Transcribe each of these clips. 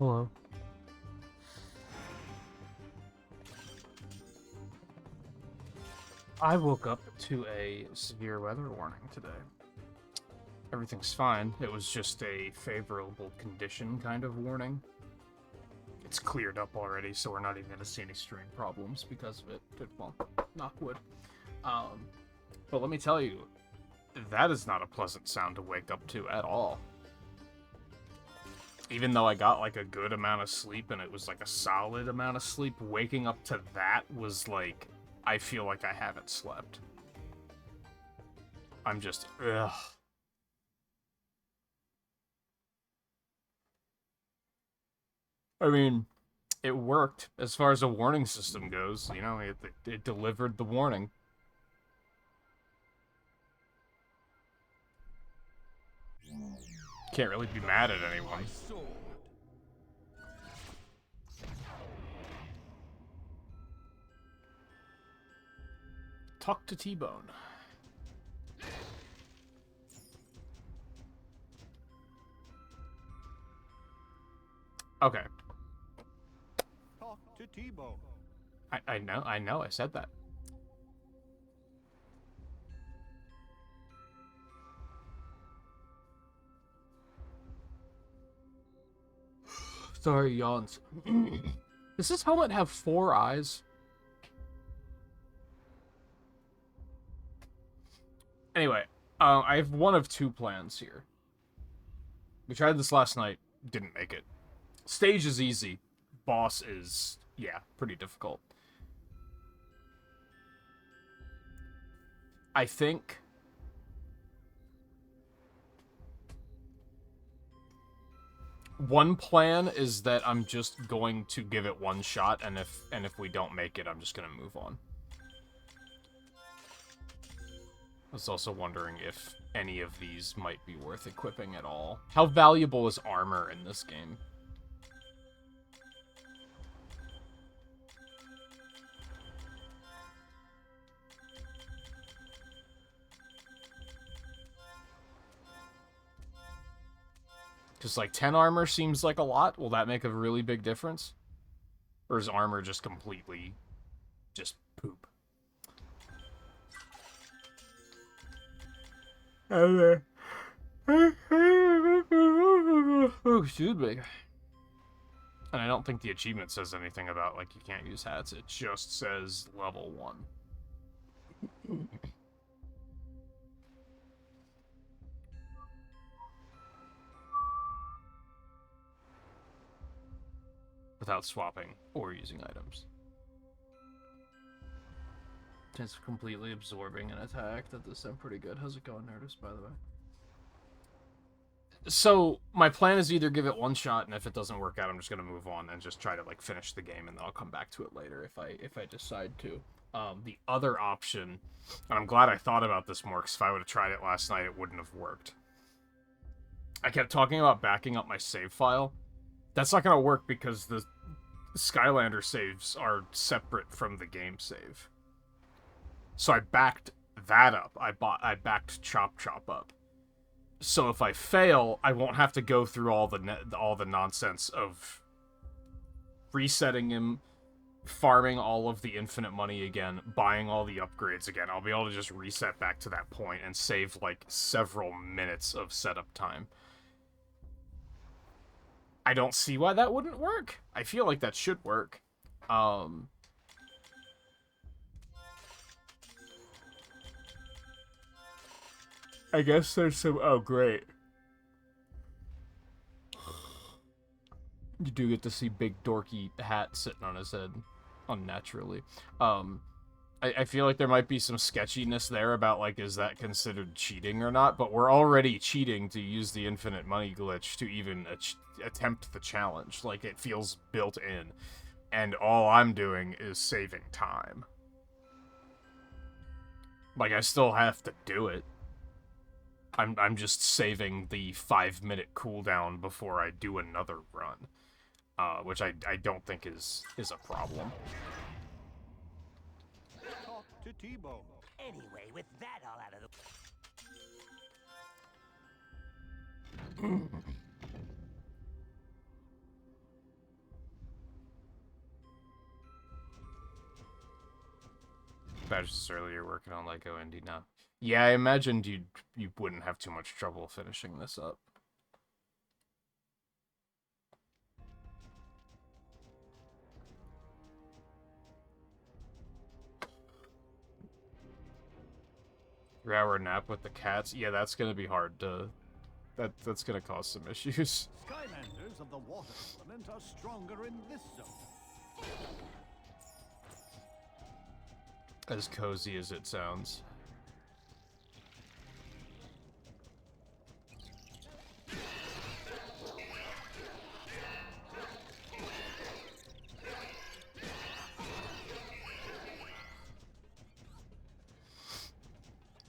Hello. I woke up to a severe weather warning today. Everything's fine. It was just a favorable condition kind of warning. It's cleared up already, so we're not even going to see any stream problems because of it. Well, knock wood. But let me tell you, that is not a pleasant sound to wake up to at all. Even though I got like a good amount of sleep and it was like a solid amount of sleep, waking up to that was like, I feel like I haven't slept. I'm just, ugh. I mean, it worked as far as a warning system goes. You know, it delivered the warning. Can't really be mad at anyone. Talk to T-Bone. Okay. Talk to T-Bone. I know, I said that. Sorry, yawns. Does this helmet have 4 eyes? Anyway, I have one of 2 plans here. We tried this last night, didn't make it. Stage is easy. Boss is, yeah, pretty difficult. I think one plan is that I'm just going to give it one shot, and if we don't make it, I'm just gonna move on. I was also wondering if any of these might be worth equipping at all. How valuable is armor in this game? Because, like, 10 armor seems like a lot. Will that make a really big difference? Or is armor just completely just poop? Oh, excuse me. And I don't think the achievement says anything about, like, you can't use hats. It just says level 1. Without swapping or using items. Chance of completely absorbing an attack. That does sound pretty good. How's it going, Nerdist, by the way? So, my plan is either give it one shot, and if it doesn't work out, I'm just going to move on and just try to, like, finish the game, and then I'll come back to it later if I decide to. The other option, and I'm glad I thought about this more, because if I would have tried it last night, it wouldn't have worked. I kept talking about backing up my save file. That's not going to work because the Skylanders saves are separate from the game save. So I backed that up. I backed Chop Chop up. So if I fail, I won't have to go through all the nonsense of resetting him, farming all of the infinite money again, buying all the upgrades again. I'll be able to just reset back to that point and save like several minutes of setup time. I don't see why that wouldn't work. I feel like that should work. I guess there's some... Oh, great. You do get to see Big Dorky Hat sitting on his head. Unnaturally. I feel like there might be some sketchiness there about, like, is that considered cheating or not? But we're already cheating to use the infinite money glitch to even attempt the challenge. Like, it feels built in. And all I'm doing is saving time. Like, I still have to do it. I'm just saving the 5-minute cooldown before I do another run. Which I don't think is a problem. Talk to T-Bone. Anyway, with that all out of the... Badges earlier working on Lego Indie now. Yeah, I imagined you wouldn't have too much trouble finishing this up. Three-hour nap with the cats? Yeah, that's gonna be hard to... That's gonna cause some issues. Skylanders of the water element are stronger in this zone. As cozy as it sounds.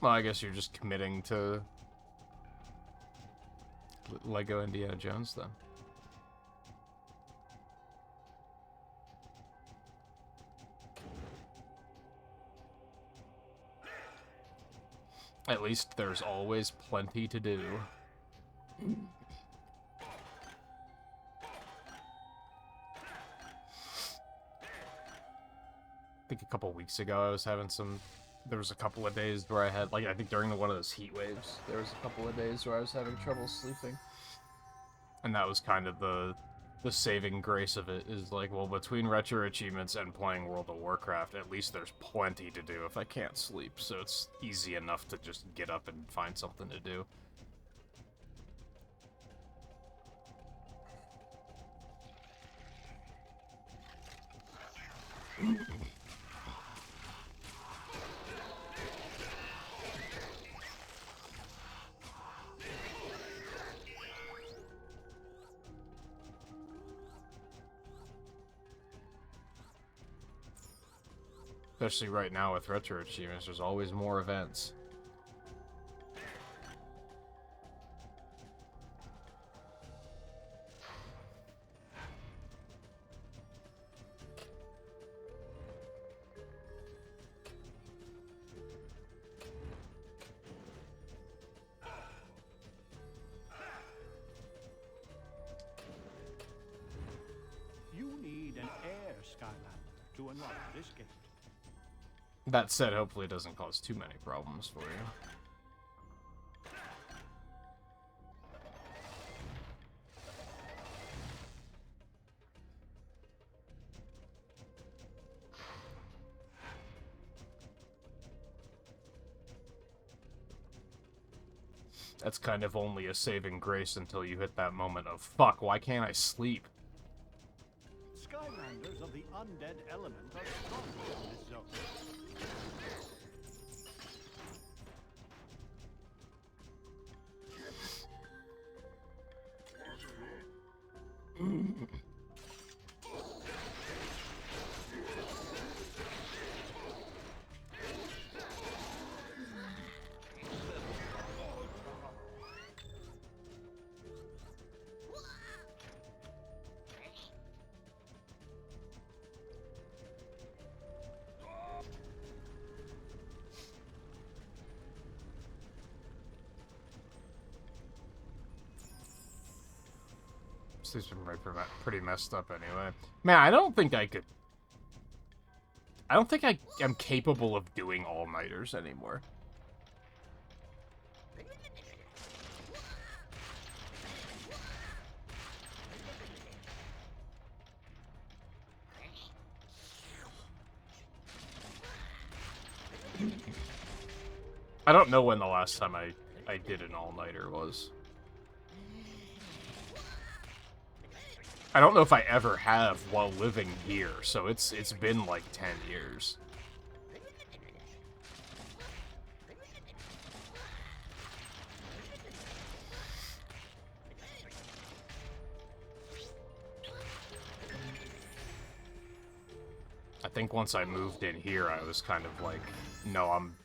Well, I guess you're just committing to Lego Indiana Jones, then. At least there's always plenty to do. I think a couple weeks ago I was having some... There was a couple of days where I had, like, I think during one of those heat waves, there was a couple of days where I was having trouble sleeping. And that was kind of the saving grace of it, is like, well, between Retro Achievements and playing World of Warcraft, at least there's plenty to do if I can't sleep, so it's easy enough to just get up and find something to do. Especially right now with Retro Achievements, there's always more events. You need an air Skylander to unlock this gate. That said, hopefully it doesn't cause too many problems for you. That's kind of only a saving grace until you hit that moment of, fuck, why can't I sleep? Skylanders of the undead element are stronger in this zone. This has been pretty messed up anyway. Man, I don't think I am capable of doing all-nighters anymore. I don't know when the last time I did an all-nighter was. I don't know if I ever have while living here, so it's been like 10 years. I think once I moved in here, I was kind of like, no, I'm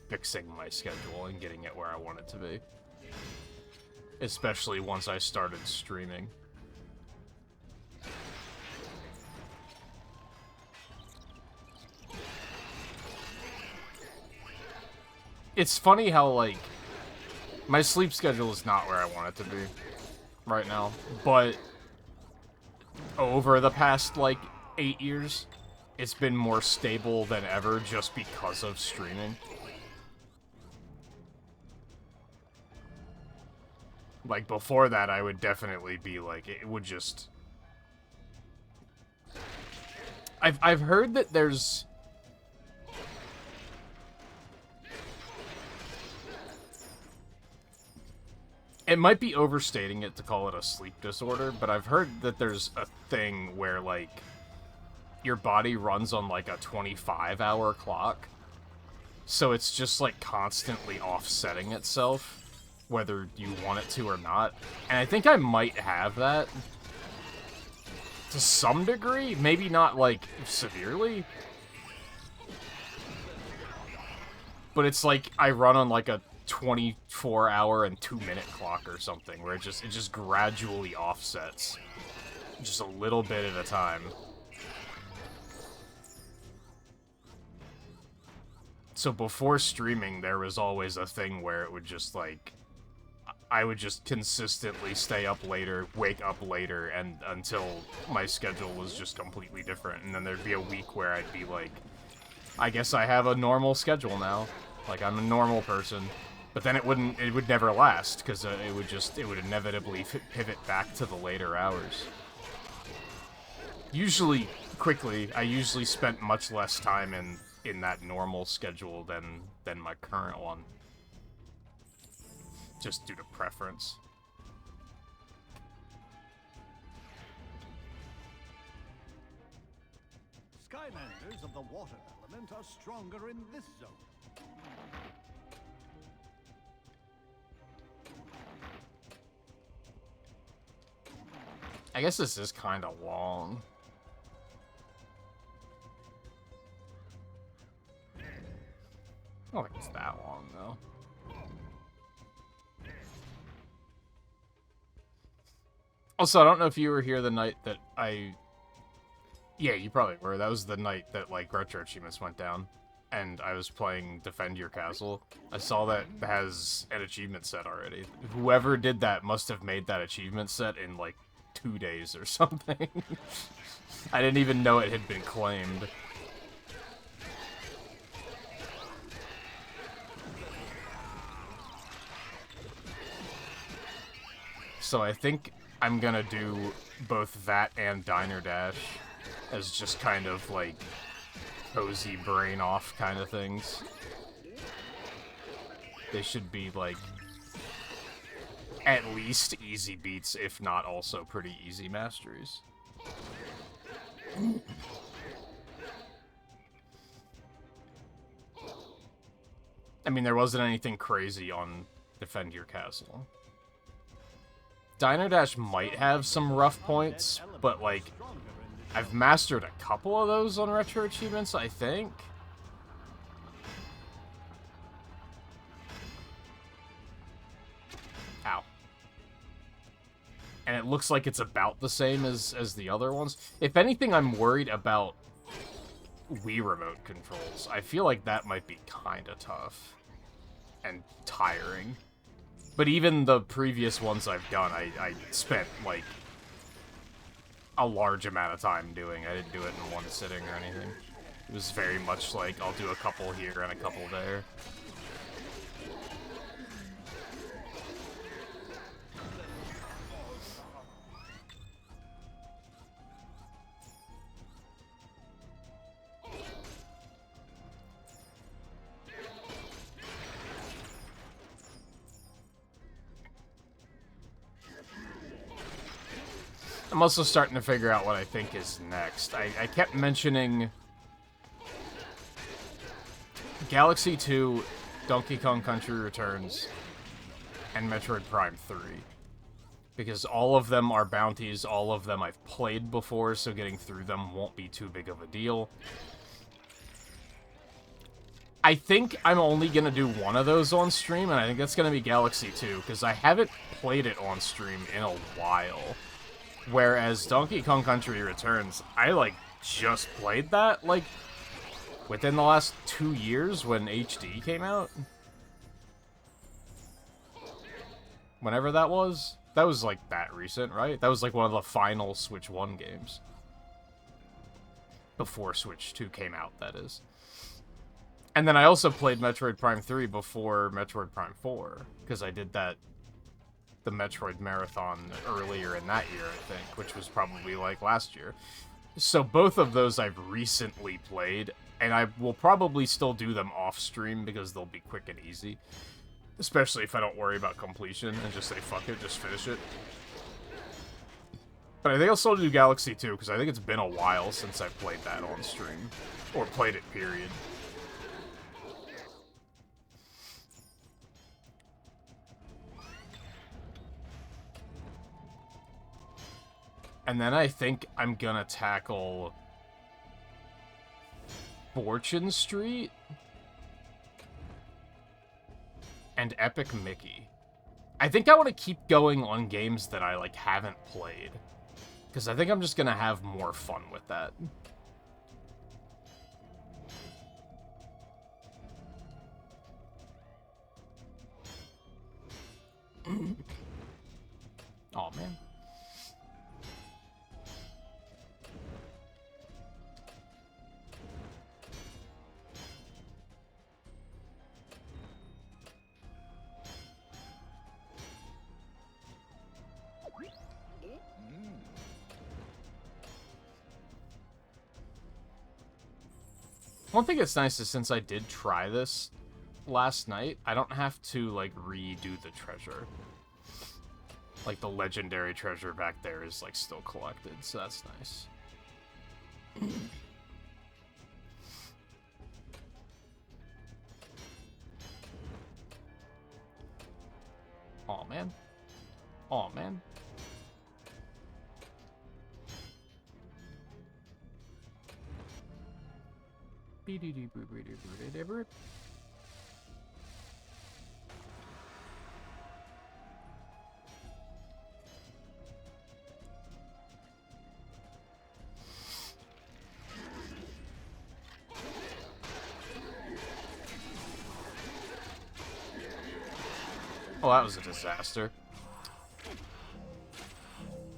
fixing my schedule and getting it where I want it to be. Especially once I started streaming. It's funny how, like, my sleep schedule is not where I want it to be right now, but over the past, like, 8 years, it's been more stable than ever just because of streaming. Like, before that, I would definitely be like, it would just... I've heard that there's... It might be overstating it to call it a sleep disorder, but I've heard that there's a thing where, like, your body runs on, like, a 25-hour clock. So it's just, like, constantly offsetting itself, whether you want it to or not. And I think I might have that. To some degree. Maybe not, like, severely. But it's like, I run on, like, a 24-hour and 2-minute clock or something, where it just gradually offsets. Just a little bit at a time. So before streaming, there was always a thing where it would just, like... I would just consistently stay up later, wake up later, and until my schedule was just completely different. And then there'd be a week where I'd be like, I guess I have a normal schedule now. Like, I'm a normal person. But then it would never last, because it would inevitably pivot back to the later hours. Usually, quickly, I usually spent much less time in that normal schedule than my current one. Just due to preference. Skylanders of the water element are stronger in this zone. I guess this is kind of long. I don't think it's that long, though. Also, I don't know if you were here the night that I... Yeah, you probably were. That was the night that, like, RetroAchievements went down. And I was playing Defend Your Castle. I saw that it has an achievement set already. Whoever did that must have made that achievement set in, like, 2 days or something. I didn't even know it had been claimed. So I think I'm gonna do both that and Diner Dash as just kind of, like, cozy brain off kind of things. They should be, like, at least easy beats, if not also pretty easy masteries. I mean, there wasn't anything crazy on Defend Your Castle. Diner Dash might have some rough points, but, like, I've mastered a couple of those on RetroAchievements, I think. Ow. And it looks like it's about the same as the other ones. If anything, I'm worried about Wii Remote controls. I feel like that might be kinda tough. And tiring. But even the previous ones I've done, I spent, like, a large amount of time doing. I didn't do it in one sitting or anything. It was very much like, I'll do a couple here and a couple there. I'm also starting to figure out what I think is next. I kept mentioning Galaxy 2, Donkey Kong Country Returns, and Metroid Prime 3. Because all of them are bounties, all of them I've played before, so getting through them won't be too big of a deal. I think I'm only going to do one of those on stream, and I think that's going to be Galaxy 2, because I haven't played it on stream in a while. Whereas Donkey Kong Country Returns, I, like, just played that, like, within the last 2 years when HD came out. Whenever that was. That was, like, that recent, right? That was, like, one of the final Switch 1 games. Before Switch 2 came out, that is. And then I also played Metroid Prime 3 before Metroid Prime 4, because I did the Metroid Marathon earlier in that year, I think, which was probably like last year. So both of those I've recently played, and I will probably still do them off stream because they'll be quick and easy. Especially if I don't worry about completion and just say, fuck it, just finish it. But I think I'll still do Galaxy 2, because I think it's been a while since I played that on stream. Or played it, period. And then I think I'm gonna tackle Fortune Street and Epic Mickey. I think I want to keep going on games that I, like, haven't played. Because I think I'm just gonna have more fun with that. Oh man. One thing that's nice is since I did try this last night, I don't have to, like, redo the treasure. Like, the legendary treasure back there is, like, still collected, so that's nice. Aw, man. Aw, man. Oh, that was a disaster.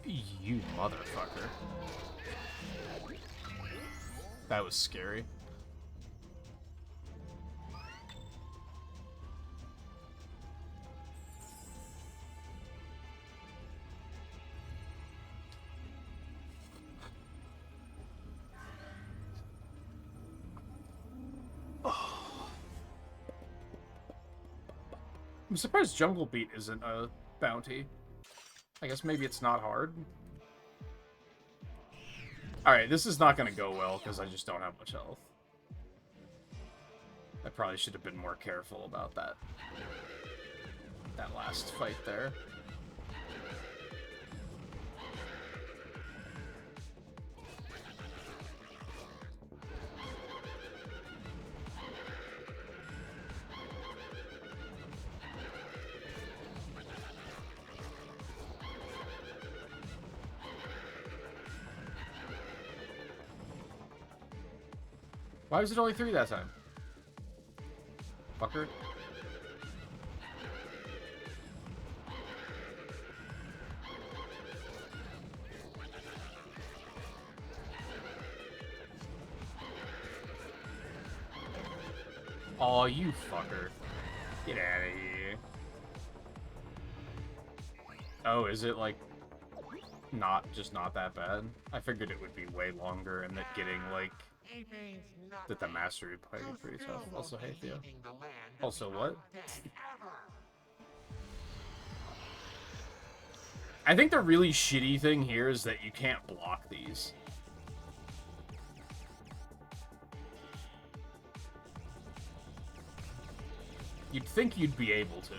You motherfucker. That was scary. I'm surprised Jungle Beat isn't a bounty. I guess maybe it's not hard. Alright, this is not going to go well because I just don't have much health. I probably should have been more careful about that last fight there. Why was it only 3 that time? Fucker. Aw, you fucker. Get out of here. Oh, is it, like, just not that bad? I figured it would be way longer and that getting, like, that the mastery play is pretty tough. Also, hey, Theo. Also, what? I think the really shitty thing here is that you can't block these. You'd think you'd be able to.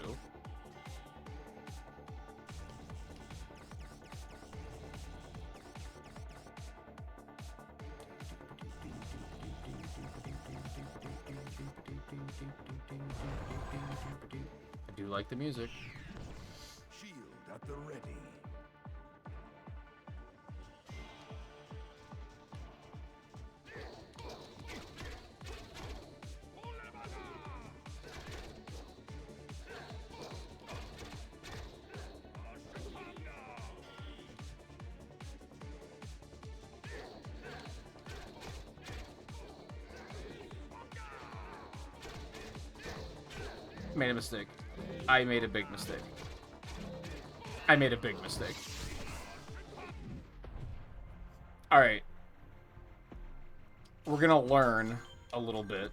I do like the music. Shield at the ready. Made a mistake. I made a big mistake. I made a big mistake. Alright. We're gonna learn a little bit.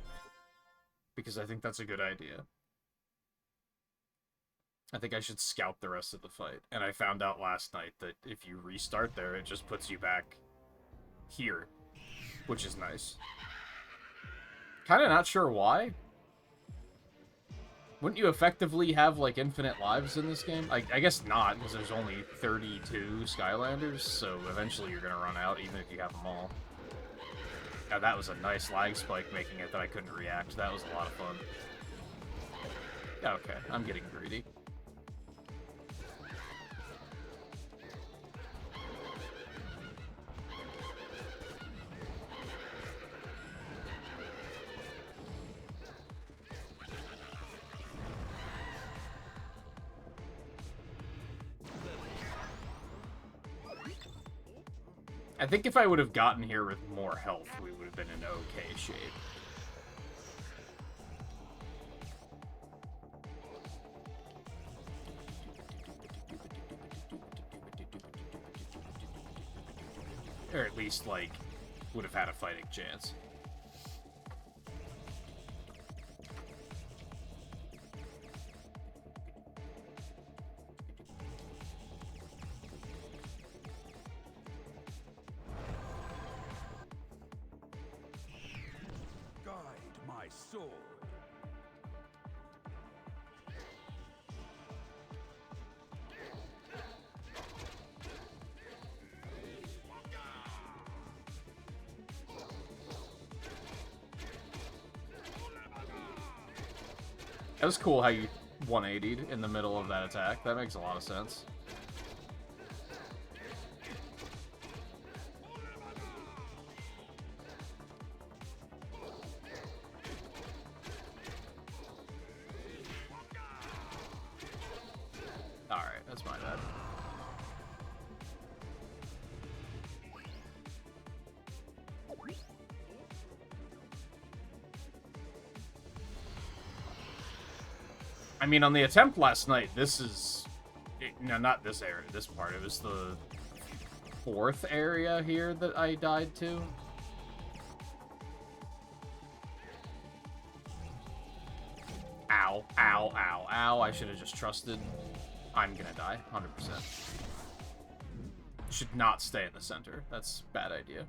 Because I think that's a good idea. I think I should scout the rest of the fight. And I found out last night that if you restart there, it just puts you back here. Which is nice. Kinda not sure why. Wouldn't you effectively have, like, infinite lives in this game? I guess not, because there's only 32 Skylanders, so eventually you're gonna run out, even if you have them all. Now, that was a nice lag spike making it that I couldn't react. That was a lot of fun. Okay, I'm getting greedy. I think if I would have gotten here with more health, we would have been in okay shape. Or at least, like, would have had a fighting chance. My sword. That was cool how you 180'd in the middle of that attack. That makes a lot of sense. Alright, that's my bad. I mean, on the attempt last night, this is... No, not this area, this part. It was the 4th area here that I died to. Ow, ow, ow, ow. I should have just trusted. I'm gonna die, 100%. Should not stay in the center. That's a bad idea.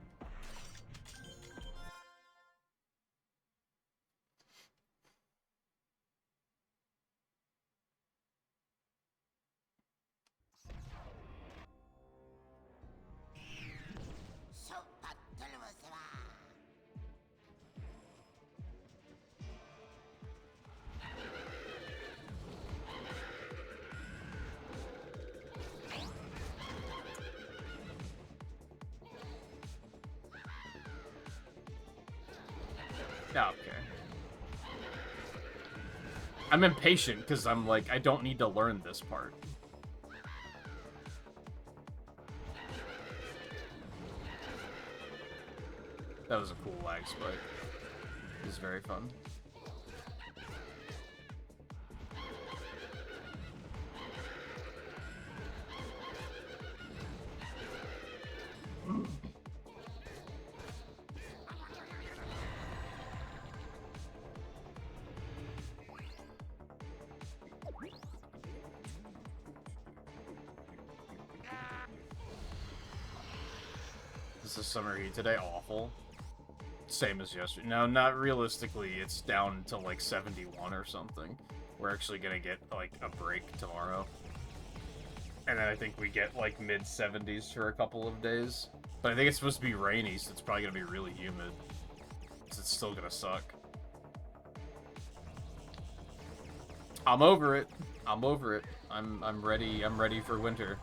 Okay. I'm impatient because I'm like, I don't need to learn this part. That was a cool lag spike. It was very fun. This is summer heat today. Awful. Same as yesterday. No, not realistically. It's down to like 71 or something. We're actually gonna get like a break tomorrow. And then I think we get like mid-70s for a couple of days. But I think it's supposed to be rainy, so it's probably gonna be really humid. So it's still gonna suck. I'm over it. I'm over it. I'm ready. I'm ready for winter.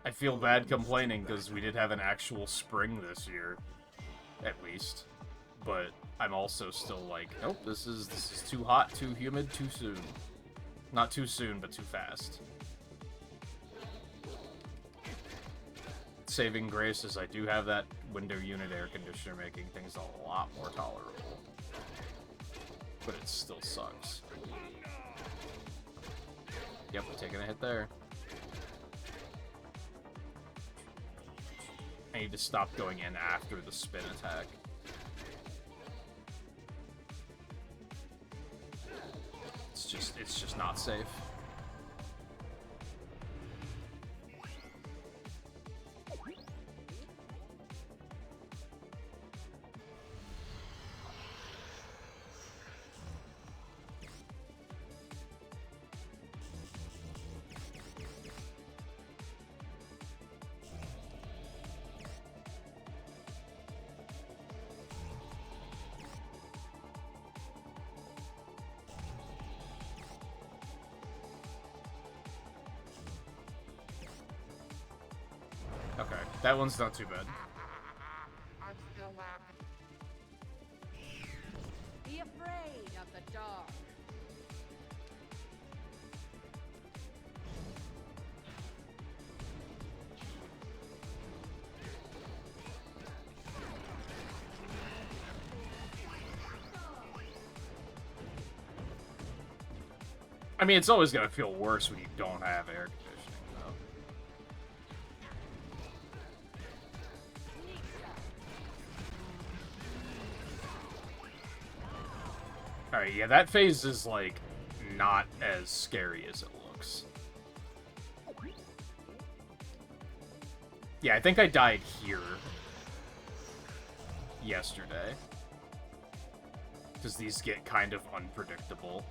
I feel bad complaining because we did have an actual spring this year, at least. But I'm also still like, nope, this is too hot, too humid, too soon. Not too soon, but too fast. Saving grace is I do have that window unit air conditioner making things a lot more tolerable. but it still sucks. Yep, taking a hit there. I need to stop going in after the spin attack. It's just not safe. Okay, that one's not too bad. Be afraid of the dark. I mean, it's always gonna feel worse when you don't have air conditioning, though. Alright, yeah, that phase is, like, not as scary as it looks. Yeah, I think I died here yesterday. Because these get kind of unpredictable.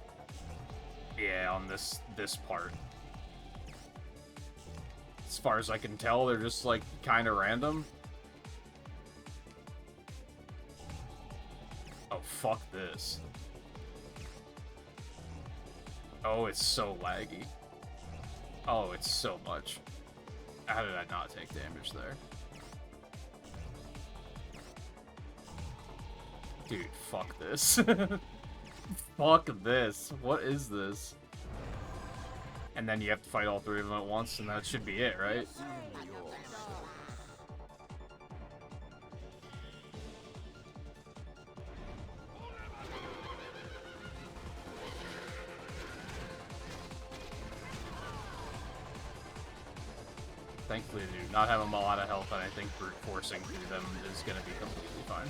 Yeah, on this part. As far as I can tell, they're just, like, kind of random. Oh, fuck this. Oh, it's so laggy. Oh, it's so much. How did I not take damage there? Dude, fuck this. Fuck this. What is this? And then you have to fight all three of them at once, and that should be it, right? Thankfully, they do not have them all out of health, and I think brute forcing through them is going to be completely fine.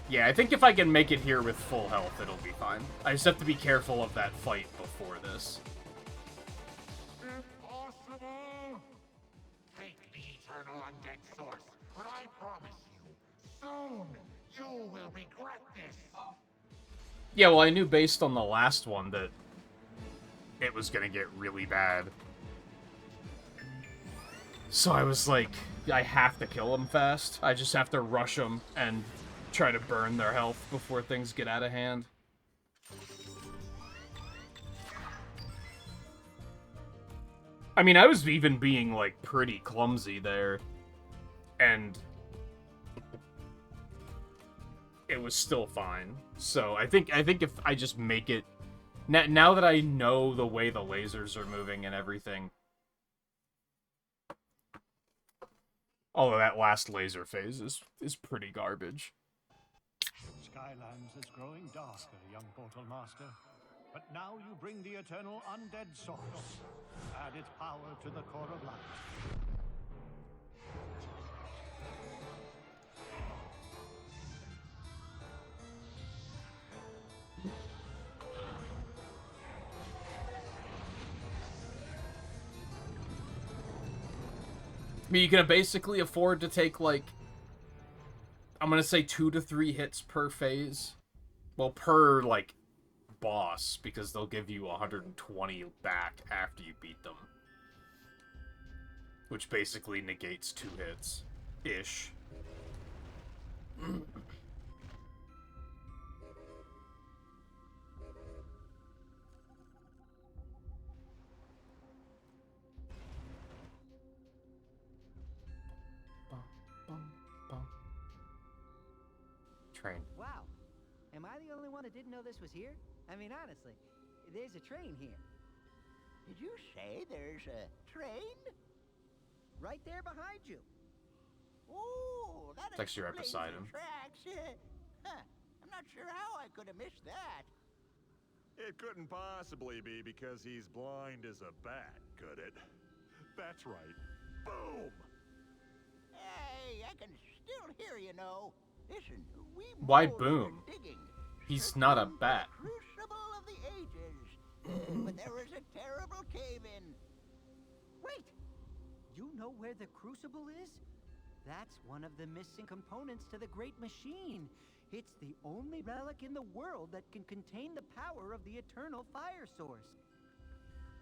Yeah, I think if I can make it here with full health, it'll be fine. I just have to be careful of that fight before this. Impossible! Take the eternal undead source, but I promise you, soon you will regret this. Yeah, well, I knew based on the last one that it was gonna get really bad. So I was like, I have to kill them fast. I just have to rush them and try to burn their health before things get out of hand. I mean, I was even being, like, pretty clumsy there. And it was still fine. So I think if I just make it... Now that I know the way the lasers are moving and everything... Although that last laser phase is pretty garbage. Skylanders is growing darker, young Portal Master. But now you bring the eternal undead source. Add its power to the core of light. I mean, you can basically afford to take, like, I'm gonna say 2 to 3 hits per phase. Well, per, like, boss, because they'll give you 120 back after you beat them. Which basically negates 2 hits. Ish. Train. Wow. Am I the only one around and didn't know this was here? I mean, honestly, there's a train here. Did you say there's a train? Right there behind you. Ooh, that It's actually right explains beside the him. tracks. I'm not sure how I could have missed that. It couldn't possibly be because he's blind as a bat, could it? That's right. Boom! Hey, I can still hear you know. Listen, we Why moles are boom? digging. He's The not a tomb, the bat. Crucible of the ages. But there was a terrible cave-in. Wait! You know where the crucible is? That's one of the missing components to the Great Machine. It's the only relic in the world that can contain the power of the eternal fire source.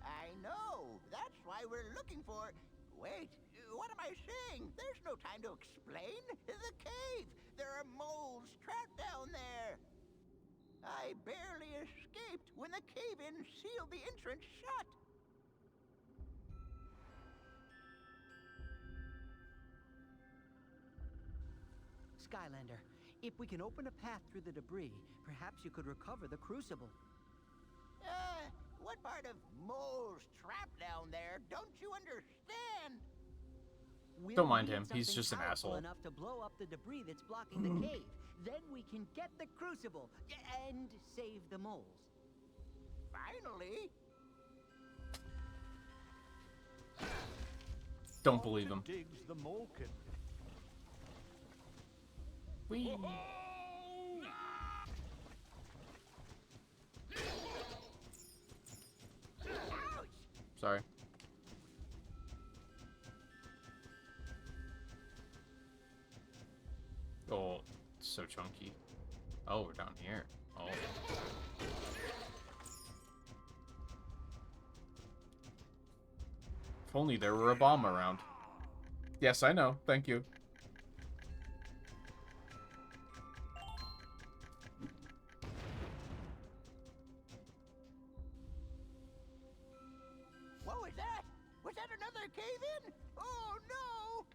I know. That's why we're looking for... Wait, what am I saying? There's no time to explain. The cave. There are moles trapped down there. I barely escaped when the cave-in sealed the entrance shut. Skylander, if we can open a path through the debris, perhaps you could recover the crucible. What part of moles trapped down there don't you understand? We'll Don't mind need him. He's something just an powerful asshole. enough to blow up the debris that's blocking the cave. Then we can get the crucible and save the moles. Finally. Don't believe him. Digs the Malkin. Whee. Sorry. Oh, it's so chunky. Oh, we're down here. Oh. If only there were a bomb around. Yes, I know. Thank you. What was that? Was that another cave-in? Oh, no!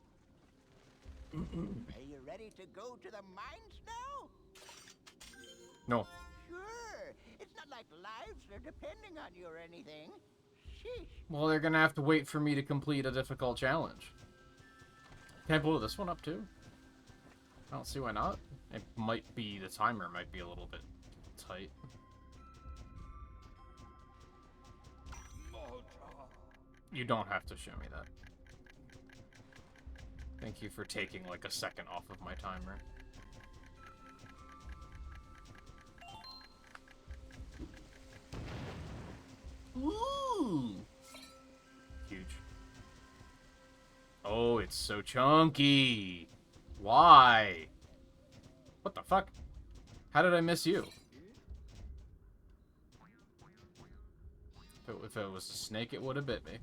Are you ready to go to the mines now? No. Sure. It's not like lives are depending on you or anything. Sheesh. Well, they're gonna have to wait for me to complete a difficult challenge. Can I blow this one up too? I don't see why not. It might be, the timer might be a little bit tight. You don't have to show me that. Thank you for taking like a second off of my timer. Ooh! Huge. Oh, it's so chunky. Why? What the fuck? How did I miss you? If it was a snake, it would have bit me.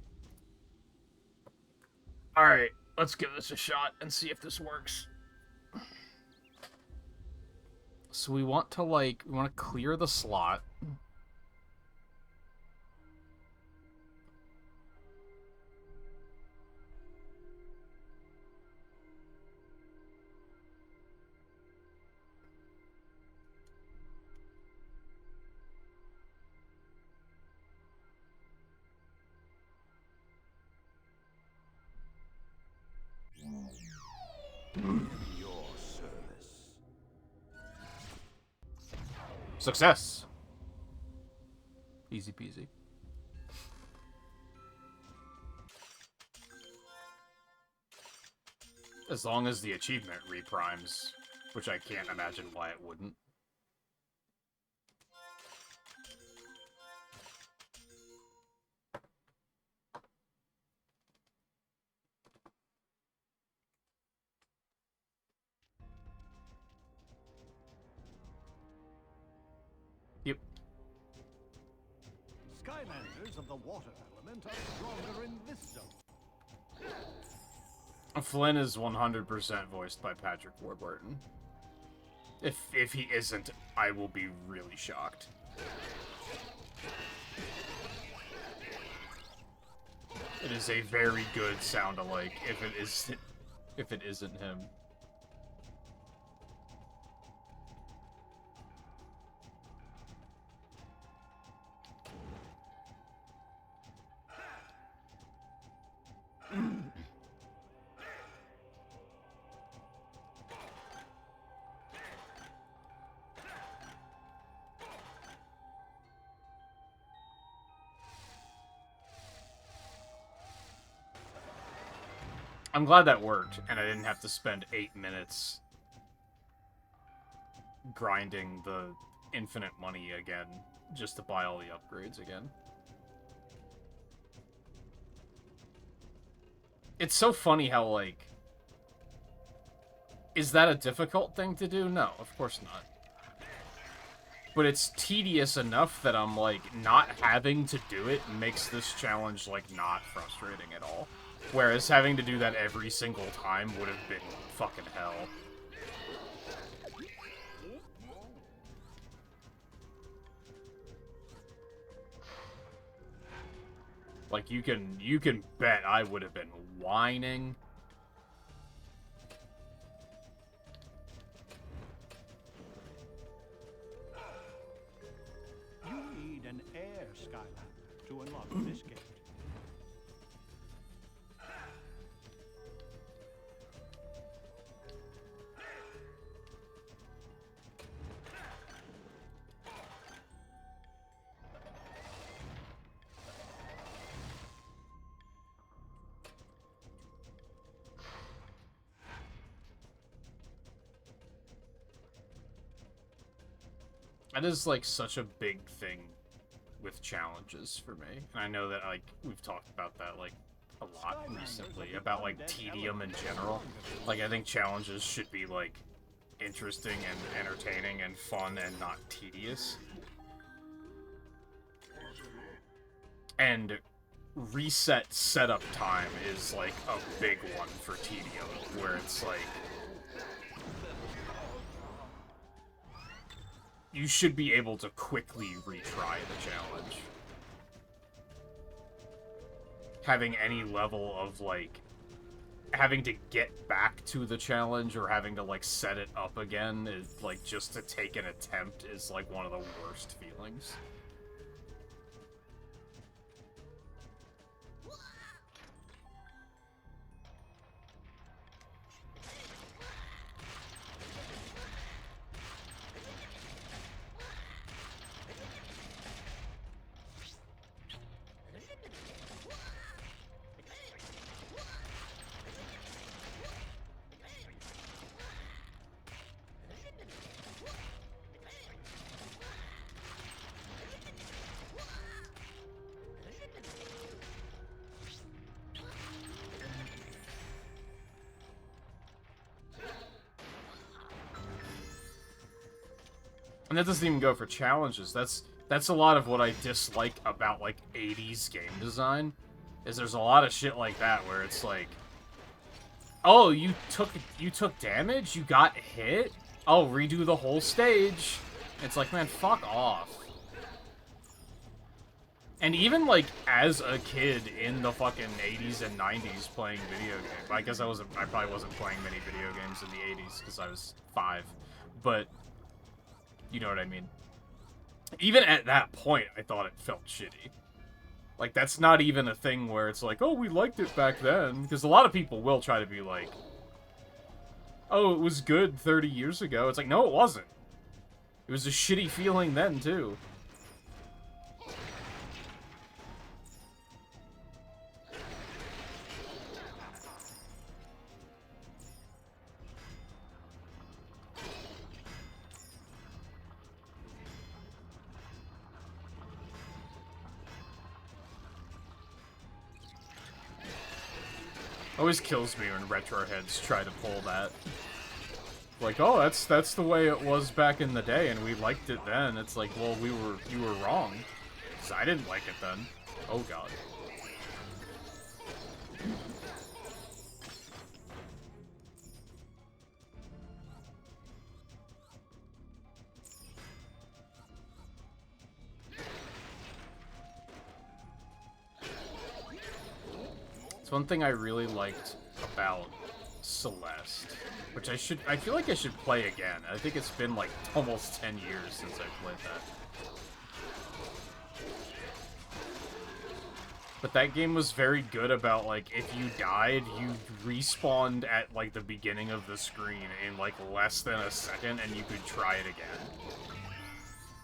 Alright, let's give this a shot and see if this works. So we want to, we want to clear the slot. Your service. Success! Easy peasy. As long as the achievement reprimes, which I can't imagine why it wouldn't. Yep. Skylanders of the water element are stronger in this zone. Flynn is 100% voiced by Patrick Warburton. If he isn't, I will be really shocked. It is a very good sound-alike if it isn't him. I'm glad that worked, and I didn't have to spend 8 minutes grinding the infinite money again just to buy all the upgrades again. It's so funny how, like... Is that a difficult thing to do? No, of course not. But it's tedious enough that I'm, like, not having to do it makes this challenge, like, not frustrating at all. Whereas having to do that every single time would have been fucking hell. Like, you can bet I would have been whining. You need an air Skylander to unlock this gate. That is, like, such a big thing with challenges for me. And I know that, like, we've talked about that, like, a lot recently, about, like, tedium in general. Like, I think challenges should be, like, interesting and entertaining and fun and not tedious. And reset setup time is, like, a big one for tedium, where it's, like... You should be able to quickly retry the challenge. Having any level of, like, having to get back to the challenge or having to, like, set it up again is, like, just to take an attempt is, like, one of the worst feelings. And that doesn't even go for challenges. That's a lot of what I dislike about, like, 80s game design. Is there's a lot of shit like that where it's like, oh, you took damage? You got hit? Oh, redo the whole stage. It's like, man, fuck off. And even, like, as a kid in the fucking 80s and 90s playing video games, I guess I probably wasn't playing many video games in the 80s because I was 5, but you know what I mean. Even at that point, I thought it felt shitty. Like, that's not even a thing where it's like, oh, we liked it back then. Because a lot of people will try to be like, oh, it was good 30 years ago. It's like, no, it wasn't. It was a shitty feeling then, too. Always kills me when retro heads try to pull that. Like, oh, that's the way it was back in the day, and we liked it then. It's like, well, you were wrong, 'cause I didn't like it then. Oh god. One thing I really liked about Celeste, which I feel like I should play again. I think it's been like almost 10 years since I played that. But that game was very good about, like, if you died, you respawned at, like, the beginning of the screen in, like, less than a second, and you could try it again.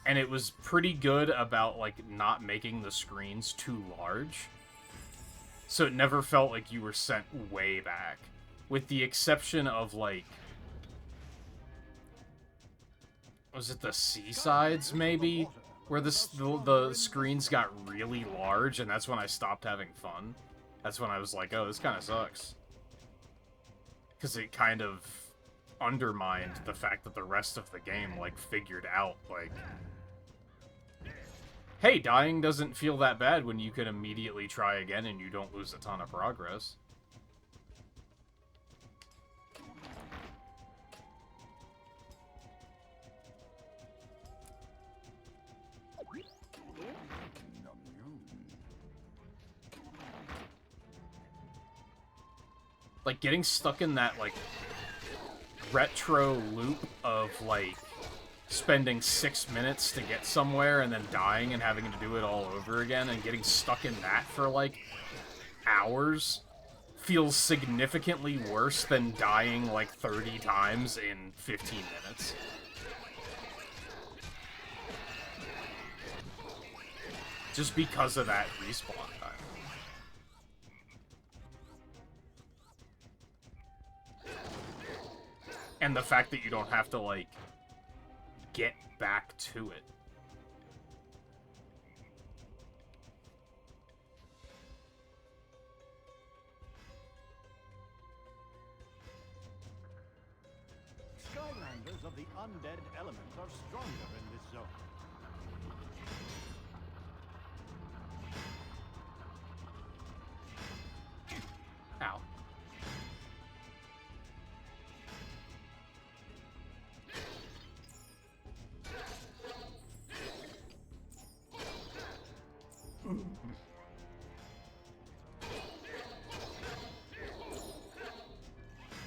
And it was pretty good about, like, not making the screens too large. So it never felt like you were sent way back. With the exception of, like... Was it the seasides, maybe? Where the screens got really large, and that's when I stopped having fun. That's when I was like, oh, this kind of sucks. Because it kind of undermined the fact that the rest of the game, like, figured out, like... Hey, dying doesn't feel that bad when you can immediately try again and you don't lose a ton of progress. Like, getting stuck in that, like, retro loop of, like, spending 6 minutes to get somewhere and then dying and having to do it all over again and getting stuck in that for, like, hours feels significantly worse than dying, like, 30 times in 15 minutes. Just because of that respawn time. And the fact that you don't have to, like, get back to it. Skylanders of the undead element are stronger in this zone. Ow.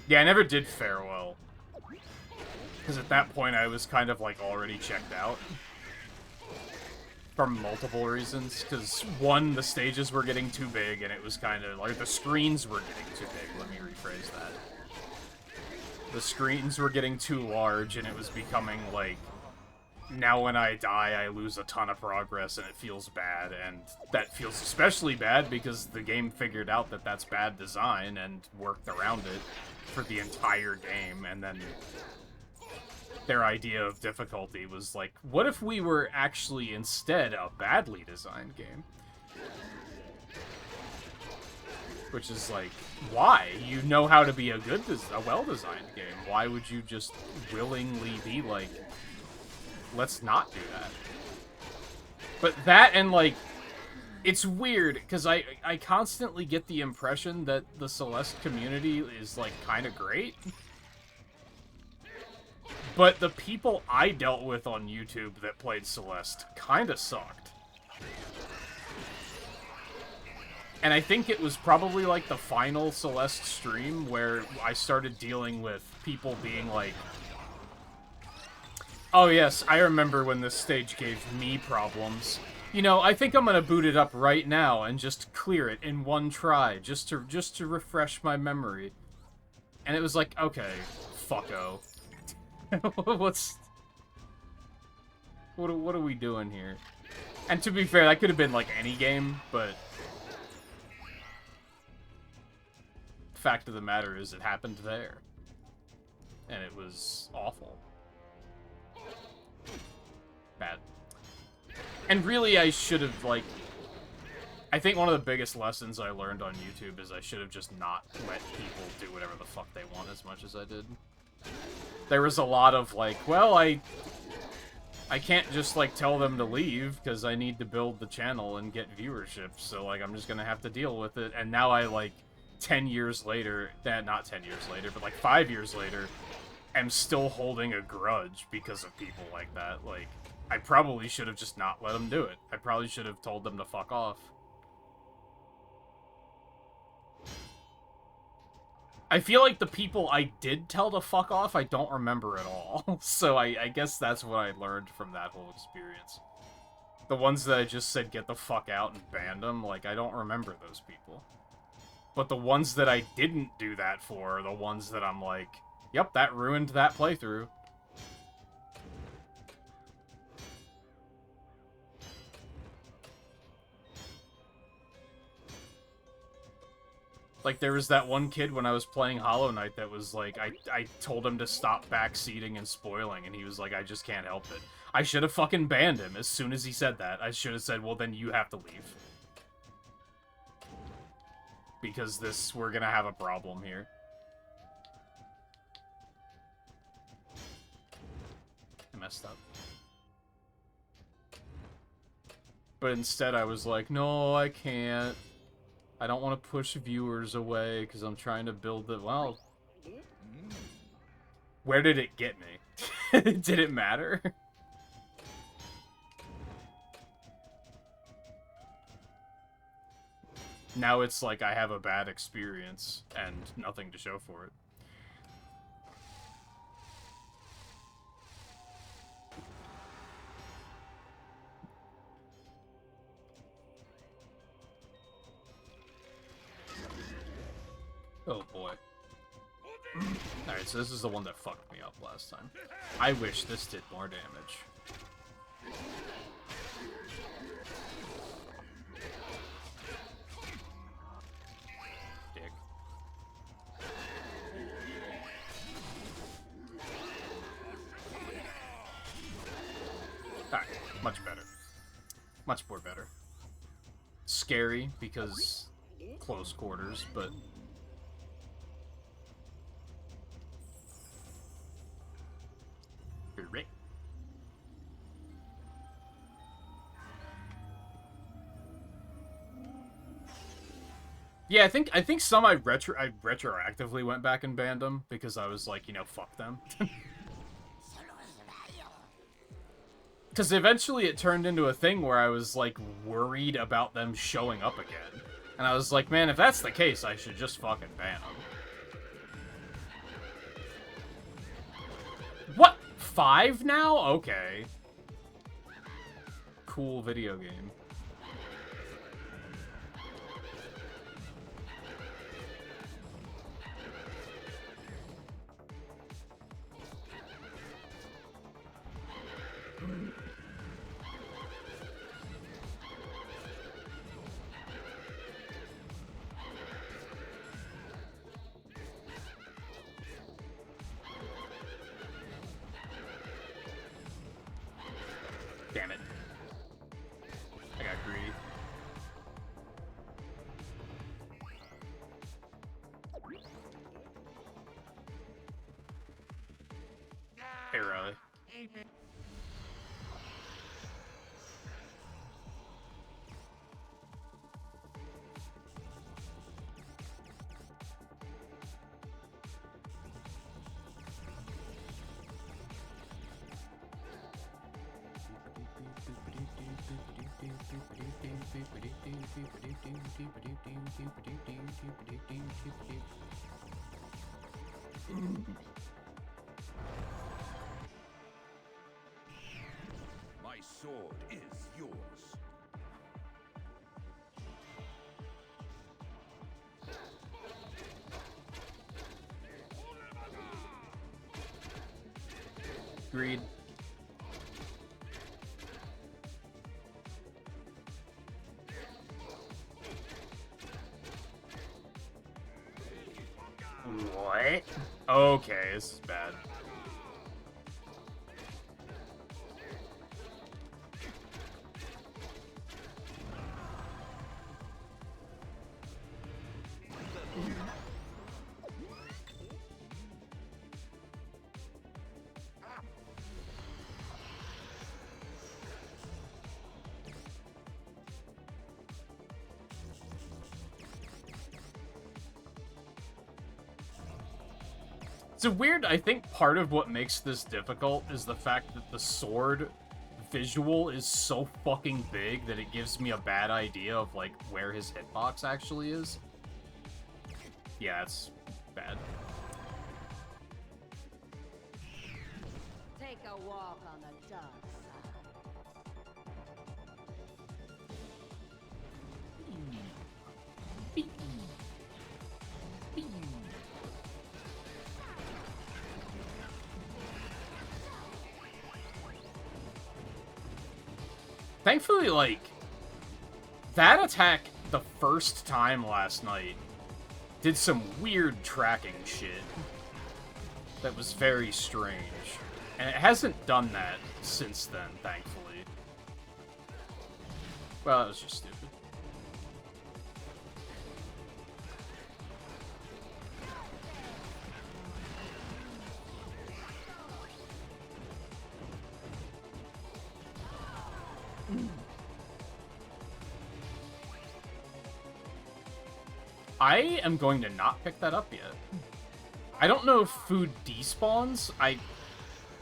Yeah, I never did farewell. Because at that point I was kind of like already checked out. For multiple reasons. Because one, the stages were getting too big and it was kind of like the screens were getting too big. Let me rephrase that. The screens were getting too large and it was becoming like, now when I die I lose a ton of progress and it feels bad, and that feels especially bad because the game figured out that that's bad design and worked around it for the entire game, and then their idea of difficulty was like, what if we were actually instead a badly designed game? Which is like, why? You know how to be a well-designed game. Why would you just willingly be like, let's not do that? But that and, like, it's weird, because I constantly get the impression that the Celeste community is, like, kind of great. But the people I dealt with on YouTube that played Celeste kind of sucked. And I think it was probably, like, the final Celeste stream where I started dealing with people being like, oh yes, I remember when this stage gave me problems. You know, I think I'm gonna boot it up right now and just clear it in one try, just to refresh my memory. And it was like, okay, fucko. What are we doing here? And to be fair, that could have been like any game, but fact of the matter is it happened there. And it was awful. Bad. And really, I should have, like... I think one of the biggest lessons I learned on YouTube is I should have just not let people do whatever the fuck they want as much as I did. There was a lot of, like, well, I can't just, like, tell them to leave, because I need to build the channel and get viewership, so, like, I'm just gonna have to deal with it. And now I, like, 10 years later... not 10 years later, but, like, 5 years later, am still holding a grudge because of people like that. Like, I probably should have just not let them do it. I probably should have told them to fuck off. I feel like the people I did tell to fuck off, I don't remember at all. So I guess that's what I learned from that whole experience. The ones that I just said get the fuck out and banned them, like, I don't remember those people. But the ones that I didn't do that for are the ones that I'm like, yep, that ruined that playthrough. Like, there was that one kid when I was playing Hollow Knight that was like, I told him to stop backseating and spoiling, and he was like, I just can't help it. I should have fucking banned him as soon as he said that. I should have said, well, then you have to leave. Because we're gonna have a problem here. I messed up. But instead I was like, no, I can't. I don't want to push viewers away because I'm trying to build the... Well... Where did it get me? Did it matter? Now it's like I have a bad experience and nothing to show for it. Oh boy. Alright, so this is the one that fucked me up last time. I wish this did more damage. Dick. Alright, much better. Much more better. Scary, because close quarters, but... Right. Yeah, I think some I retroactively went back and banned them because I was like, you know, fuck them. Because eventually it turned into a thing where I was like worried about them showing up again, and I was like, man, if that's the case, I should just fucking ban them. What? 5 now? Okay. Cool video game. Damn it. I got greedy. Hey, Riley. My sword is yours. Greed. What? Okay, this is bad. It's weird, I think part of what makes this difficult is the fact that the sword visual is so fucking big that it gives me a bad idea of, like, where his hitbox actually is. Yeah, that's bad. Take a walk on the dark side. Thankfully, like, that attack the first time last night did some weird tracking shit that was very strange. And it hasn't done that since then, thankfully. Well, that was just stupid. I am going to not pick that up yet. I don't know if food despawns.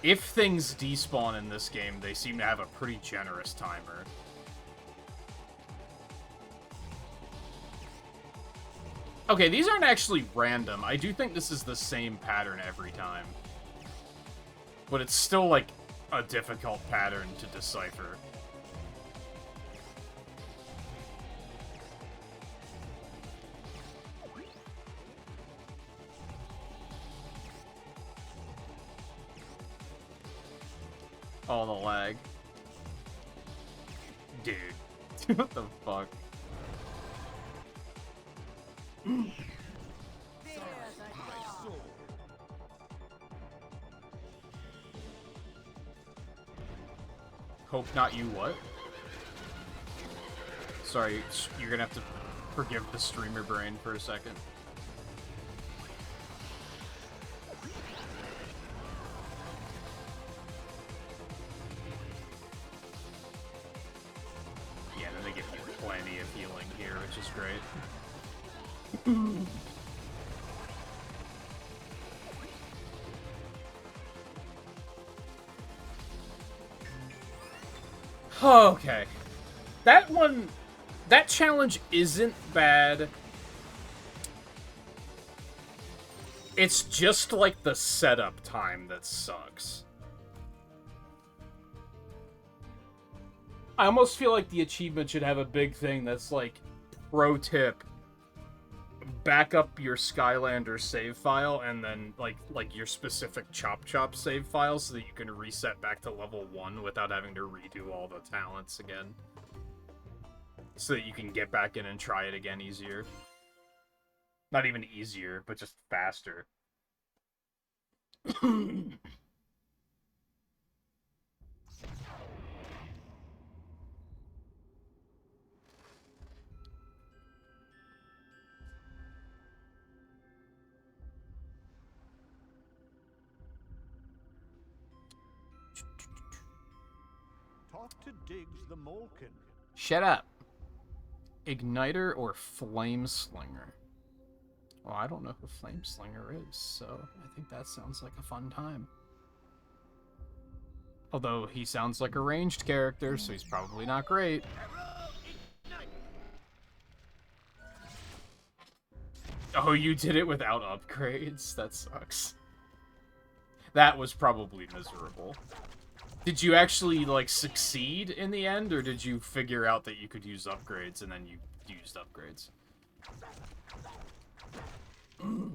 If things despawn in this game, they seem to have a pretty generous timer. Okay, these aren't actually random. I do think this is the same pattern every time. But it's still, like, a difficult pattern to decipher. Oh, the lag. Dude. What the fuck? Hope not you what? Sorry, you're gonna have to forgive the streamer brain for a second. Yeah, then they give you plenty of healing here, which is great. Okay. That challenge isn't bad. It's just like the setup time that sucks. I almost feel like the achievement should have a big thing that's like, pro tip, back up your Skylanders save file and then like your specific Chop Chop save file so that you can reset back to level 1 without having to redo all the talents again. So that you can get back in and try it again easier. Not even easier, but just faster. Talk to Diggs the Molken. Shut up. Igniter or Flame Slinger? Well, I don't know who Flame Slinger is, so I think that sounds like a fun time. Although he sounds like a ranged character, so he's probably not great. Oh, you did it without upgrades? That sucks. That was probably miserable. Did you actually, like, succeed in the end, or did you figure out that you could use upgrades and then you used upgrades? Ooh.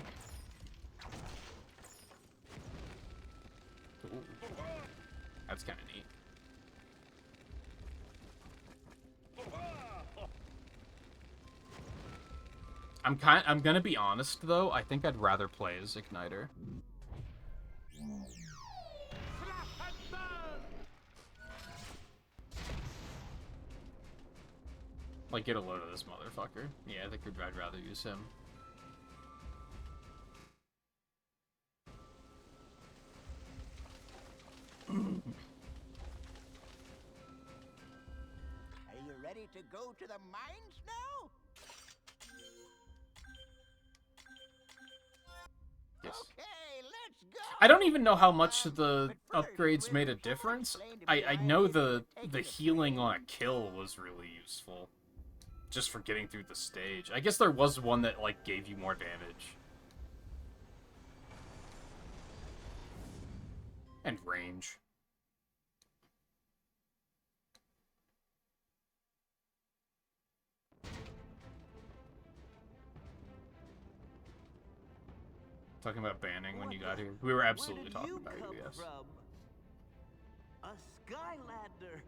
That's kind of neat. I'm gonna be honest though, I think I'd rather play as Igniter. Like, get a load of this motherfucker. Yeah, I think I'd rather use him. Are you ready to go to the mines now? Yes. Okay, let's go. I don't even know how much the upgrades made a difference. I know the healing on a kill was really useful. Just for getting through the stage. I guess there was one that, like, gave you more damage. And range. Talking about banning when you got here. We were absolutely talking about you, yes. A Skylander.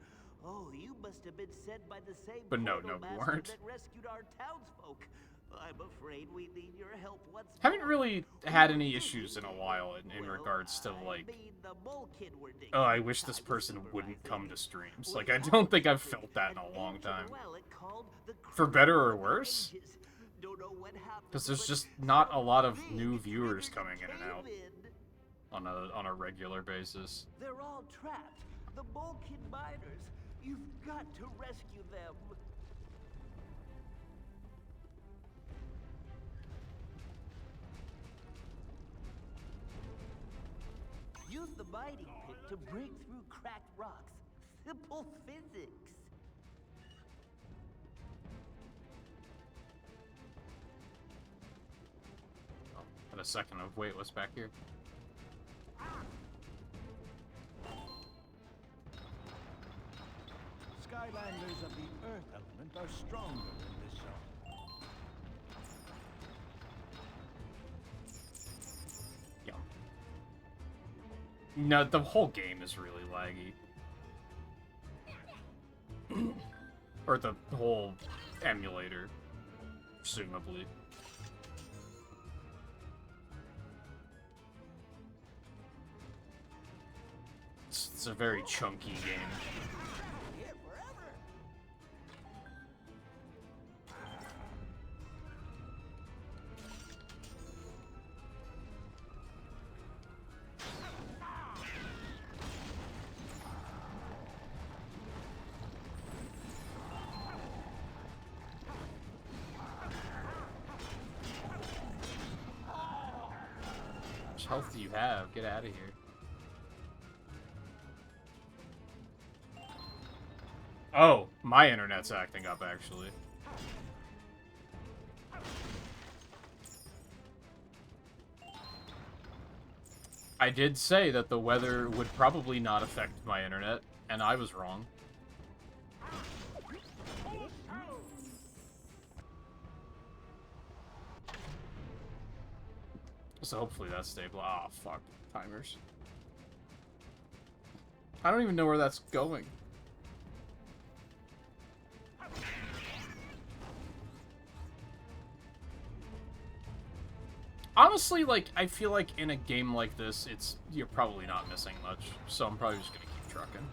Oh, you must have been sent by the same But no, portal we master weren't. that rescued our townsfolk. I'm afraid we need your help once Haven't more. really had any issues in a while in regards to, like, The mole kid we're digging oh, I wish this inside the person wouldn't supervising come to streams. was Like, I don't think I've captured felt that in an a long ancient time. relic called the For better Crucible or of the worse. Ages. Don't know what happened, Because there's but just not a lot of something new big viewers triggered coming the in and out cave-in. on a regular basis. They're all trapped. The mole kid miners. You've got to rescue them. Use the mining pit to break through cracked rocks. Simple physics. Oh, had a second of wait, what's back here? Skylanders of the Earth element are stronger in this zone. Yeah. No, the whole game is really laggy. Or the whole emulator, presumably. It's a very chunky game. Here forever. How much health do you have? Get out of here. Oh, my internet's acting up, actually. I did say that the weather would probably not affect my internet, and I was wrong. So hopefully that's stable. Ah, oh, fuck. Timers. I don't even know where that's going. Honestly, like, I feel like in a game like this, you're probably not missing much, so I'm probably just gonna keep trucking.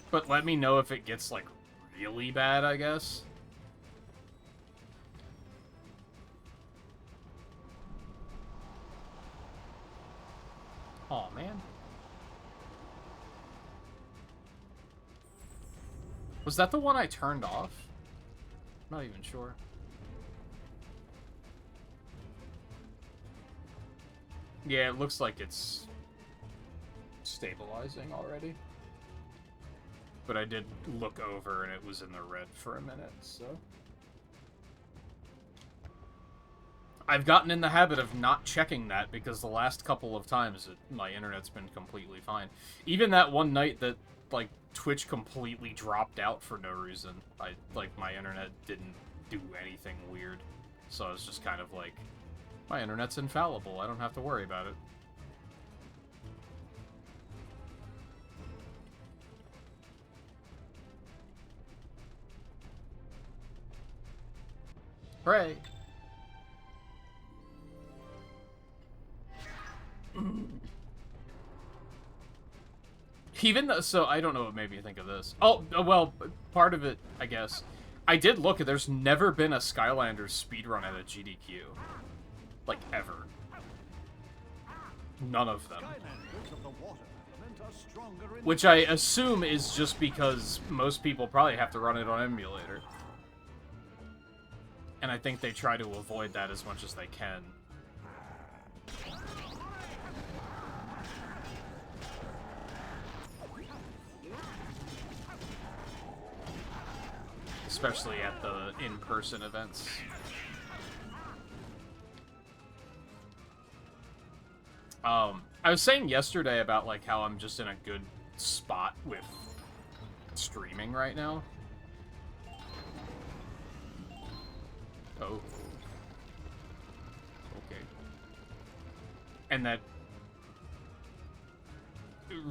But let me know if it gets, like, really bad, I guess. Aw, man. Was that the one I turned off? I'm not even sure. Yeah, it looks like it's stabilizing already. But I did look over and it was in the red for a minute, so... I've gotten in the habit of not checking that because the last couple of times my internet's been completely fine. Even that one night that, like, Twitch completely dropped out for no reason. My internet didn't do anything weird. So I was just kind of like, my internet's infallible, I don't have to worry about it. Hooray! Even though, so I don't know what made me think of this. Oh, well, part of it, I guess. I did look, there's never been a Skylanders speedrun at a GDQ. Like, ever. None of them. Skylanders of the water element are stronger in Which I assume is just because most people probably have to run it on emulator. And I think they try to avoid that as much as they can. Especially at the in-person events. I was saying yesterday about, like, how I'm just in a good spot with streaming right now. Oh. Okay. And that...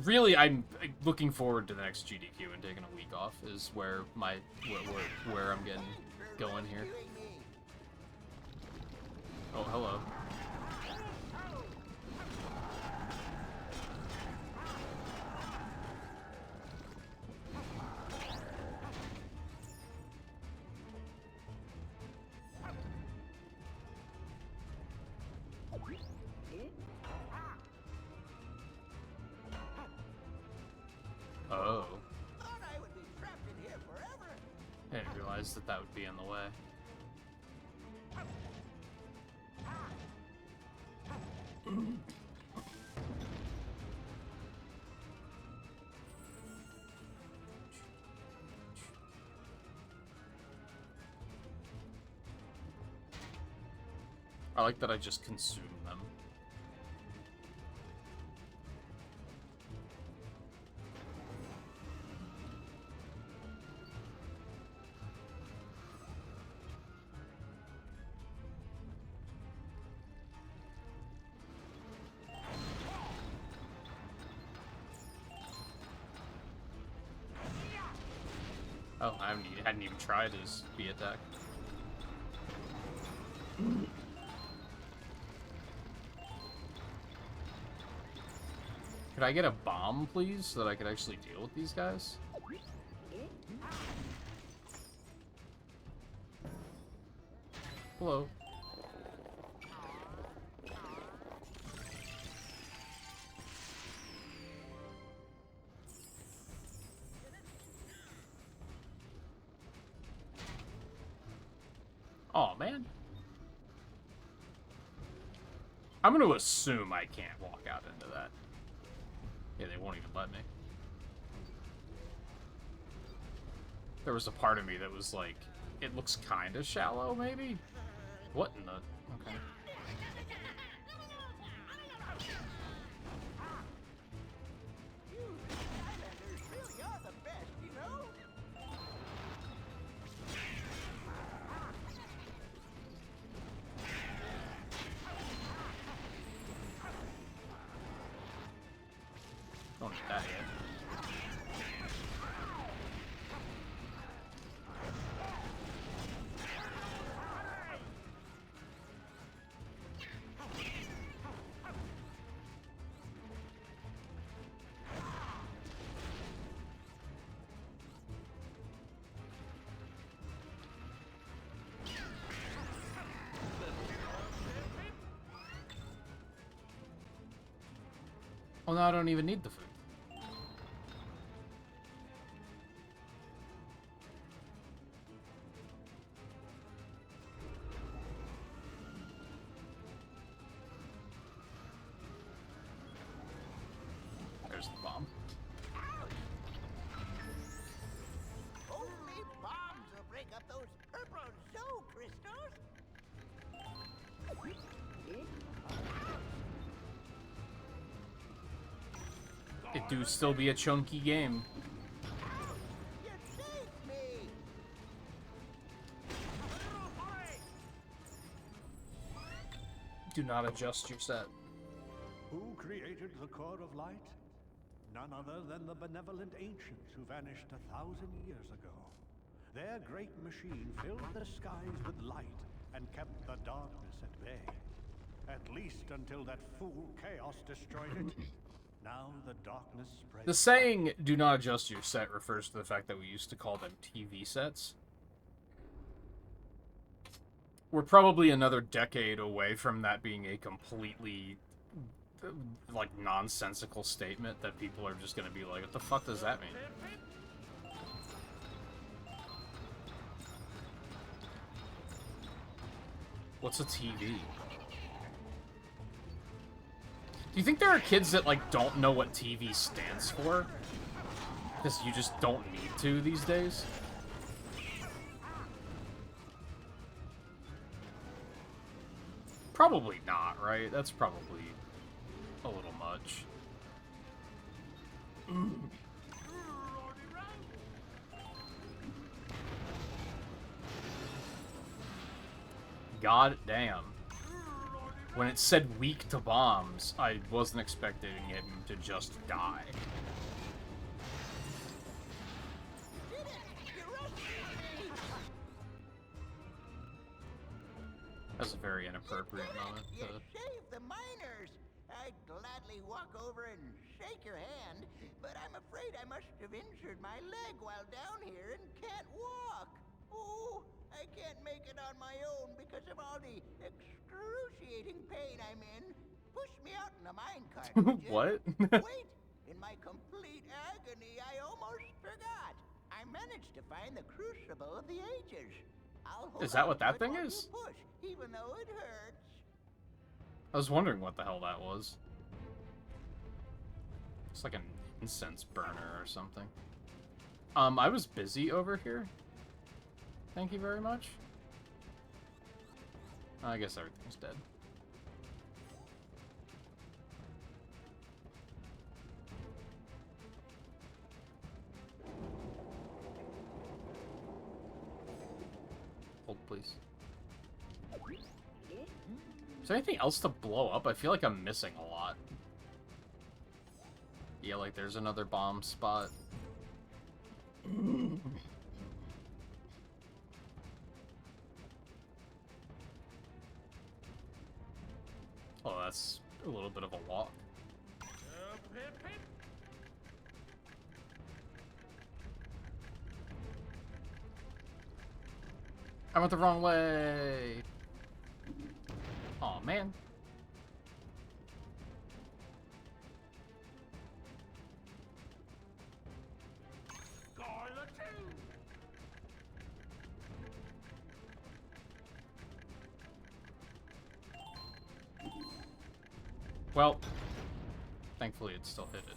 really, I'm looking forward to the next GDQ, and taking a week off is where where I'm getting going here. Oh, hello. Oh. Thought I would be trapped in here forever. I didn't realize that that would be in the way. I like that I just consume them. Oh, I hadn't even tried his B attack. Could I get a bomb, please, so that I could actually deal with these guys? Hello. Oh man. I'm gonna assume I can't walk out into that. Yeah, they won't even let me. There was a part of me that was like, it looks kind of shallow, maybe? What in the... Okay. You Skylanders really are the best, you know? Don't need that yet. Oh no, I don't even need the food. There's the bomb. Only bombs will break up those purple zoo crystals. It do still be a chunky game. You saved me. Do not adjust your set. Who created the core of light? None other than the benevolent ancients who vanished 1,000 years ago. Their great machine filled the skies with light and kept the darkness at bay. At least until that fool Chaos destroyed it. Now the darkness spreads. The saying, do not adjust your set, refers to the fact that we used to call them TV sets. We're probably another decade away from that being a completely, like, nonsensical statement that people are just going to be like, what the fuck does that mean? What's a TV? Do you think there are kids that, like, don't know what TV stands for? Because you just don't need to these days? Probably not, right? That's probably a little much. God damn. When it said weak to bombs, I wasn't expecting him to just die. You did it! You rescued me! That's a very inappropriate moment. You saved the miners! I'd gladly walk over and shake your hand, but I'm afraid I must have injured my leg while down here and can't walk. Oh, I can't make it on my own because of all the excruciating pain I'm in. Push me out in a minecart, would you? What? Wait! In my complete agony, I almost forgot. I managed to find the Crucible of the Ages. I'll hold Is that on what to that it thing while is? you push, even though it hurts. I was wondering what the hell that was. It's like an incense burner or something. I was busy over here. Thank you very much. I guess everything's dead. Hold, please. Is there anything else to blow up? I feel like I'm missing a lot. Yeah, like there's another bomb spot. Oh, that's a little bit of a walk. I went the wrong way. Aw, man. Well, thankfully it still hit it.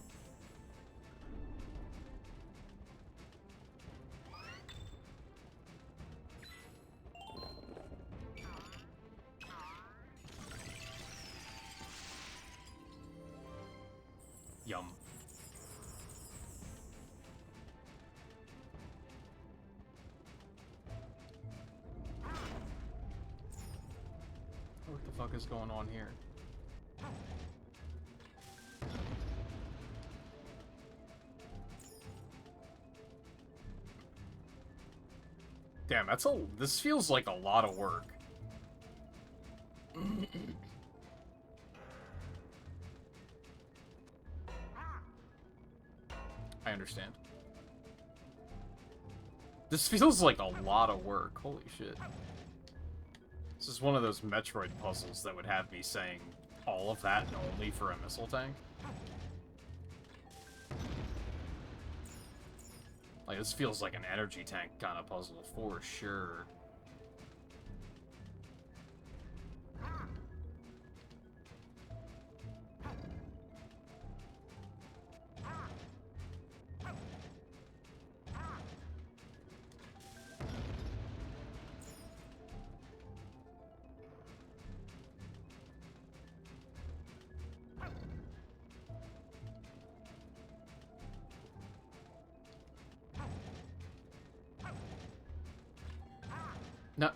Yum. What the fuck is going on here? Damn, this feels like a lot of work. I understand. This feels like a lot of work. Holy shit. This is one of those Metroid puzzles that would have me saying all of that and only for a missile tank. Like, this feels like an energy tank kind of puzzle for sure. No.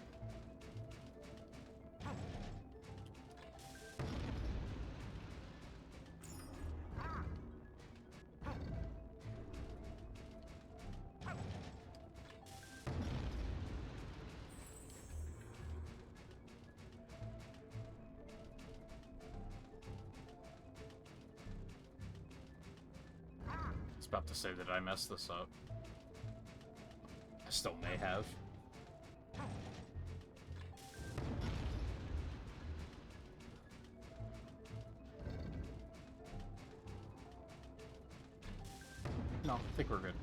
I was about to say, did I mess this up? I still may have. No, I think we're good.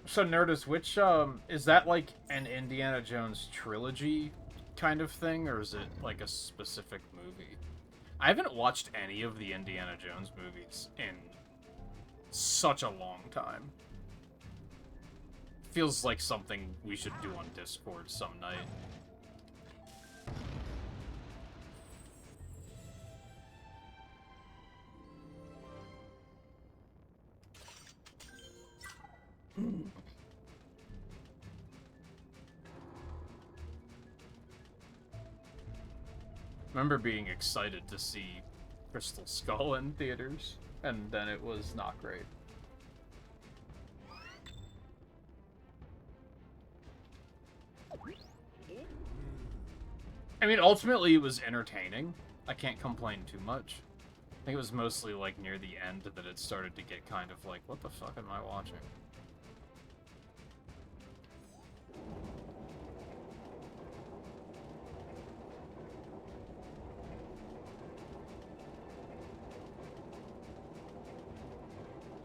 So, Nerdist, which, is that like an Indiana Jones trilogy kind of thing, or is it like a specific movie? I haven't watched any of the Indiana Jones movies in such a long time. Feels like something we should do on Discord some night. remember being excited to see Crystal Skull in theaters, and then it was not great. I mean, ultimately it was entertaining. I can't complain too much. I think it was mostly, like, near the end that it started to get kind of like, what the fuck am I watching?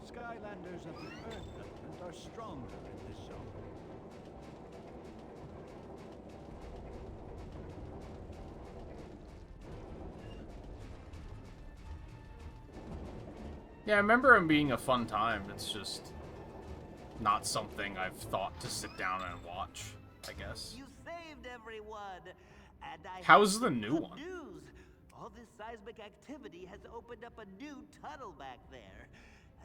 Skylanders of the Earth element are stronger in this zone. Yeah, I remember him being a fun time. It's just not something I've thought to sit down and watch, I guess. You saved everyone, and I How's have the some new good one? News. All this seismic activity has opened up a new tunnel back there,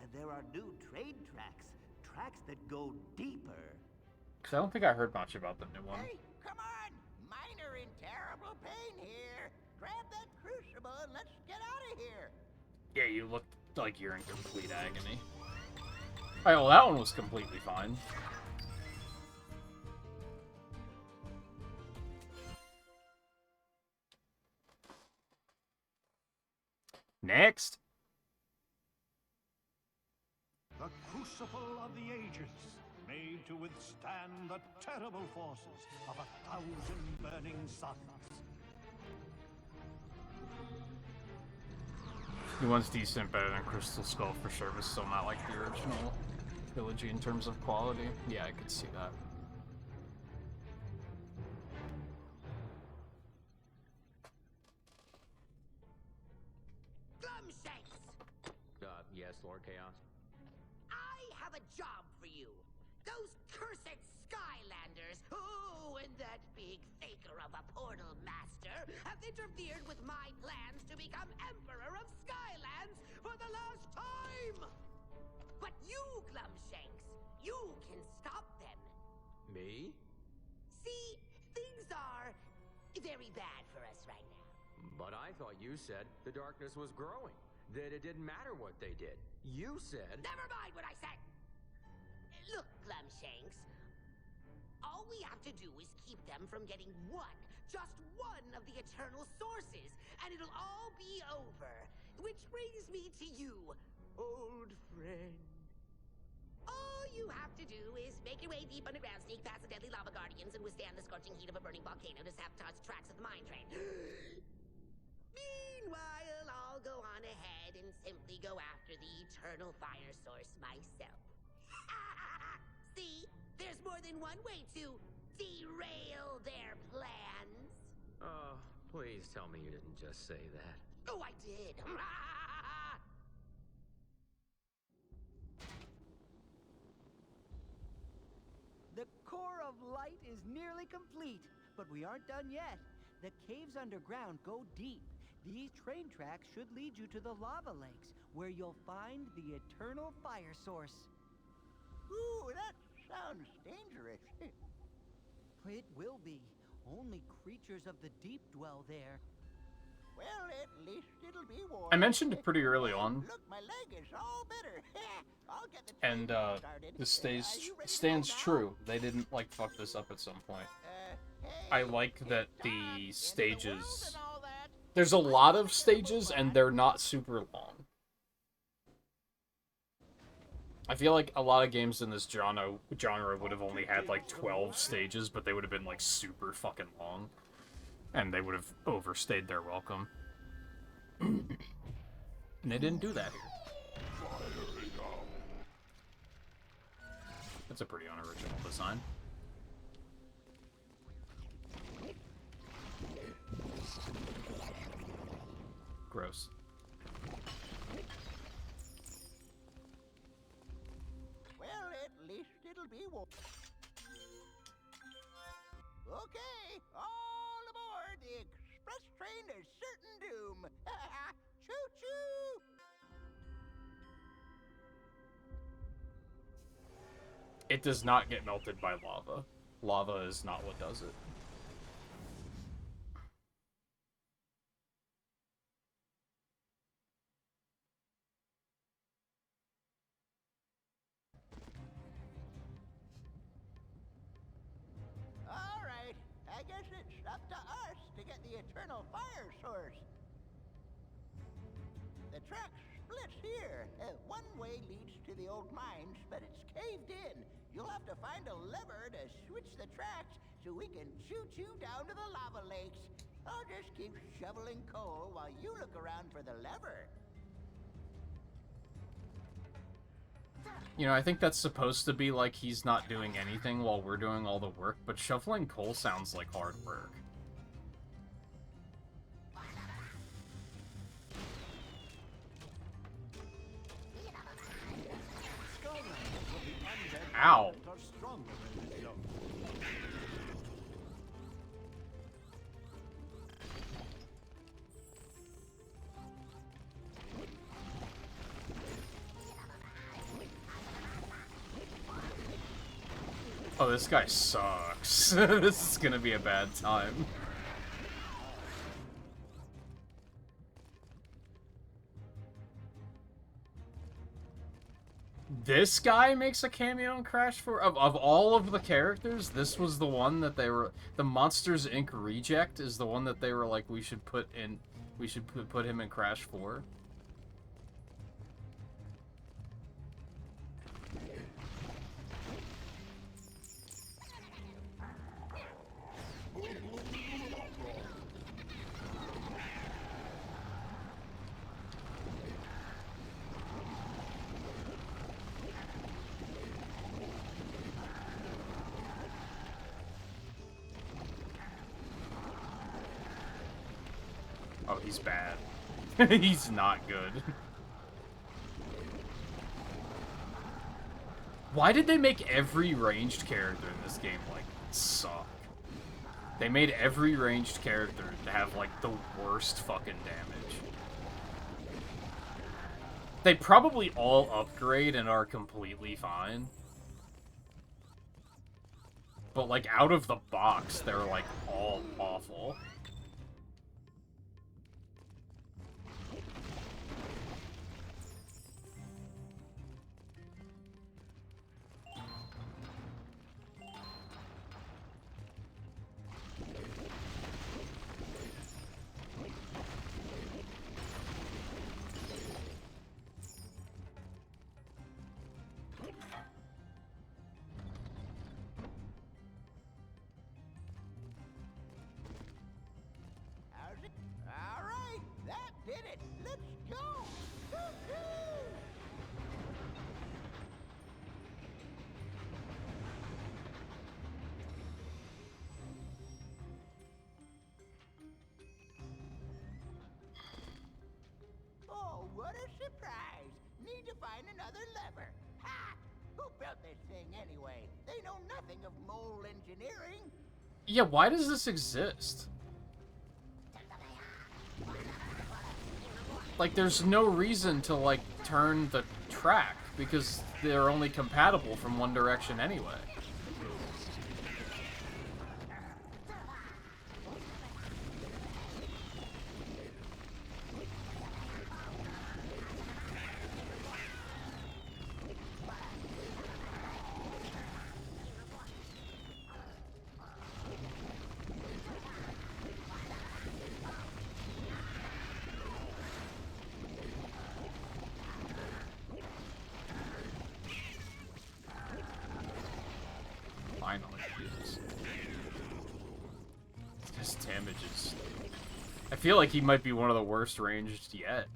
and there are new train tracks that go deeper. Because I don't think I heard much about the new one. Hey, come on! Mine are in terrible pain here. Grab that crucible and let's get out of here. Yeah, you look like you're in complete agony. Alright, well that one was completely fine. Next! The crucible of the ages, made to withstand the terrible forces of 1,000 burning suns. New one's decent, better than Crystal Skull for sure, but still not like the original trilogy in terms of quality. Yeah, I could see that. Glumshanks! Yes, Lord Chaos? I have a job for you. Those cursed Skylanders, oh, and that big faker of a portal master have interfered with my plans to become Emperor of Skylands for the last time! But you, Glumshanks, you can stop them. Me? See, things are very bad for us right now. But I thought you said the darkness was growing, that it didn't matter what they did. You said... Never mind what I said! Look, Glumshanks, all we have to do is keep them from getting just one of the eternal sources, and it'll all be over. Which brings me to you, old friend. All you have to do is make your way deep underground, sneak past the deadly lava guardians, and withstand the scorching heat of a burning volcano to sabotage the tracks of the mine train. Meanwhile, I'll go on ahead and simply go after the eternal fire source myself. See, there's more than one way to derail their plans. Oh, please tell me you didn't just say that. Oh, I did. The core of light is nearly complete, but we aren't done yet. The caves underground go deep. These train tracks should lead you to the lava lakes, where you'll find the eternal fire source. Ooh, that sounds dangerous. It will be. Only creatures of the deep dwell there. Well, at least it'll be warm. I mentioned it pretty early on. Look, my leg is all bitter. I'll get the And train started. this Are you ready to stands go now? true. They didn't like fuck this up at some point. Hey, I like that it's time. the End of the stages. world and all that. There's a lot of stages and they're not super long. I feel like a lot of games in this genre would have only had like 12 stages, but they would have been like super fucking long. And they would have overstayed their welcome. And they didn't do that here. That's a pretty unoriginal design. Gross. Well, at least it'll be warm. Okay, all aboard the express train to certain doom. Choo-choo! It does not get melted by lava. Lava is not what does it. eternal fire source. The track splits here. One way leads to the old mines, but it's caved in. You'll have to find a lever to switch the tracks so we can shoot you down to the lava lakes. I'll just keep shoveling coal while you look around for the lever. You know, I think that's supposed to be like he's not doing anything while we're doing all the work, but shoveling coal sounds like hard work. Ow. Are stronger in this zone. Oh, this guy sucks. This is gonna be a bad time. This guy makes a cameo in Crash 4? Of all of the characters, this was the one that they were... The Monsters, Inc. reject is the one that they were like, we should put in... We should put him in Crash 4. Oh, he's bad. He's not good. Why did they make every ranged character in this game, like, suck? They made every ranged character to have, like, the worst fucking damage. They probably all upgrade and are completely fine. But, like, out of the box, they're, like, all awful. How's it? All right, that did it. Let's go. Woo-hoo! Oh, what a surprise! Need to find another lever. Ha! Who built this thing anyway? They know nothing of mole engineering. Yeah, why does this exist? Like, there's no reason to, like, turn the track, because they're only compatible from one direction anyway. Finally, Jesus. His damage is... I feel like he might be one of the worst ranged yet.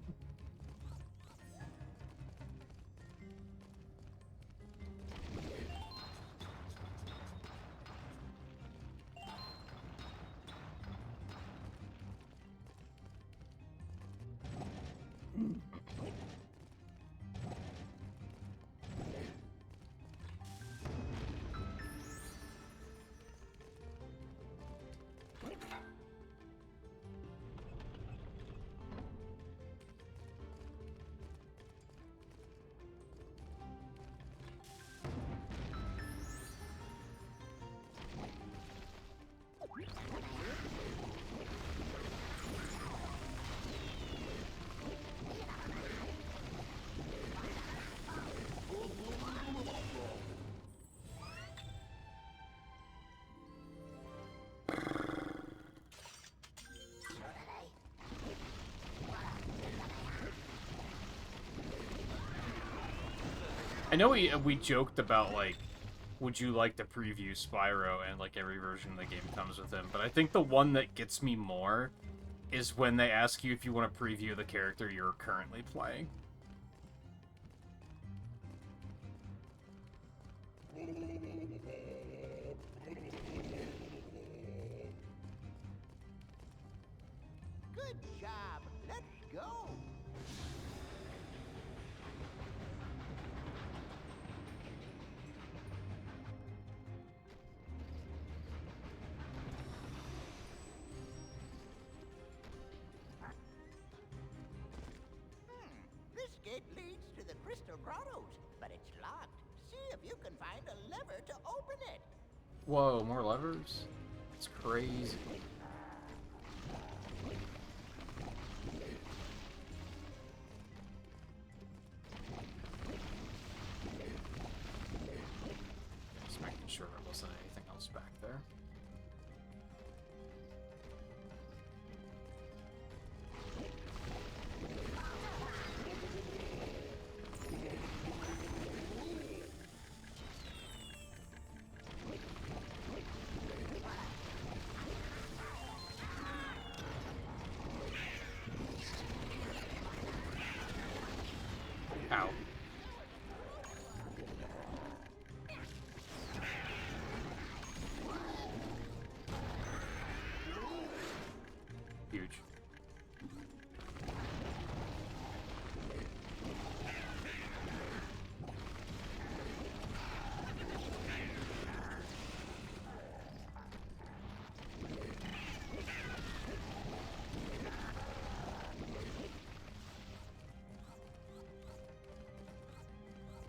I know we joked about, like, would you like to preview Spyro, and, like, every version of the game comes with him, but I think the one that gets me more is when they ask you if you want to preview the character you're currently playing. Good job. Let's go. This gate leads to the Crystal Grottos, but it's locked. See if you can find a lever to open it. Whoa, more levers? It's crazy. Just making sure there wasn't anything else back there. Ow. Huge.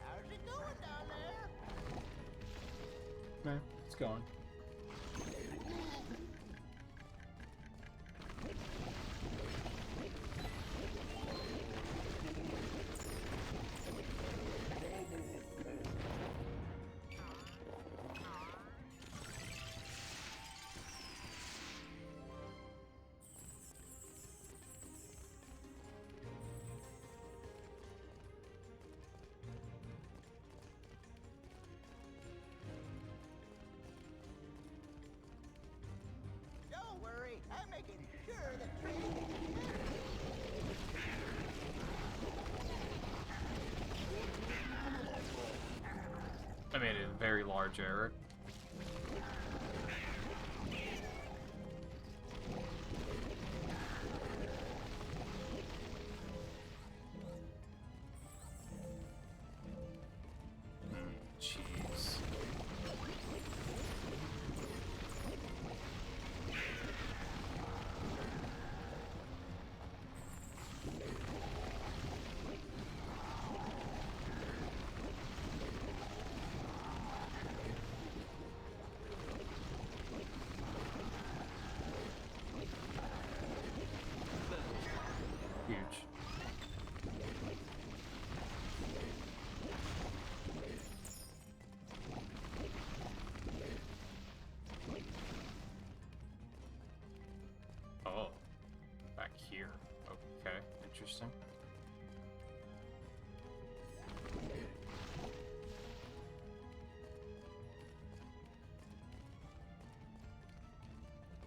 How's it going down there? Nah, it's going. Don't worry, I'm making sure the train I made a very large error. Jeez. Huge. Oh, back here. Okay, interesting.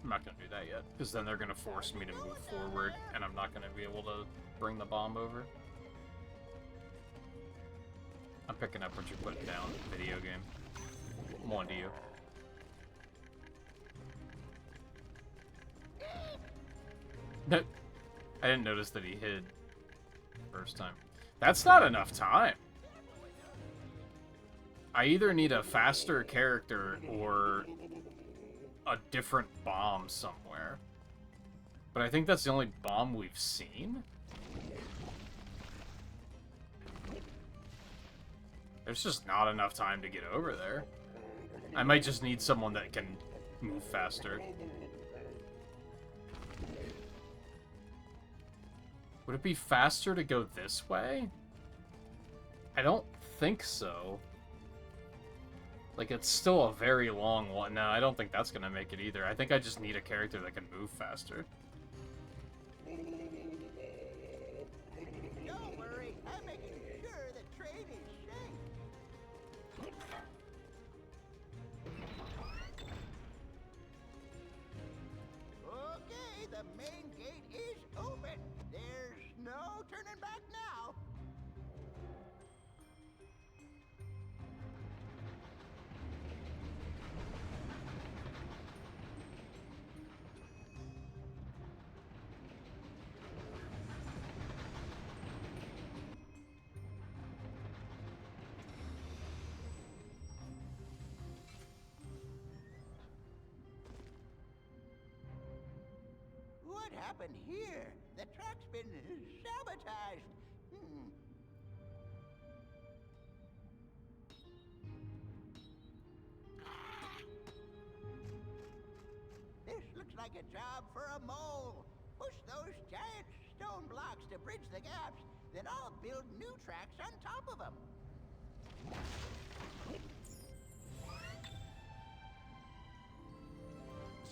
I'm not gonna do that yet, because then they're gonna force me to move forward, and I'm not gonna be able to bring the bomb over. I'm picking up what you're putting down, video game. I'm on to you. I didn't notice that he hid first time. That's not enough time. I either need a faster character or a different bomb somewhere. But I think that's the only bomb we've seen. There's just not enough time to get over there. I might just need someone that can move faster. Would it be faster to go this way? I don't think so. Like, it's still a very long one. No, I don't think that's gonna make it either. I think I just need a character that can move faster. Don't worry, I'm making sure the train is safe. happened here? The track's been sabotaged. This looks like a job for a mole. Push those giant stone blocks to bridge the gaps, then I'll build new tracks on top of them.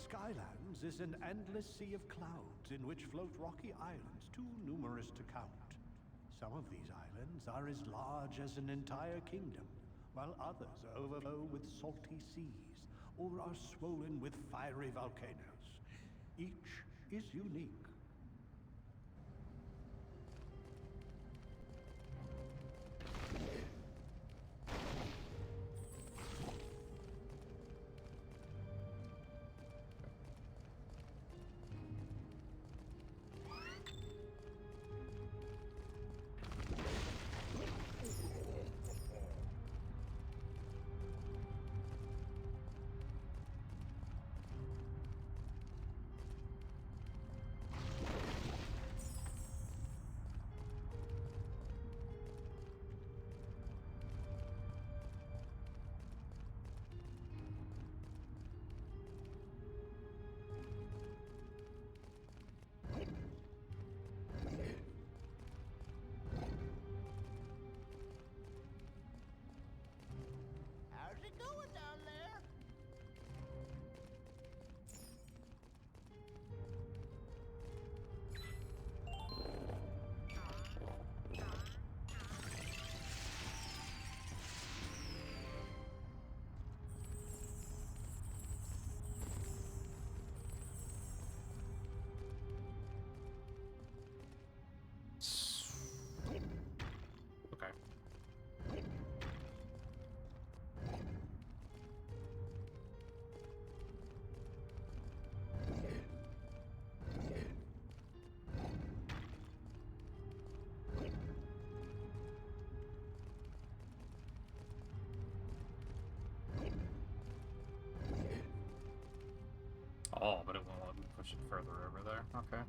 Skylands is an endless sea of clouds in which float rocky islands too numerous to count. Some of these islands are as large as an entire kingdom, while others overflow with salty seas or are swollen with fiery volcanoes. Each is unique. How's it going down there? Okay. Oh, but it won't let me push it further over there. Okay.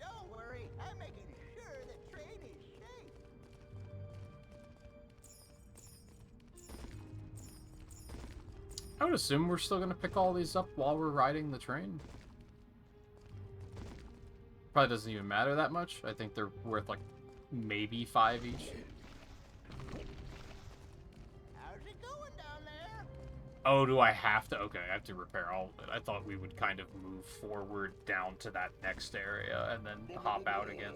Don't worry, I'm making sure the train is safe. I would assume we're still gonna pick all these up while we're riding the train. Probably doesn't even matter that much. I think they're worth like maybe 5 each. How's it going down there? Oh, do I have to? Okay, I have to repair all of it. I thought we would kind of move forward down to that next area and then hop out again.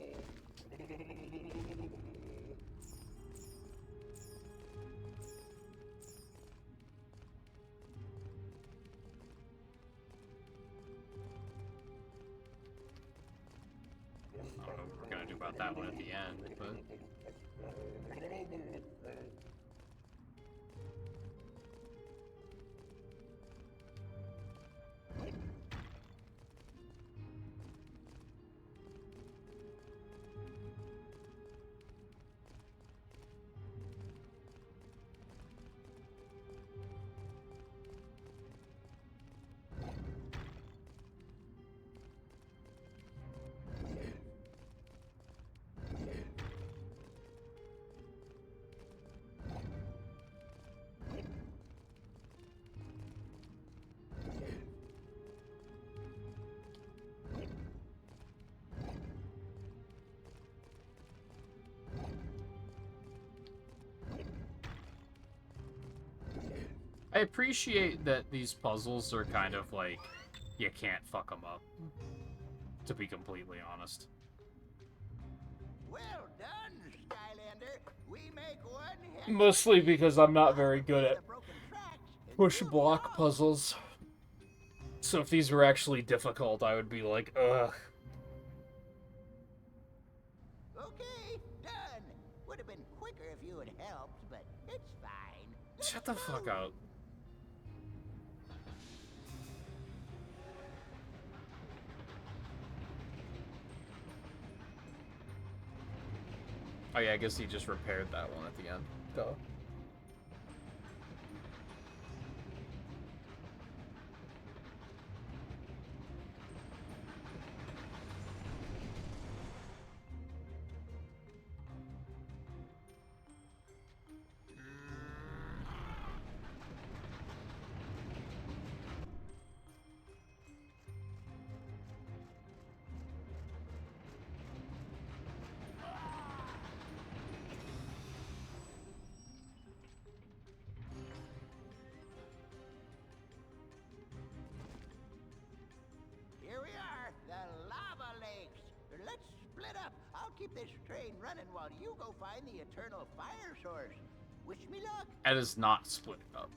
I don't know what we're gonna do about that one at the end, but... I appreciate that these puzzles are kind of like, you can't fuck them up, to be completely honest. Well done, Skylander. We make one heck Mostly because I'm not very good at the broken tracks and push move block along. puzzles. So if these were actually difficult, I would be like, ugh. Okay, done. Would have been quicker if you had helped, but it's fine. Shut the fuck up. Oh yeah, I guess he just repaired that one at the end. Duh. Here we are, the lava lakes. Let's split up. I'll keep this train running while you go find the eternal fire source. Wish me luck. That is not split up.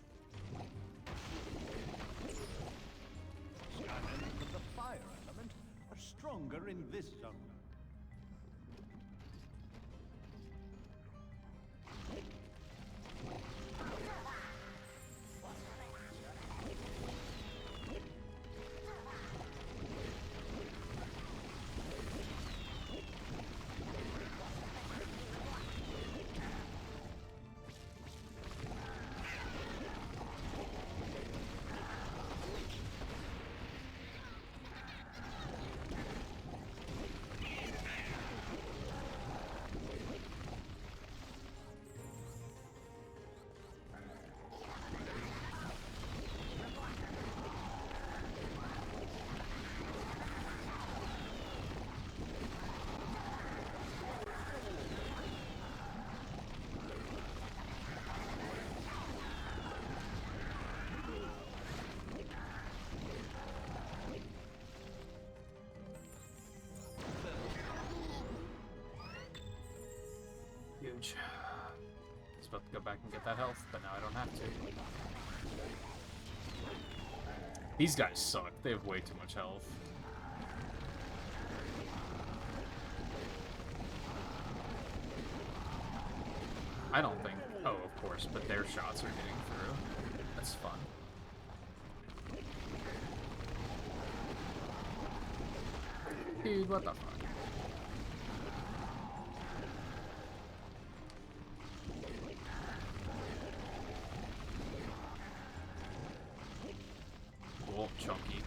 Skylanders with the fire element are stronger in this zone. Huge. I was about to go back and get that health, but now I don't have to. These guys suck. They have way too much health. I don't think... Oh, of course, but their shots are getting through. That's fun. Dude, what the fuck? Cool, chunky.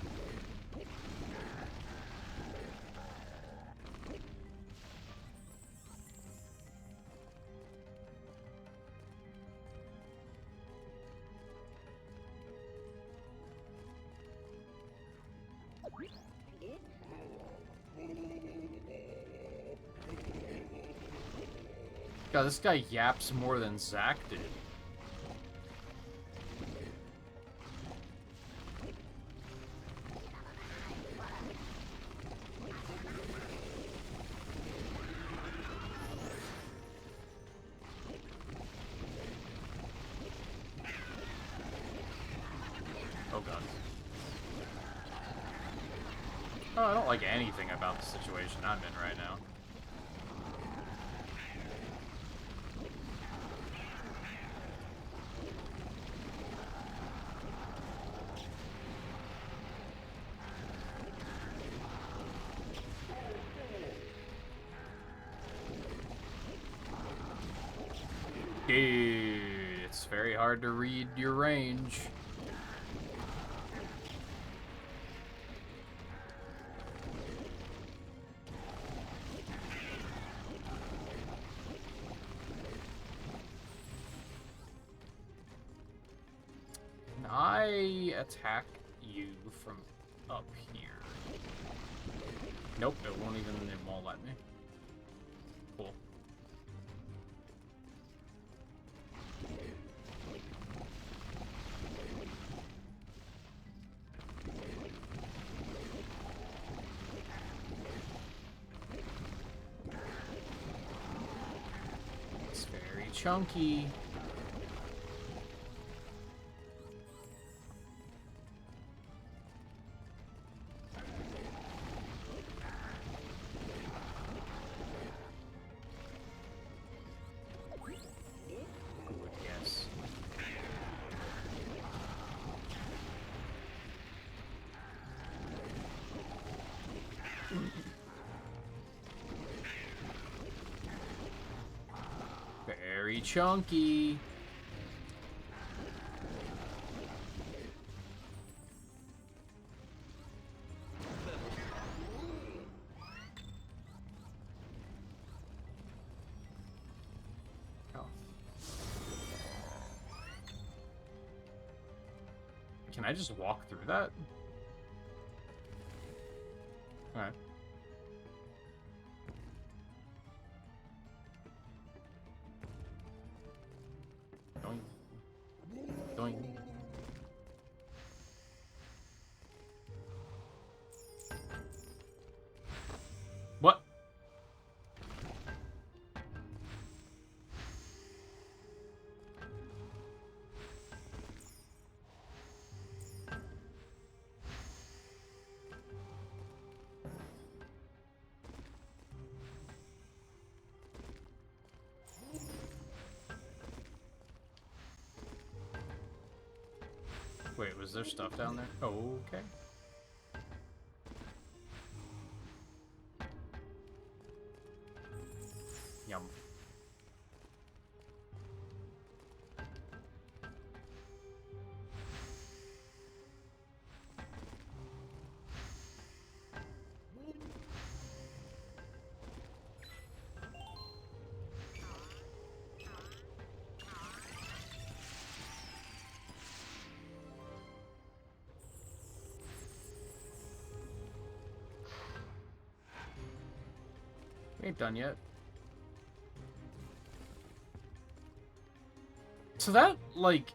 God, this guy yaps more than Zach did. Oh god. Oh, I don't like anything about the situation I'm in right now. Dude, it's very hard to read your range. Can I attack you from up here? Nope, it won't let me. Cool. chunky. Yes. Very chunky. Oh. Can I just walk through that? Alright. Doink. Doink. What? Wait, was there stuff down there? Oh, okay. Yum. We ain't done yet. So that, like,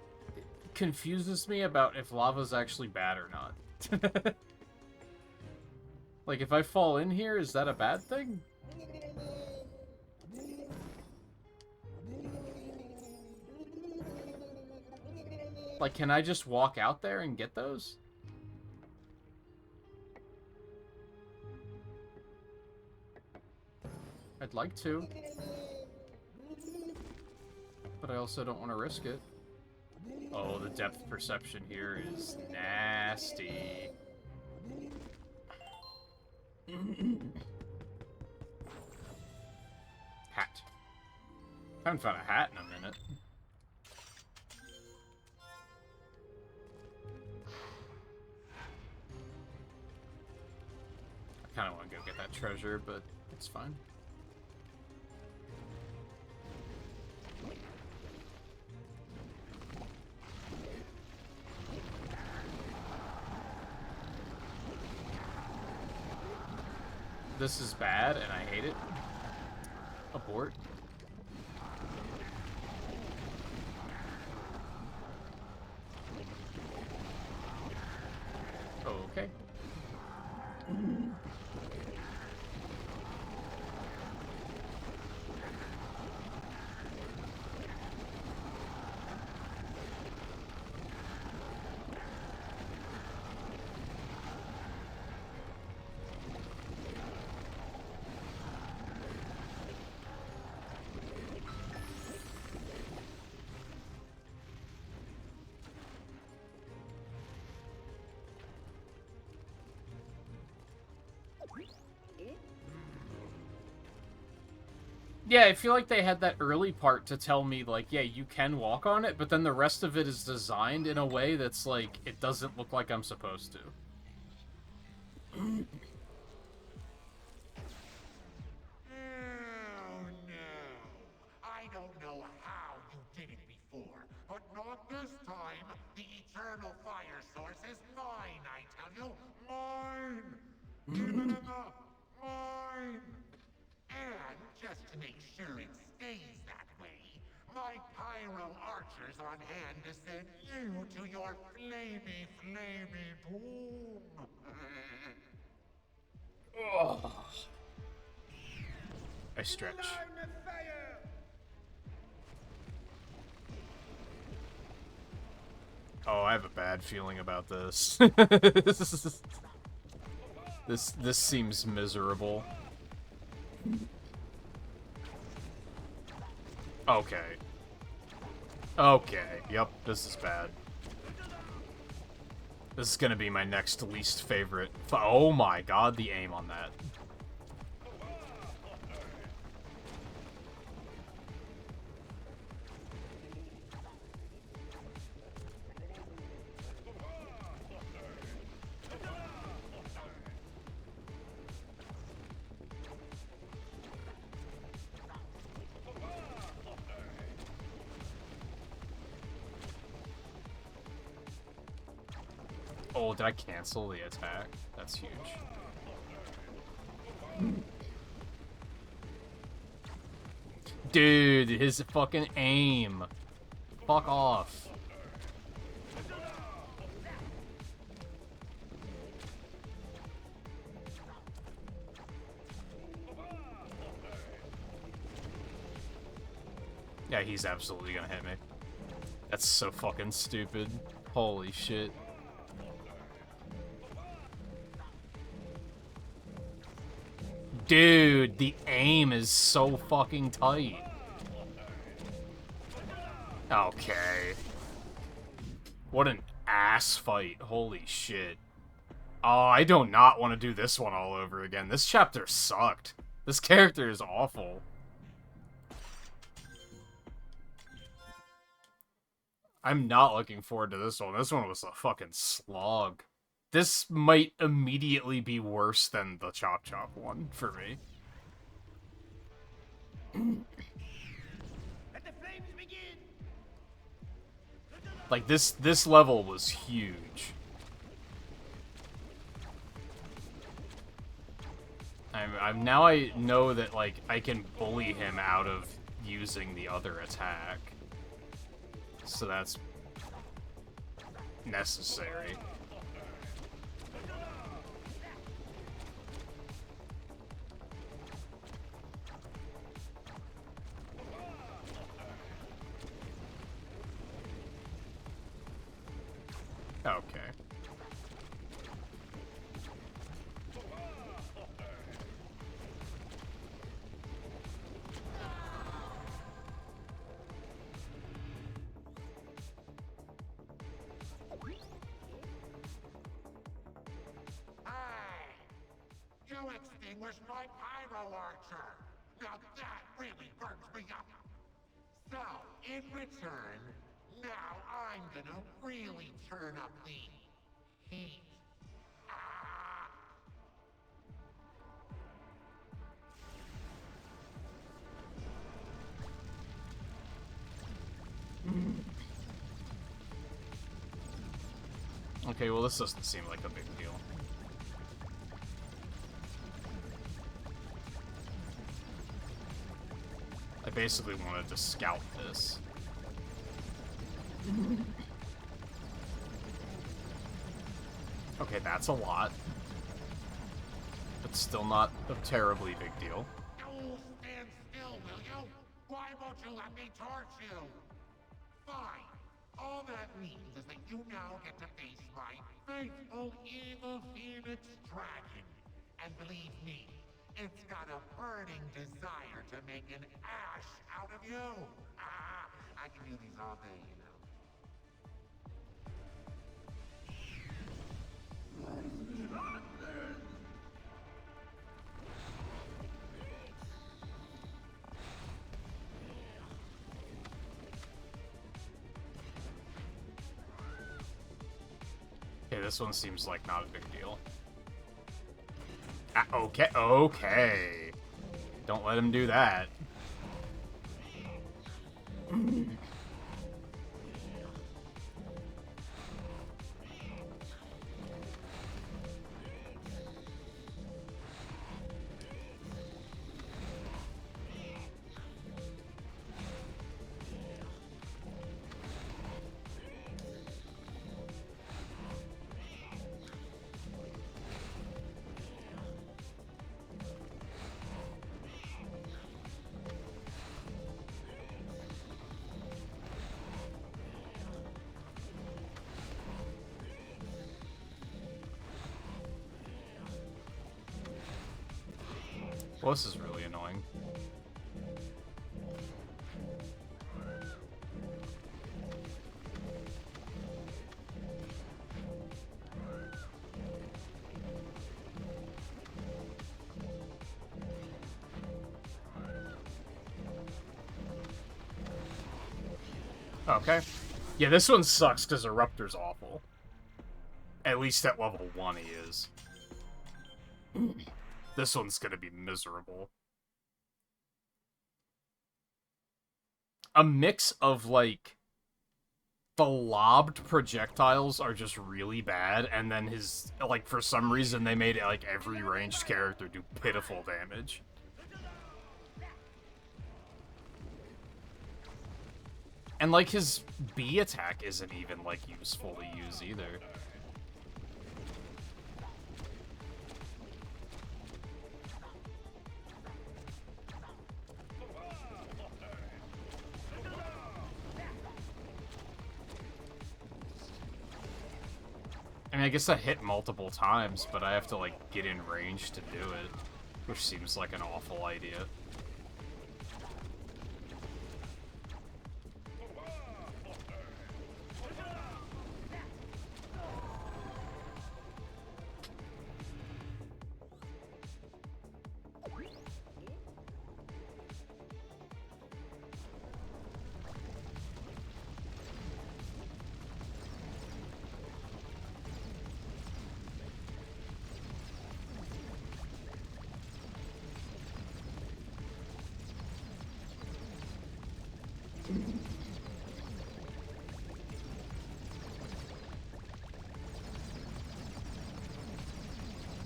confuses me about if lava's actually bad or not. Like, if I fall in here, is that a bad thing? Like, can I just walk out there and get those? I'd like to. But I also don't want to risk it. Oh, the depth perception here is nasty. Hat. Haven't found a hat in a minute. I kind of want to go get that treasure, but it's fine. This is bad, and I hate it. Abort. Oh, okay. Yeah, I feel like they had that early part to tell me, like, yeah, you can walk on it, but then the rest of it is designed in a way that's, like, it doesn't look like I'm supposed to. Oh no! I don't know how you did it before, but not this time! The eternal fire source is mine, I tell you! Mine! Mine! And just to make sure it stays that way, my pyro archers on hand to send you to your flamey doom! Ugh. I stretch. Oh, I have a bad feeling about this. This seems miserable. Okay. Okay, yep, this is bad. This is gonna be my next least favorite. Oh my god, the aim on that. Oh, did I cancel the attack? That's huge. Dude, his fucking aim. Fuck off. Yeah, he's absolutely gonna hit me. That's so fucking stupid. Holy shit. Dude, the aim is so fucking tight. Okay. What an ass fight. Holy shit. Oh, I do not want to do this one all over again. This chapter sucked. This character is awful. I'm not looking forward to this one. This one was a fucking slog. This might immediately be worse than the Chop Chop one for me. Let the flames begin. Like, this level was huge. Now I know that, like, I can bully him out of using the other attack. So that's necessary. Okay. Hey! You extinguished my pyro archer! Now that really burns me up! So, in return, now I'm gonna really turn up the heat. Ah! Okay, well, this doesn't seem like a big deal. I basically wanted to scout this. Okay, that's a lot. But still not a terribly big deal. You stand still, will you? Why won't you let me torch you? Fine. All that means is that you now get to face my faithful evil phoenix dragon. And believe me, it's got a burning desire to make an ash out of you. Ah, I can do these all day, you know. Okay, this one seems like not a big deal. Ah, okay, okay. Don't let him do that. Well, this is really annoying. Okay. Yeah, this one sucks because Eruptor's awful. At least at level 1 he is. This one's gonna be miserable. A mix of, like, the lobbed projectiles are just really bad, and then his, like, for some reason they made, like, every ranged character do pitiful damage. And, like, his B attack isn't even, like, useful to use either. I mean, I guess I hit multiple times, but I have to, like, get in range to do it, which seems like an awful idea.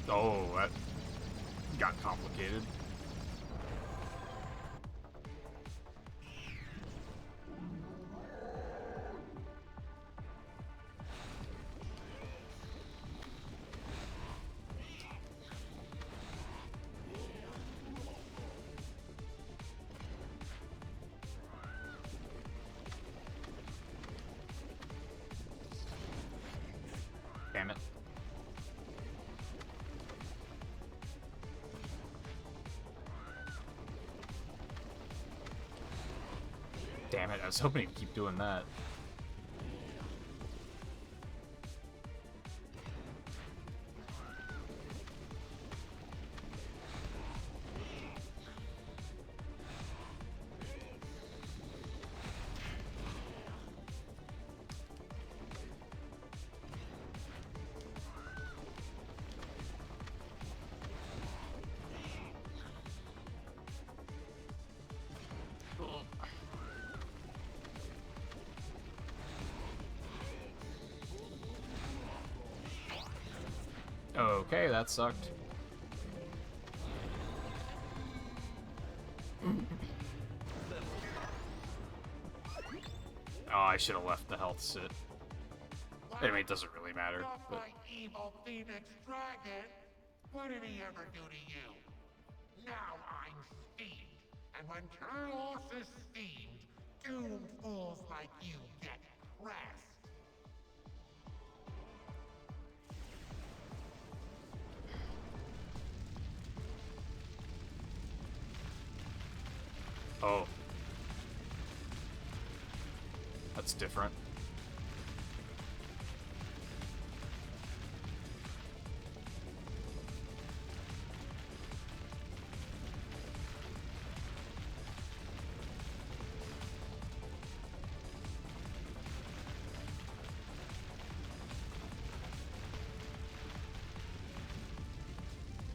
Oh, that got complicated. Damn it. Damn it, I was hoping he'd keep doing that. Okay, that sucked. Oh, I should have left the health sit. I mean, it doesn't really matter. But... My evil Phoenix Dragon. What did he ever do to you? Now I'm steamed, and when Turlos is steamed, doomed fools like you get pressed. Oh. That's different.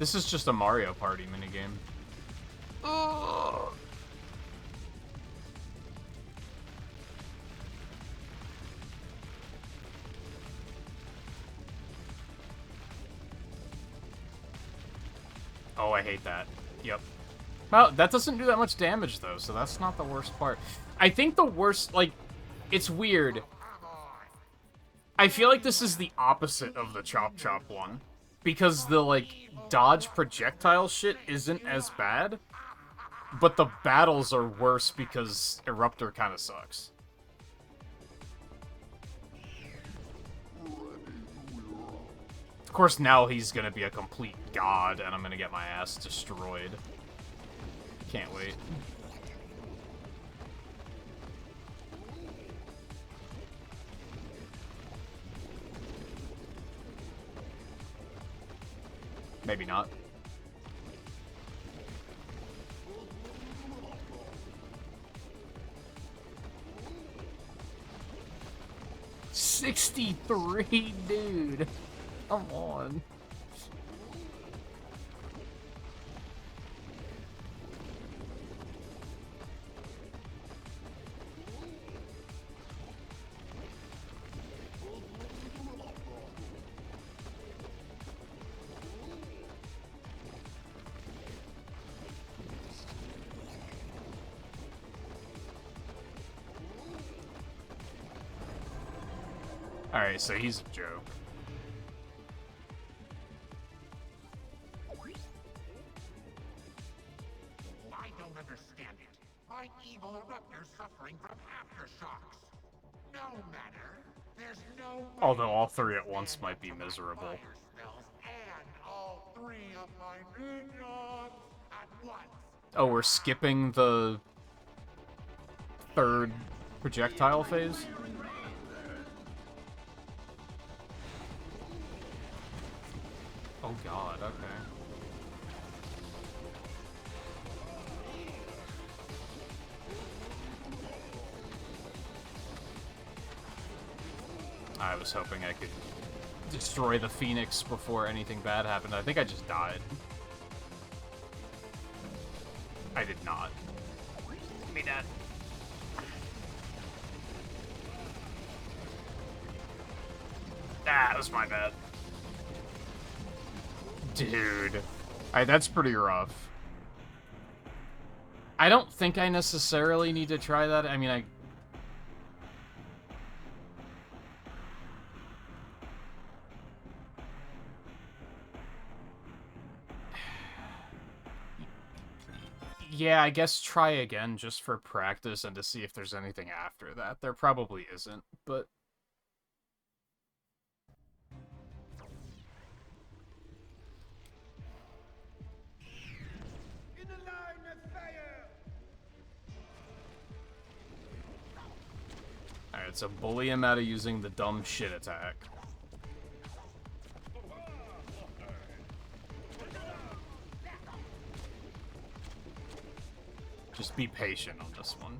This is just a Mario Party minigame. Oh. Oh, I hate that. Yep. Well, that doesn't do that much damage, though, so that's not the worst part. I think the worst, like, it's weird. I feel like this is the opposite of the Chop Chop one. Because the, like, dodge projectile shit isn't as bad. But the battles are worse because Eruptor kind of sucks. Of course, now he's gonna be a complete god, and I'm gonna get my ass destroyed. Can't wait. Maybe not. $63, dude. Come on. Alright, so he's a joke. I don't understand it. My evil eruptor's suffering from aftershocks. No matter. There's no. Although all three at once might be miserable. Fire smells and all three of my minions at once. Oh, we're skipping the third projectile phase? Oh god, okay. I was hoping I could destroy the Phoenix before anything bad happened. I think I just died. I did not. Give me that. That was my bad. Dude. Alright, that's pretty rough. I don't think I necessarily need to try that. I mean, yeah, I guess try again just for practice and to see if there's anything after that. There probably isn't, but... Alright, so bully him out of using the dumb shit attack. Just be patient on this one.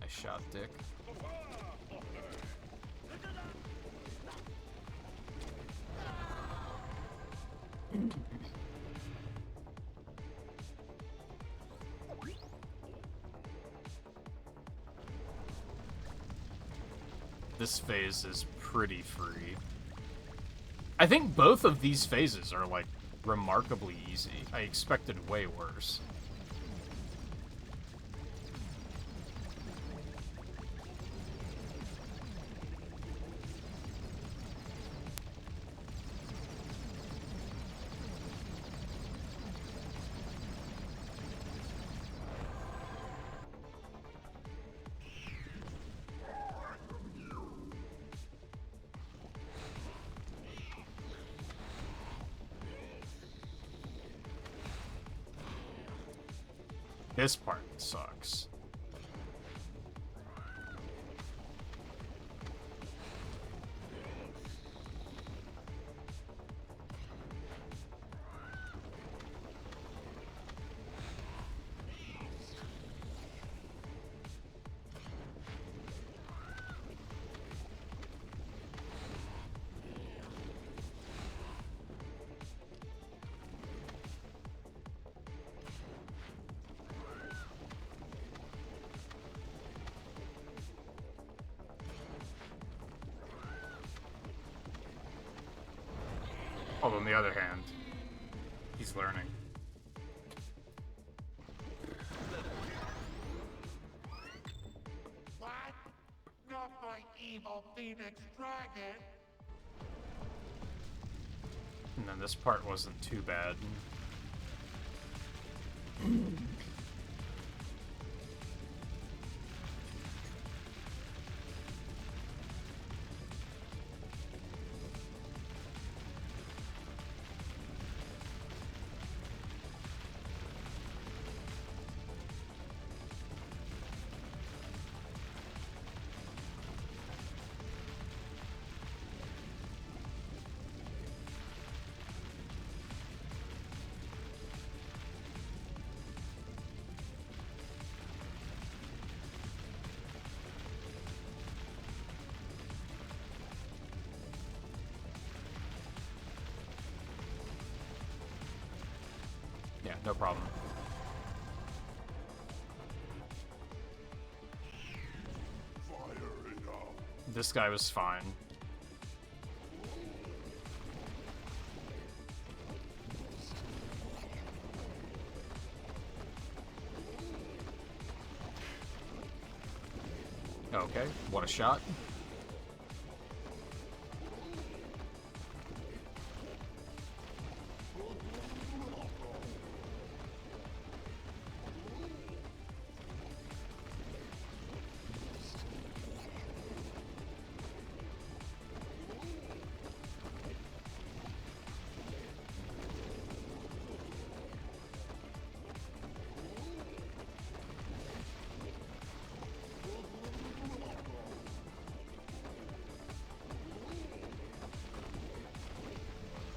Nice shot, Dick. This phase is pretty free. I think both of these phases are, like, remarkably easy. I expected way worse. This part sucks. Although on the other hand, he's learning. What? Not my evil Phoenix Dragon. And then this part wasn't too bad. Yeah, no problem. This guy was fine. Okay, what a shot.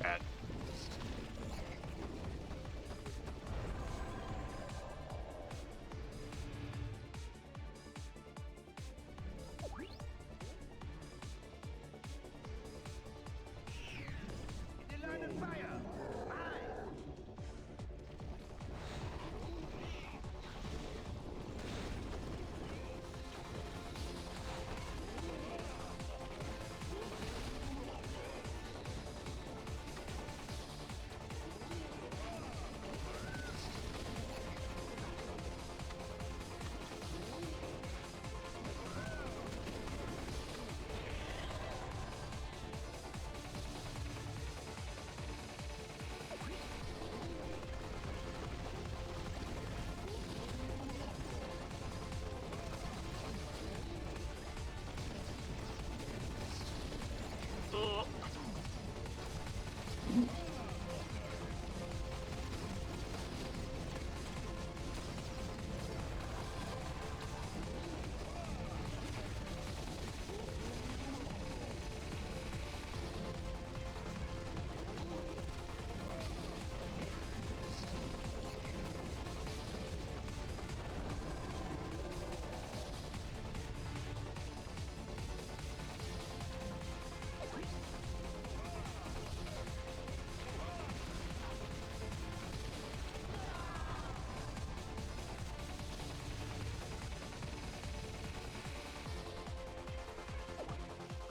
Bad.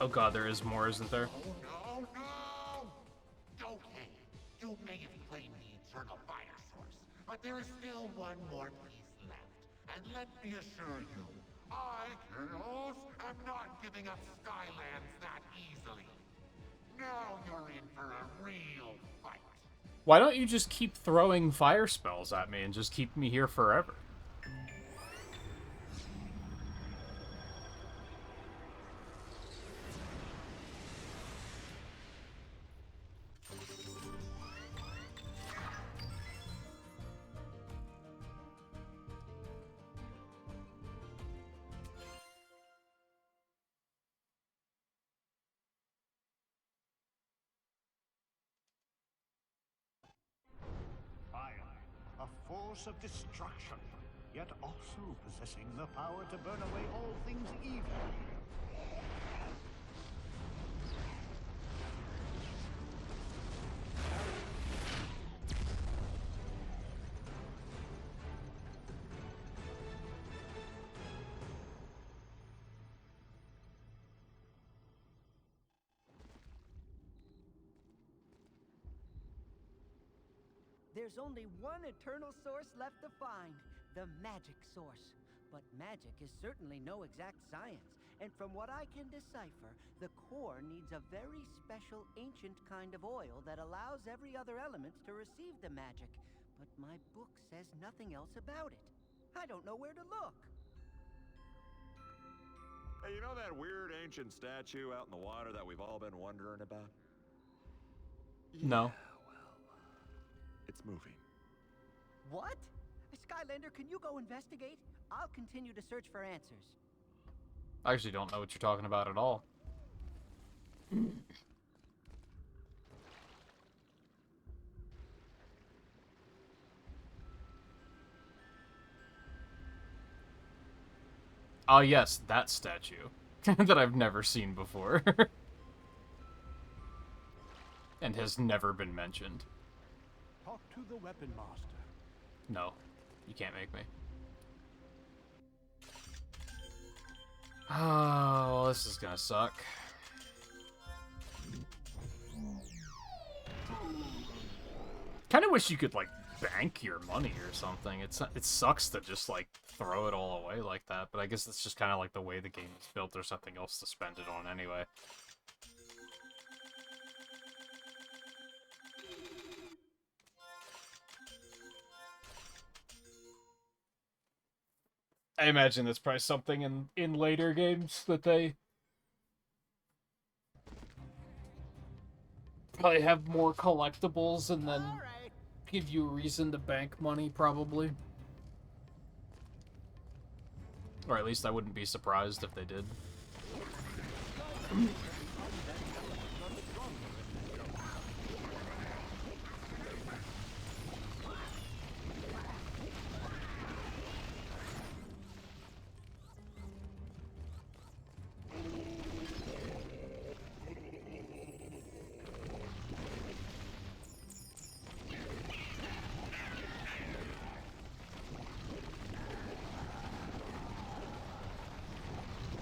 Oh god, there is more, isn't there? Oh, no, no! Okay, you may have claimed the eternal fire source, but there is still one more piece left. And let me assure you, I, Chaos, am not giving up Skylands that easily. Now you're in for a real fight. Why don't you just keep throwing fire spells at me and just keep me here forever? Fire, a force of destruction, yet also possessing the power to burn away all things evil. There's only one eternal source left to find, the magic source. But magic is certainly no exact science, And from what I can decipher, the core needs a very special ancient kind of oil that allows every other element to receive the magic. But my book says nothing else about it. I don't know where to look. Hey, you know that weird ancient statue out in the water that we've all been wondering about? No. It's moving. What? Skylander, can you go investigate? I'll continue to search for answers. I actually don't know what you're talking about at all. Ah, yes, that statue that I've never seen before. And has never been mentioned. Talk to the weapon master. No, you can't make me. Oh, this is gonna suck. Kind of wish you could, like, bank your money or something. It sucks to just, like, throw it all away like that, but I guess it's just kind of like the way the game is built. There's nothing else to spend it on anyway. I imagine that's probably something in later games that they probably have more collectibles and then give you a reason to bank money, probably. Or at least I wouldn't be surprised if they did.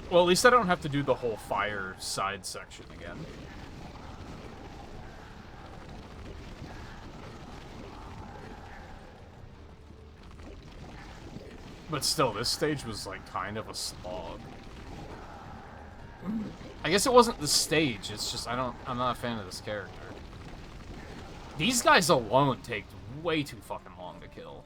Well, at least I don't have to do the whole fire side section again. But still, this stage was, like, kind of a slog. I guess it wasn't the stage, it's just, I'm not a fan of this character. These guys alone take way too fucking long to kill.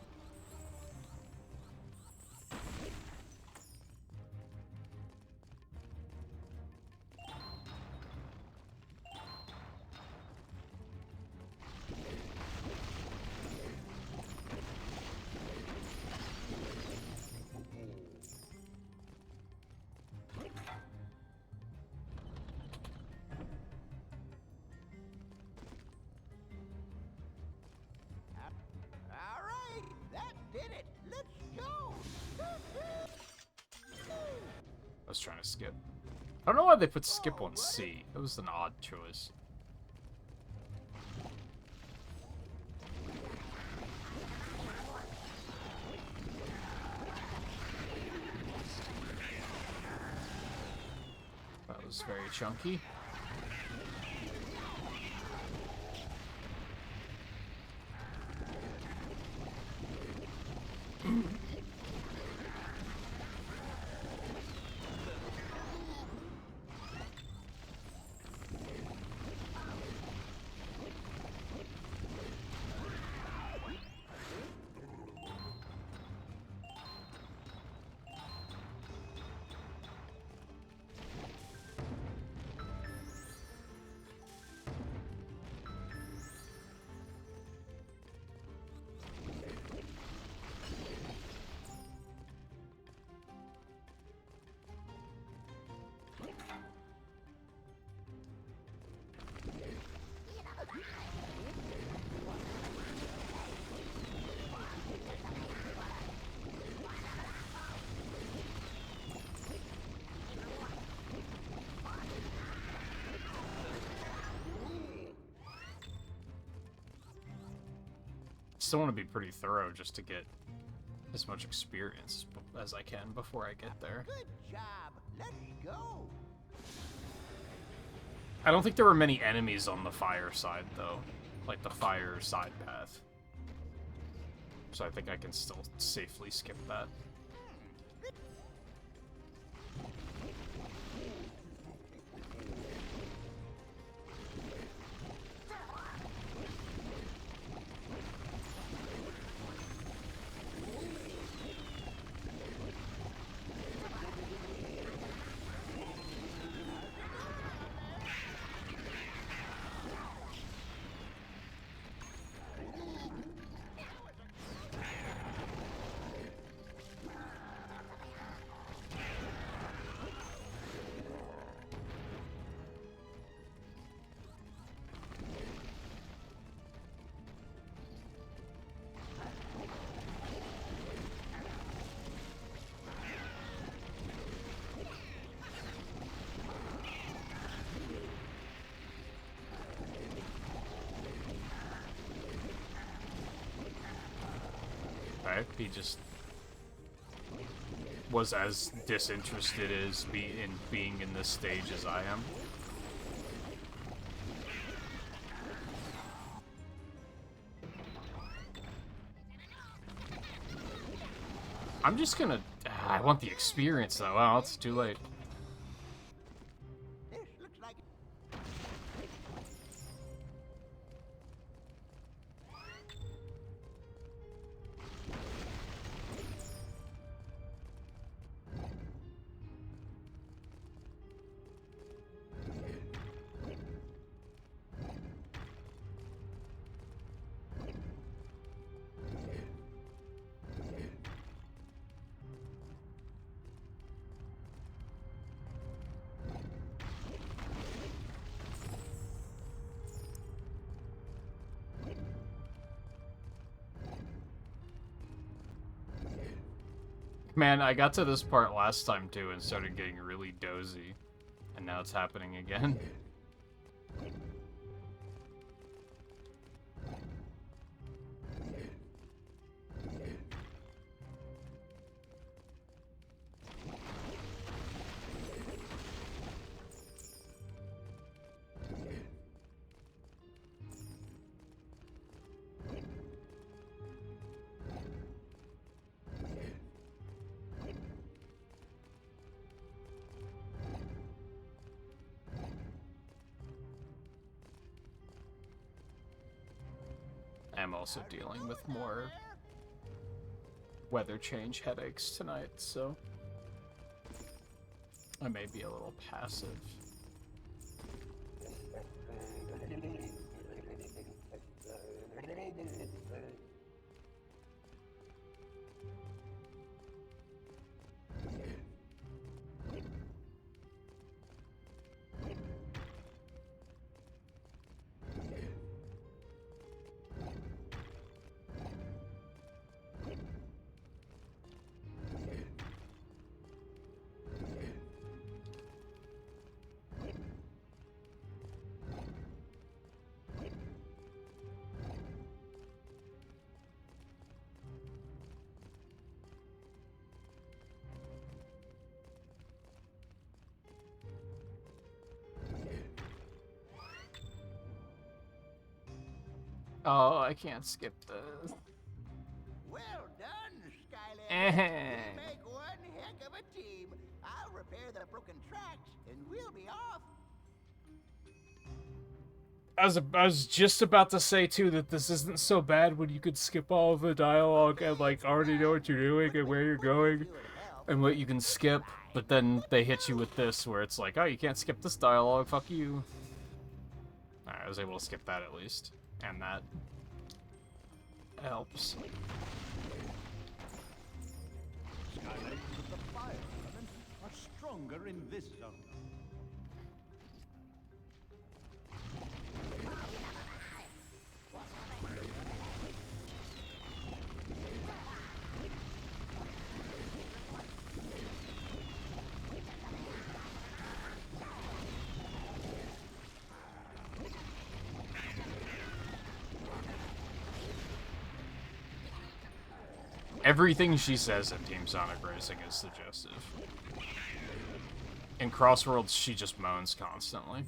I was trying to skip. I don't know why they put skip on C. It was an odd choice. That was very chunky. Still want to be pretty thorough just to get as much experience as I can before I get there. Good job. Let's go. I don't think there were many enemies on the fire side, though. Like the fire side path. So I think I can still safely skip that. Okay, he just was as disinterested as in being in this stage as I am. I'm just gonna... I want the experience, though. Oh, it's too late. This looks like Man, I got to this part last time, too, and started getting really dozy. And now it's happening again. I'm also dealing with more weather change headaches tonight, so I may be a little passive. Oh, I can't skip this. well done, Skylanders. We make one heck of a team. I'll repair the broken tracks, and we'll be off. I was just about to say, too, that this isn't so bad when you could skip all of the dialogue and, like, already know what you're doing and where you're going and what you can skip, but then they hit you with this where it's like, oh, you can't skip this dialogue, fuck you. Alright, I was able to skip that at least. And that helps. Skylanders of the fire element are stronger in this zone. Everything she says in Team Sonic Racing is suggestive. In Crossworlds, she just moans constantly.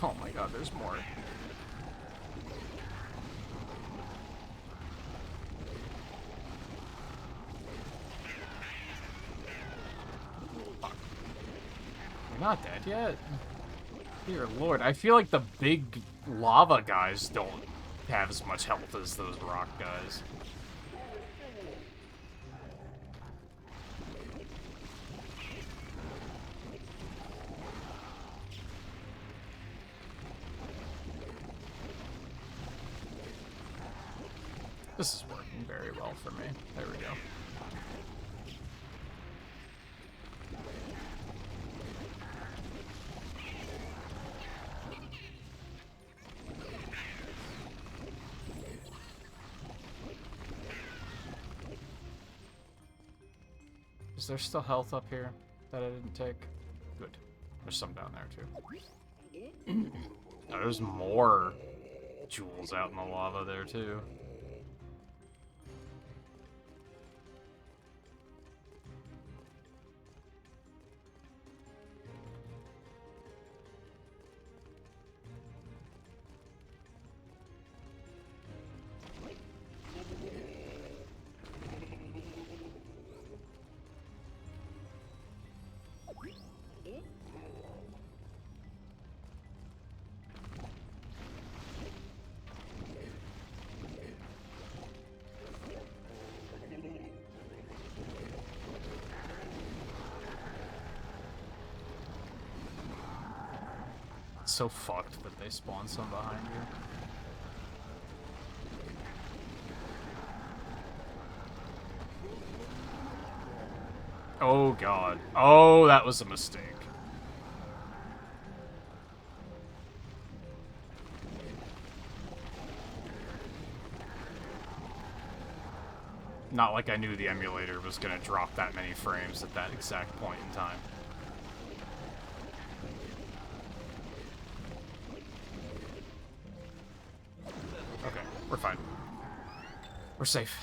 Oh my god, there's more. You're not dead yet? Dear lord, I feel like the big lava guys don't have as much health as those rock guys. This is working very well for me. There we go. Is there still health up here that I didn't take? Good. There's some down there too. Oh, there's more jewels out in the lava there too. So fucked that they spawn some behind you. Oh god. Oh, that was a mistake. Not like I knew the emulator was gonna drop that many frames at that exact point in time. We're fine. We're safe.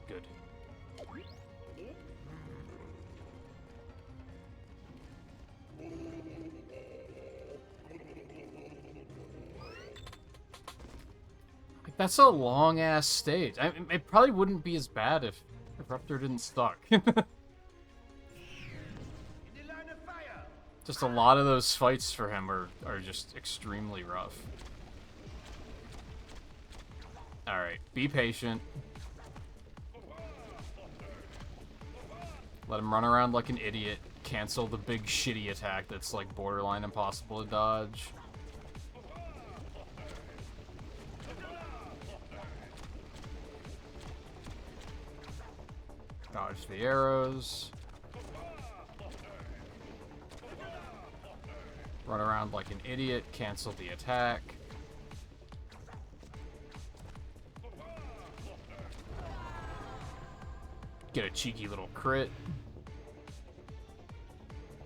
Good. That's a long-ass stage. It probably wouldn't be as bad if Raptor didn't suck. Just a lot of those fights for him are just extremely rough. Alright, be patient. Let him run around like an idiot. Cancel the big shitty attack that's like borderline impossible to dodge. Dodge the arrows. Run around like an idiot, cancel the attack. Get a cheeky little crit.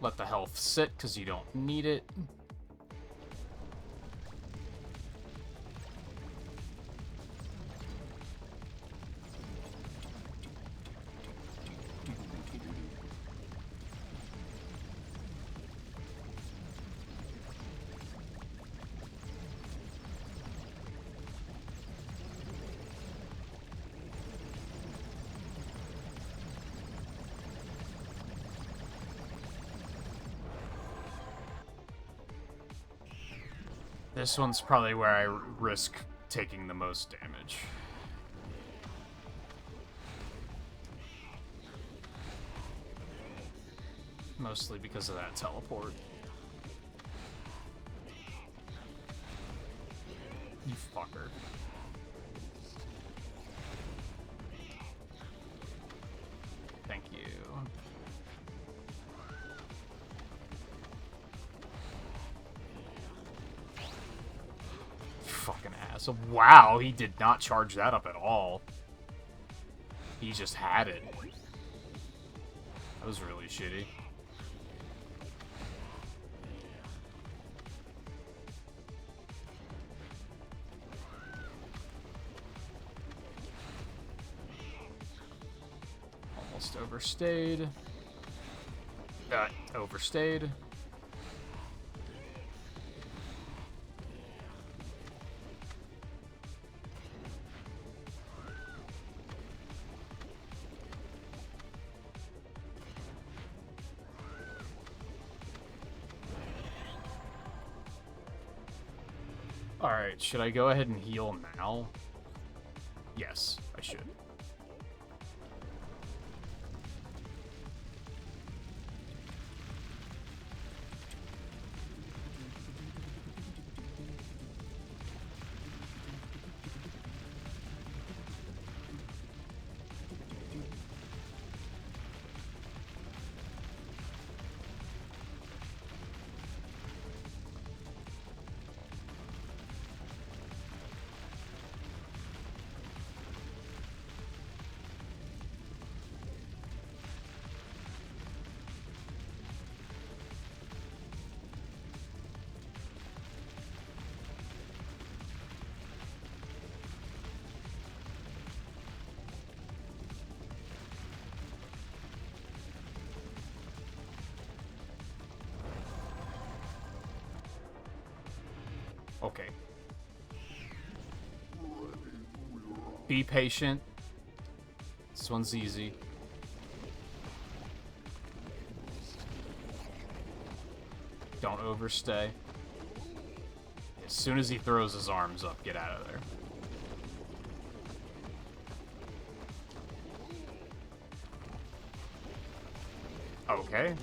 Let the health sit because you don't need it. This one's probably where I risk taking the most damage. Mostly because of that teleport. You fucker. Thank you. So, wow, he did not charge that up at all. He just had it. That was really shitty. Almost overstayed. Overstayed. Alright, should I go ahead and heal now? Yes, I should. Okay. Be patient. This one's easy. Don't overstay. As soon as he throws his arms up, get out of there. Okay.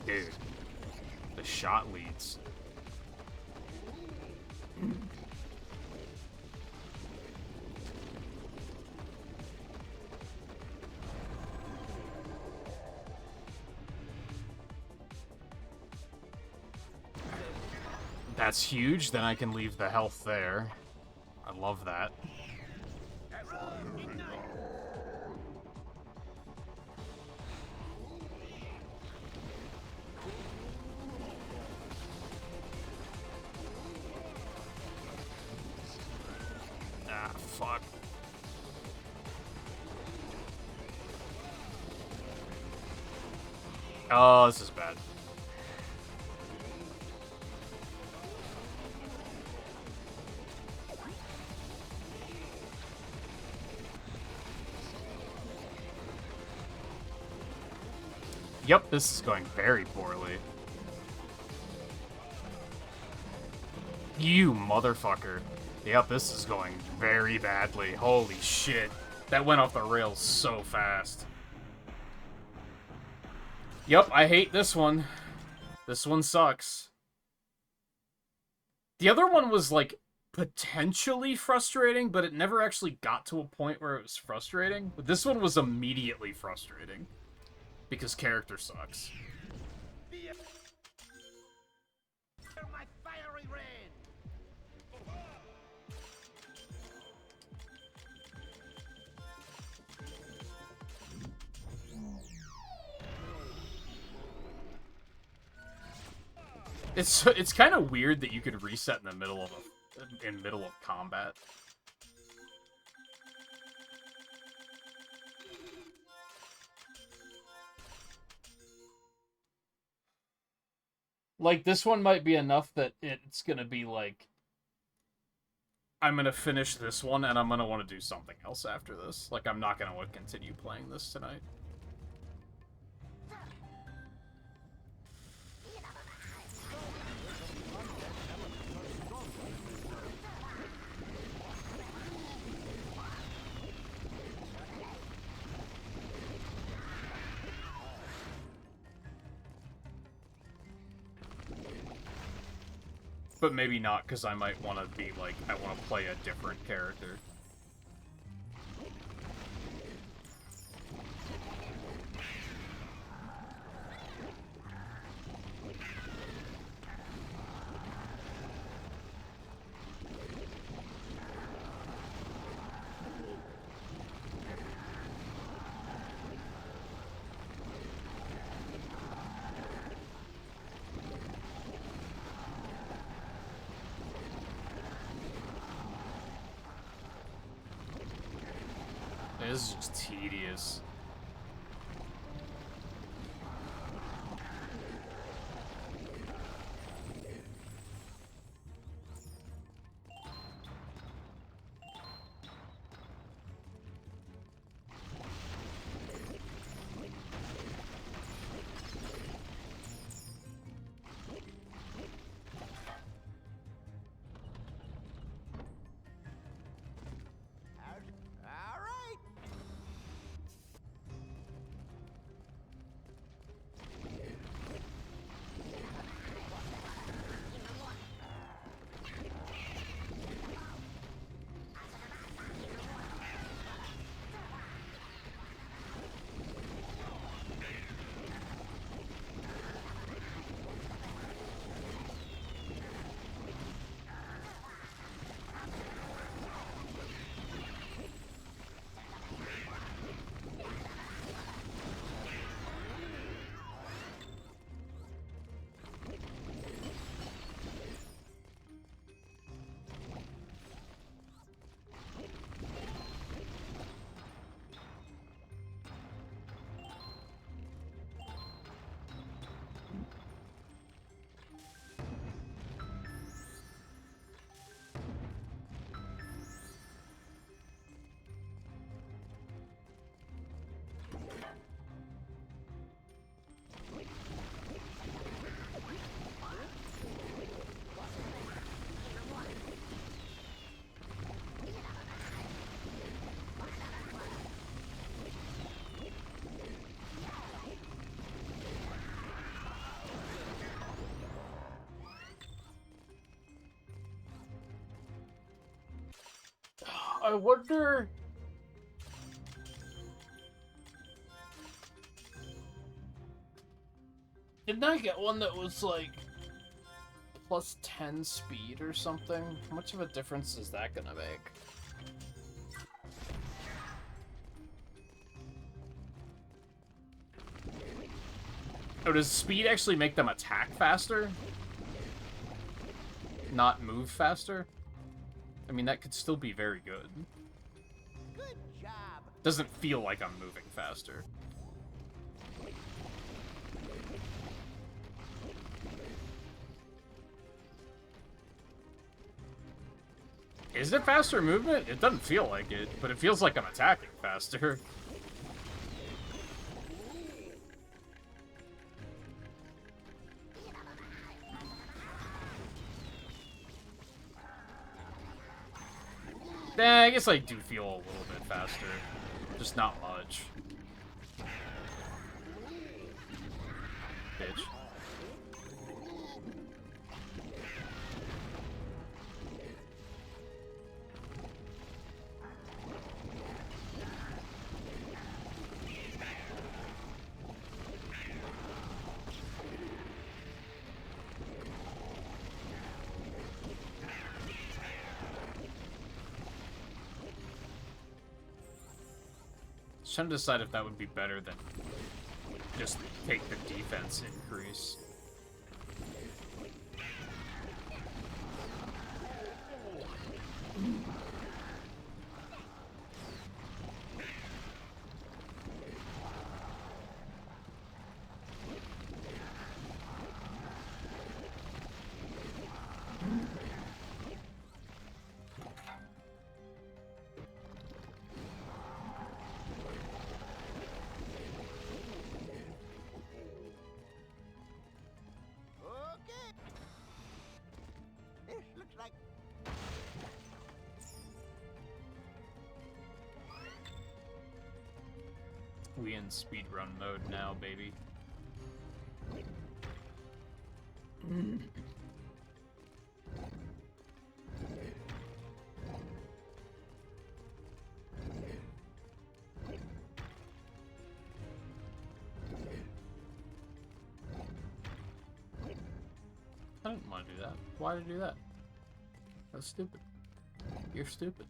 Dude, the shot leads. That's huge, then I can leave the health there. I love that. Fuck. Oh, this is bad. Yep, this is going very poorly. You motherfucker. Yep, this is going very badly. Holy shit. That went off the rails so fast. Yep, I hate this one. This one sucks. The other one was, like, potentially frustrating, but it never actually got to a point where it was frustrating. But this one was immediately frustrating. Because character sucks. My fiery red. It's kind of weird that you could reset in the middle of combat. Like, this one might be enough that it's gonna be like, I'm gonna finish this one and I'm gonna want to do something else after this. Like, I'm not gonna want to continue playing this tonight. But maybe not, because I might want to be like, I want to play a different character. This is just tedious. All right. I wonder... Didn't I get one that was like plus 10 speed or something? How much of a difference is that gonna make? Oh, does speed actually make them attack faster? Not move faster? I mean, that could still be very good. Good job. Doesn't feel like I'm moving faster. Is it faster movement? It doesn't feel like it, but it feels like I'm attacking faster. I guess I do feel a little bit faster. Just not much. Bitch. Trying to decide if that would be better than just take the defense increase. We in speedrun mode now, baby. I didn't want to do that. Why did I do that? That's stupid. You're stupid.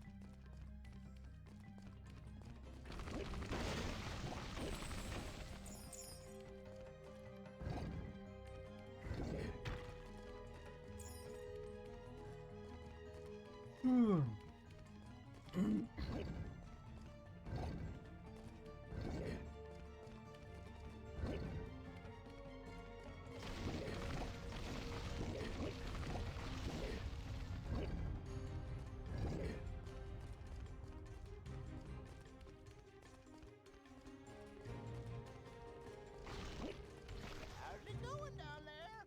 How's it going down there?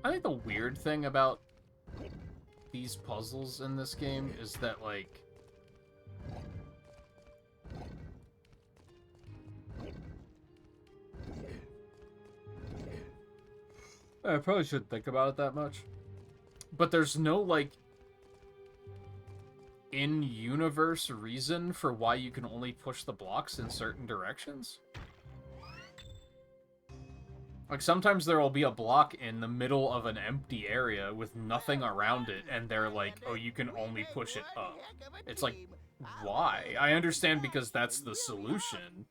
I think the weird thing about these puzzles in this game is that, like, I probably shouldn't think about it that much. But there's no, like, in-universe reason for why you can only push the blocks in certain directions. Like, sometimes there will be a block in the middle of an empty area with nothing around it, and they're like, oh, you can only push it up. It's like, why? I understand because that's the solution.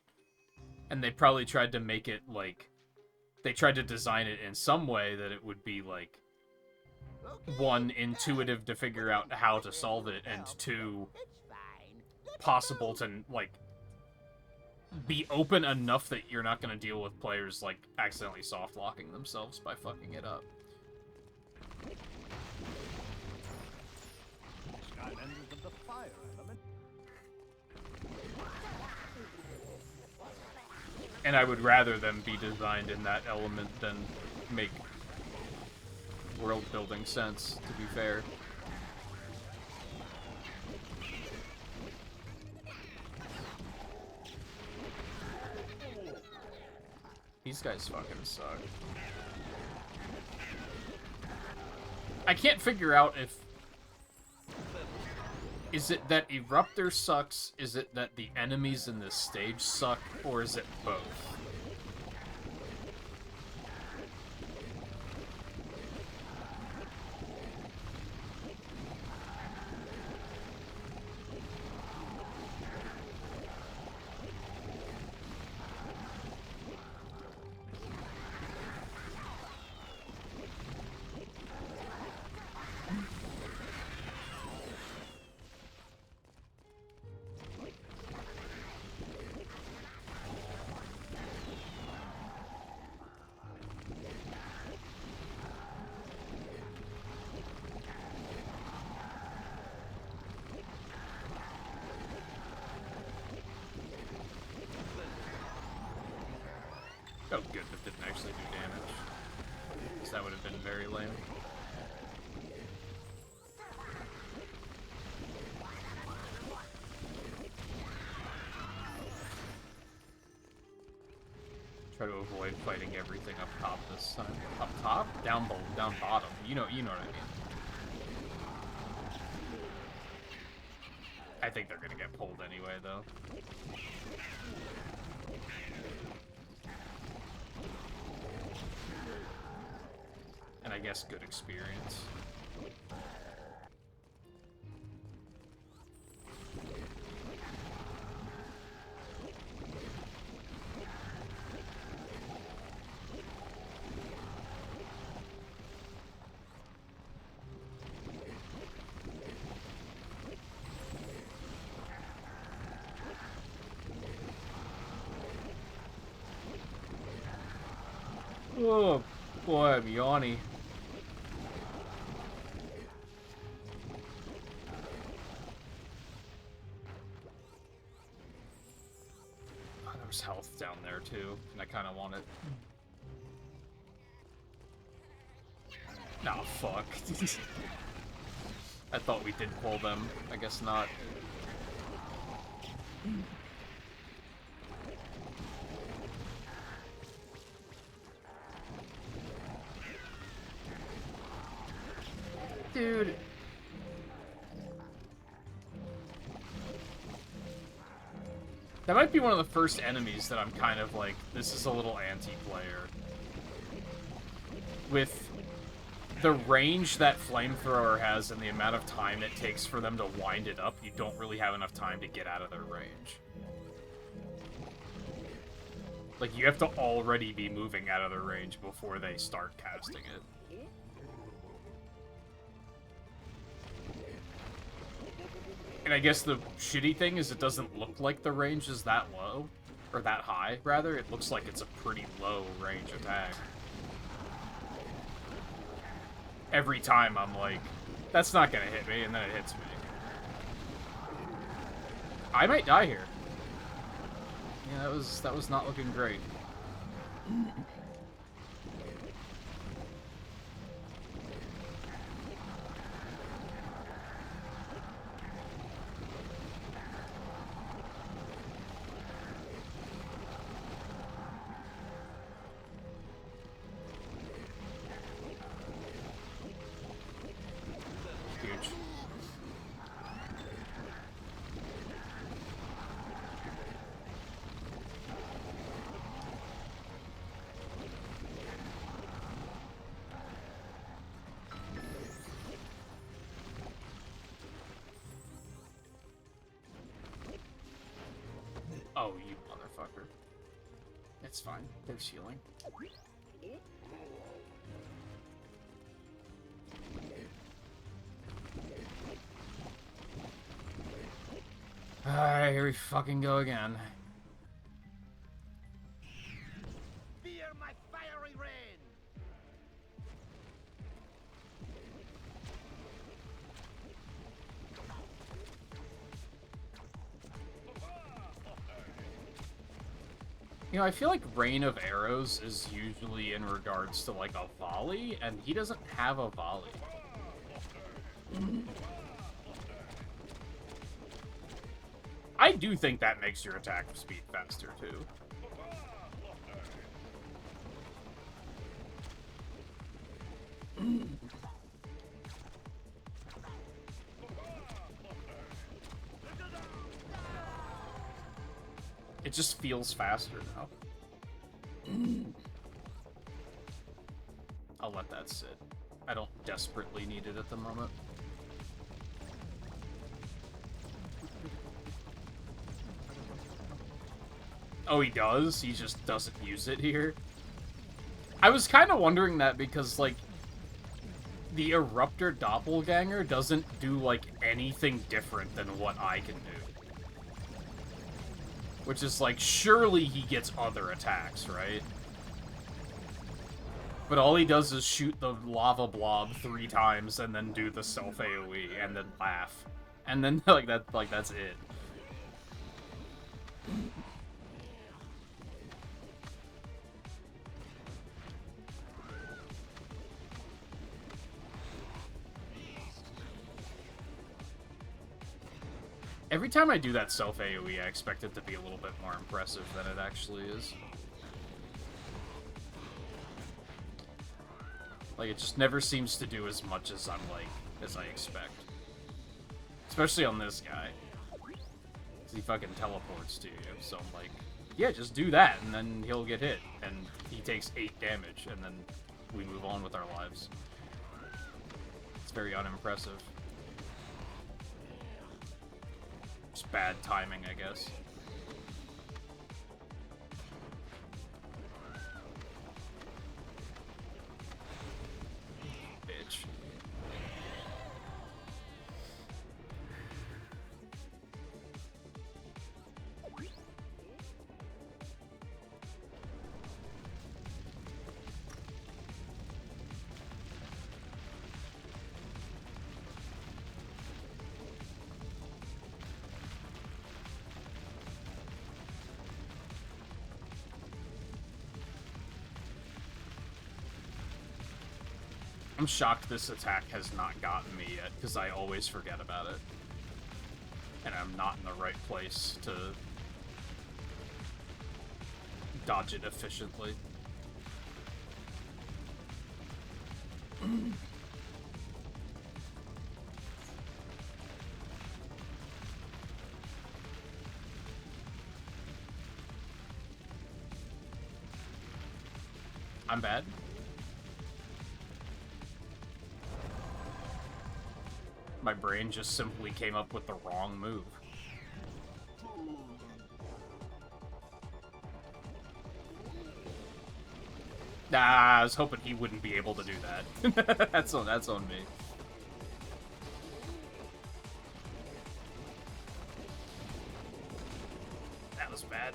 And they probably tried to make it, like, they tried to design it in some way that it would be, like, one, intuitive to figure out how to solve it, and two, possible to, like, be open enough that you're not going to deal with players, like, accidentally soft-locking themselves by fucking it up. Skylanders of the fire element. And I would rather them be designed in that element than make world-building sense, to be fair. These guys fucking suck. I can't figure out if... Is it that Eruptor sucks, is it that the enemies in this stage suck, or is it both? Oh, good, that didn't actually do damage. Because that would have been very lame. Try to avoid fighting everything up top this time. Up top? Down bottom. You know what I mean. I think they're gonna get pulled anyway, though. And I guess good experience. Oh boy, I'm yawny. Oh, there's health down there too, and I kind of want it. Nah, fuck. I thought we did pull them. I guess not. Dude. That might be one of the first enemies that I'm kind of like, this is a little anti-player. With the range that Flamethrower has and the amount of time it takes for them to wind it up, you don't really have enough time to get out of their range. Like, you have to already be moving out of their range before they start casting it. And I guess the shitty thing is it doesn't look like the range is that low. Or that high, rather. It looks like it's a pretty low range attack. Every time I'm like, that's not gonna hit me, and then it hits me. I might die here. Yeah, that was not looking great. Huge. Oh, you motherfucker. It's fine. There's healing. Alright, here we fucking go again. Fear my fiery rain! You know, I feel like Rain of Arrows is usually in regards to, like, a volley, and he doesn't have a volley. I do think that makes your attack speed faster, too. It just feels faster now. I'll let that sit. I don't desperately need it at the moment. Oh, he does? He just doesn't use it here? I was kind of wondering that because, like, the Eruptor Doppelganger doesn't do, like, anything different than what I can do. Which is like, surely he gets other attacks, right? But all he does is shoot the lava blob 3 times and then do the self AoE and then laugh. And then that's it. Every time I do that self AoE, I expect it to be a little bit more impressive than it actually is. Like, it just never seems to do as much as as I expect. Especially on this guy. 'Cause he fucking teleports to you, so I'm like, yeah, just do that, and then he'll get hit. And he takes 8 damage, and then we move on with our lives. It's very unimpressive. Just bad timing, I guess. Bitch. I'm shocked this attack has not gotten me yet, because I always forget about it. And I'm not in the right place to dodge it efficiently. I'm bad. My brain just simply came up with the wrong move. Nah, I was hoping he wouldn't be able to do that. That's on me. That was bad.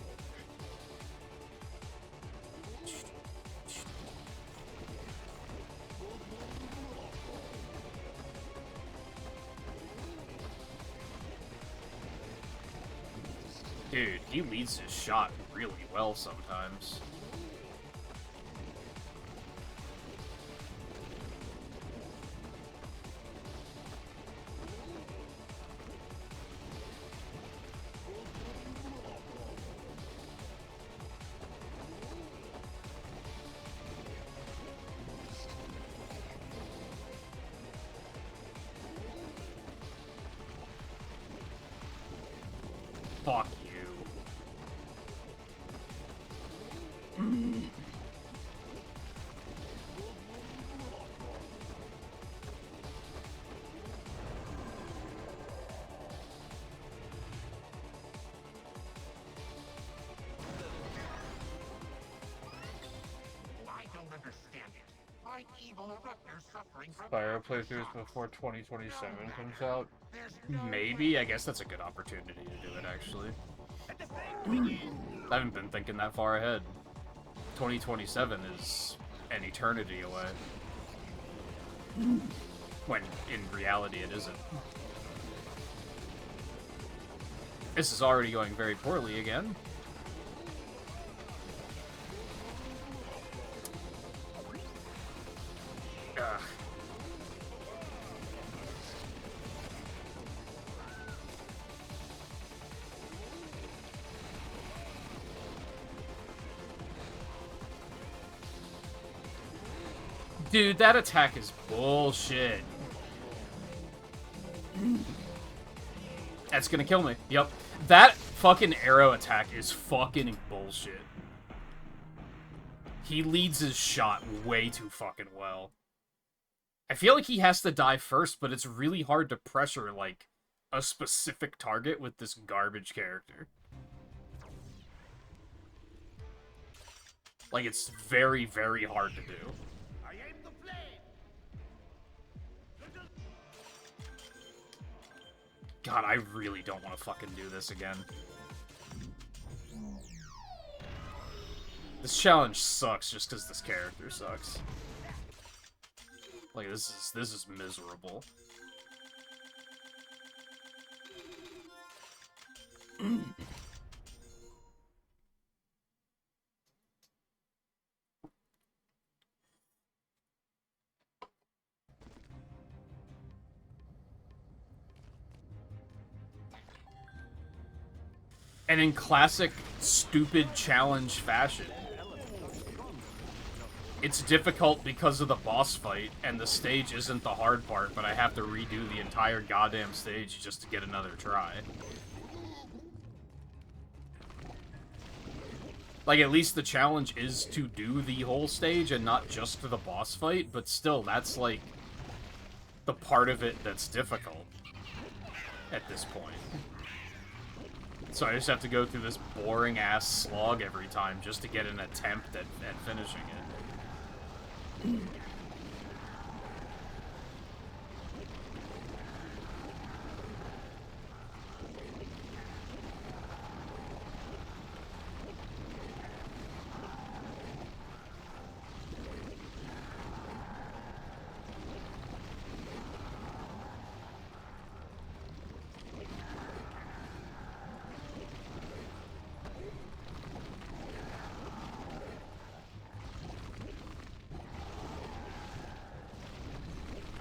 Dude, he leads his shot really well sometimes. Fuck you. I don't understand it. My evil eruptor's suffering from Spyro playthroughs before 2027 comes out. Maybe. I guess that's a good opportunity to do it, actually. I haven't been thinking that far ahead. 2027 is an eternity away. When, in reality, it isn't. This is already going very poorly again. Ugh. Dude, that attack is bullshit. That's gonna kill me. Yep. That fucking arrow attack is fucking bullshit. He leads his shot way too fucking well. I feel like he has to die first, but it's really hard to pressure, like, a specific target with this garbage character. Like, it's very, very hard to do. God, I really don't want to fucking do this again. This challenge sucks just because this character sucks. Like, this is miserable. And in classic, stupid challenge fashion, it's difficult because of the boss fight, and the stage isn't the hard part, but I have to redo the entire goddamn stage just to get another try. Like, at least the challenge is to do the whole stage and not just the boss fight, but still, that's, like, the part of it that's difficult at this point. So I just have to go through this boring-ass slog every time just to get an attempt at finishing it.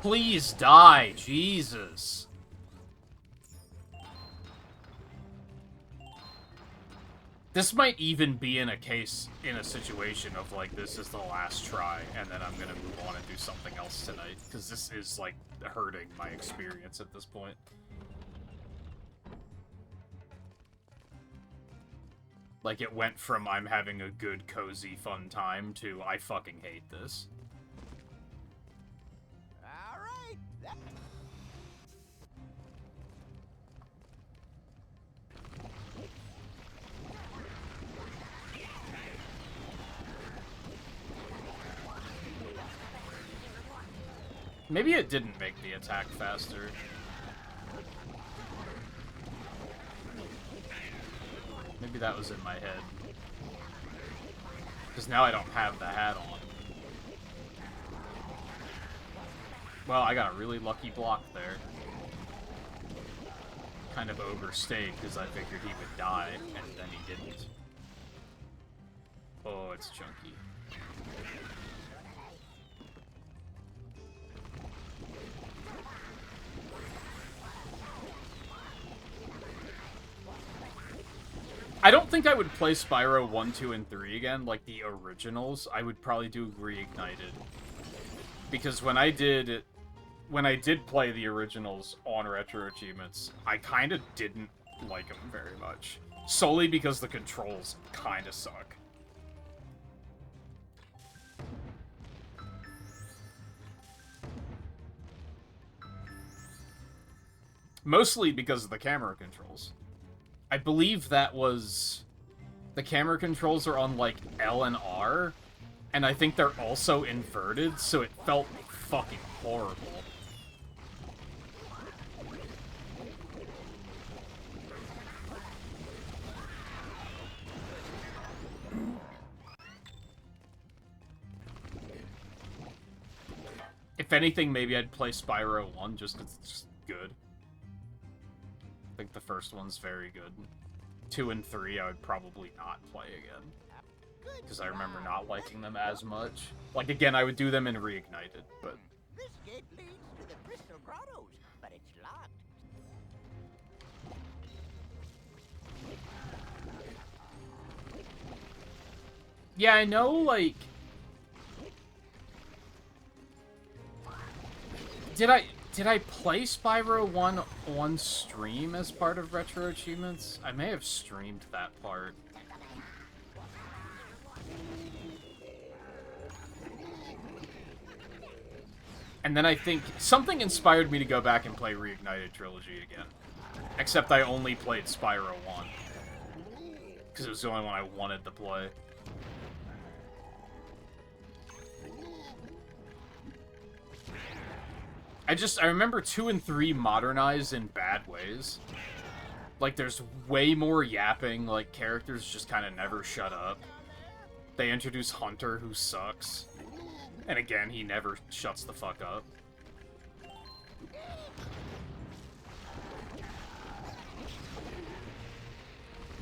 Please die, Jesus. This might even be in a situation of, like, this is the last try, and then I'm gonna move on and do something else tonight, because this is, like, hurting my experience at this point. Like, it went from I'm having a good, cozy, fun time to I fucking hate this. All right. Maybe it didn't make the attack faster. Maybe that was in my head. Because now I don't have the hat on. Well, I got a really lucky block there. Kind of overstayed because I figured he would die, and then he didn't. Oh, it's chunky. I don't think I would play Spyro 1, 2, and 3 again, like the originals. I would probably do Reignited. Because when I did play the originals on RetroAchievements, I kind of didn't like them very much. Solely because the controls kind of suck. Mostly because of the camera controls. I believe that was... The camera controls are on, like, L and R, and I think they're also inverted, so it felt fucking horrible. If anything, maybe I'd play Spyro 1, just 'cause it's just good. I think the first one's very good. 2 and 3 I would probably not play again. Because I remember not liking them as much. Like, again, I would do them in Reignited, but... This gate leads to the Crystal Grottos, but it's locked. Yeah, I know, like... Did I play Spyro 1 on stream as part of RetroAchievements? I may have streamed that part. And then I think something inspired me to go back and play Reignited Trilogy again. Except I only played Spyro 1. Because it was the only one I wanted to play. I remember 2 and 3 modernized in bad ways. Like, there's way more yapping, like, characters just kind of never shut up. They introduce Hunter, who sucks. And again, he never shuts the fuck up.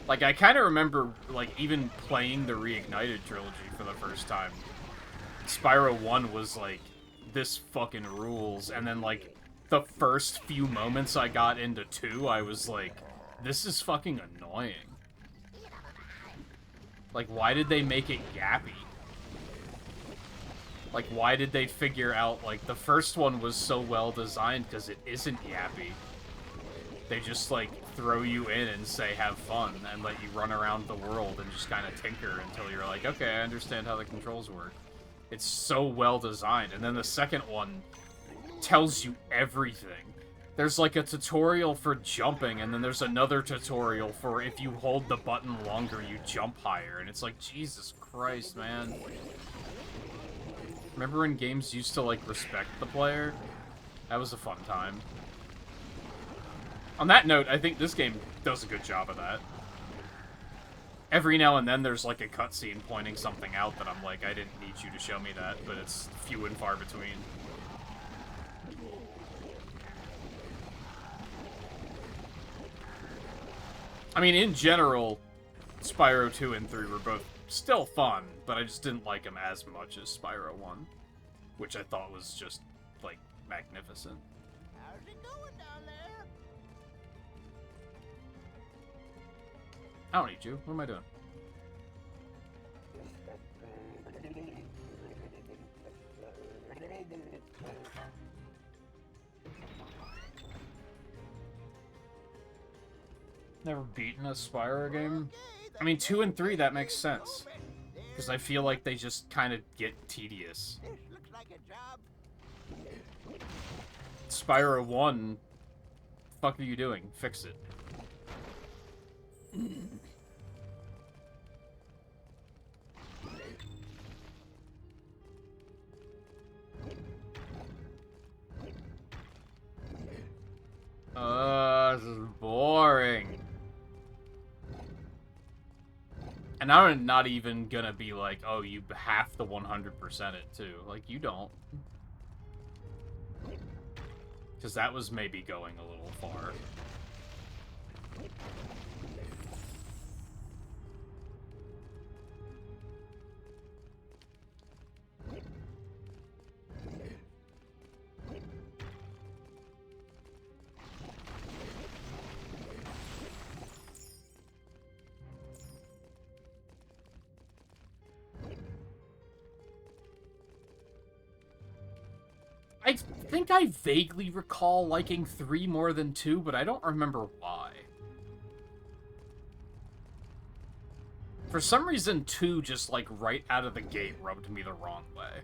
Like, I kind of remember, like, even playing the Reignited trilogy for the first time. Spyro 1 was, like, this fucking rules, and then, like, the first few moments I got into 2, I was like, this is fucking annoying. Like, why did they make it yappy? Like, why did they figure out, like, the first one was so well designed because it isn't yappy. They just, like, throw you in and say, have fun, and let you run around the world and just kind of tinker until you're like, okay, I understand how the controls work. It's so well designed. And then the second one tells you everything. There's like a tutorial for jumping, and then there's another tutorial for if you hold the button longer, you jump higher. And it's like, Jesus Christ, man. Remember when games used to, like, respect the player? That was a fun time. On that note, I think this game does a good job of that. Every now and then there's, like, a cutscene pointing something out that I'm like, I didn't need you to show me that, but it's few and far between. I mean, in general, Spyro 2 and 3 were both still fun, but I just didn't like them as much as Spyro 1. Which I thought was just, like, magnificent. How's it going down there? I don't need you. What am I doing? Never beaten a Spyro game. I mean, 2 and 3, that makes sense. Because I feel like they just kind of get tedious. This looks like a job. Spyro 1, fuck are you doing? Fix it. This is boring. And I'm not even gonna be like, oh, you have to 100% it too. Like, you don't. Because that was maybe going a little far. I think I vaguely recall liking 3 more than 2, but I don't remember why. For some reason, 2 just, like, right out of the gate rubbed me the wrong way.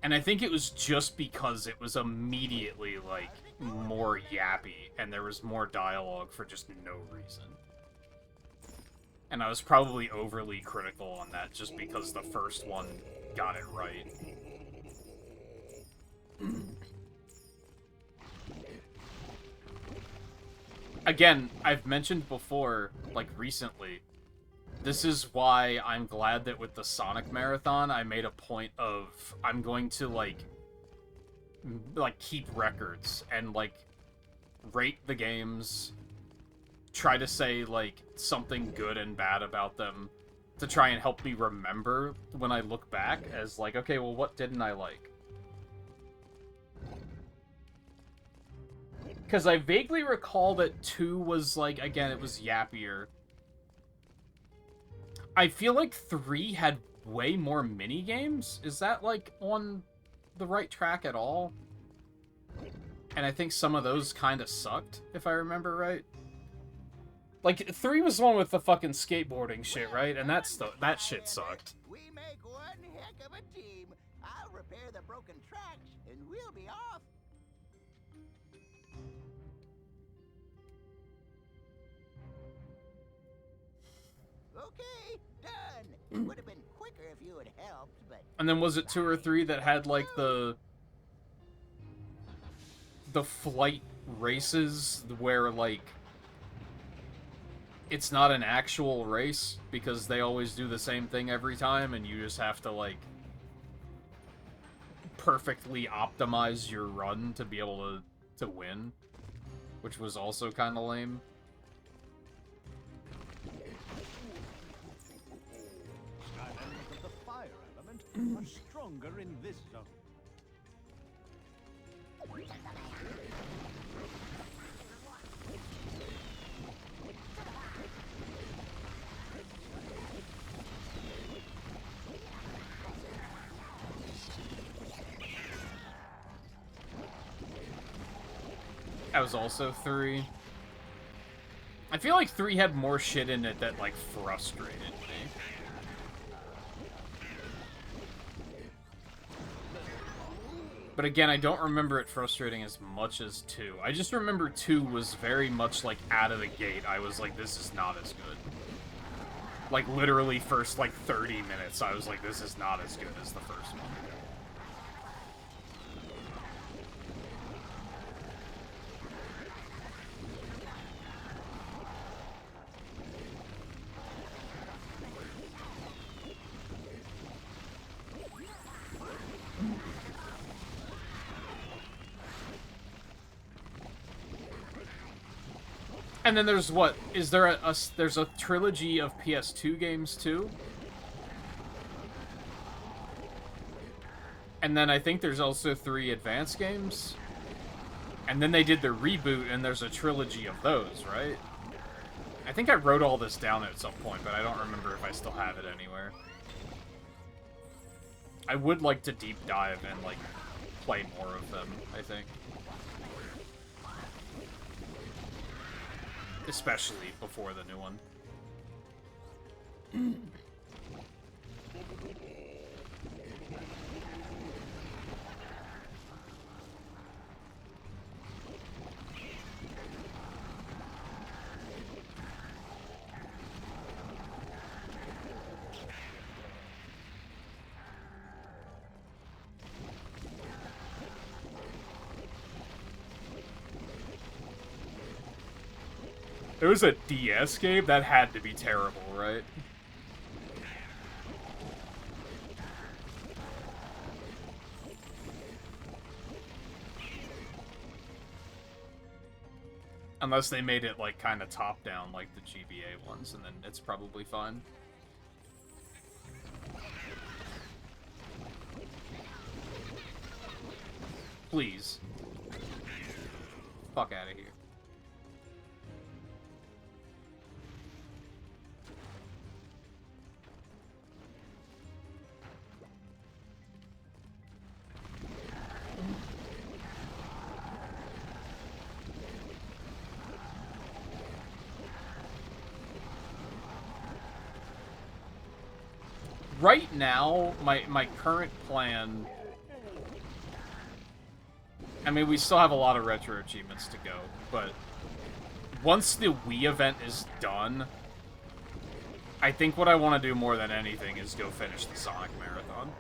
And I think it was just because it was immediately, like, more yappy, and there was more dialogue for just no reason. And I was probably overly critical on that just because the first one got it right. Again, I've mentioned before, like recently, this is why I'm glad that with the Sonic Marathon, I made a point of, I'm going to, like keep records and, like, rate the games, try to say, like, something good and bad about them to try and help me remember when I look back as, like, okay, well, what didn't I like? Because I vaguely recall that 2 was, like, again, it was yappier. I feel like 3 had way more mini-games. Is that, like, on the right track at all? And I think some of those kind of sucked, if I remember right. Like, 3 was the one with the fucking skateboarding shit, right? And that shit sucked. We make one heck of a team. I'll repair the broken tracks, and we'll be off. Okay, done. It would have been quicker if you had helped, but... And then was it 2 or 3 that had, like, the flight races where, like, it's not an actual race because they always do the same thing every time and you just have to, like, perfectly optimize your run to be able to win, which was also kind of lame. Skylanders of the fire element are stronger in this zone. That was also 3. I feel like 3 had more shit in it that, like, frustrated me. But again, I don't remember it frustrating as much as 2. I just remember 2 was very much, like, out of the gate. I was like, this is not as good. Like, literally first, like, 30 minutes, I was like, this is not as good as the first one. And then there's what? Is there there's a trilogy of PS2 games too? And then I think there's also 3 advanced games. And then they did the reboot, and there's a trilogy of those, right? I think I wrote all this down at some point, but I don't remember if I still have it anywhere. I would like to deep dive and, like, play more of them, I think. Especially before the new one. There was a DS game? That had to be terrible, right? Unless they made it, like, kind of top-down like the GBA ones, and then it's probably fine. Please. Fuck out of here. Right now, my current plan... I mean, we still have a lot of retro achievements to go, but once the Wii event is done, I think what I want to do more than anything is go finish the Sonic Marathon.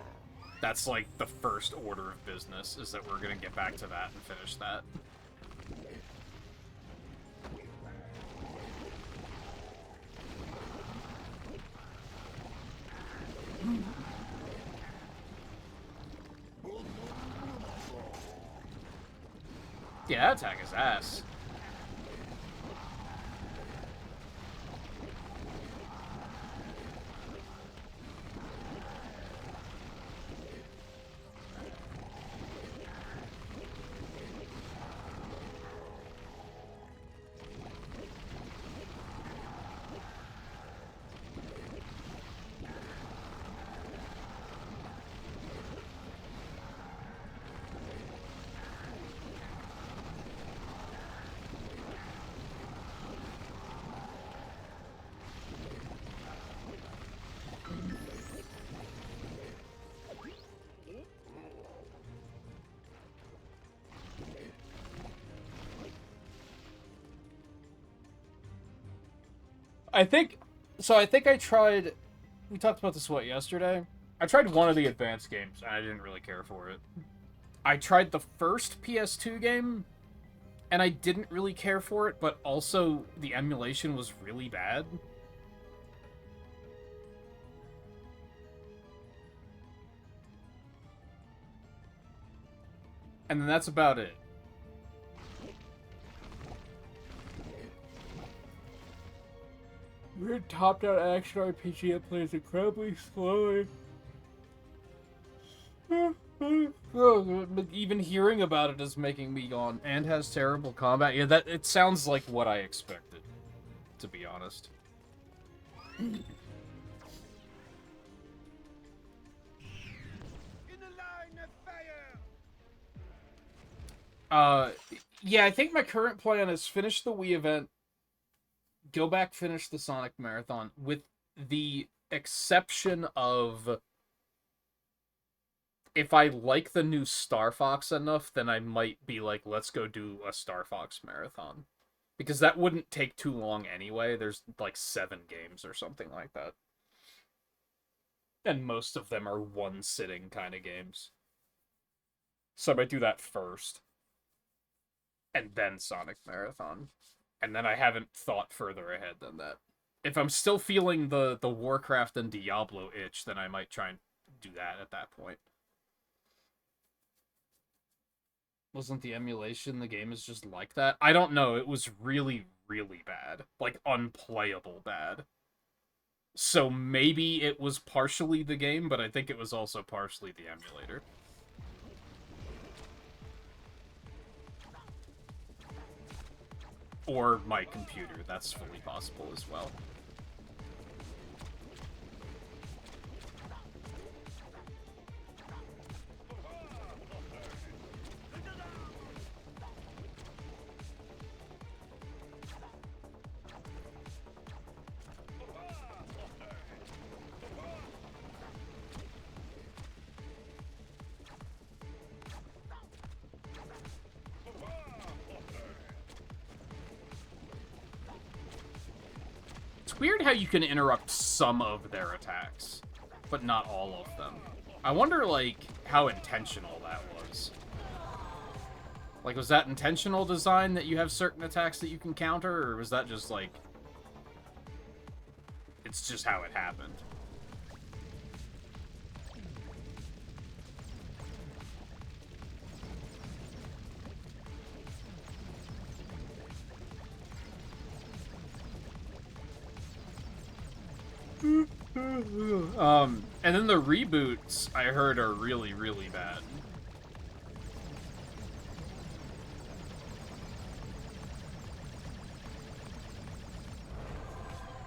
That's, like, the first order of business, is that we're gonna get back to that and finish that. Yeah, that attack is ass. I think I tried... We talked about this, what, yesterday? I tried one of the advanced games, and I didn't really care for it. I tried the first PS2 game, and I didn't really care for it, but also the emulation was really bad. And then that's about it. Weird top-down action RPG that plays incredibly slowly. Even hearing about it is making me yawn. And has terrible combat. Yeah, it sounds like what I expected, to be honest. In the line of fire! Yeah, I think my current plan is finish the Wii event, go back, finish the Sonic Marathon, with the exception of if I like the new Star Fox enough, then I might be like, let's go do a Star Fox Marathon. Because that wouldn't take too long anyway. There's like 7 games or something like that. And most of them are one-sitting kind of games. So I might do that first. And then Sonic Marathon. And then I haven't thought further ahead than that. If I'm still feeling the Warcraft and Diablo itch, then I might try and do that at that point. Wasn't the emulation the game is just like that? I don't know. It was really, really bad. Like, unplayable bad. So maybe it was partially the game, but I think it was also partially the emulator. Or my computer, that's fully possible as well. It's weird how you can interrupt some of their attacks, but not all of them. I wonder, like, how intentional that was. Like, was that intentional design that you have certain attacks that you can counter, or was that just, like... It's just how it happened? And then the reboots, I heard, are really, really bad.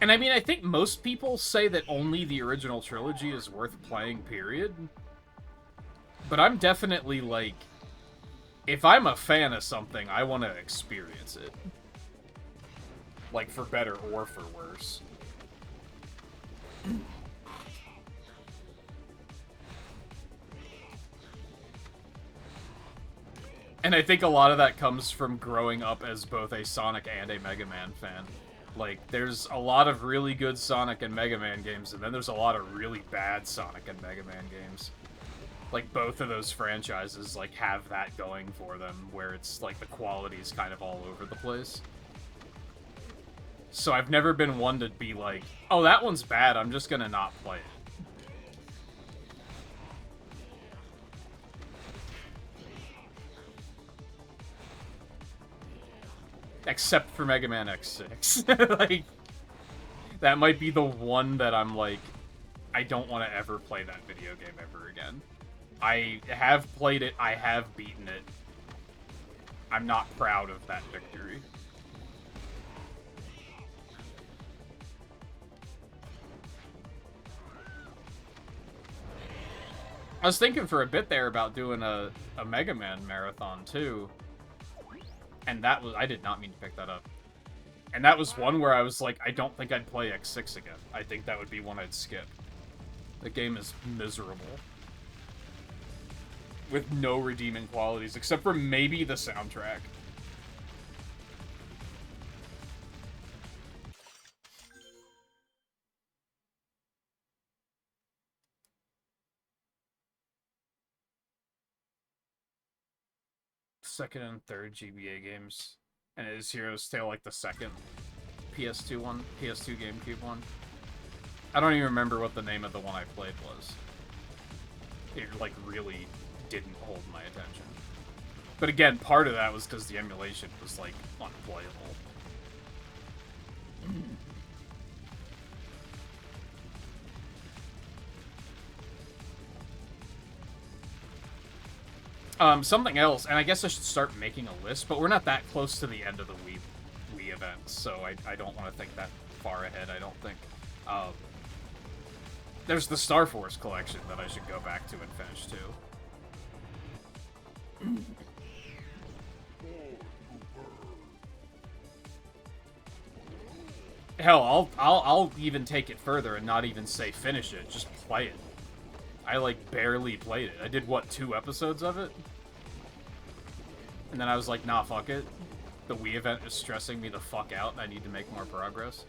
And I mean, I think most people say that only the original trilogy is worth playing, period. But I'm definitely, like, if I'm a fan of something, I want to experience it. Like, for better or for worse. And I think a lot of that comes from growing up as both a Sonic and a Mega Man fan. Like, there's a lot of really good Sonic and Mega Man games, and then there's a lot of really bad Sonic and Mega Man games. Like, both of those franchises, like, have that going for them, where it's, like, the quality's kind of all over the place. So I've never been one to be like, oh, that one's bad, I'm just gonna not play it. Except for Mega Man X6. Like, that might be the one that I'm like, I don't want to ever play that video game ever again. I have played it, I have beaten it. I'm not proud of that victory. I was thinking for a bit there about doing a Mega Man marathon, too. And that was... I did not mean to pick that up. And that was one where I was like, I don't think I'd play X6 again. I think that would be one I'd skip. The game is miserable. With no redeeming qualities, except for maybe the soundtrack. Second and third GBA games. And is Heroes Tale like the second PS2 one? PS2 GameCube one? I don't even remember what the name of the one I played was. It, like, really didn't hold my attention. But again, part of that was because the emulation was, like, unplayable. Something else, and I guess I should start making a list, but we're not that close to the end of the Wii events, so I don't want to think that far ahead, I don't think. There's the Star Force collection that I should go back to and finish, too. Hell, I'll even take it further and not even say finish it, just play it. I, like, barely played it. I did, what, 2 episodes of it? And then I was like, nah, fuck it. The Wii event is stressing me the fuck out, and I need to make more progress.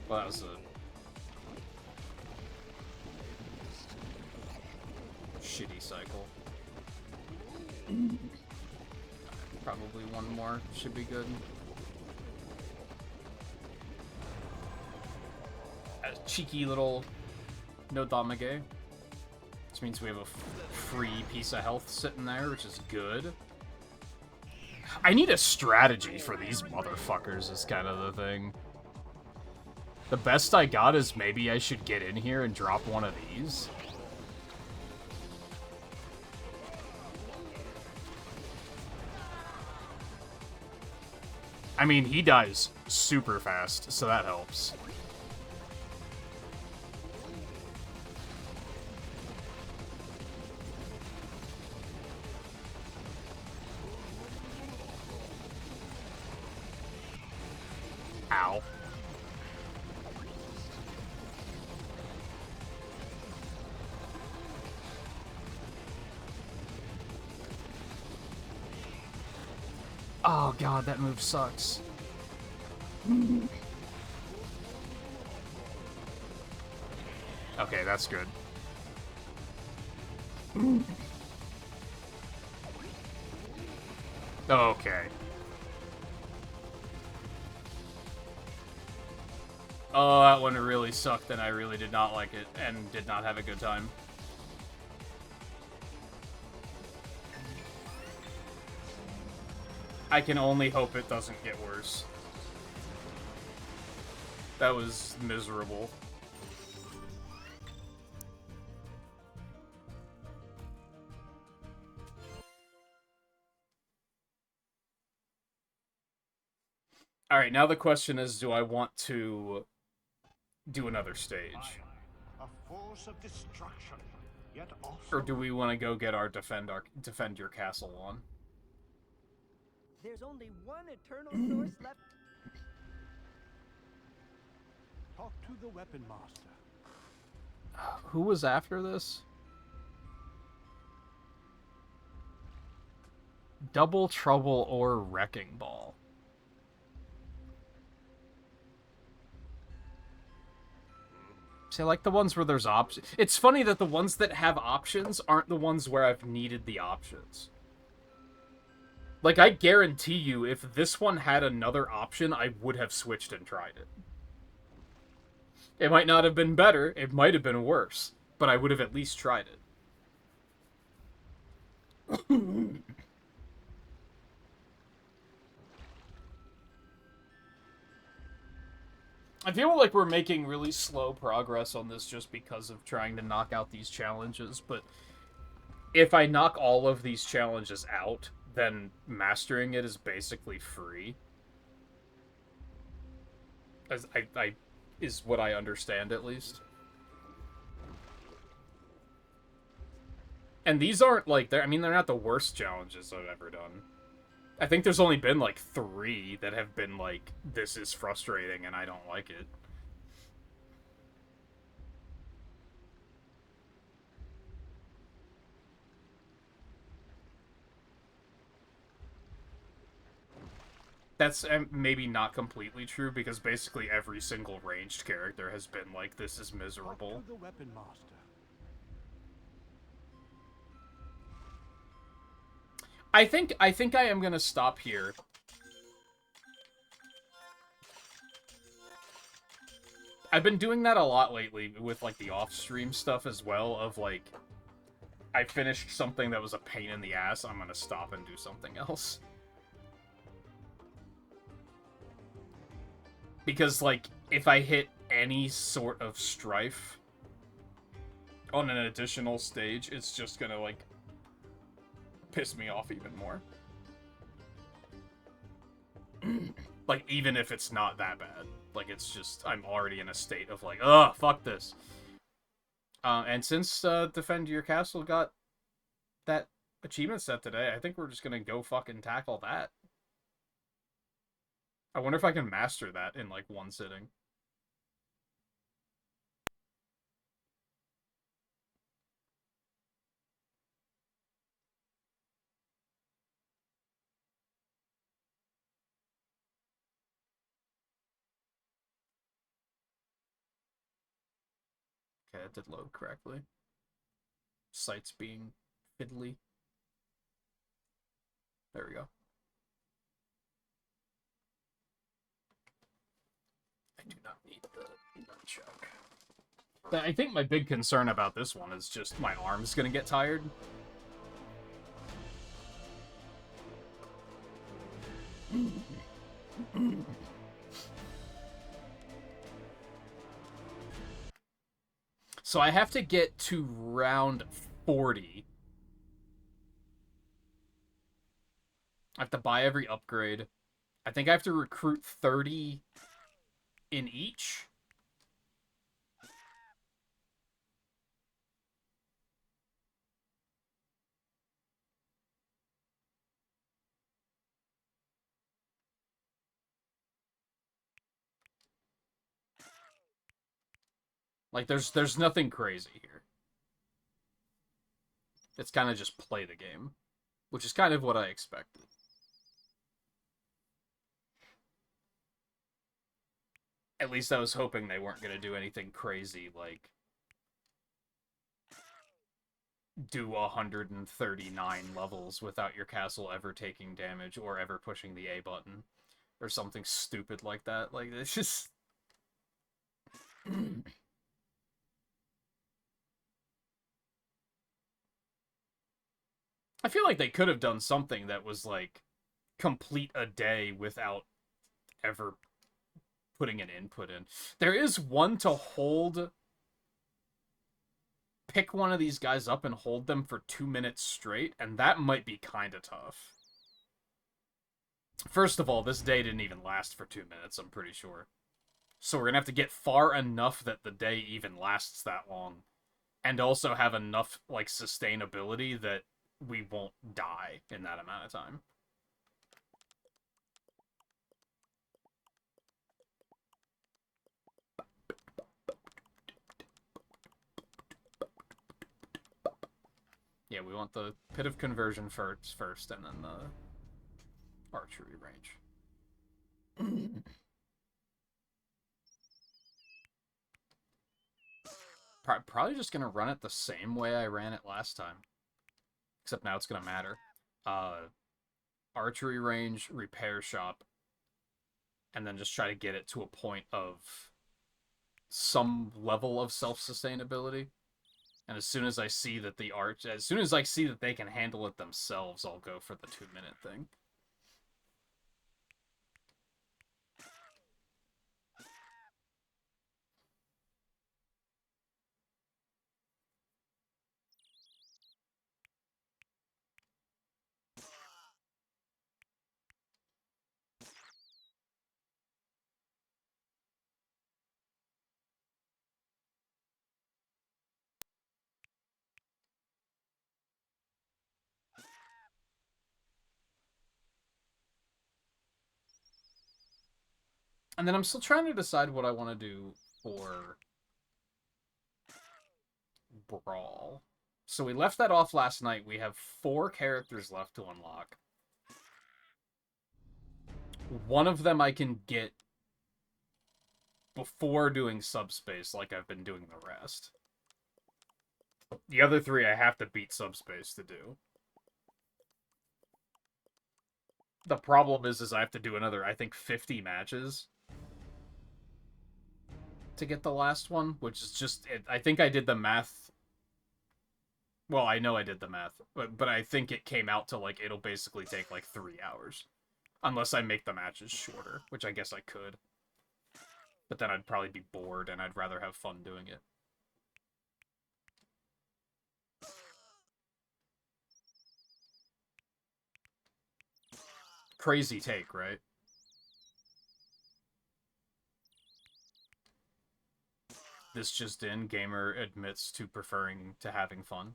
Well, that was a shitty cycle. Probably one more should be good. cheeky little no damage. Which means we have a free piece of health sitting there, which is good. I need a strategy for these motherfuckers is kind of the thing. The best I got is maybe I should get in here and drop one of these. I mean, he dies super fast, so that helps. Ow. Oh god, that move sucks. Okay, that's good. Okay. Oh, that one really sucked, and I really did not like it, and did not have a good time. I can only hope it doesn't get worse. That was miserable. Alright, now the question is, do I want to do another stage? A force of destruction, yet also... Or do we want to go get our defend your castle on? There's only one eternal source left. Talk to the weapon master. Who was after this? Double Trouble or Wrecking Ball? See, I like the ones where there's options. It's funny that the ones that have options aren't the ones where I've needed the options. Like, I guarantee you, if this one had another option, I would have switched and tried it. It might not have been better, it might have been worse, but I would have at least tried it. I feel like we're making really slow progress on this just because of trying to knock out these challenges, but if I knock all of these challenges out, then mastering it is basically free. As I is what I understand, at least. And these aren't, like, I mean, they're not the worst challenges I've ever done. I think there's only been, like, 3 that have been, like, this is frustrating and I don't like it. That's maybe not completely true, because basically every single ranged character has been like, this is miserable. Talk to the weapon master. I think I am gonna stop here. I've been doing that a lot lately with, like, the off-stream stuff as well, of, like, I finished something that was a pain in the ass, I'm gonna stop and do something else. Because, like, if I hit any sort of strife on an additional stage, it's just gonna, like, piss me off even more. Like, even if it's not that bad. Like, it's just, I'm already in a state of, like, ugh, fuck this. And since Defend Your Castle got that achievement set today, I think we're just gonna go fucking tackle that. I wonder if I can master that in, like, one sitting. Okay, it did load correctly. Sites being fiddly. There we go. I do not need the nunchuck. I think my big concern about this one is just my arm's gonna get tired. So I have to get to round 40. I have to buy every upgrade. I think I have to recruit 30 in each. Like, there's nothing crazy here. It's kind of just play the game, which is kind of what I expected. At least I was hoping they weren't going to do anything crazy, like do 139 levels without your castle ever taking damage or ever pushing the A button. Or something stupid like that. Like, it's just... I feel like they could have done something that was, like, complete a day without ever putting an input in. There is one to hold... Pick one of these guys up and hold them for 2 minutes straight, and that might be kind of tough. First of all, this day didn't even last for 2 minutes, I'm pretty sure. So we're gonna have to get far enough that the day even lasts that long. And also have enough, like, sustainability that we won't die in that amount of time. Yeah, we want the Pit of Conversion first, and then the archery range. Probably just gonna run it the same way I ran it last time. Except now it's gonna matter. Archery range, repair shop, and then just try to get it to a point of some level of self-sustainability. And as soon as I see that as soon as I see that they can handle it themselves, I'll go for the 2-minute thing. And then I'm still trying to decide what I want to do for Brawl. So we left that off last night. We have 4 characters left to unlock. One of them I can get before doing Subspace, like I've been doing the rest. The other 3 I have to beat Subspace to do. The problem is I have to do another, I think, 50 matches to get the last one, which is just... I think I did the math... Well, I know I did the math, but I think it came out to, like, it'll basically take, like, 3 hours. Unless I make the matches shorter, which I guess I could. But then I'd probably be bored, and I'd rather have fun doing it. Crazy take, right? This just in, gamer admits to preferring to having fun.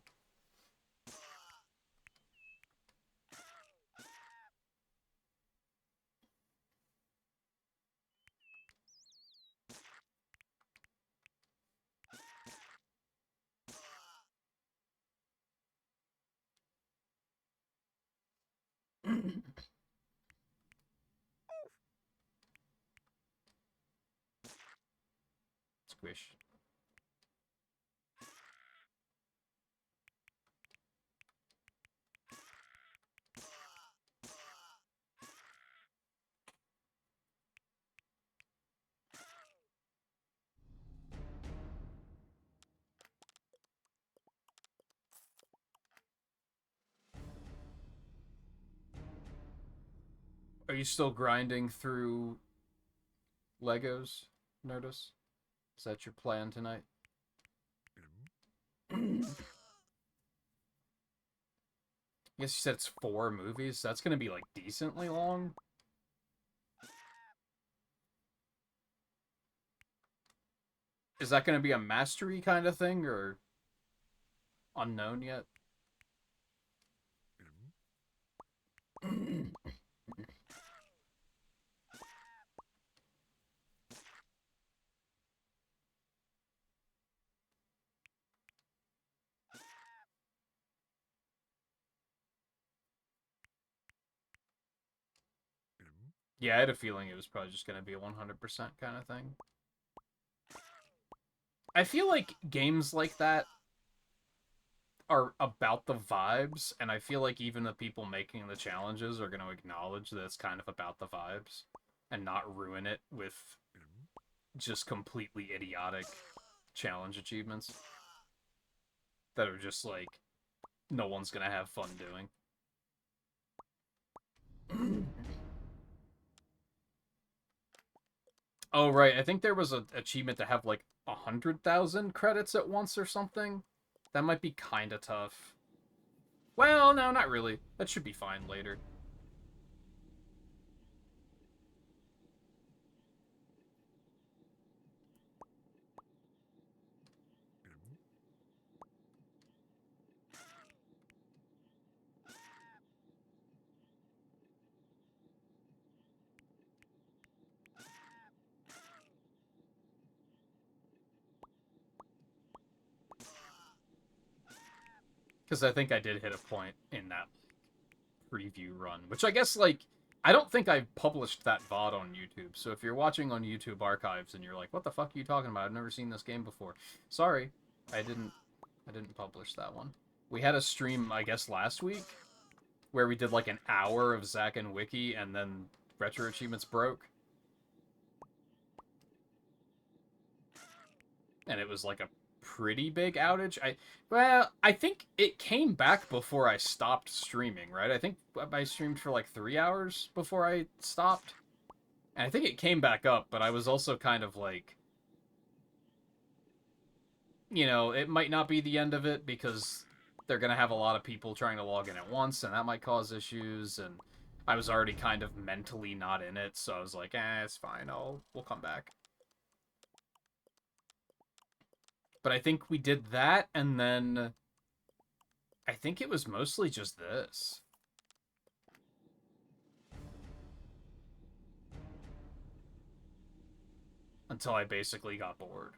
Squish. Are you still grinding through Legos, Nerdus? Is that your plan tonight? I guess you said it's 4 movies. So that's gonna be like decently long. Is that gonna be a mastery kind of thing or unknown yet? Yeah, I had a feeling it was probably just gonna be a 100% kind of thing. I feel like games like that are about the vibes, and I feel like even the people making the challenges are going to acknowledge that it's kind of about the vibes and not ruin it with just completely idiotic challenge achievements that are just like no one's going to have fun doing. Oh, right. I think there was an achievement to have like 100,000 credits at once or something. That might be kind of tough. Well, no, not really. That should be fine later. Because I think I did hit a point in that preview run, which I guess, like, I don't think I published that VOD on YouTube. So if you're watching on YouTube archives and you're like, what the fuck are you talking about? I've never seen this game before. Sorry, I didn't publish that one. We had a stream, I guess, last week where we did like an hour of Zack and Wiki and then Retro Achievements broke. And it was like a pretty big outage. I think it came back before I stopped streaming, right? I think I streamed for like 3 hours before I stopped. And I think it came back up, but I was also kind of like, you know, it might not be the end of it because they're going to have a lot of people trying to log in at once, and that might cause issues, and I was already kind of mentally not in it, so I was like, it's fine, we'll come back. But I think we did that, and then I think it was mostly just this. Until I basically got bored.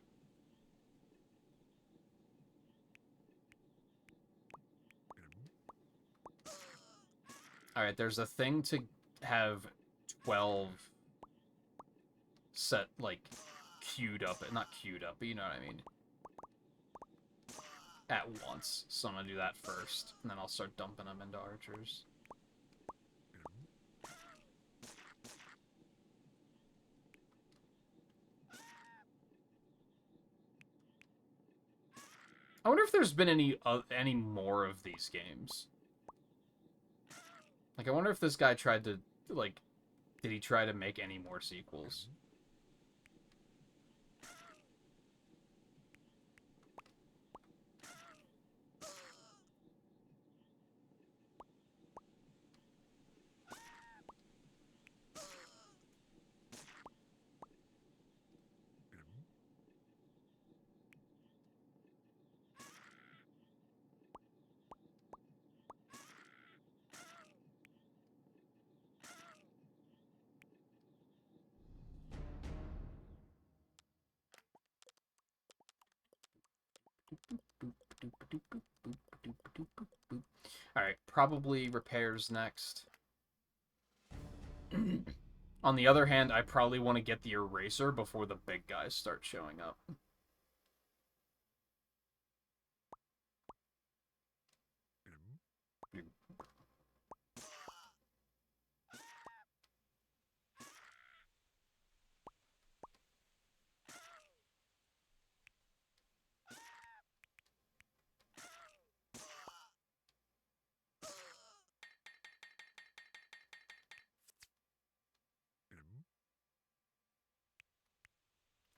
Alright, there's a thing to have 12 set, like, queued up. Not queued up, but you know what I mean. At once. So I'm gonna do that first, and then I'll start dumping them into archers. I wonder if there's been any more of these games. Like, I wonder if this guy tried to, like, did he try to make any more sequels? Alright, probably repairs next. On the other hand, I probably want to get the eraser before the big guys start showing up.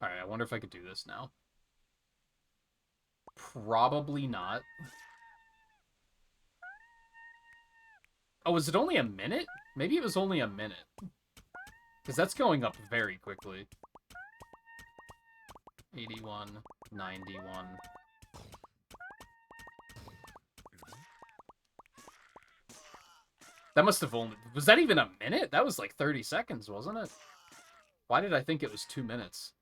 Alright, I wonder if I could do this now. Probably not. Oh, was it only a minute? Maybe it was only a minute. Because that's going up very quickly. 81, 91. That must have only... Was that even a minute? That was like 30 seconds, wasn't it? Why did I think it was 2 minutes?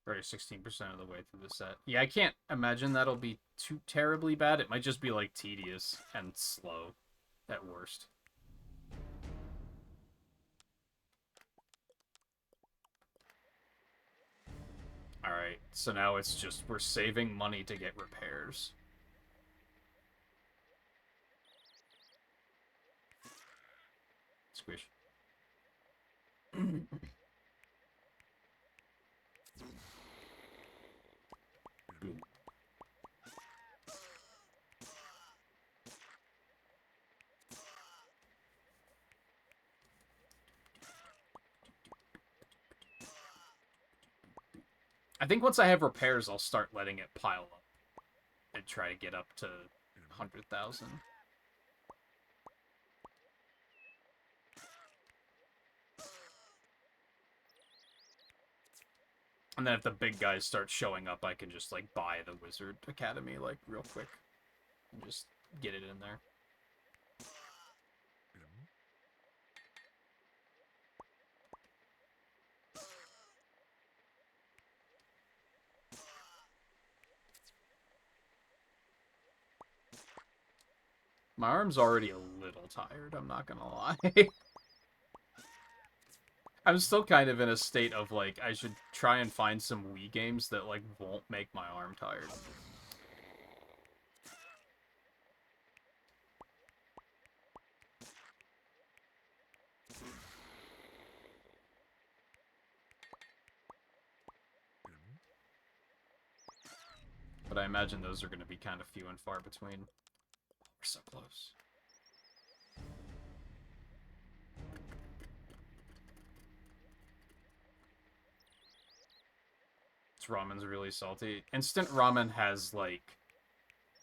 Or 16% of the way through the set. Yeah, I can't imagine that'll be too terribly bad. It might just be, like, tedious and slow at worst. Alright, so now it's just we're saving money to get repairs. Squish. I think once I have repairs, I'll start letting it pile up and try to get up to 100,000. And then if the big guys start showing up, I can just, like, buy the Wizard Academy, like, real quick. And just get it in there. My arm's already a little tired, I'm not gonna lie. I'm still kind of in a state of, like, I should try and find some Wii games that, like, won't make my arm tired. But I imagine those are going to be kind of few and far between. We're so close. This ramen's really salty. Instant ramen has, like,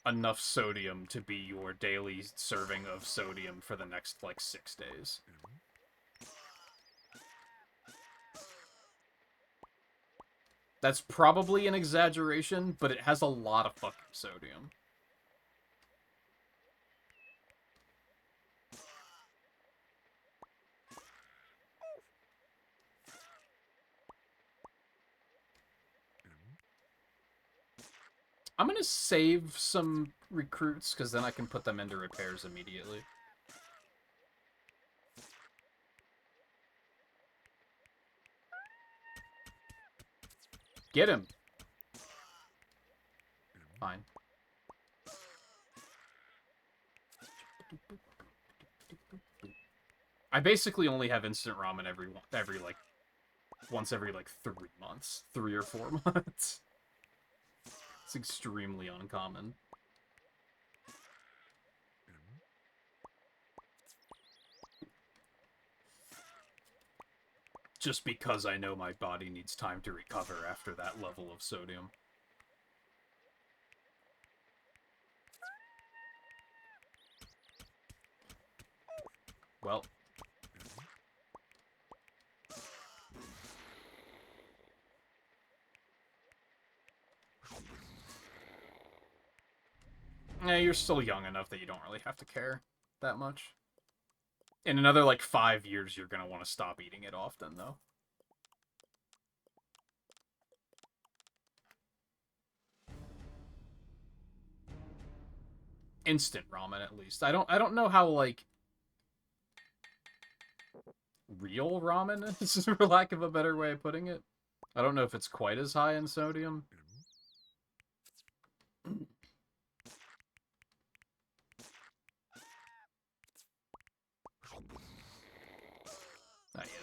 enough sodium to be your daily serving of sodium for the next, like, 6 days. That's probably an exaggeration, but it has a lot of fucking sodium. I'm gonna save some recruits, because then I can put them into repairs immediately. Get him! Fine. I basically only have instant ramen once every, like, 3 months. 3 or 4 months. It's extremely uncommon. Just because I know my body needs time to recover after that level of sodium. Well. Yeah, you're still young enough that you don't really have to care that much. In another, like, 5 years, you're gonna want to stop eating it often, though. Instant ramen, at least. I don't know how, like, real ramen is, for lack of a better way of putting it. I don't know if it's quite as high in sodium.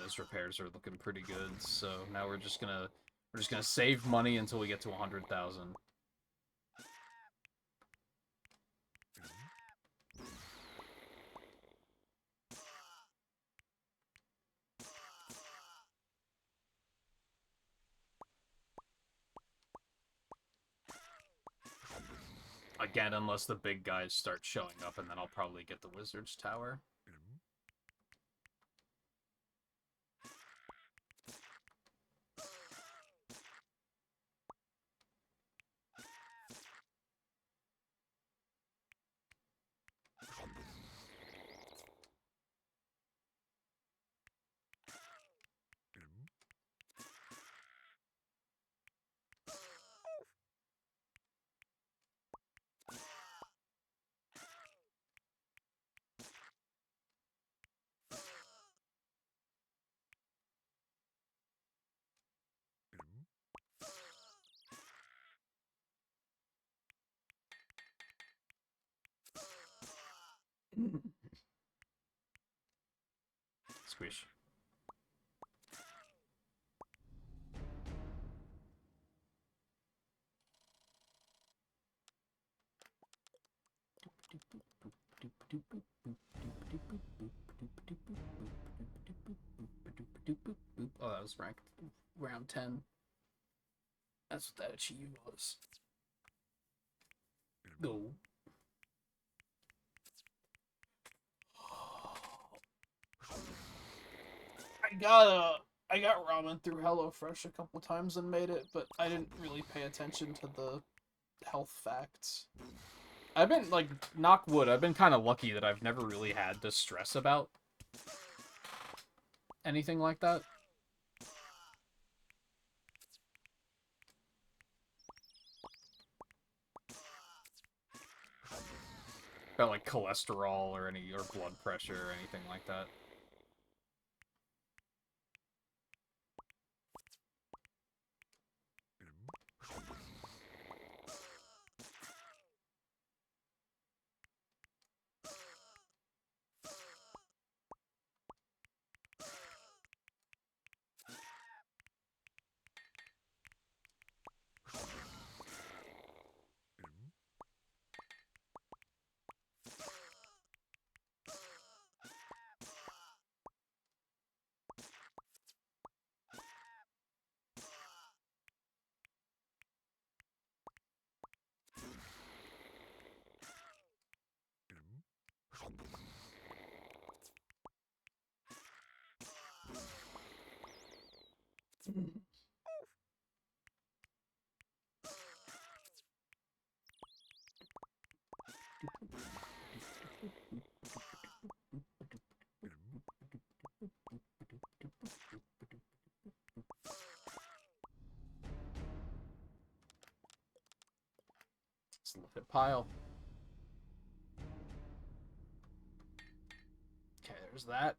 those repairs are looking pretty good. So now we're just gonna save money until we get to 100,000. Again, unless the big guys start showing up, and then I'll probably get the Wizard's Tower. Squish. Oh, that was ranked round 10. That's what that achieve was. Go. I got ramen through HelloFresh a couple times and made it, but I didn't really pay attention to the health facts. I've been, like, knock wood, I've been kind of lucky that I've never really had to stress about anything like that. About, like, cholesterol or blood pressure or anything like that. Let's look at pile. Okay, there's that.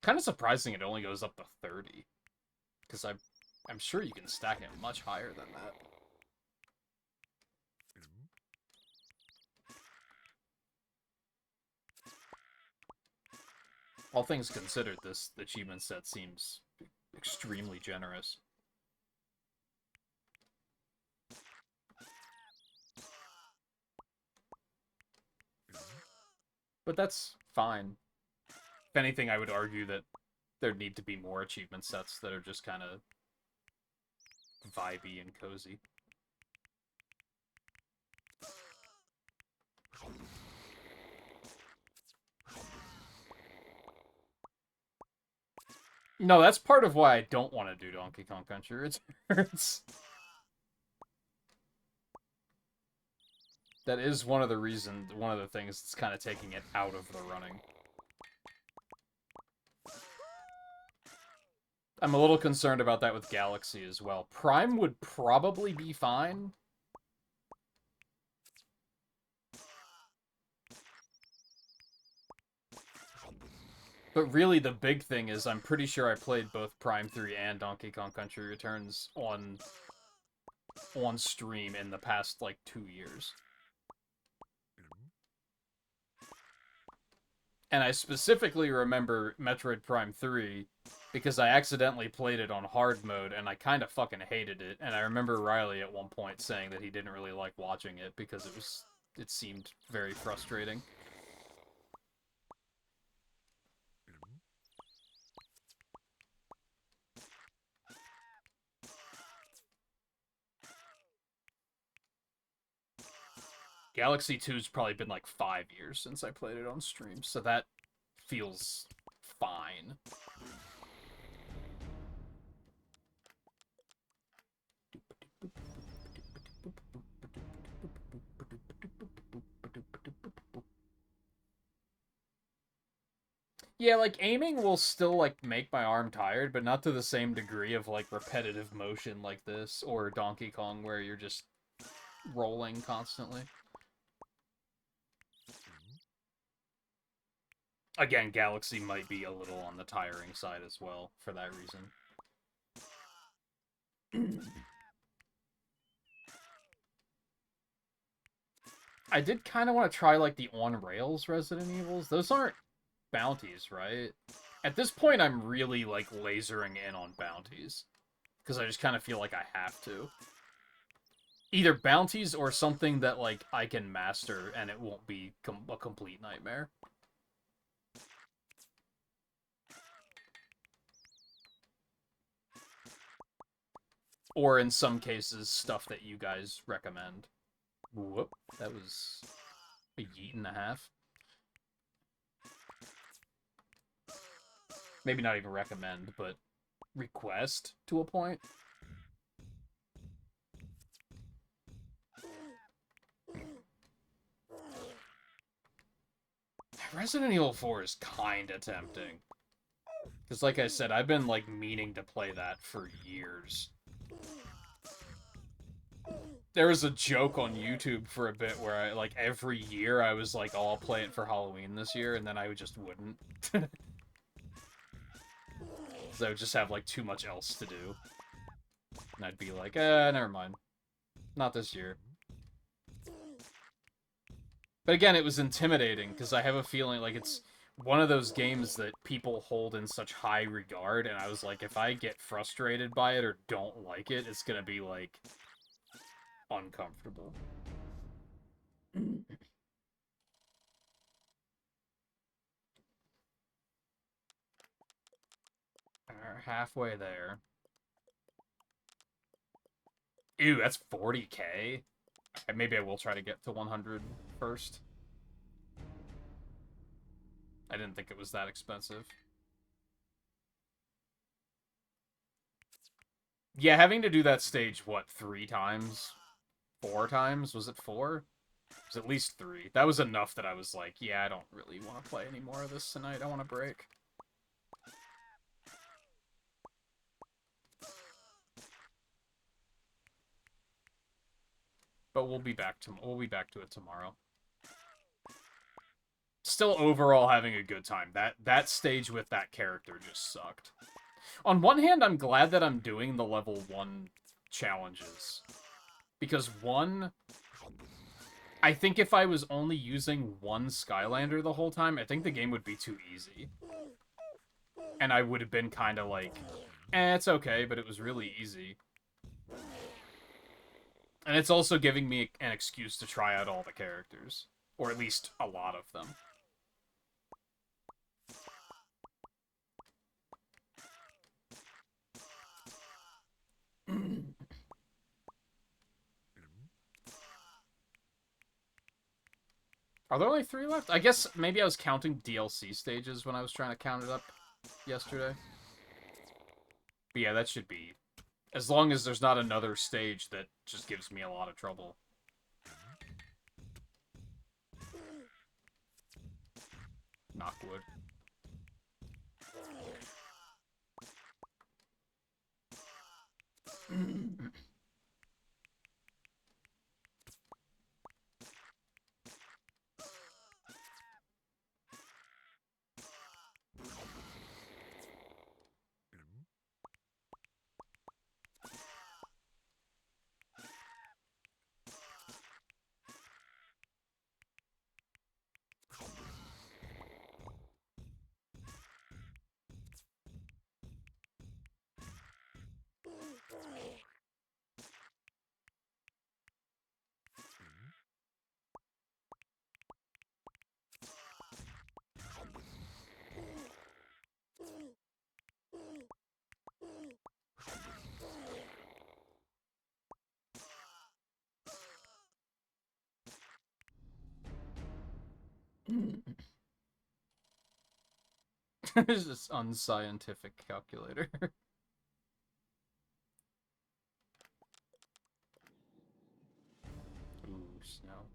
Kind of surprising it only goes up to 30. Because I'm sure you can stack it much higher than that. All things considered, this achievement set seems extremely generous. But that's fine. If anything, I would argue that there'd need to be more achievement sets that are just kind of vibey and cozy. No, that's part of why I don't want to do Donkey Kong Country Returns. That is one of the things that's kind of taking it out of the running. I'm a little concerned about that with Galaxy as well. Prime would probably be fine. But really, the big thing is I'm pretty sure I played both Prime 3 and Donkey Kong Country Returns on stream in the past, like, 2 years. And I specifically remember Metroid Prime 3 because I accidentally played it on hard mode and I kind of fucking hated it. And I remember Riley at one point saying that he didn't really like watching it because it seemed very frustrating. Galaxy 2's probably been like 5 years since I played it on stream, so that feels fine. Yeah, like, aiming will still, like, make my arm tired, but not to the same degree of, like, repetitive motion like this, or Donkey Kong, where you're just rolling constantly. Again, Galaxy might be a little on the tiring side as well, for that reason. I did kind of want to try, like, the on-rails Resident Evils. Those aren't bounties, right? At this point, I'm really, like, lasering in on bounties. Because I just kind of feel like I have to. Either bounties or something that, like, I can master and it won't be a complete nightmare. Or, in some cases, stuff that you guys recommend. Whoop, that was a yeet and a half. Maybe not even recommend, but request to a point. Resident Evil 4 is kinda tempting. Because, like I said, I've been, like, meaning to play that for years. There was a joke on YouTube for a bit where I, like, every year I was like, oh, I'll play it for Halloween this year, and then I just wouldn't. Because I would just have, like, too much else to do. And I'd be like, never mind. Not this year. But again, it was intimidating, because I have a feeling, like, it's one of those games that people hold in such high regard, and I was like, if I get frustrated by it or don't like it, it's gonna be, like, uncomfortable. We're halfway there. Ew, that's 40k? Maybe I will try to get to 100 first. I didn't think it was that expensive. Yeah, having to do that stage, what, 3 times? 4 times? Was it 4? It was at least 3. That was enough that I was like, yeah, I don't really want to play any more of this tonight. I want a break. But we'll be back to it tomorrow. Still overall having a good time. That stage with that character just sucked. On one hand, I'm glad that I'm doing the level 1 challenges. Because 1... I think if I was only using one Skylander the whole time, I think the game would be too easy. And I would have been kind of like, it's okay, but it was really easy. And it's also giving me an excuse to try out all the characters. Or at least a lot of them. Are there only 3 left? I guess maybe I was counting DLC stages when I was trying to count it up yesterday. But yeah, that should be... As long as there's not another stage that just gives me a lot of trouble. Knock wood. It's this unscientific calculator. Ooh, snow.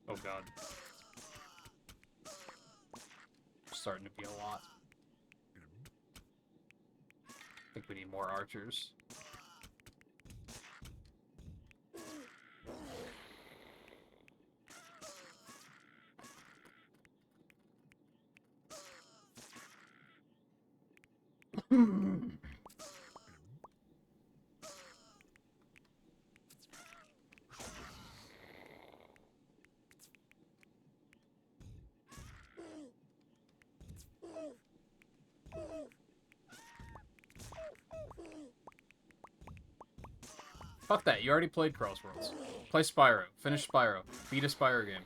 Oh god. Starting to be a lot. I think we need more archers. Fuck that, you already played Crossworlds. Play Spyro. Finish Spyro. Beat a Spyro game.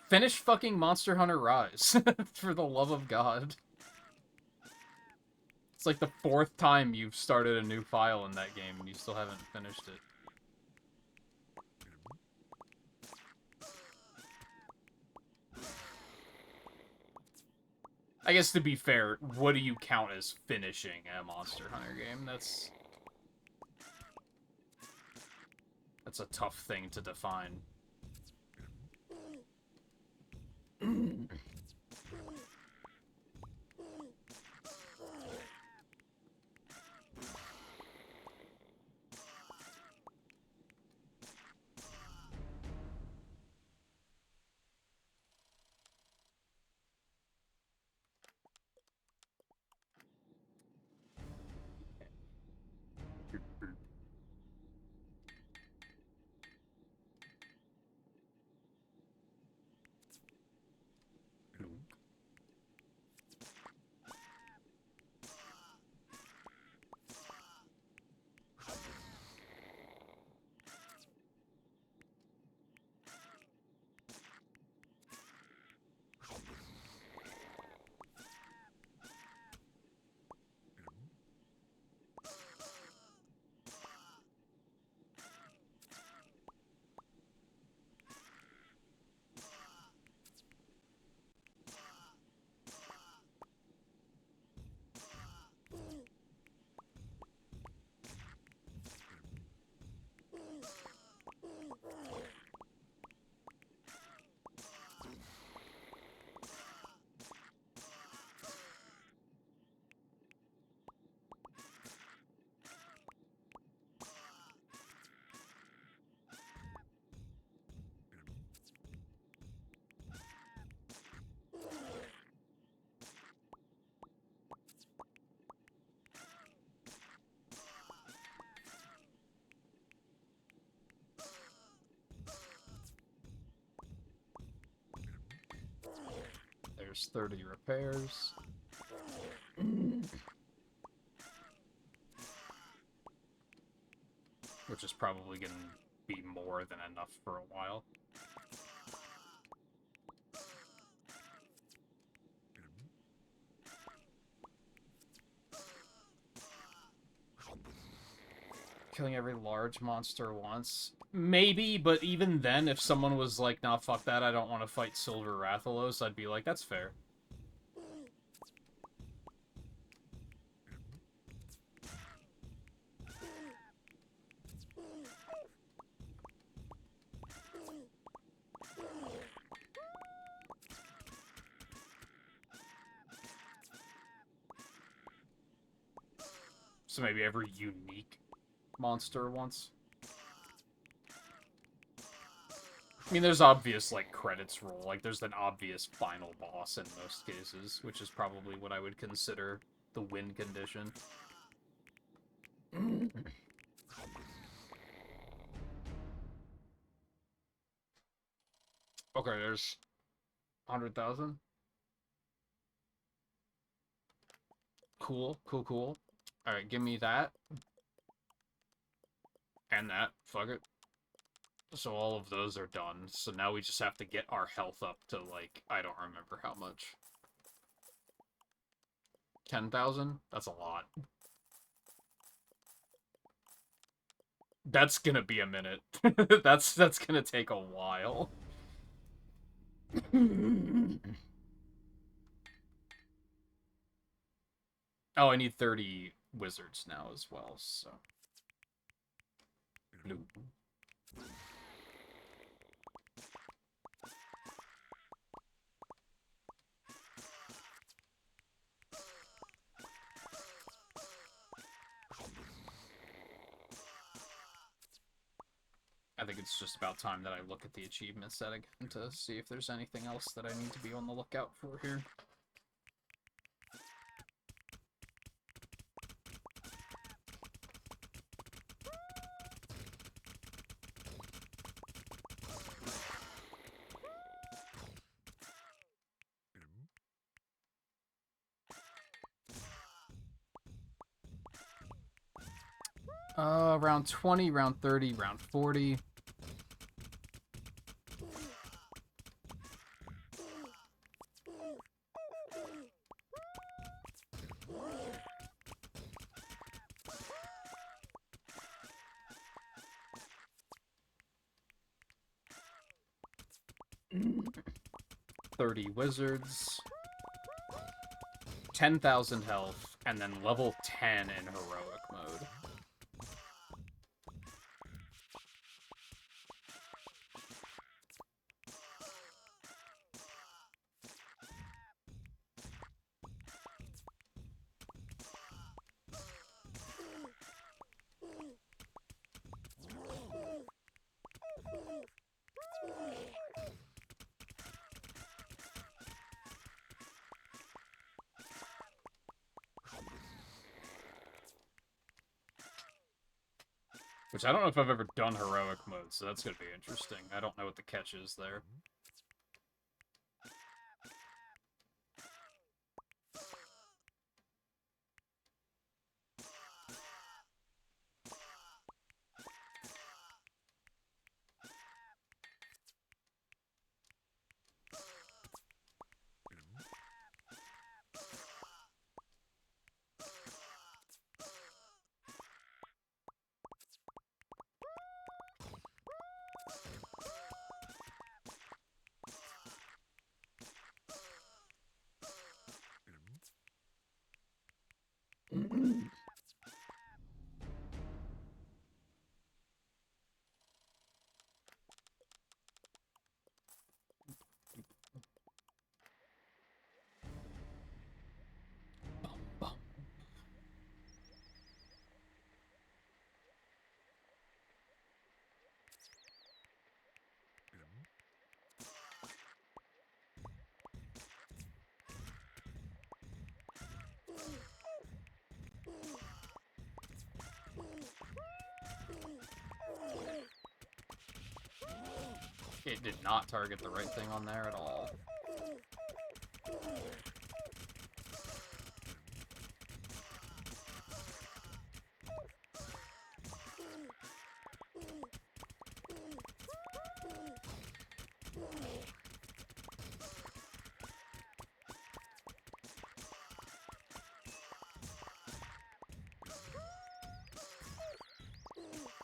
Finish fucking Monster Hunter Rise. For the love of God. It's like the 4th time you've started a new file in that game and you still haven't finished it. I guess to be fair, what do you count as finishing a Monster Hunter game? That's a tough thing to define. There's 30 repairs. Which is probably going to be more than enough for a while. Killing every large monster once. Maybe, but even then, if someone was like, nah, fuck that, I don't want to fight Silver Rathalos, I'd be like, that's fair. So maybe every unique monster once. I mean, there's obvious, like, credits roll. Like, there's an obvious final boss in most cases, which is probably what I would consider the win condition. Okay, there's 100,000. Cool, cool, cool. Alright, give me that. And that. Fuck it. So all of those are done. So now we just have to get our health up to, like, I don't remember how much. 10,000? That's a lot. That's gonna be a minute. that's gonna take a while. Oh, I need 30 wizards now as well, so... Blue. I think it's just about time that I look at the achievement setting to see if there's anything else that I need to be on the lookout for here. Round 20, round 30, round 40. Wizards, 10,000 health, and then level 10 in heroic mode. Which I don't know if I've ever done heroic mode, so that's going to be interesting. I don't know what the catch is there. It did not target the right thing on there at all.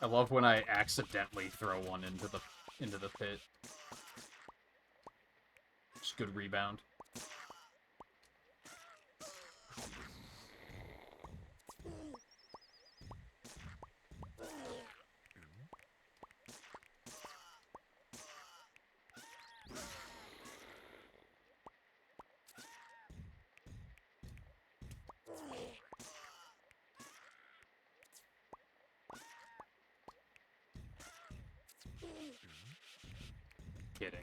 I love when I accidentally throw one into the pit. It's good rebound. Kidding.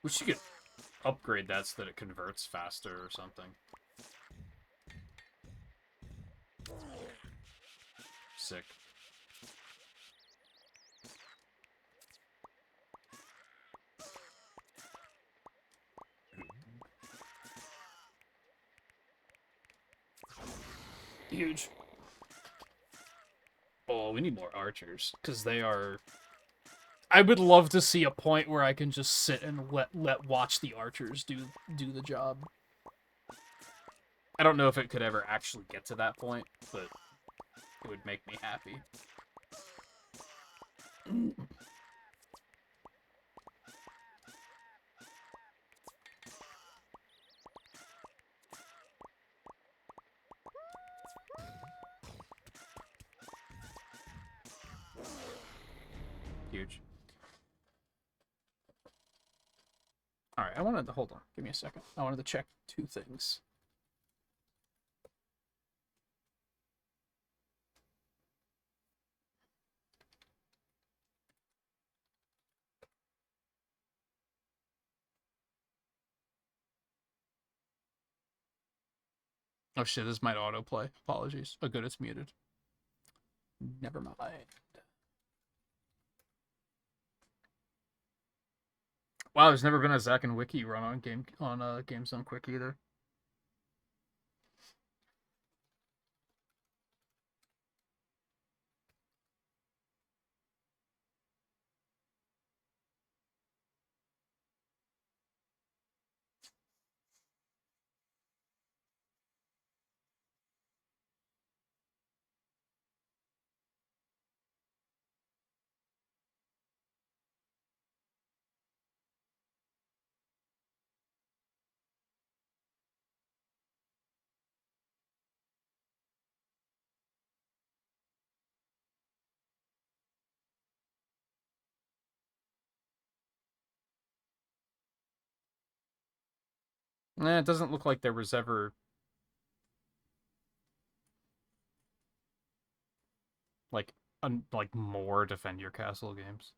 We should get upgrade that so that it converts faster or something. Sick. Huge. Oh, we need more archers, because they are... I would love to see a point where I can just sit and watch the archers do the job. I don't know if it could ever actually get to that point, but it would make me happy. Huge. Alright, I wanted to... Hold on. Give me a second. I wanted to check two things. Oh shit, this might autoplay. Apologies. Oh good, it's muted. Never mind. Wow, there's never been a Zack and Wiki run on Games Done Quick either. It doesn't look like there was ever... like more Defend Your Castle games.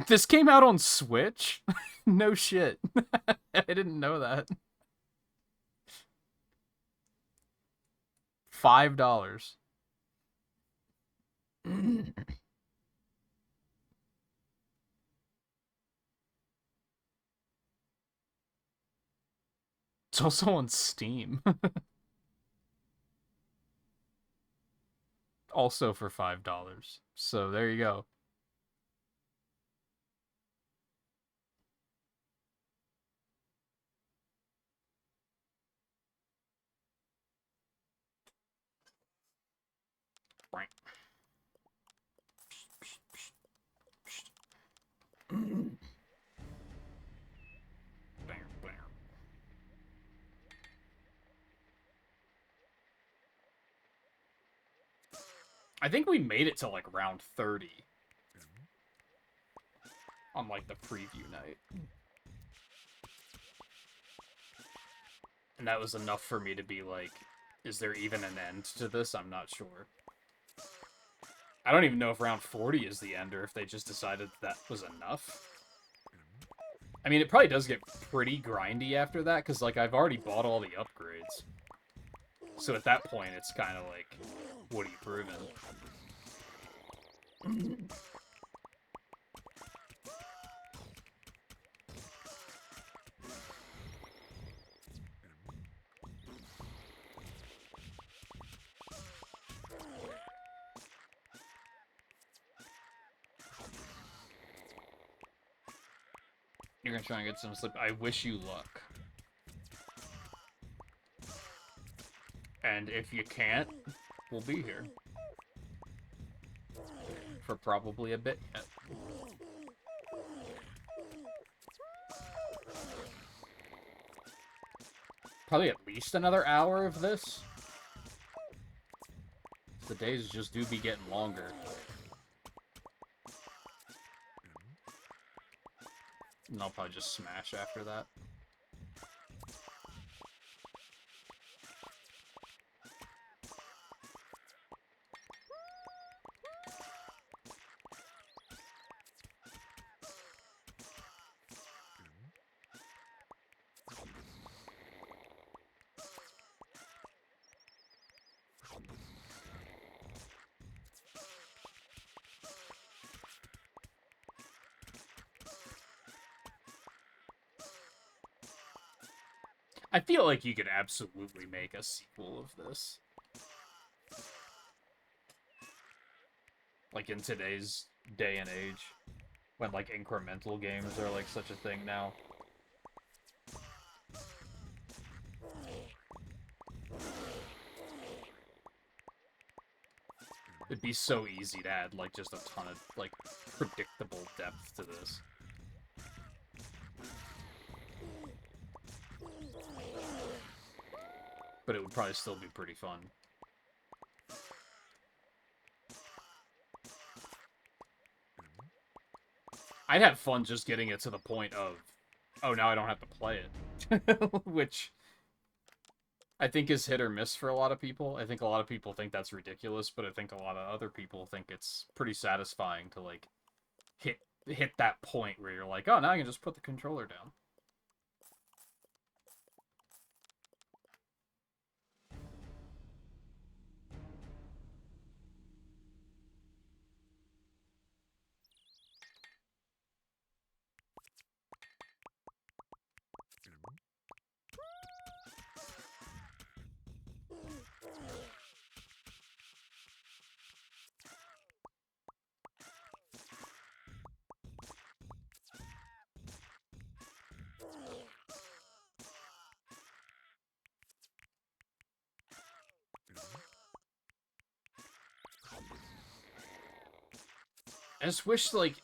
This came out on Switch? No shit. I didn't know that. $5. It's also on Steam. Also for $5. So there you go. Right. I think we made it to like round 30 on like the preview night. And that was enough for me to be like, is there even an end to this? I'm not sure. I don't even know if round 40 is the end or if they just decided that was enough. I mean, it probably does get pretty grindy after that, because like I've already bought all the upgrades. So at that point, it's kind of like, what are you proving? You're gonna try and get some sleep. I wish you luck. And if you can't, we'll be here. For probably a bit yet. Probably at least another hour of this. The days just do be getting longer. And I'll probably just smash after that. I feel like you could absolutely make a sequel of this. Like, in today's day and age, when, like, incremental games are, like, such a thing now. It'd be so easy to add, like, just a ton of, like, predictable depth to this. But it would probably still be pretty fun. I'd have fun just getting it to the point of, oh, now I don't have to play it. Which I think is hit or miss for a lot of people. I think a lot of people think that's ridiculous, but I think a lot of other people think it's pretty satisfying to, like, hit that point where you're like, oh, now I can just put the controller down. I just wish, like,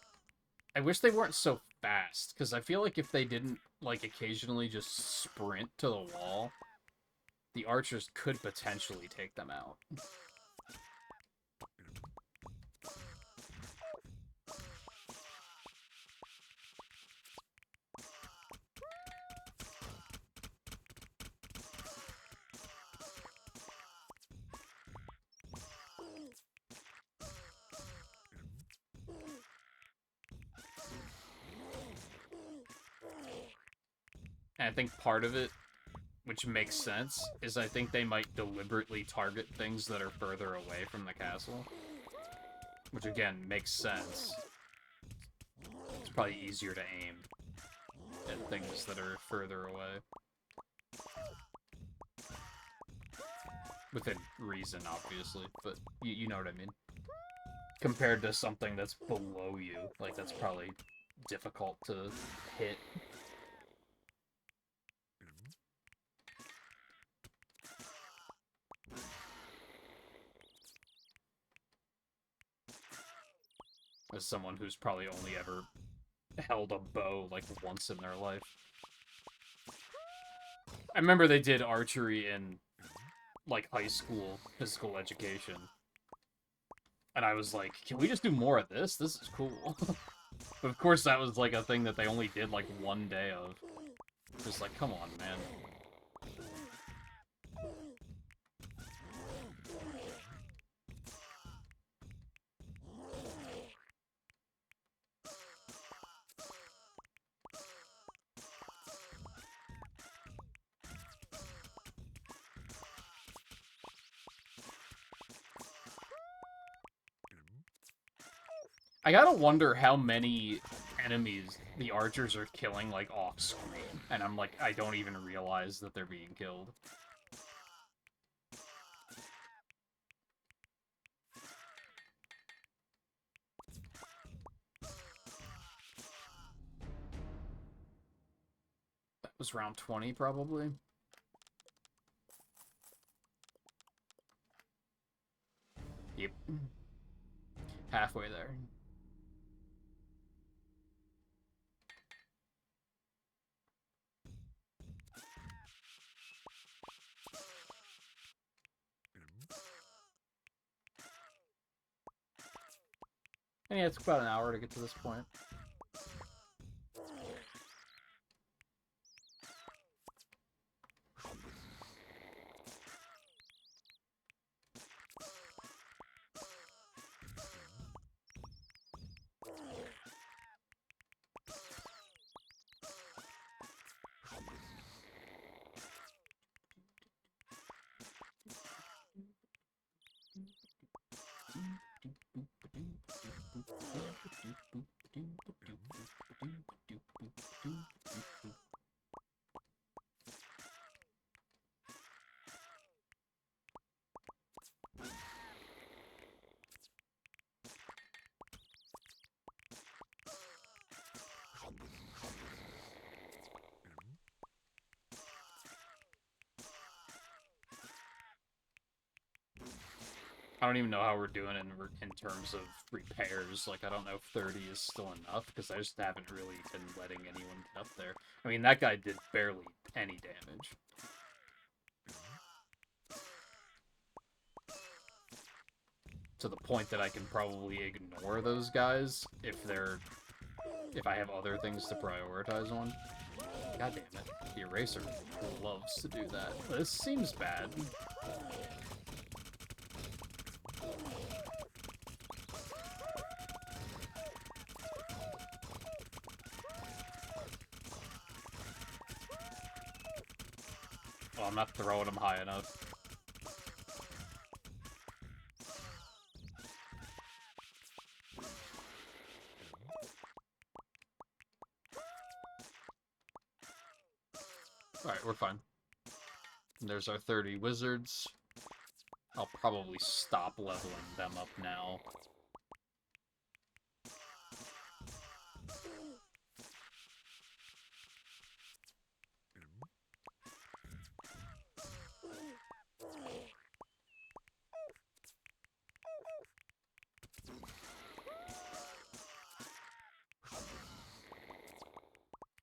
I wish they weren't so fast, because I feel like if they didn't, like, occasionally just sprint to the wall, the archers could potentially take them out. And I think part of it, which makes sense, is I think they might deliberately target things that are further away from the castle. Which, again, makes sense. It's probably easier to aim at things that are further away. Within reason, obviously, but you know what I mean. Compared to something that's below you, like, that's probably difficult to hit. As someone who's probably only ever held a bow, like, once in their life. I remember they did archery in, like, high school physical education. And I was like, can we just do more of this? This is cool. But of course that was, like, a thing that they only did, like, one day of. Just like, come on, man. I gotta wonder how many enemies the archers are killing, like, off-screen. And I'm like, I don't even realize that they're being killed. That was round 20, probably. Yep. Halfway there. And yeah, it took about an hour to get to this point. I don't even know how we're doing in terms of repairs. Like, I don't know if 30 is still enough, because I just haven't really been letting anyone get up there. I mean, that guy did barely any damage. To the point that I can probably ignore those guys if I have other things to prioritize on. God damn it. The eraser loves to do that. This seems bad. Well, I'm not throwing them high enough. Alright, we're fine. And there's our 30 wizards. I'll probably stop leveling them up now.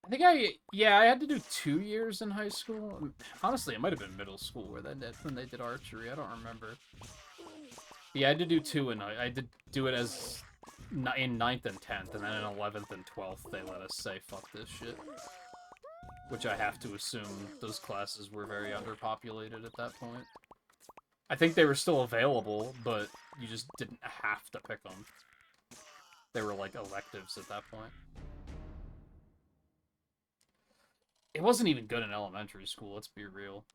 I think I had to do 2 years in high school. Honestly, it might have been middle school when they did archery. I don't remember. Yeah, I had to do 2 I did do it as in 9th and 10th, and then in 11th and 12th they let us say fuck this shit. Which I have to assume those classes were very underpopulated at that point. I think they were still available, but you just didn't have to pick them. They were like electives at that point. It wasn't even good in elementary school, let's be real.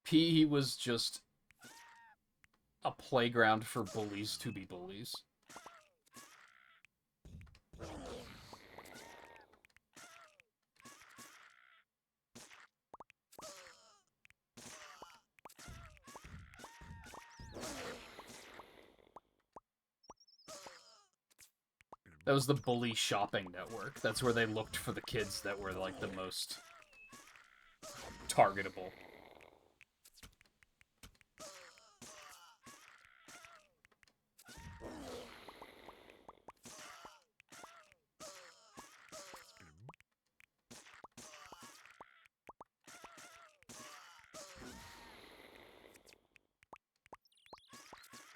PE was just a playground for bullies to be bullies. That was the bully shopping network. That's where they looked for the kids that were, like, the most targetable.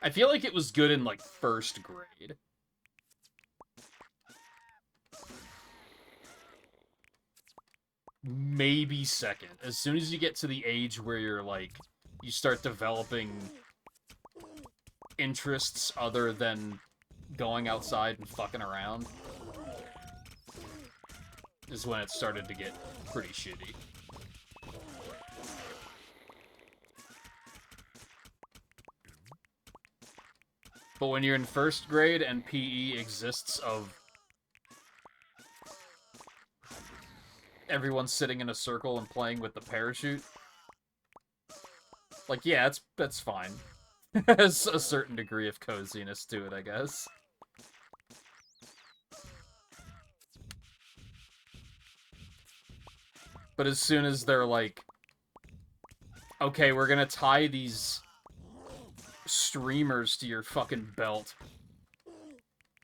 I feel like it was good in, like, 1st grade. Maybe 2nd. As soon as you get to the age where you're, like, you start developing interests other than going outside and fucking around, is when it started to get pretty shitty. But when you're in 1st grade and PE exists of everyone sitting in a circle and playing with the parachute, like, yeah, that's fine. There's a certain degree of coziness to it, I guess. But as soon as they're like, okay, we're gonna tie these streamers to your fucking belt,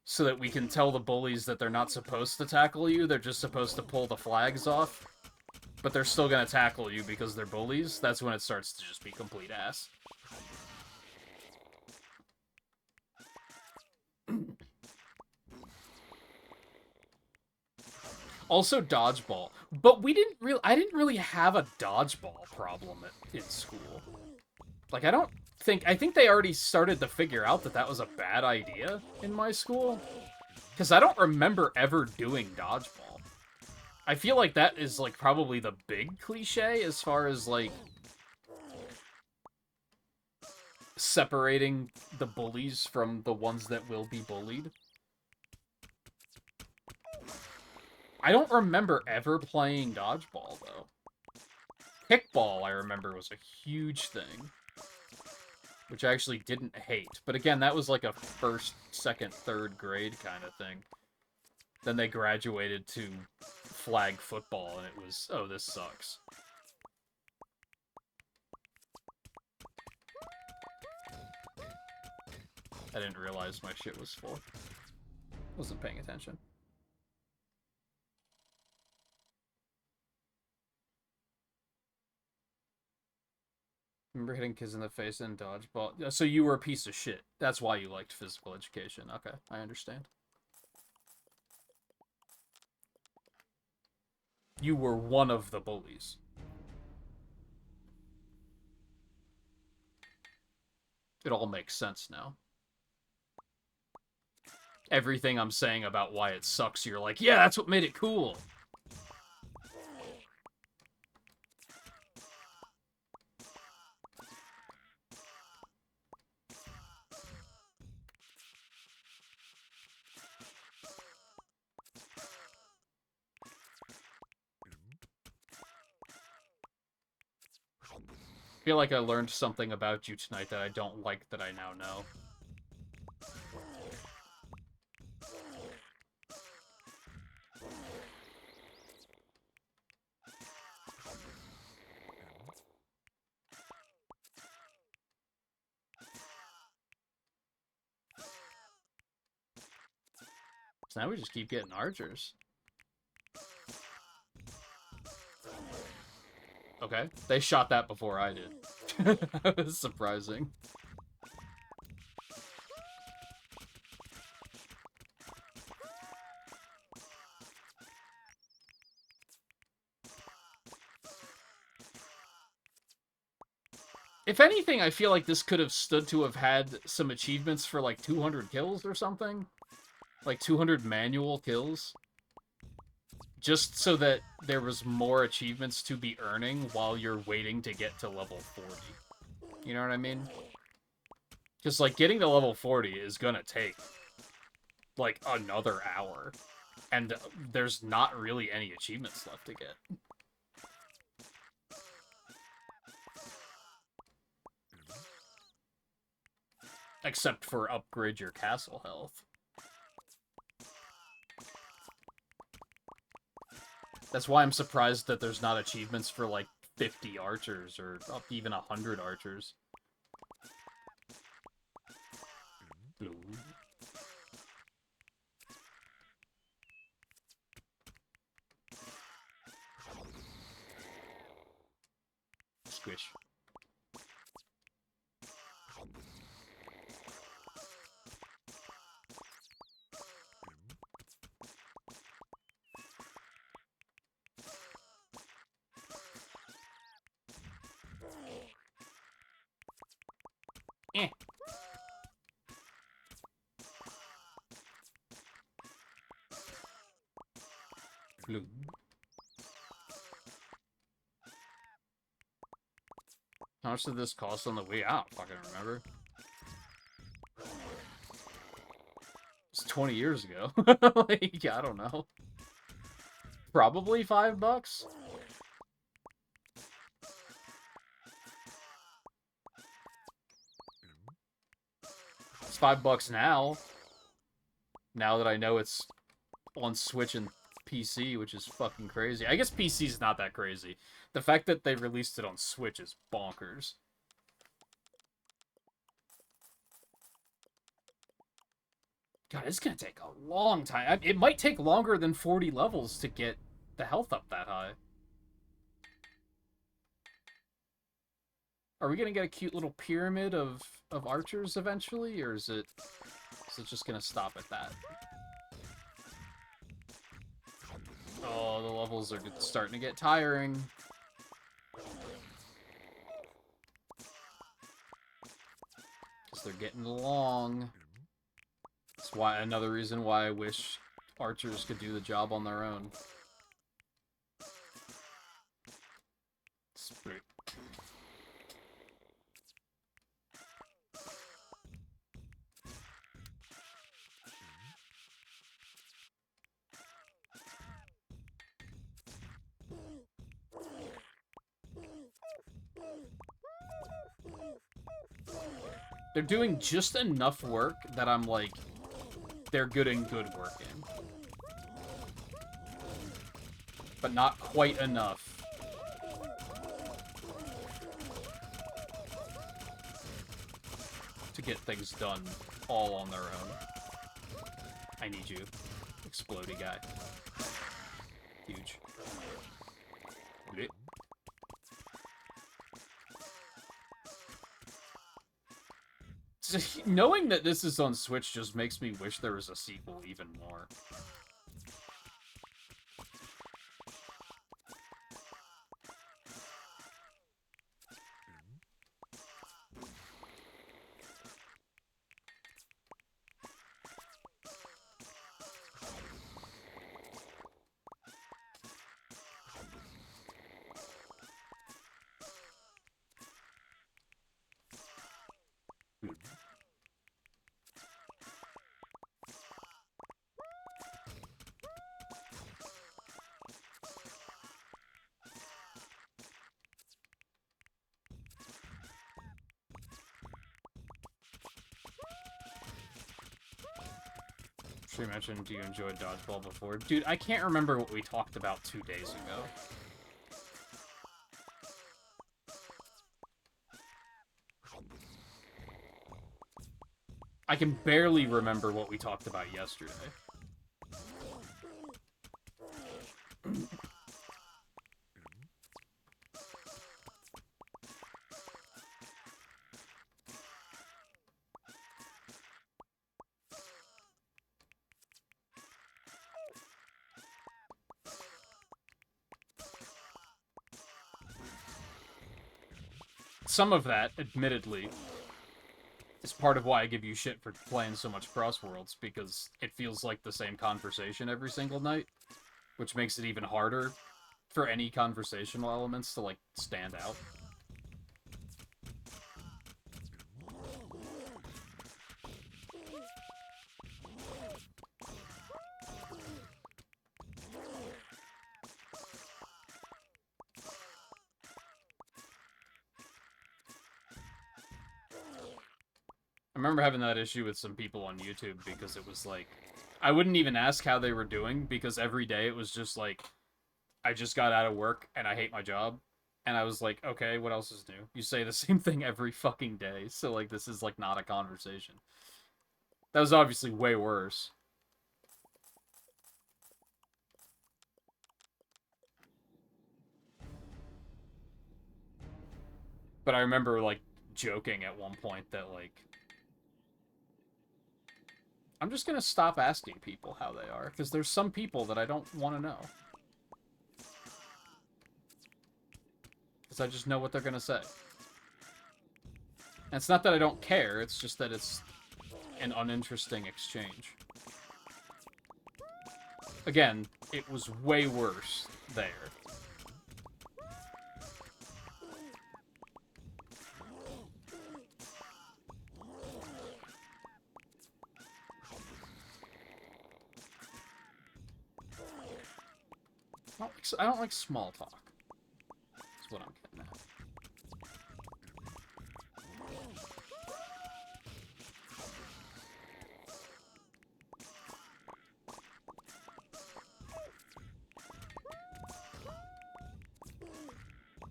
so that we can tell the bullies that they're not supposed to tackle you, they're just supposed to pull the flags off, but they're still gonna tackle you because they're bullies, that's when it starts to just be complete ass. Also, dodgeball. But I didn't really have a dodgeball problem in school. Like, I think they already started to figure out that that was a bad idea in my school. Because I don't remember ever doing dodgeball. I feel like that is, like, probably the big cliche as far as, like, separating the bullies from the ones that will be bullied. I don't remember ever playing dodgeball, though. Kickball, I remember, was a huge thing. Which I actually didn't hate. But again, that was like a first, second, third grade kind of thing. Then they graduated to flag football, and it was, oh, this sucks. I didn't realize my shit was full. Wasn't paying attention. Remember hitting kids in the face in dodgeball? So you were a piece of shit. That's why you liked physical education. Okay, I understand. You were one of the bullies. It all makes sense now. Everything I'm saying about why it sucks, you're like, yeah, that's what made it cool. I feel like I learned something about you tonight that I don't like that I now know. So now we just keep getting archers. Okay, they shot that before I did. That was surprising. If anything, I feel like this could have stood to have had some achievements for like 200 kills or something. Like 200 manual kills. Just so that there was more achievements to be earning while you're waiting to get to level 40. You know what I mean? Because, like, getting to level 40 is gonna take, like, another hour. And there's not really any achievements left to get. Except for upgrade your castle health. That's why I'm surprised that there's not achievements for, like, 50 archers, or up even 100 archers. Blue. Squish. Eh. Blue. How much did this cost on the Wii? I don't fucking remember. It's 20 years ago. Like, I don't know. Probably $5? It's $5 now. Now that I know it's on Switch and PC, which is fucking crazy. I guess PC's not that crazy. The fact that they released it on Switch is bonkers. God, it's gonna take a long time. It might take longer than 40 levels to get the health up that high. Are we gonna get a cute little pyramid of archers eventually, or is it just gonna stop at that? Oh, the levels are starting to get tiring. Because they're getting long. That's why another reason why I wish archers could do the job on their own. Sweet. They're doing just enough work that I'm like, they're good work in. But not quite enough. To get things done all on their own. I need you, explodey guy. Huge. Blech. Knowing that this is on Switch just makes me wish there was a sequel even more. Sure, mentioned, do you enjoy dodgeball before? Dude, I can't remember what we talked about 2 days ago. I can barely remember what we talked about yesterday. Some of that, admittedly, is part of why I give you shit for playing so much Cross Worlds, because it feels like the same conversation every single night, which makes it even harder for any conversational elements to, like, stand out. I remember having that issue with some people on YouTube because it was like, I wouldn't even ask how they were doing because every day it was just like, I just got out of work and I hate my job. And I was like, okay, what else is new? You say the same thing every fucking day. So like, this is like not a conversation. That was obviously way worse. But I remember like joking at one point that like, I'm just gonna stop asking people how they are, because there's some people that I don't want to know. Because I just know what they're gonna say. And it's not that I don't care, it's just that it's an uninteresting exchange. Again, it was way worse there. I don't like small talk. That's what I'm getting at.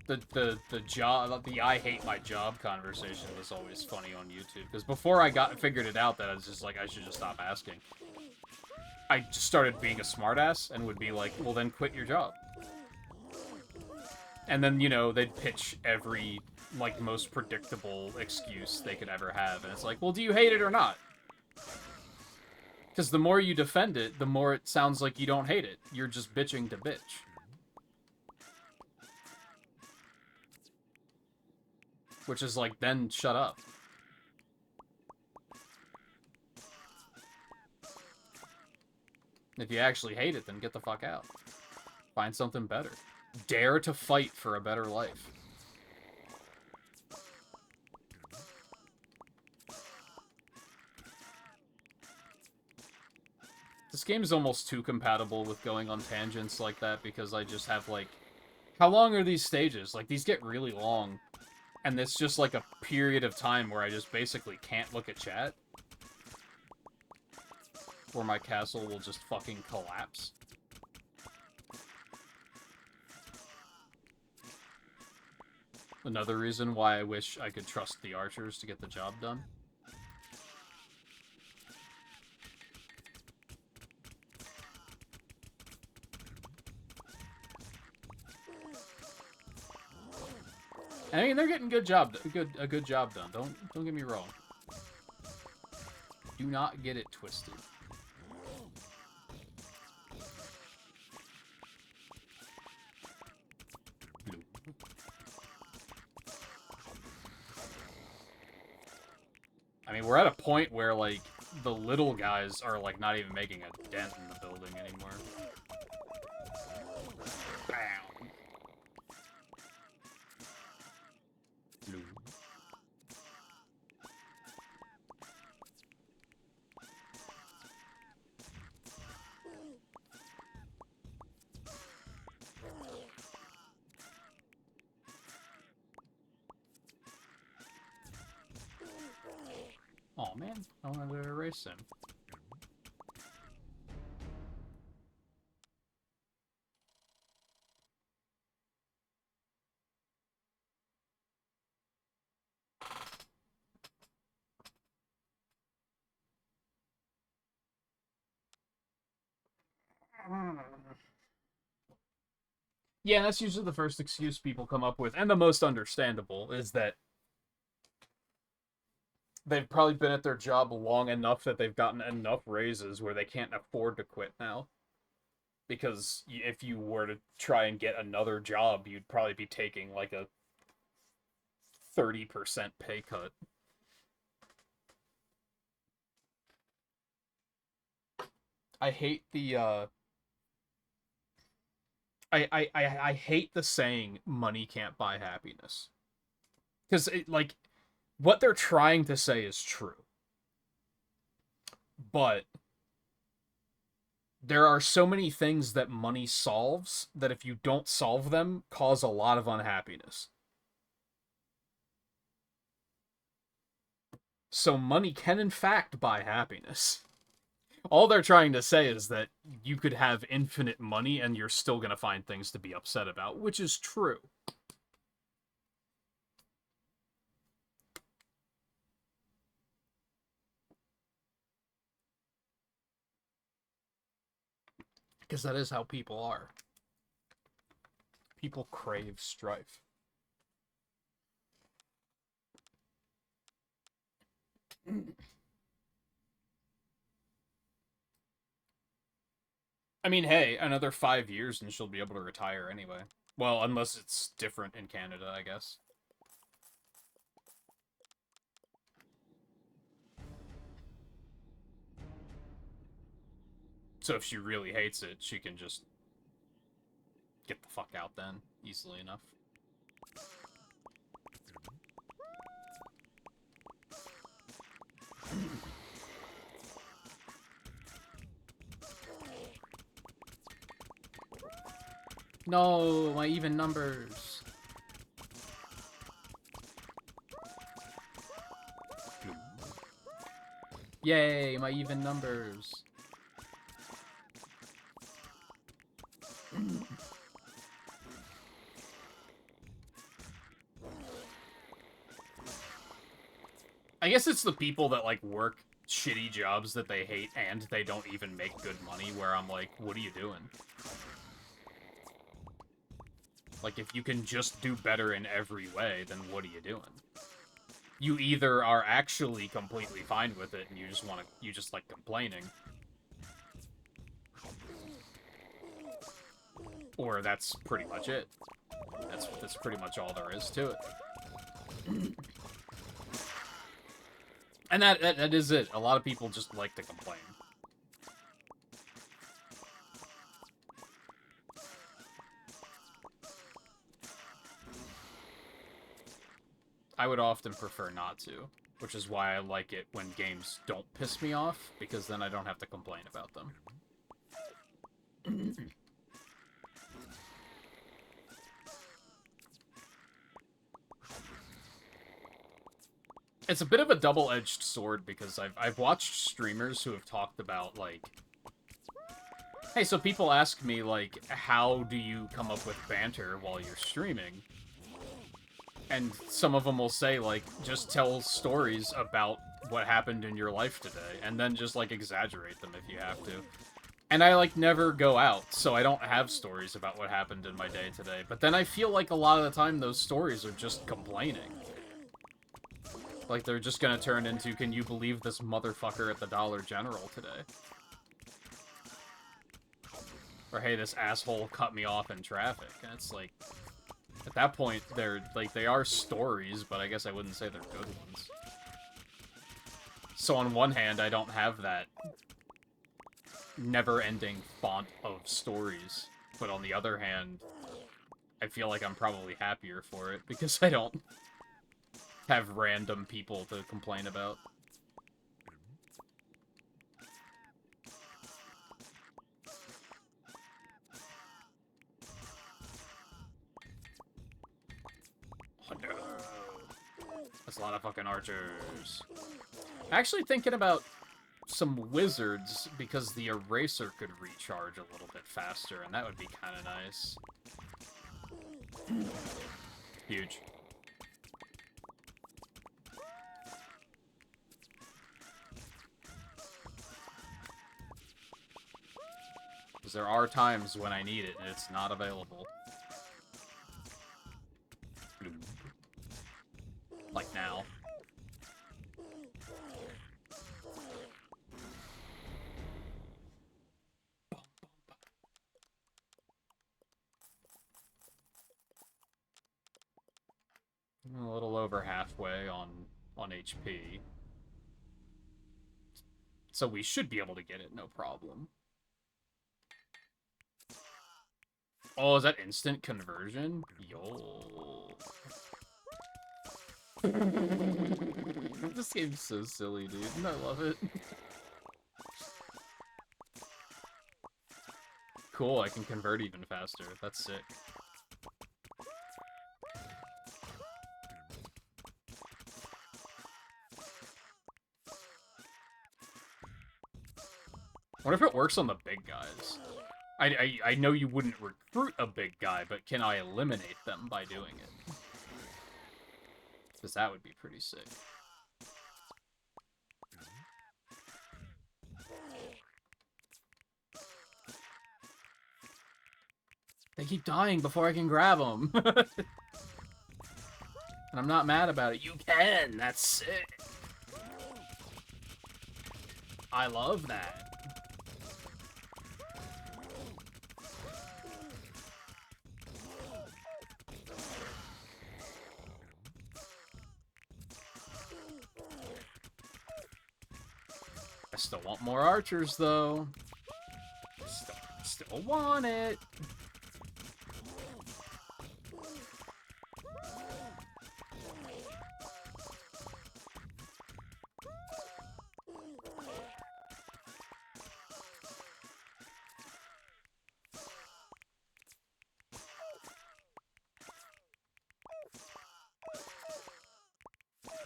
the job, the I hate my job conversation was always funny on YouTube, because before I figured it out that I was just like, I should just stop asking, I just started being a smartass and would be like, well then quit your job. And then, you know, they'd pitch every, like, most predictable excuse they could ever have, and it's like, well, do you hate it or not? Because the more you defend it, the more it sounds like you don't hate it. You're just bitching to bitch. Which is like, then shut up. If you actually hate it, then get the fuck out. Find something better. Dare to fight for a better life. This game is almost too compatible with going on tangents like that, because I just have, like... How long are these stages? Like, these get really long. And it's just, like, a period of time where I just basically can't look at chat. Or my castle will just fucking collapse. Another reason why I wish I could trust the archers to get the job done. I mean, they're getting a good job done. Don't get me wrong. Do not get it twisted. I mean, we're at a point where, like, the little guys are, like, not even making a dent in the building anymore. Bam. Oh man, I wanted to erase him. Yeah, that's usually the first excuse people come up with, and the most understandable, is that they've probably been at their job long enough that they've gotten enough raises where they can't afford to quit now. Because if you were to try and get another job, you'd probably be taking like a 30% pay cut. I hate the, I hate the saying, money can't buy happiness. Because, like, what they're trying to say is true. But there are so many things that money solves that if you don't solve them, cause a lot of unhappiness. So money can in fact buy happiness. All they're trying to say is that you could have infinite money and you're still going to find things to be upset about, which is true. Because that is how people are. People crave strife. I mean, hey, another 5 years and she'll be able to retire anyway. Well, unless it's different in Canada, I guess. So if she really hates it, she can just get the fuck out then, easily enough. No, my even numbers. Yay, my even numbers. I guess it's the people that, like, work shitty jobs that they hate and they don't even make good money, where I'm like, what are you doing? Like, if you can just do better in every way, then what are you doing? You either are actually completely fine with it and you just like complaining. Or that's pretty much it. That's pretty much all there is to it. And that is it. A lot of people just like to complain. I would often prefer not to, which is why I like it when games don't piss me off, because then I don't have to complain about them. It's a bit of a double-edged sword, because I've watched streamers who have talked about, like... Hey, so people ask me, like, how do you come up with banter while you're streaming? And some of them will say, like, just tell stories about what happened in your life today, and then just, like, exaggerate them if you have to. And I, like, never go out, so I don't have stories about what happened in my day today. But then I feel like a lot of the time those stories are just complaining. Like, they're just gonna turn into, can you believe this motherfucker at the Dollar General today? Or, hey, this asshole cut me off in traffic. And it's like... At that point, they are stories, but I guess I wouldn't say they're good ones. So on one hand, I don't have that never-ending font of stories. But on the other hand, I feel like I'm probably happier for it, because I don't have random people to complain about. Oh no. That's a lot of fucking archers. Actually thinking about some wizards, because the eraser could recharge a little bit faster, and that would be kind of nice. Huge. Because there are times when I need it, and it's not available. Like now. A little over halfway on HP. So we should be able to get it, no problem. Oh, is that instant conversion? Yo. This game's so silly, dude. I love it. Cool, I can convert even faster. That's sick. What if it works on the big guys? I know you wouldn't recruit a big guy, but can I eliminate them by doing it? Because that would be pretty sick. They keep dying before I can grab them. And I'm not mad about it. You can! That's sick! I love that. I still want more archers, though. Still want it.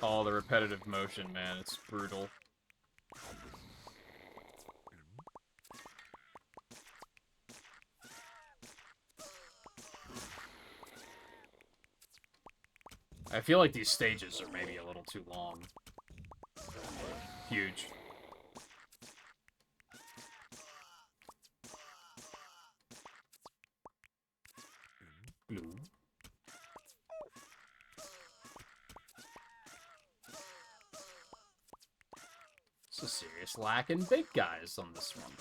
Oh, the repetitive motion, man, it's brutal. I feel like these stages are maybe a little too long. Huge. Blue. It's a serious lack in big guys on this one.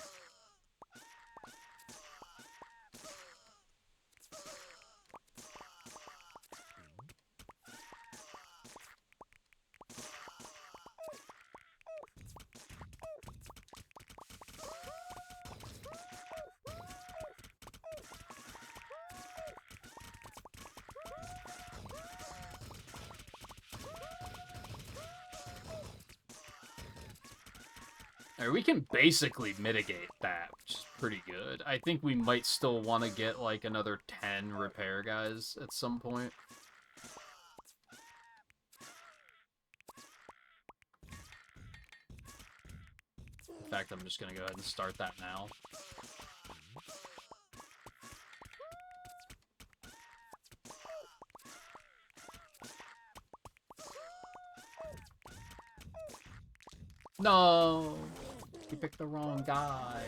Or we can basically mitigate that, which is pretty good. I think we might still want to get, like, another 10 repair guys at some point. In fact, I'm just going to go ahead and start that now. No! You picked the wrong guy.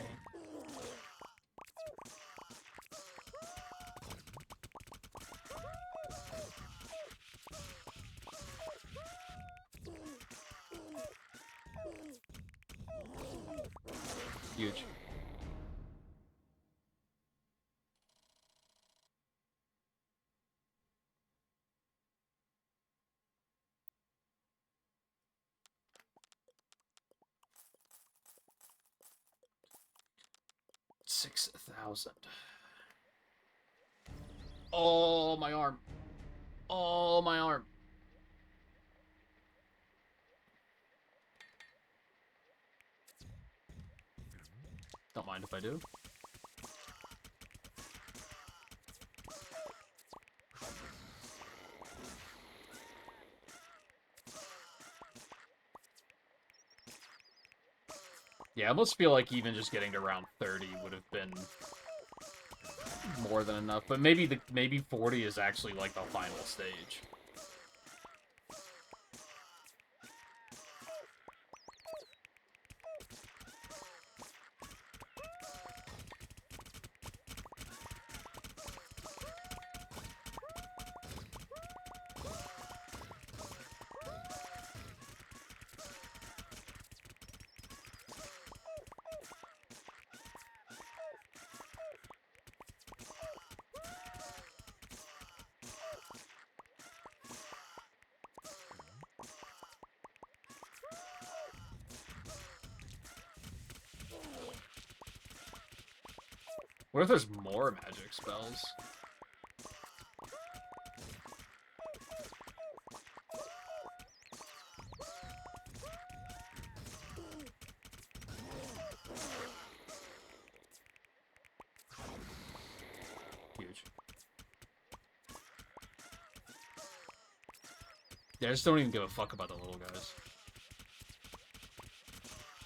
Huge. $6,000. Oh, my arm. Oh, my arm. Don't mind if I do. Yeah, I almost feel like even just getting to round 30 would have been more than enough, but maybe 40 is actually like the final stage. What if there's more magic spells? Huge. Yeah, I just don't even give a fuck about the little guys.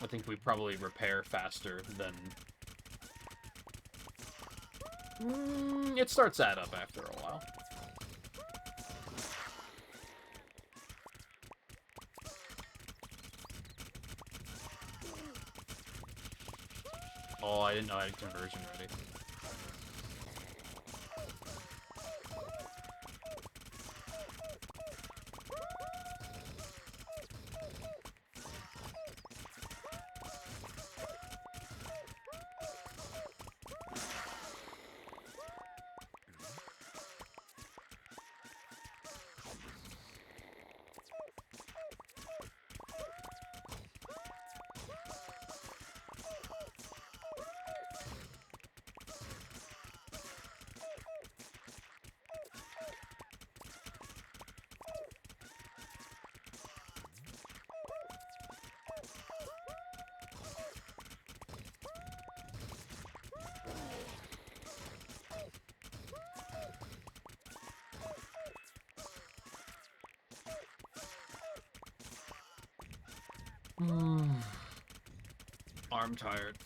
I think we probably repair faster than... it starts to add up after a while. Oh, I didn't know I had conversion ready. Arm tired.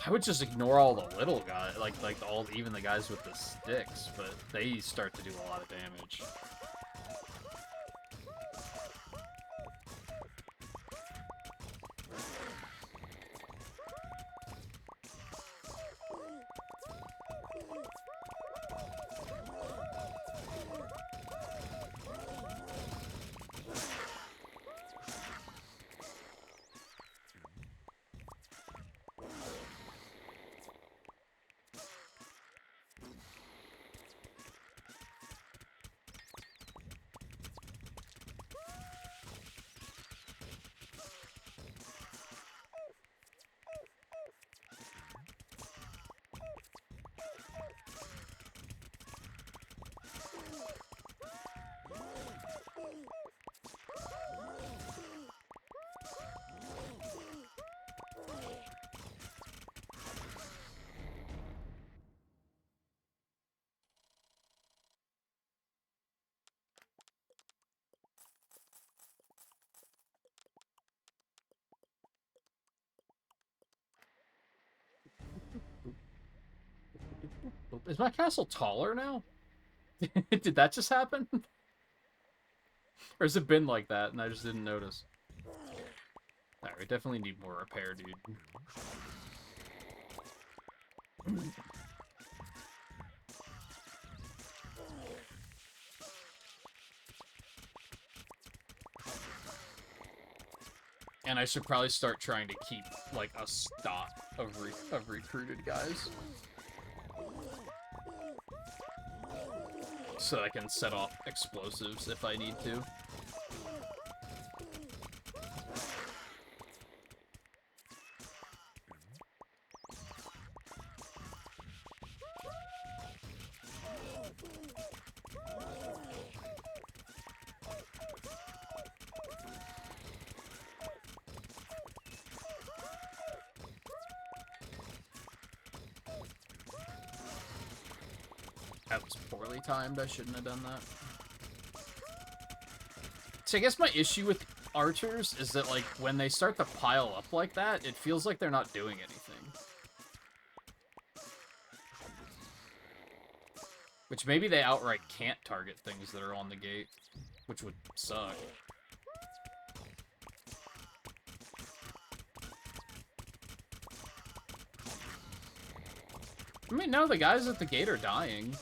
I would just ignore all the little guys, even the guys with the sticks, but they start to do a lot of damage. Is my castle taller now? Did that just happen? Or has it been like that and I just didn't notice? Alright, we definitely need more repair, dude. And I should probably start trying to keep, like, a stock of recruited guys. So I can set off explosives if I need to. That was poorly timed. I shouldn't have done that. So I guess my issue with archers is that, like, when they start to pile up like that, it feels like they're not doing anything. Which maybe they outright can't target things that are on the gate, which would suck. I mean, no, the guys at the gate are dying.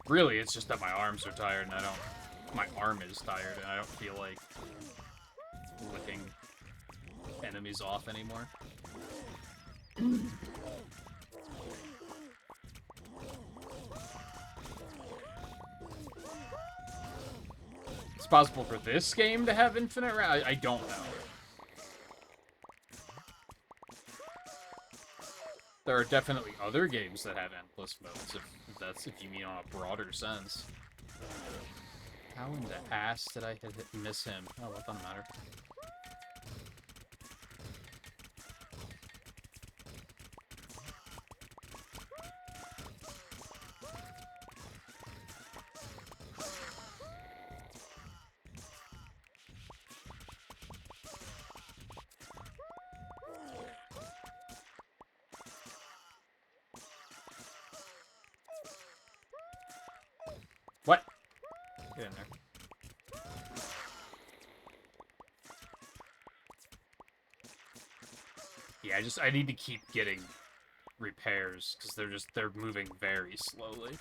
Really, it's just that my arms are tired and I don't... My arm is tired and I don't feel like licking enemies off anymore. It's possible for this game to have infinite rounds? I don't know. There are definitely other games that have endless modes, if you mean on a broader sense. How in the ass did I miss him? Oh, well, it doesn't matter. What? Get in there. Yeah, I need to keep getting repairs because they're moving very slowly.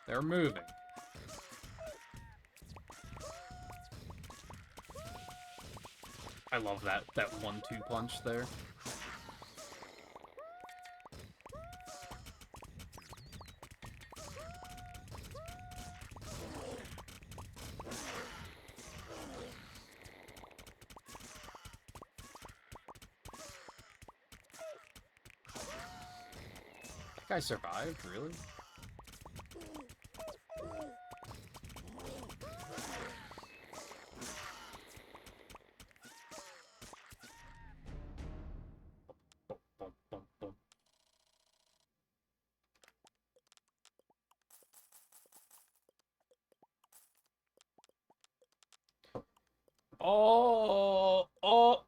They're moving. I love that 1-2 punch there. That guy survived, really?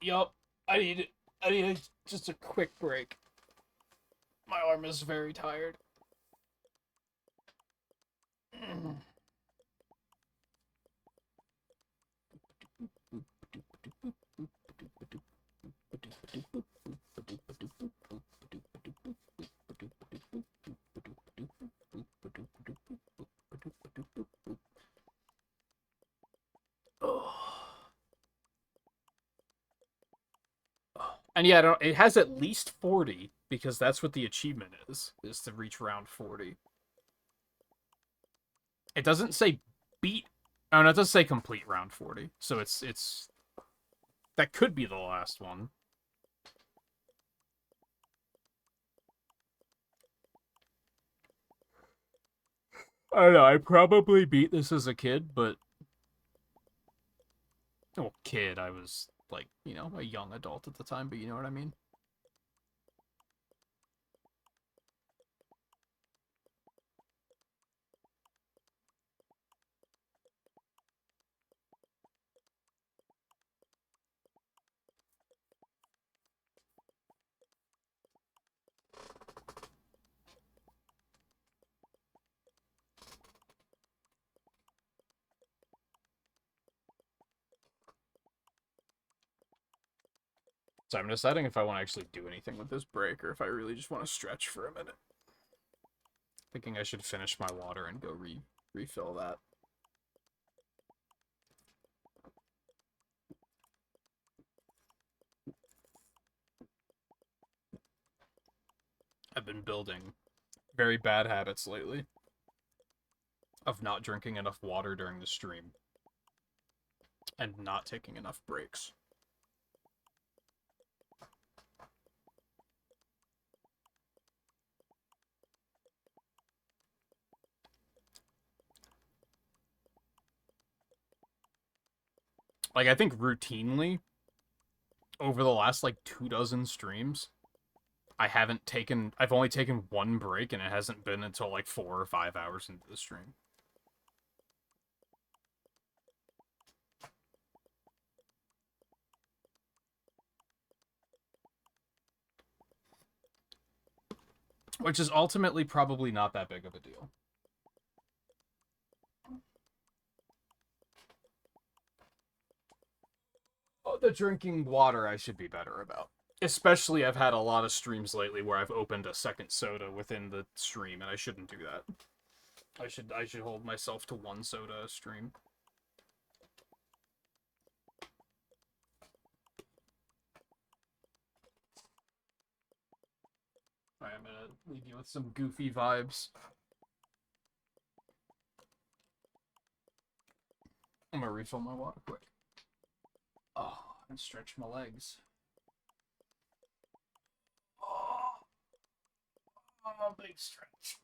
Yup. I need just a quick break. My arm is very tired. And yeah, it has at least 40, because that's what the achievement is to reach round 40. It doesn't say beat... Oh, no, it does say complete round 40. So it's... That could be the last one. I don't know, I probably beat this as a kid, but... Well, kid, I was, like, you know, a young adult at the time, but you know what I mean? So I'm deciding if I want to actually do anything with this break, or if I really just want to stretch for a minute. Thinking I should finish my water and go refill that. I've been building very bad habits lately of not drinking enough water during the stream and not taking enough breaks. Like, I think routinely, over the last, like, 24 streams, I've only taken one break, and it hasn't been until, like, 4 or 5 hours into the stream. Which is ultimately probably not that big of a deal. The drinking water I should be better about. Especially, I've had a lot of streams lately where I've opened a second soda within the stream, and I shouldn't do that. I should hold myself to 1 soda a stream. Alright, I'm gonna leave you with some goofy vibes. I'm gonna refill my water quick. Oh, and stretch my legs. Oh, big stretch.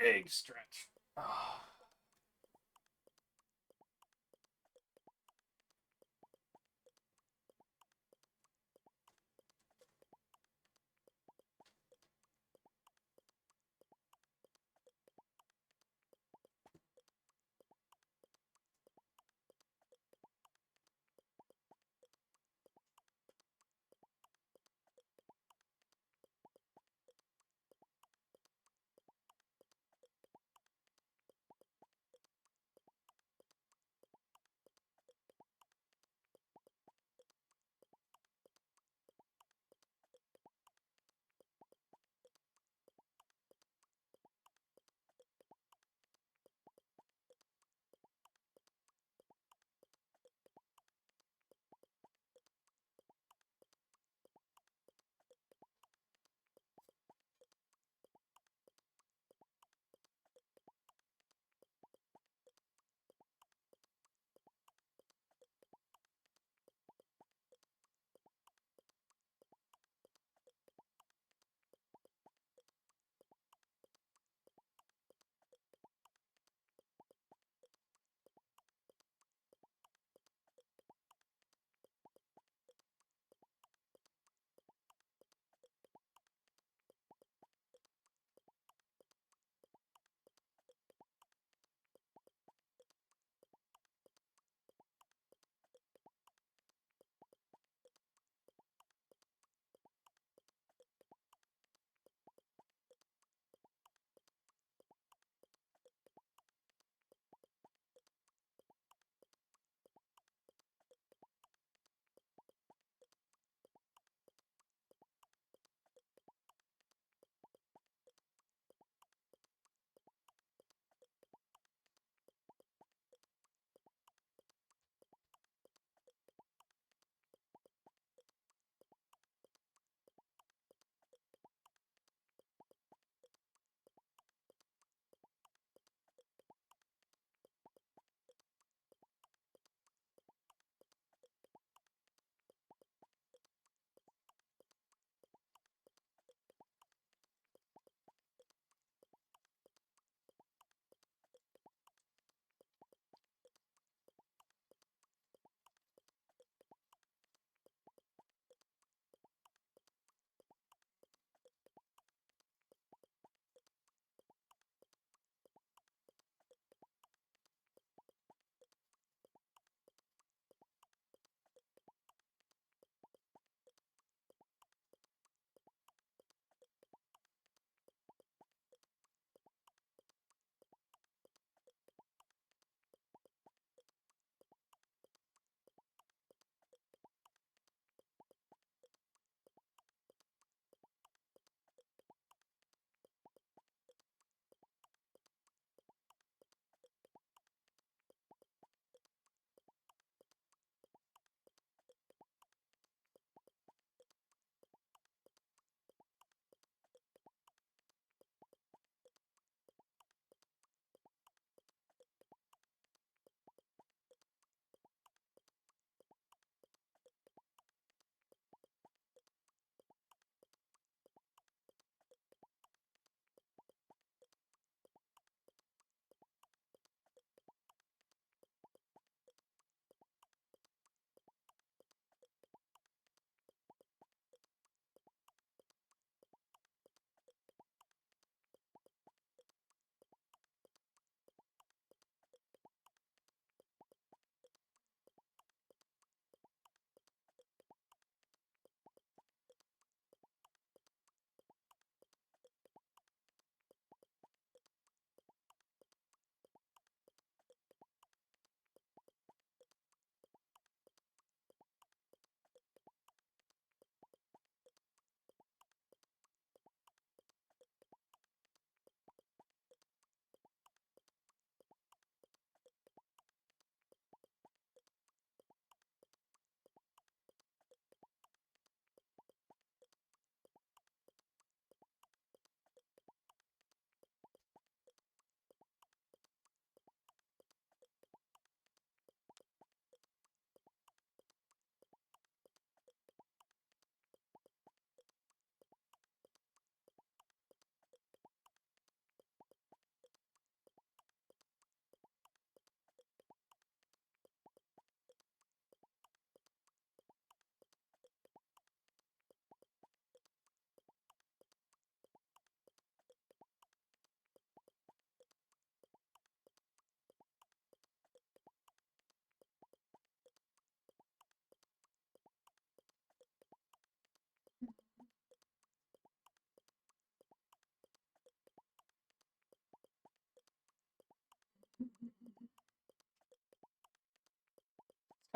Big stretch. Oh.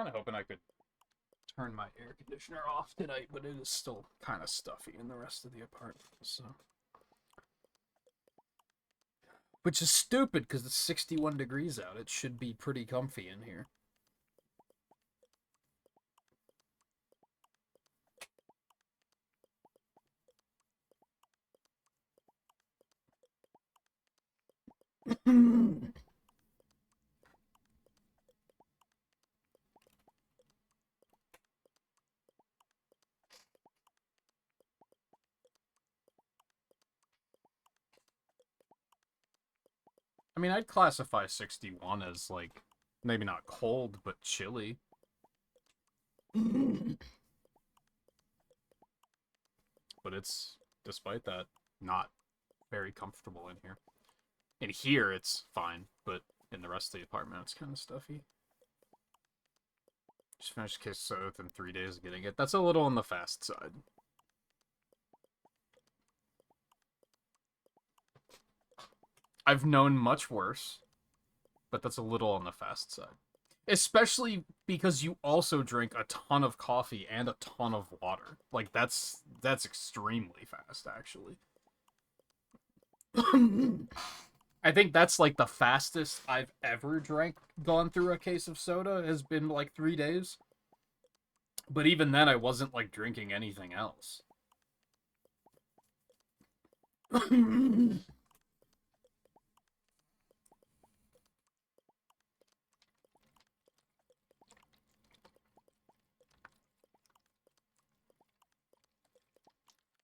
kind of hoping I could turn my air conditioner off tonight, but it is still kind of stuffy in the rest of the apartment, so. Which is stupid, because it's 61 degrees out. It should be pretty comfy in here. I mean, I'd classify 61 as, like, maybe not cold, but chilly. But it's, despite that, not very comfortable in here. In here, it's fine, but in the rest of the apartment, it's kind of stuffy. Just finished Kiss Soda within 3 days of getting it. That's a little on the fast side. I've known much worse, but that's a little on the fast side. Especially because you also drink a ton of coffee and a ton of water. Like, that's extremely fast, actually. I think that's, like, the fastest I've ever gone through a case of soda has been, like, 3 days. But even then, I wasn't, like, drinking anything else.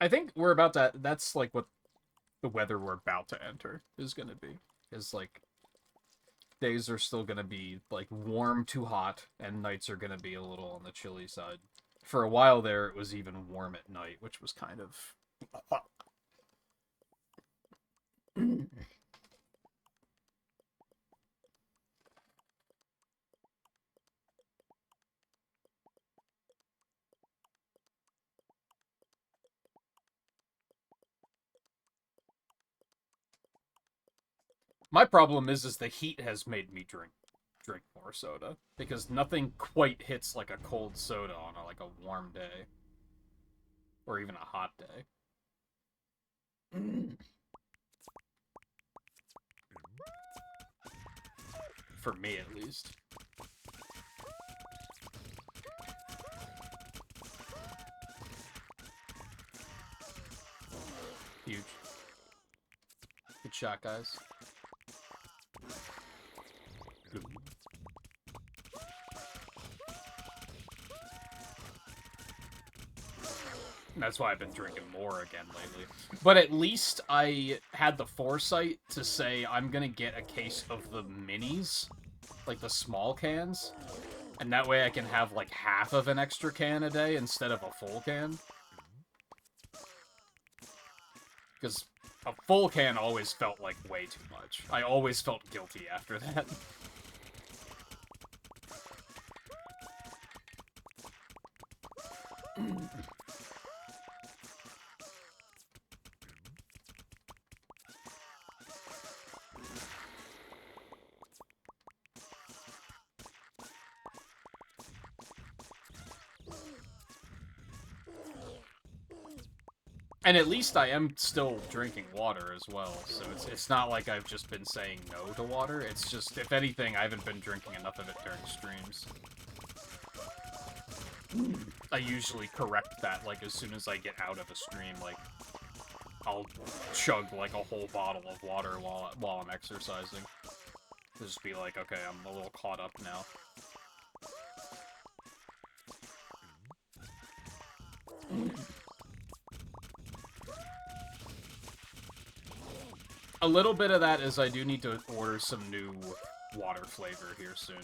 I think we're about to... That's, like, what the weather we're about to enter is gonna be. Is, like, days are still gonna be, like, warm to hot, and nights are gonna be a little on the chilly side. For a while there, it was even warm at night, which was kind of... My problem is the heat has made me drink more soda, because nothing quite hits like a cold soda on like a warm day, or even a hot day. For me, at least. Huge. Good shot, guys. Good. That's why I've been drinking more again lately. But at least I had the foresight to say I'm gonna get a case of the minis, like the small cans, and that way I can have like half of an extra can a day instead of a full can. Because a full can always felt like way too much. I always felt guilty after that. And at least I am still drinking water as well, so it's not like I've just been saying no to water. It's just, if anything, I haven't been drinking enough of it during streams. I usually correct that, like, as soon as I get out of a stream, like, I'll chug, like, a whole bottle of water while I'm exercising. Just be like, okay, I'm a little caught up now. A little bit of that is I do need to order some new water flavor here soon.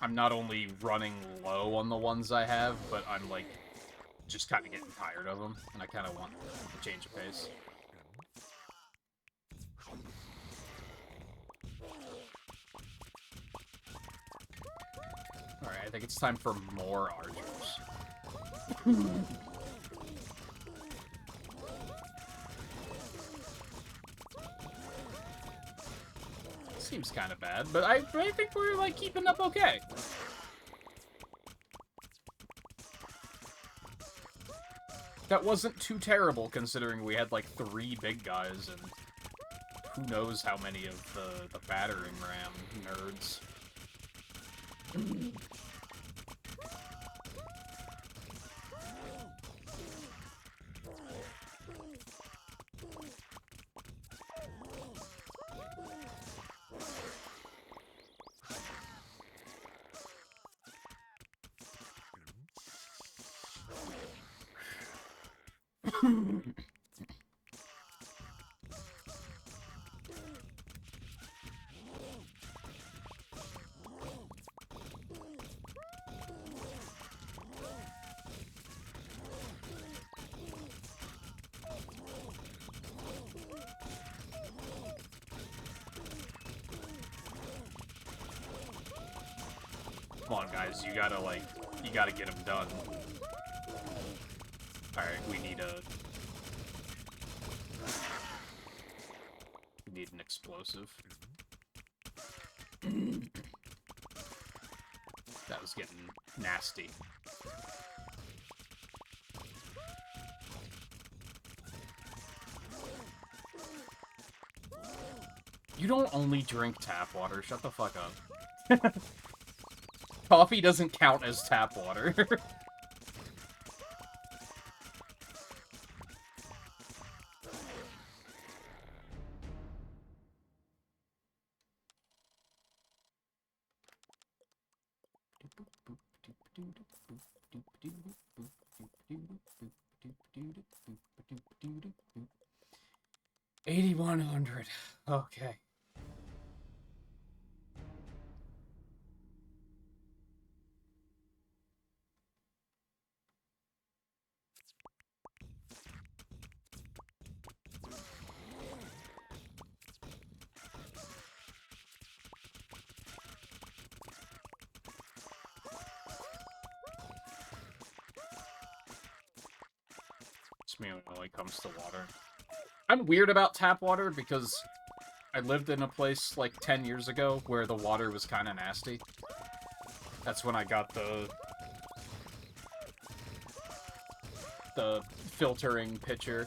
I'm not only running low on the ones I have, but I'm, like, just kind of getting tired of them, and I kind of want a change of pace. Alright, I think it's time for more Archers. seems kind of bad, but I think we're, like, keeping up okay. That wasn't too terrible, considering we had, like, 3 big guys, and who knows how many of the battering ram nerds. Come on, guys, you gotta get them done. Alright, we need an explosive. That was getting nasty. You don't only drink tap water, shut the fuck up. Coffee doesn't count as tap water. $8,100. Okay. It's me when it only comes to water. I'm weird about tap water because I lived in a place like 10 years ago where the water was kind of nasty. That's when I got the filtering pitcher.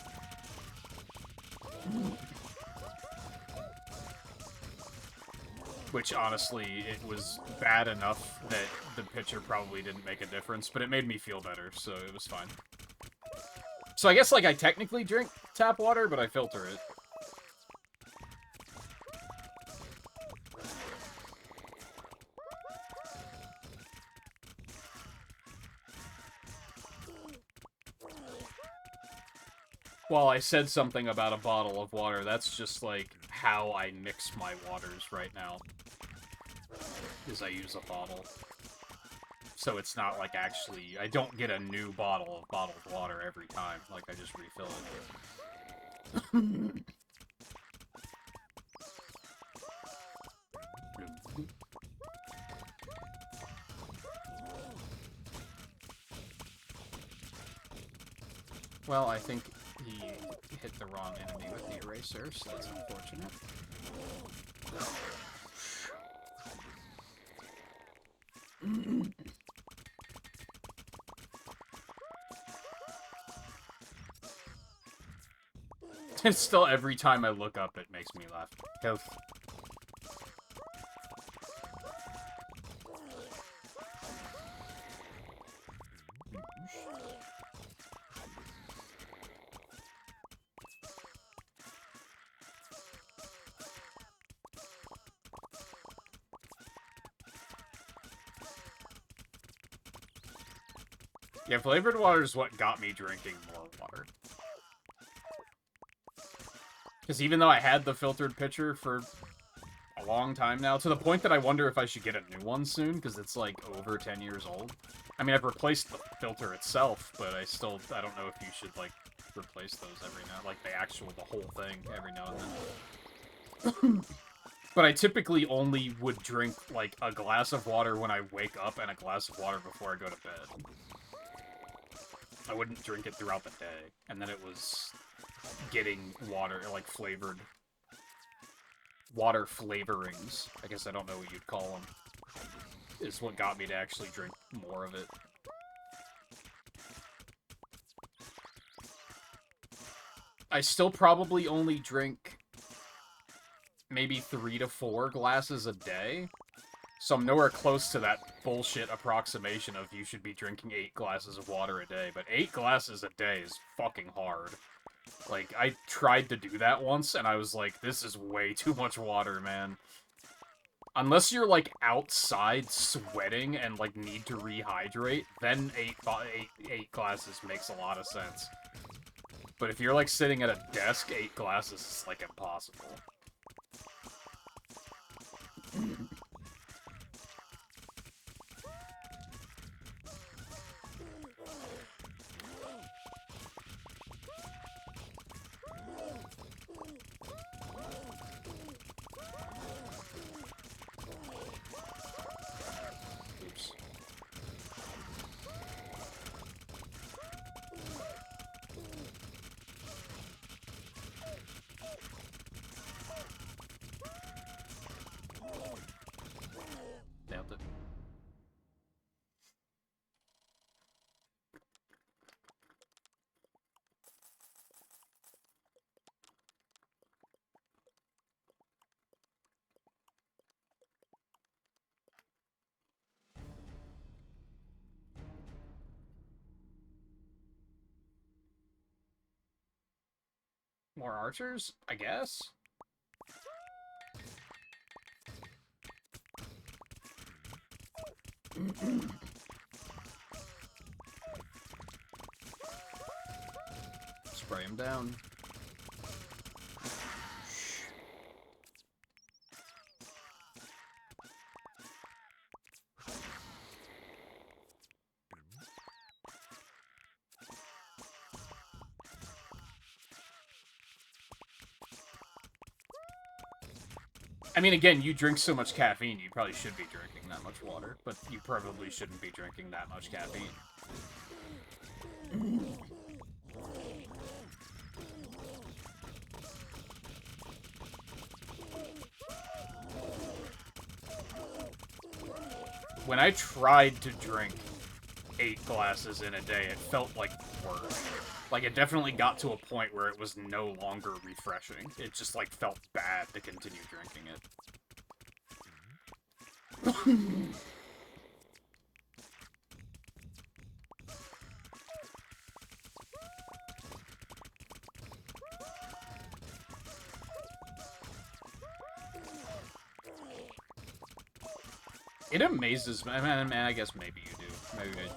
Which, honestly, it was bad enough that the pitcher probably didn't make a difference, but it made me feel better, so it was fine. So I guess, like, I technically drink tap water, but I filter it. Well, I said something about a bottle of water. That's just, like, how I mix my waters right now. Is I use a bottle. So it's not, like, actually... I don't get a new bottle of bottled water every time. Like, I just refill it. Well, I think he hit the wrong enemy with the eraser, so that's unfortunate. And still, every time I look up, it makes me laugh. Health. Yeah, flavored water is what got me drinking more water. Because even though I had the filtered pitcher for a long time now, to the point that I wonder if I should get a new one soon, because it's, like, over 10 years old. I mean, I've replaced the filter itself, but I don't know if you should, like, replace those every now, like, the whole thing every now and then. But I typically only would drink, like, a glass of water when I wake up and a glass of water before I go to bed. I wouldn't drink it throughout the day, and then it was getting water, like, flavored water flavorings, I guess I don't know what you'd call them, is what got me to actually drink more of it. I still probably only drink maybe 3 to 4 glasses a day, so I'm nowhere close to that bullshit approximation of you should be drinking 8 glasses of water a day, but 8 glasses a day is fucking hard. Like, I tried to do that once, and I was like, this is way too much water, man. Unless you're, like, outside sweating and, like, need to rehydrate, then 8 glasses makes a lot of sense. But if you're, like, sitting at a desk, 8 glasses is, like, impossible. Oops. Nailed it. More archers, I guess? Spray him down. I mean, again, you drink so much caffeine, you probably should be drinking that much water, but you probably shouldn't be drinking that much caffeine. When I tried to drink 8 glasses in a day, it felt like work. Like, it definitely got to a point where it was no longer refreshing. It just, like, felt bad to continue drinking it. It amazes me. Man, I guess maybe you do. Maybe I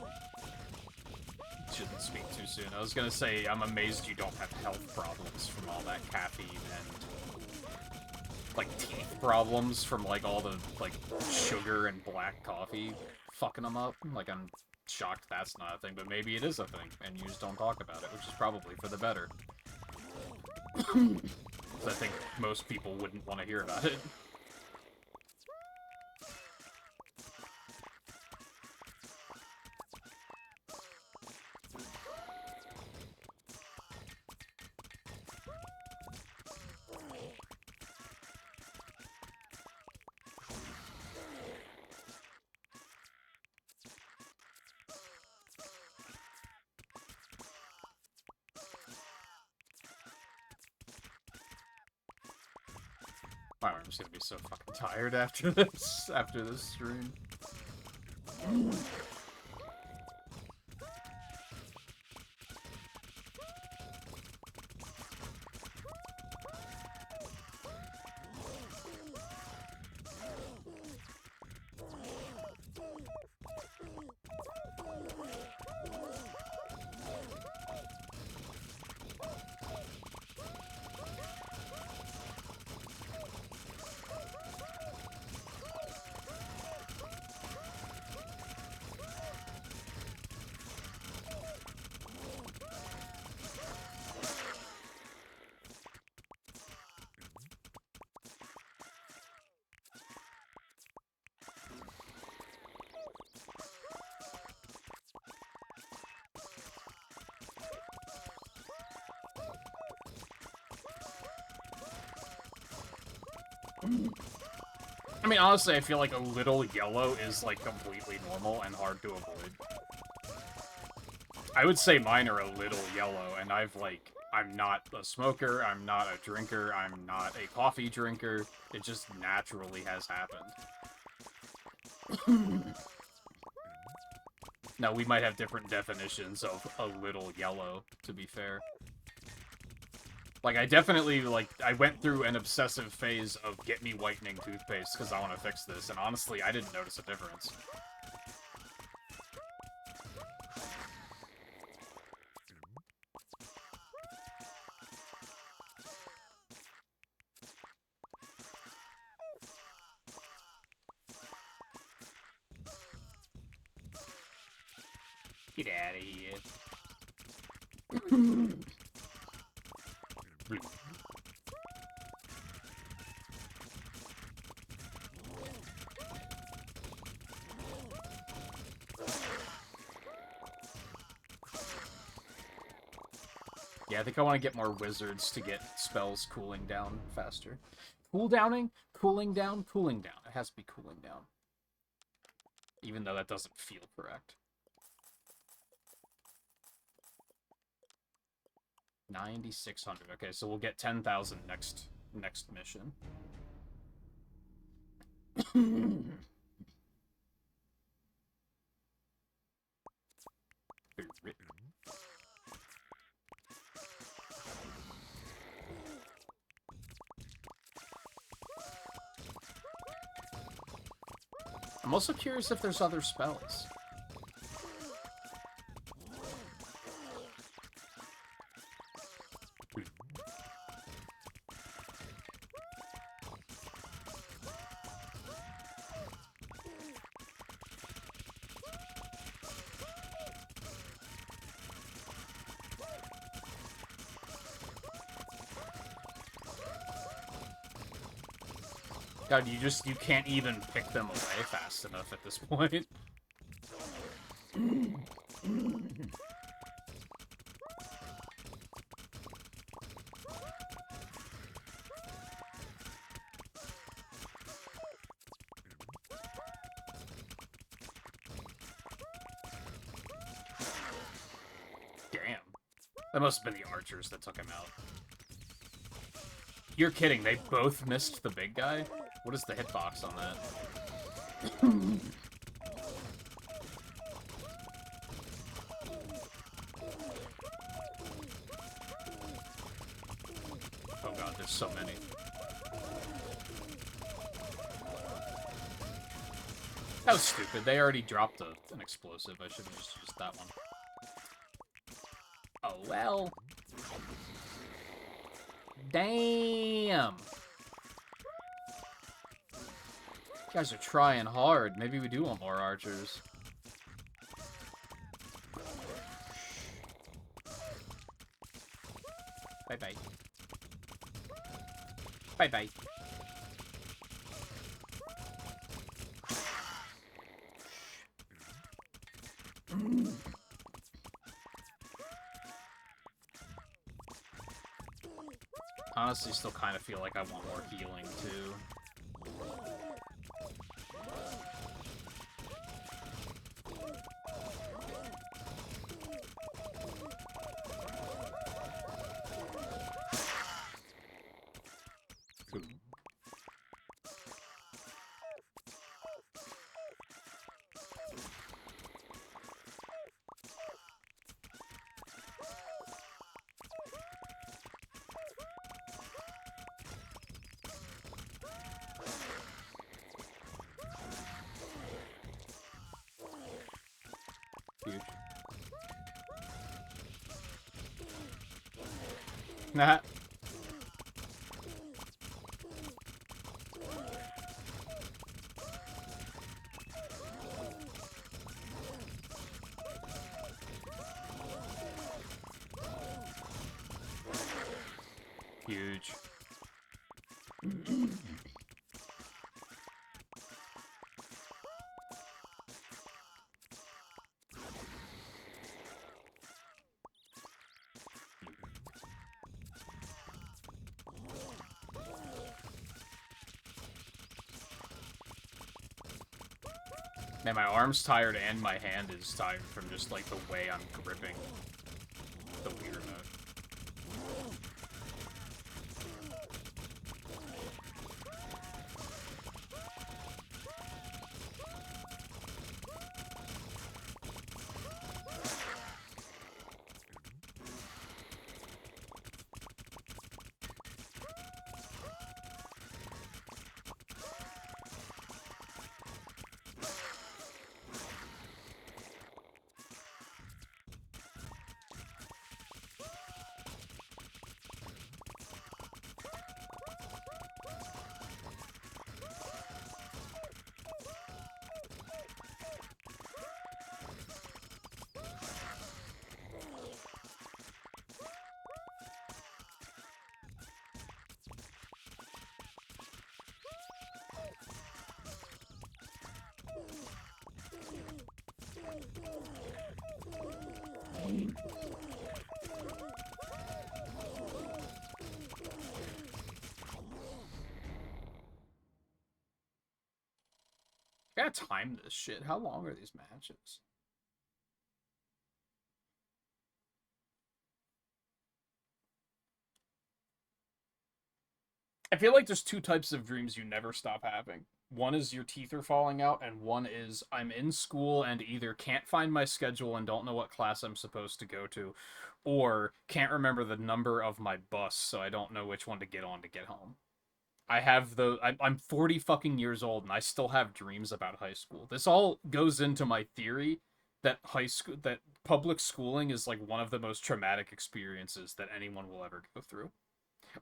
shouldn't speak too soon. I was gonna say, I'm amazed you don't have health problems from all that caffeine and, like, teeth problems from, like, all the, like, sugar and black coffee fucking them up. Like, I'm shocked that's not a thing, but maybe it is a thing, and you just don't talk about it, which is probably for the better. I think most people wouldn't want to hear about it. Wow, I'm just gonna be so fucking tired after this stream. I mean, honestly, I feel like a little yellow is, like, completely normal and hard to avoid. I would say mine are a little yellow, and I'm not a smoker, I'm not a drinker, I'm not a coffee drinker. It just naturally has happened. Now, we might have different definitions of a little yellow, to be fair. Like, I definitely, I went through an obsessive phase of get me whitening toothpaste because I want to fix this, and honestly, I didn't notice a difference. Get out of here. Yeah, I think I want to get more wizards to get spells cooling down faster. Cooldowning? Cooling down? Cooling down. It has to be cooling down. Even though that doesn't feel correct. 9,600. Okay, so we'll get 10,000 next mission. I'm also curious if there's other spells. God, you can't even pick them away fast enough at this point. Damn. That must have been the archers that took him out. You're kidding, they both missed the big guy? What is the hitbox on that? Oh god, there's so many. That was stupid. They already dropped an explosive. I should have just used that one. Oh well. Damn! You guys are trying hard. Maybe we do want more archers. Bye-bye. Bye-bye. Honestly, still kind of feel like I want more healing, too. Huge. Nah. Huge. Man, my arm's tired and my hand is tired from just, like, the way I'm gripping the Wii remote. I gotta time this shit. How long are these matches? I feel like there's two types of dreams you never stop having. One is your teeth are falling out, and one is I'm in school and either can't find my schedule and don't know what class I'm supposed to go to, or can't remember the number of my bus, so I don't know which one to get on to get home. I have I'm 40 fucking years old and I still have dreams about high school. This all goes into my theory that that public schooling is like one of the most traumatic experiences that anyone will ever go through.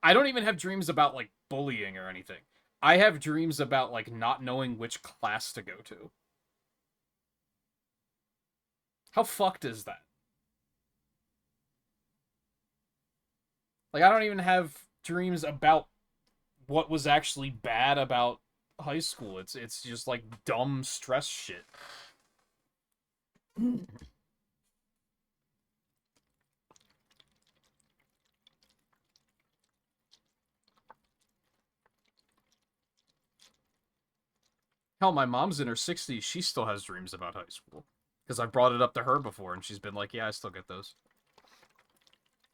I don't even have dreams about like bullying or anything. I have dreams about like not knowing which class to go to. How fucked is that? Like I don't even have dreams about what was actually bad about high school. It's just like dumb stress shit. Hell, my mom's in her 60s. She still has dreams about high school. Because I brought it up to her before, and she's been like, yeah, I still get those.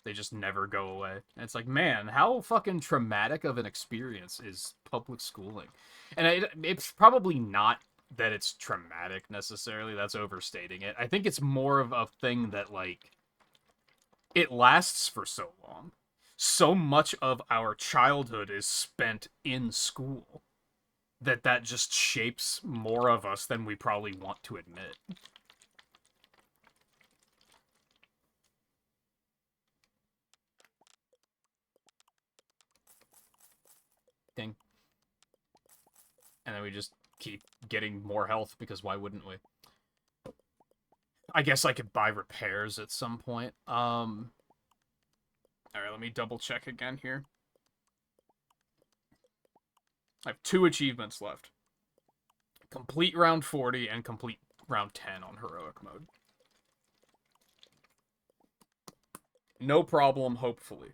They just never go away. And it's like, man, how fucking traumatic of an experience is public schooling? And it's probably not that it's traumatic, necessarily. That's overstating it. I think it's more of a thing that, like, it lasts for so long. So much of our childhood is spent in school that just shapes more of us than we probably want to admit. Ding. And then we just keep getting more health, because why wouldn't we? I guess I could buy repairs at some point. Alright, let me double check again here. I have 2 achievements left. Complete round 40 and complete round 10 on heroic mode. No problem, hopefully.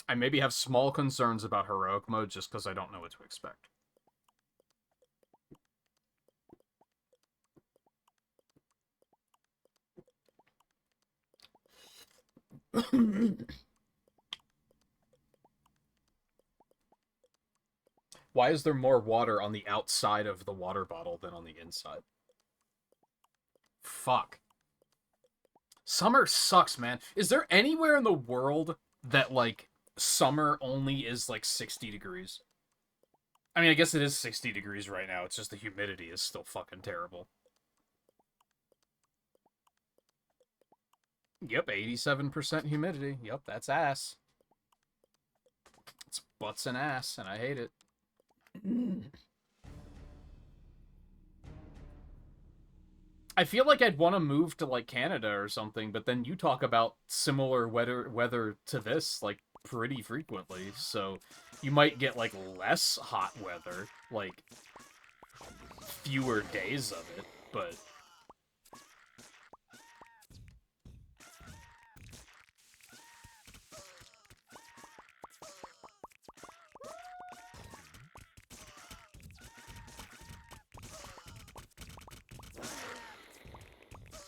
I maybe have small concerns about heroic mode just because I don't know what to expect. Why is there more water on the outside of the water bottle than on the inside? Fuck. Summer sucks, man. Is there anywhere in the world that, like, summer only is, like, 60 degrees? I mean, I guess it is 60 degrees right now. It's just the humidity is still fucking terrible. Yep, 87% humidity. Yep, that's ass. It's butts and ass, and I hate it. I feel like I'd want to move to, like, Canada or something, but then you talk about similar weather to this, like, pretty frequently, so you might get, like, less hot weather, like, fewer days of it, but...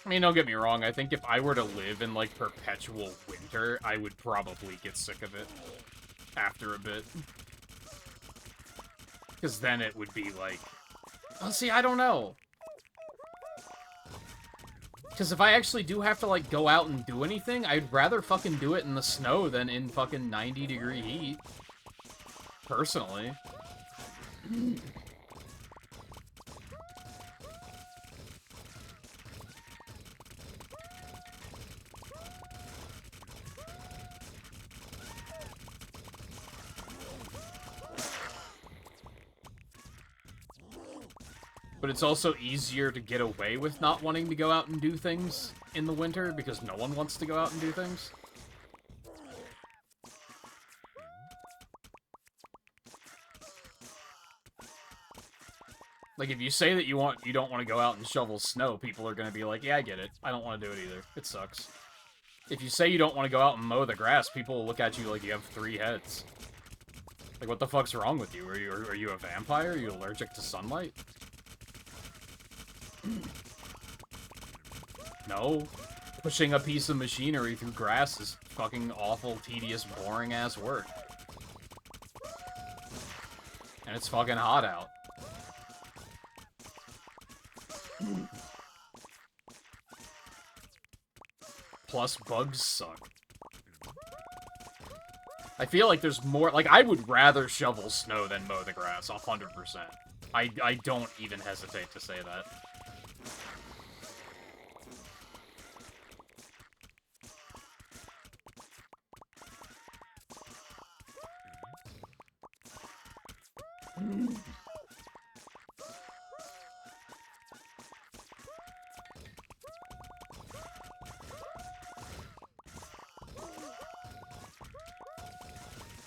I mean, don't get me wrong, I think if I were to live in, like, perpetual winter, I would probably get sick of it after a bit. Because then it would be like... Well, see, I don't know. Because if I actually do have to, like, go out and do anything, I'd rather fucking do it in the snow than in fucking 90-degree heat. Personally. But it's also easier to get away with not wanting to go out and do things in the winter, because no one wants to go out and do things. Like, if you say that you don't want to go out and shovel snow, people are going to be like, yeah, I get it. I don't want to do it either. It sucks. If you say you don't want to go out and mow the grass, people will look at you like you have 3 heads. Like, what the fuck's wrong with you? Are you a vampire? Are you allergic to sunlight? No. Pushing a piece of machinery through grass is fucking awful, tedious, boring-ass work. And it's fucking hot out. Plus, bugs suck. I feel like there's more... Like, I would rather shovel snow than mow the grass, 100%. I don't even hesitate to say that.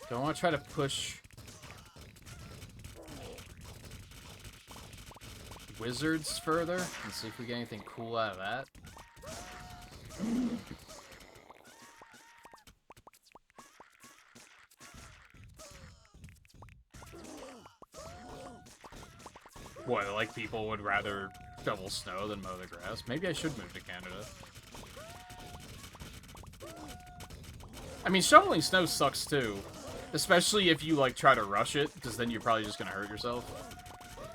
Do I want to try to push wizards further and see if we get anything cool out of that? What, like people would rather shovel snow than mow the grass? Maybe I should move to Canada. I mean, shoveling snow sucks too. Especially if you, like, try to rush it, because then you're probably just gonna hurt yourself.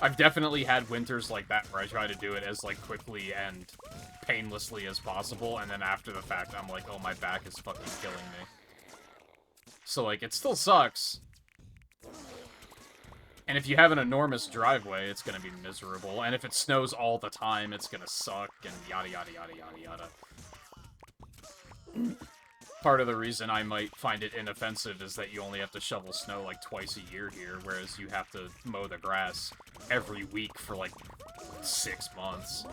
I've definitely had winters like that where I try to do it as, like, quickly and painlessly as possible, and then after the fact, I'm like, oh, my back is fucking killing me. So, like, it still sucks. And if you have an enormous driveway, it's gonna be miserable. And if it snows all the time, it's gonna suck, and yada yada yada yada yada. Part of the reason I might find it inoffensive is that you only have to shovel snow like twice a year here, whereas you have to mow the grass every week for like 6 months.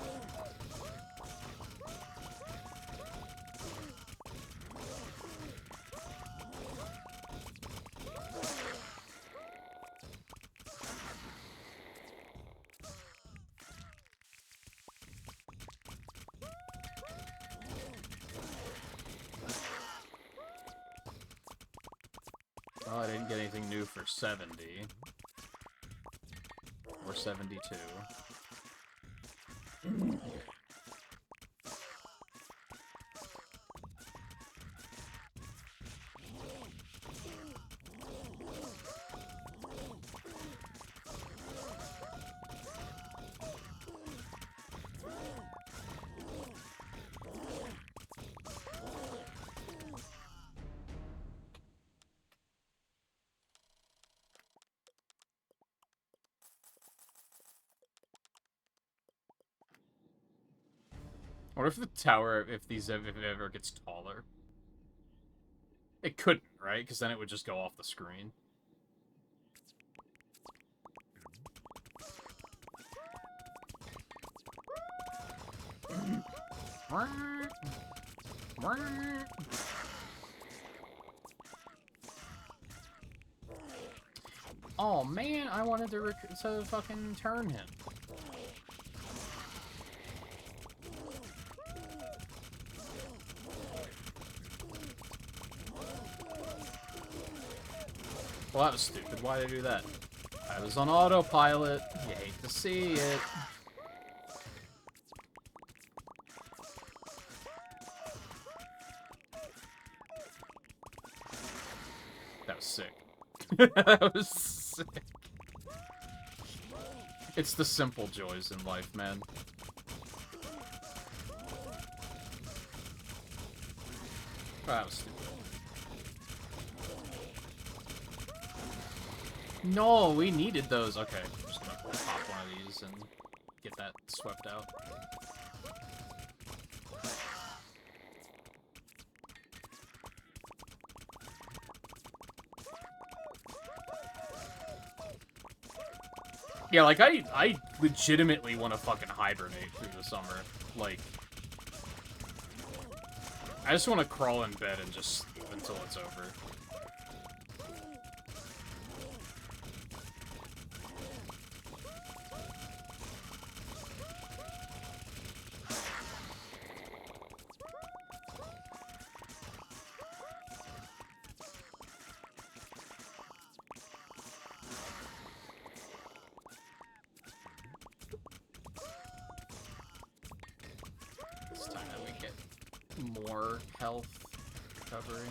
Oh, I didn't get anything new for 70. Or 72. What if the tower, if it ever gets taller? It couldn't, right? Because then it would just go off the screen. Oh man, I wanted to fucking turn him. Well, that was stupid. Why did I do that? I was on autopilot. You hate to see it. was sick. That was sick. It's the simple joys in life, man. That was stupid. No, we needed those. Okay, I'm just gonna pop one of these and get that swept out. Yeah, like, I legitimately want to fucking hibernate through the summer. Like, I just want to crawl in bed and just sleep until it's over. It's time that we get more health recovery.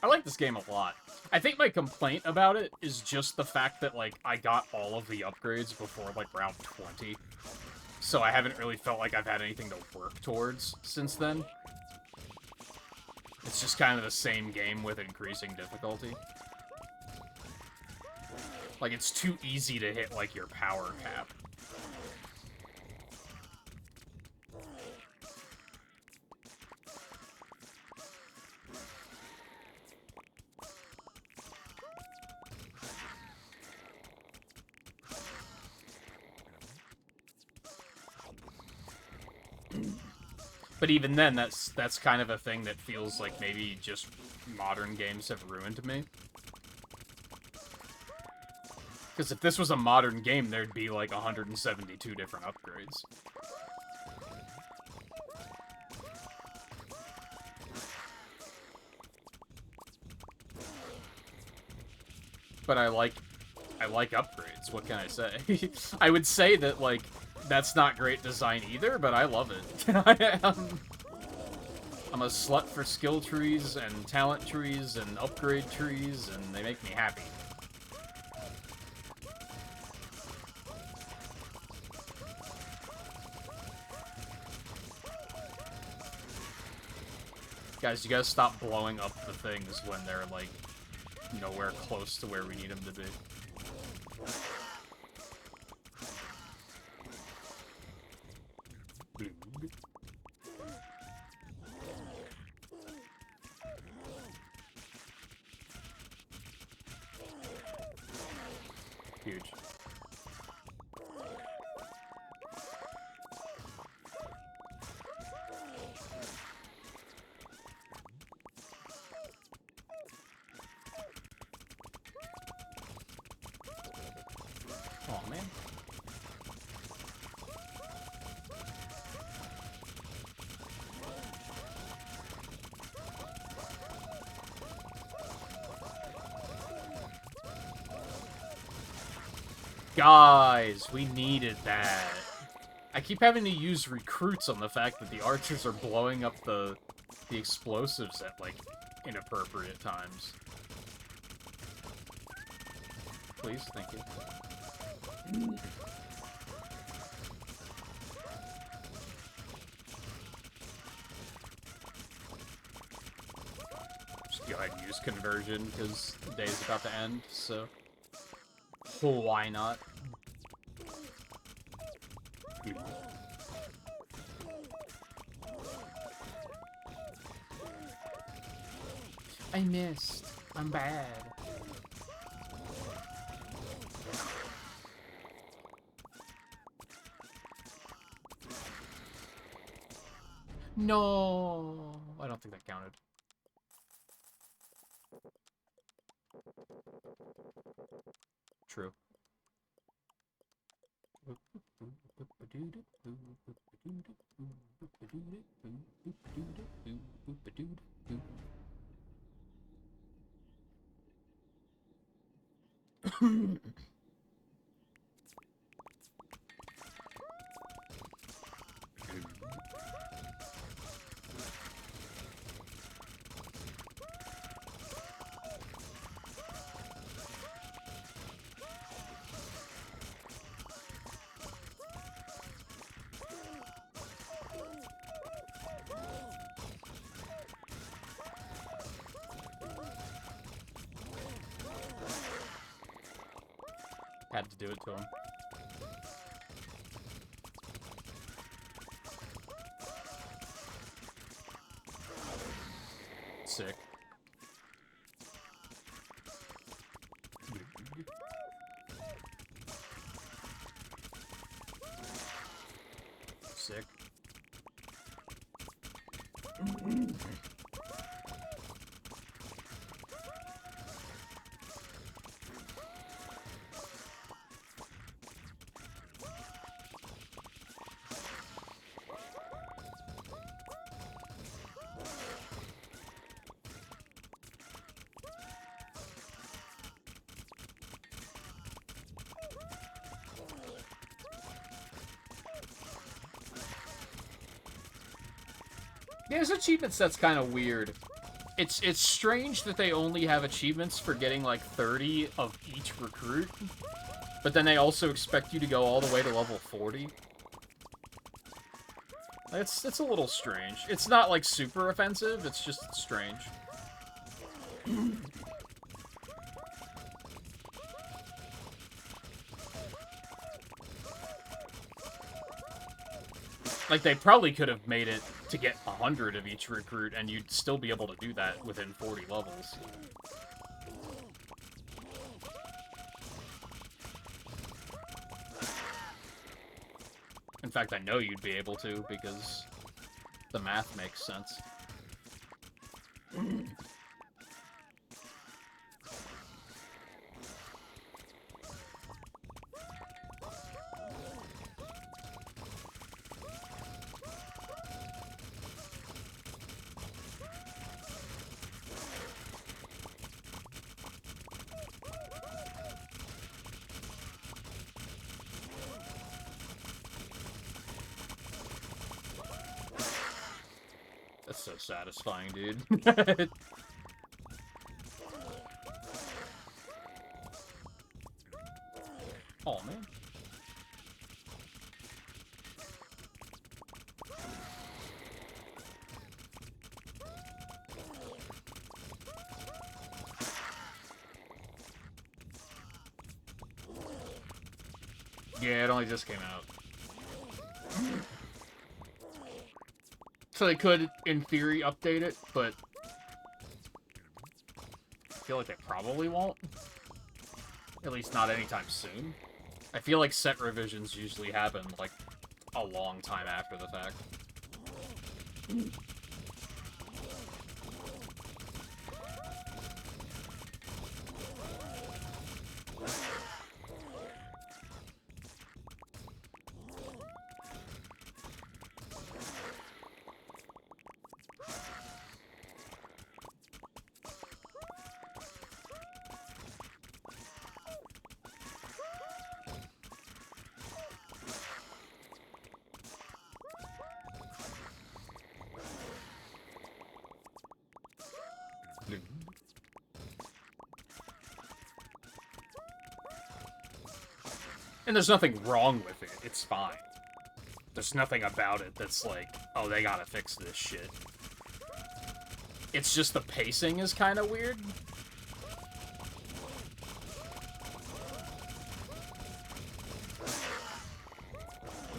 I like this game a lot. I think my complaint about it is just the fact that, like, I got all of the upgrades before, like, round 20. So I haven't really felt like I've had anything to work towards since then. It's just kind of the same game with increasing difficulty. Like, it's too easy to hit, like, your power cap. But even then, that's kind of a thing that feels like maybe just modern games have ruined me. Because if this was a modern game, there'd be like 172 different upgrades. But I like upgrades, what can I say? I would say that, like, that's not great design either, but I love it. I'm a slut for skill trees and talent trees and upgrade trees, and they make me happy. Guys, you gotta stop blowing up the things when they're, like, nowhere close to where we need them to be. Huge. Oh man. Guys, we needed that. I keep having to use recruits on the fact that the archers are blowing up the explosives at, like, inappropriate times. Please, thank you. Just go ahead and use conversion, because the day's about to end, so... Why not? I missed. I'm bad. No, I don't think that counted. True. Had to do it to him. Sick. Sick. Yeah, this achievement set's kind of weird. It's strange that they only have achievements for getting like 30 of each recruit, but then they also expect you to go all the way to level 40. It's a little strange. It's not like super offensive, it's just strange. Like, they probably could have made it to get 100 of each recruit, and you'd still be able to do that within 40 levels. In fact, I know you'd be able to, because the math makes sense. That's so satisfying, dude. Oh, man. Yeah, it only just came out. So they could, in theory, update it, but I feel like they probably won't. At least not anytime soon. I feel like set revisions usually happen, like, a long time after the fact. And there's nothing wrong with it. It's fine. There's nothing about it that's like, oh, they gotta fix this shit. It's just the pacing is kind of weird.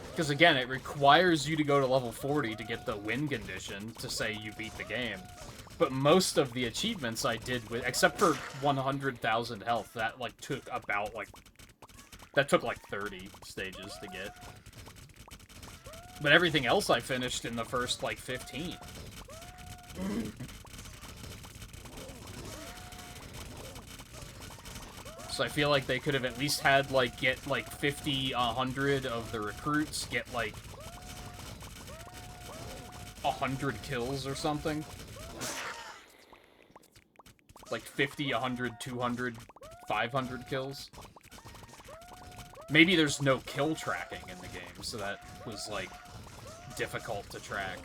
Because again, it requires you to go to level 40 to get the win condition to say you beat the game. But most of the achievements I did with, except for 100,000 health, that like took about like, that took like 30 stages to get. But everything else I finished in the first like 15. So I feel like they could have at least had like, get like 50, 100 of the recruits, get like 100 kills or something. Like 50, 100, 200, 500 kills. Maybe there's no kill tracking in the game, so that was, like, difficult to track.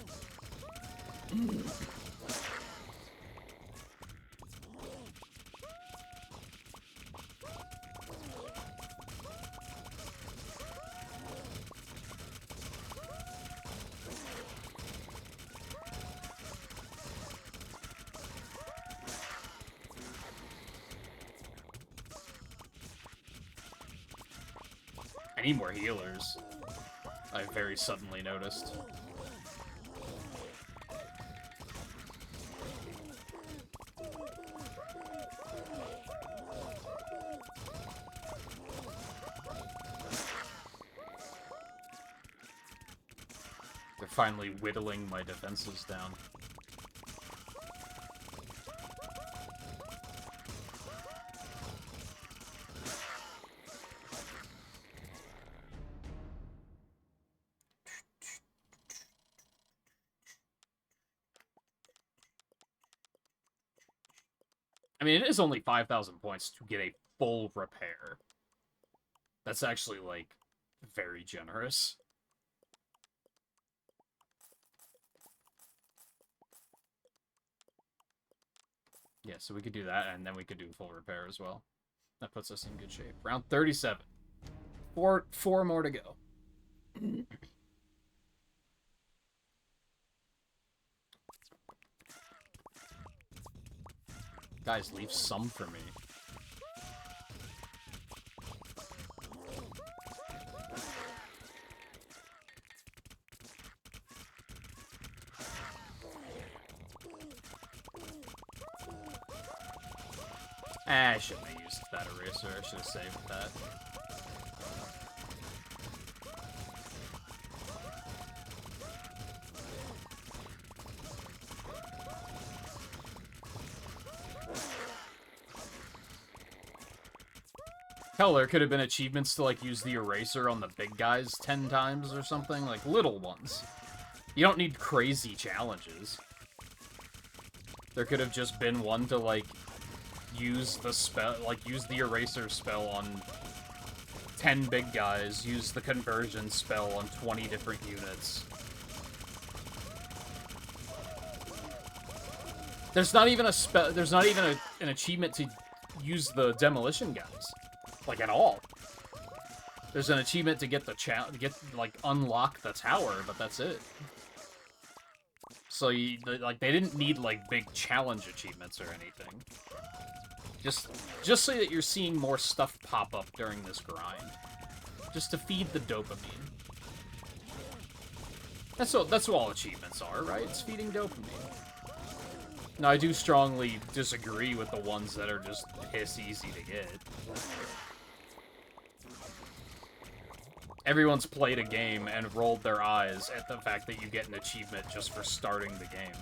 I need more healers. I very suddenly noticed. They're finally whittling my defenses down. I mean, it is only 5,000 points to get a full repair. That's actually, like, very generous. Yeah, so we could do that, and then we could do full repair as well. That puts us in good shape. Round 37. Four more to go. Guys, leave some for me. I shouldn't have used that eraser. I should have saved that. Hell, there could have been achievements to, like, use the eraser on the big guys 10 times or something. Like, little ones. You don't need crazy challenges. There could have just been one to, like, use the spell, like, use the eraser spell on 10 big guys, use the conversion spell on 20 different units. There's not even an achievement to use the demolition guys. Like, at all. There's an achievement to get unlock the tower, but that's it. So, like, they didn't need, like, big challenge achievements or anything. Just so that you're seeing more stuff pop up during this grind. Just to feed the dopamine. That's what all achievements are, right? It's feeding dopamine. Now, I do strongly disagree with the ones that are just piss easy to get. Everyone's played a game and rolled their eyes at the fact that you get an achievement just for starting the game.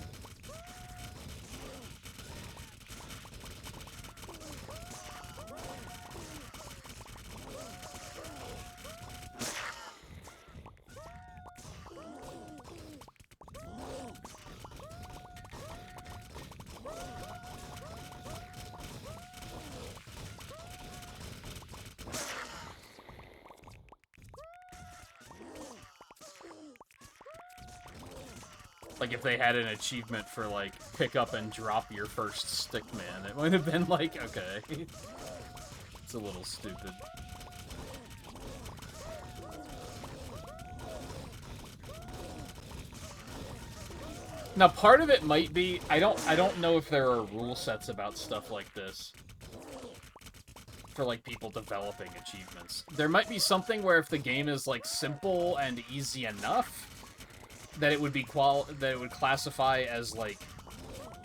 Like, if they had an achievement for, like, pick up and drop your first stick man, it might have been like, okay. It's a little stupid. Now, part of it might be, I don't know if there are rule sets about stuff like this. For, like, people developing achievements. There might be something where if the game is, like, simple and easy enough, that it would be that it would classify as, like,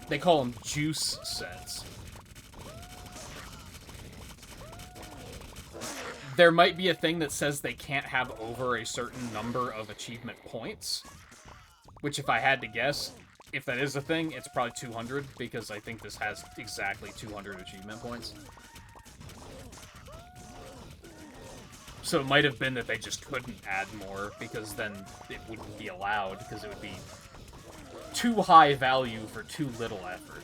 they call them juice sets. There might be a thing that says they can't have over a certain number of achievement points, which, if I had to guess, if that is a thing, it's probably 200, because I think this has exactly 200 achievement points. So it might have been that they just couldn't add more, because then it wouldn't be allowed, because it would be too high value for too little effort.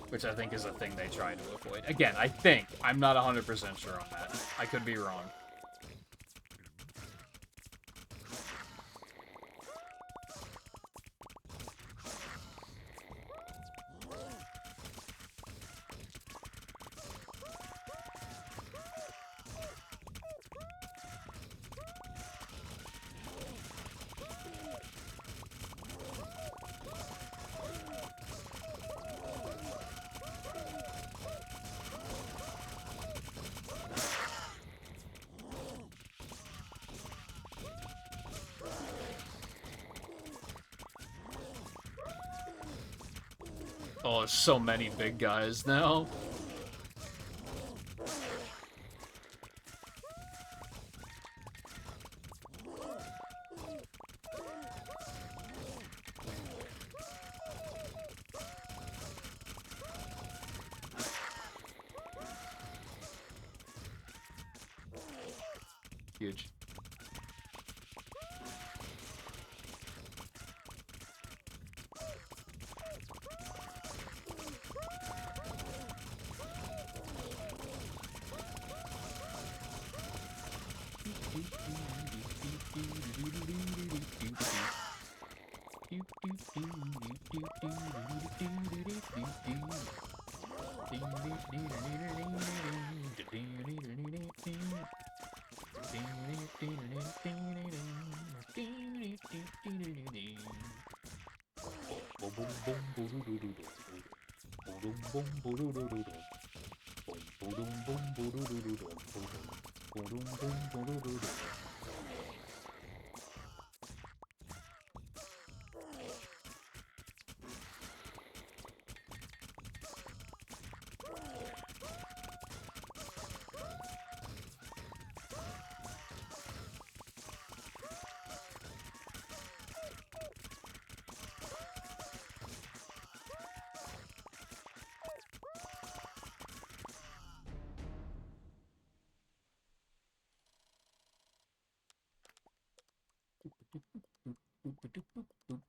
Which I think is a thing they try to avoid. Again, I think. I'm not 100% sure on that. I could be wrong. Oh, there's so many big guys now. Huge.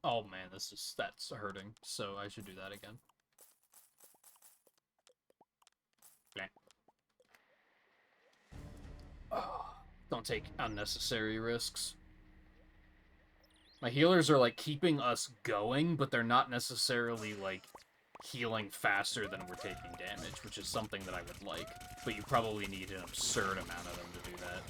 Oh man, that's hurting. So I should do that again. Don't take unnecessary risks. My healers are like keeping us going, but they're not necessarily like healing faster than we're taking damage, which is something that I would like. But you probably need an absurd amount of them to do that.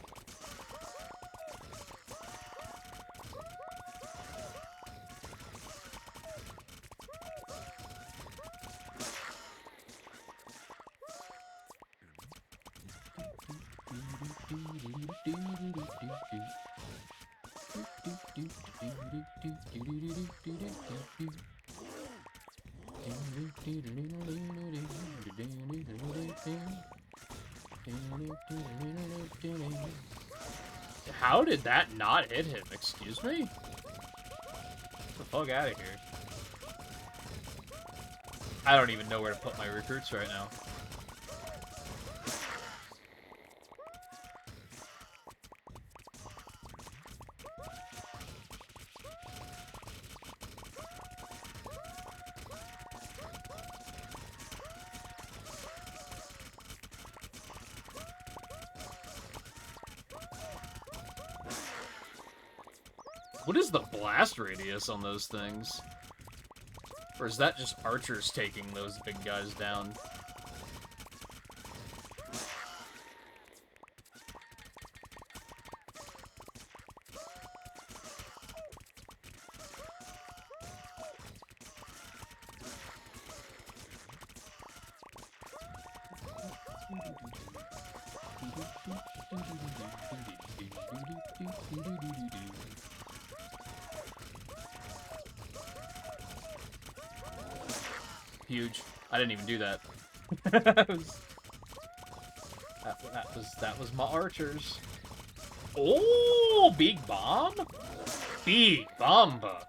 How did that not hit him? Excuse me? Get the fuck out of here. I don't even know where to put my recruits right now. What is the blast radius on those things? Or is that just archers taking those big guys down? Huge. I didn't even do that. that was my archers. Oh, big bomb? Big bomba.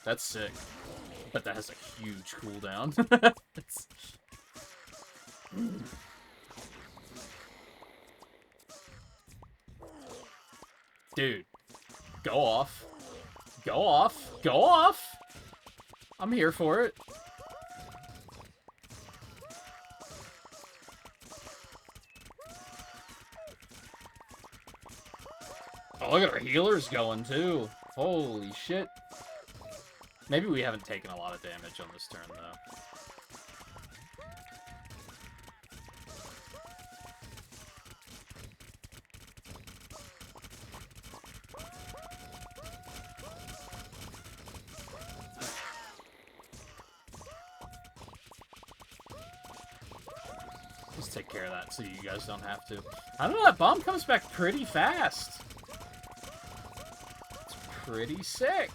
That's sick. But that has a huge cooldown. Dude. Go off. Go off. Go off! I'm here for it. Oh, look at our healers going, too. Holy shit. Maybe we haven't taken a lot of damage on this turn, though. Let's take care of that so you guys don't have to. I don't know, that bomb comes back pretty fast. It's pretty sick.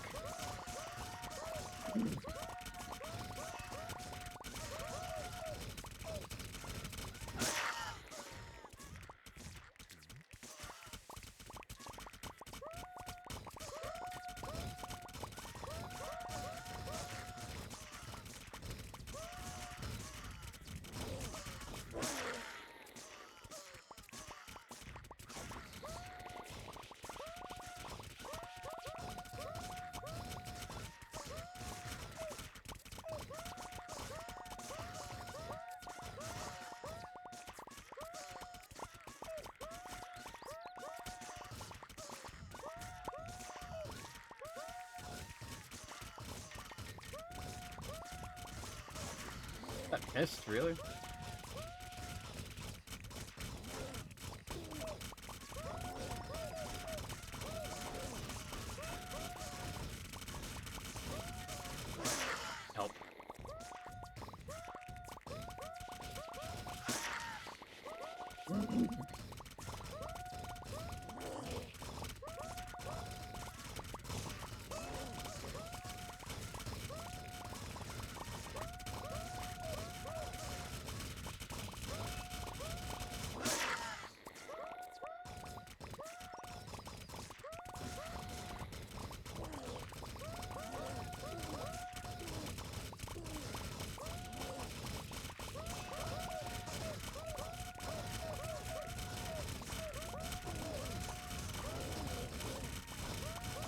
That missed, really? Help.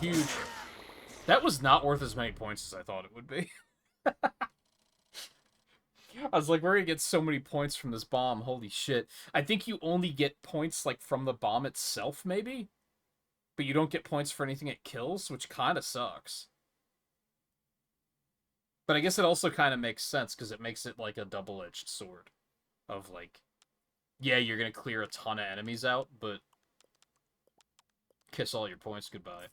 Huge. That was not worth as many points as I thought it would be. I was like, we're gonna get so many points from this bomb. Holy shit. I think you only get points, like, from the bomb itself, maybe? But you don't get points for anything it kills, which kind of sucks. But I guess it also kind of makes sense, because it makes it, like, a double-edged sword. Of, like, yeah, you're gonna clear a ton of enemies out, but kiss all your points goodbye.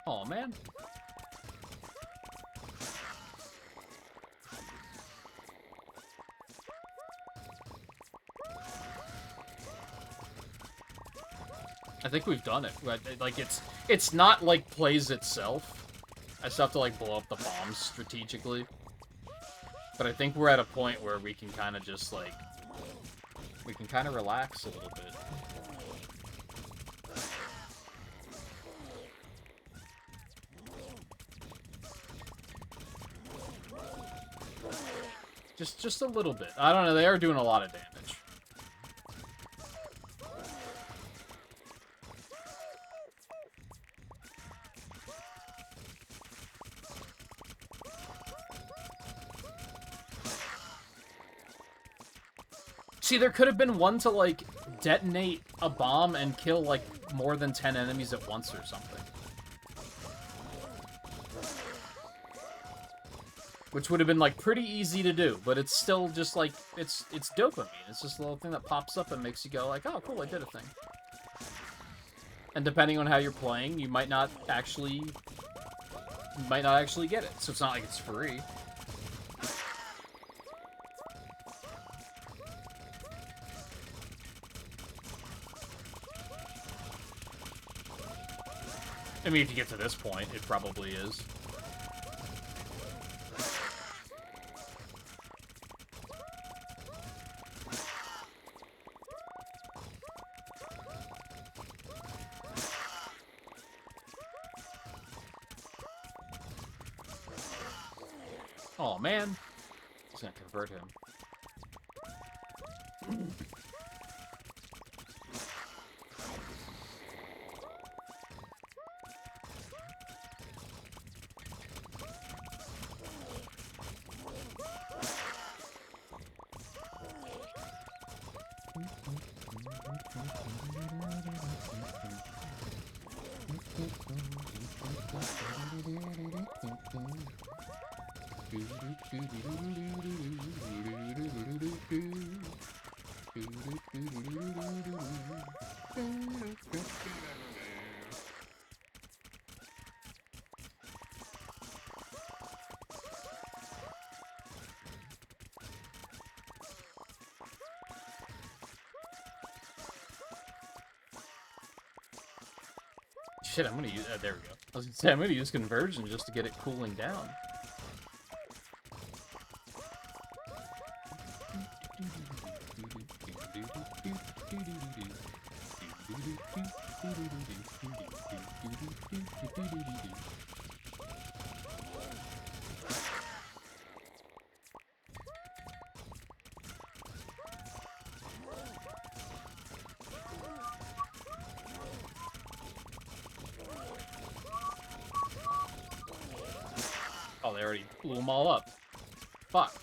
Aw, man. I think we've done it. Like, it's not, like, plays itself. I still have to, like, blow up the bombs strategically. But I think we're at a point where we can kind of just, like... We can kind of relax a little bit. Just a little bit. I don't know, they are doing a lot of damage. See, there could have been one to, like, detonate a bomb and kill, like, more than 10 enemies at once or something. Which would have been, like, pretty easy to do, but it's still just, like, it's dopamine. It's just a little thing that pops up and makes you go, like, oh, cool, I did a thing. And depending on how you're playing, you might not actually get it. So it's not like it's free. I mean, if you get to this point, it probably is. Oh man. Just gonna convert him. Shit, I'm gonna use. There we go. I was gonna say, I'm gonna use conversion just to get it cooling down. Oh, they already blew them all up. Fuck.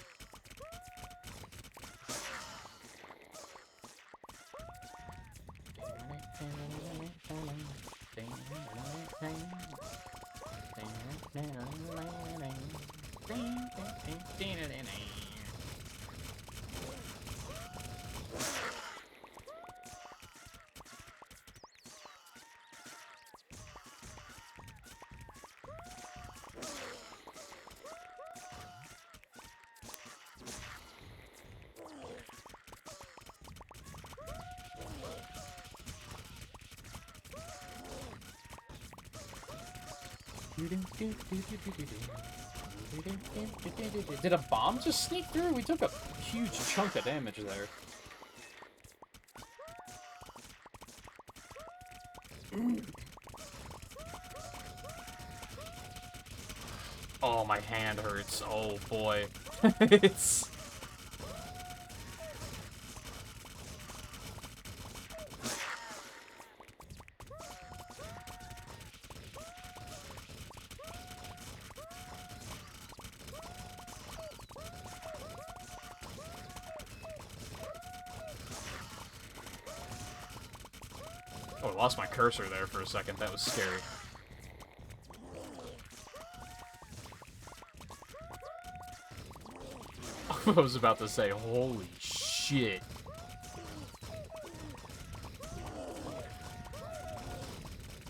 Did a bomb just sneak through? We took a huge chunk of damage there. Oh, my hand hurts. Oh, boy. It's... Oh, I lost my cursor there for a second. That was scary. I was about to say, holy shit.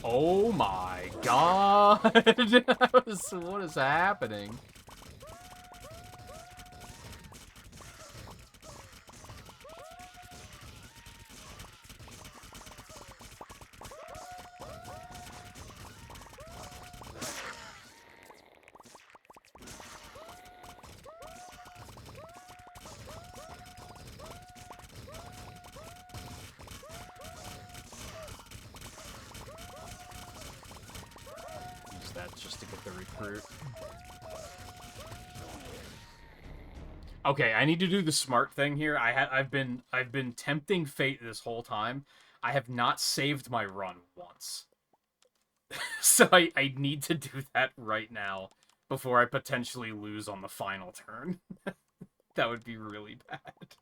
Oh my god! What is happening? Just to get the recruit. Okay, I need to do the smart thing here. I've been tempting fate this whole time. I have not saved my run once. So I need to do that right now before I potentially lose on the final turn. That would be really bad.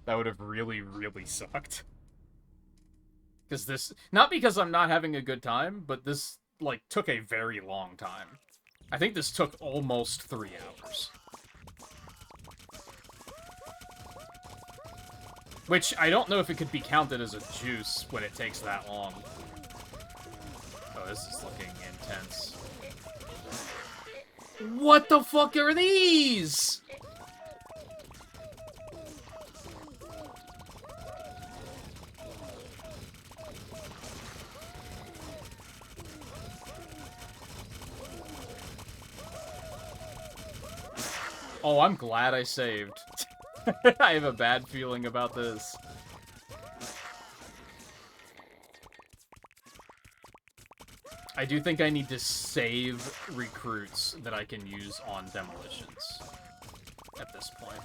That would have really, really sucked. Because this... Not because I'm not having a good time, but this, like, took a very long time. I think this took almost 3 hours. Which, I don't know if it could be counted as a juice when it takes that long. Oh, this is looking intense. What the fuck are these?! Oh, I'm glad I saved. I have a bad feeling about this. I do think I need to save recruits that I can use on demolitions at this point.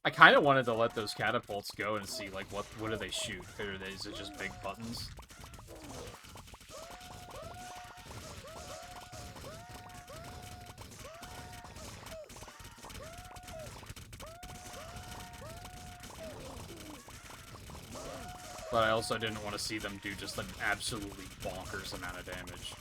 I kind of wanted to let those catapults go and see, like, what do they shoot? Is it just big buttons? But I also didn't want to see them do just an absolutely bonkers amount of damage.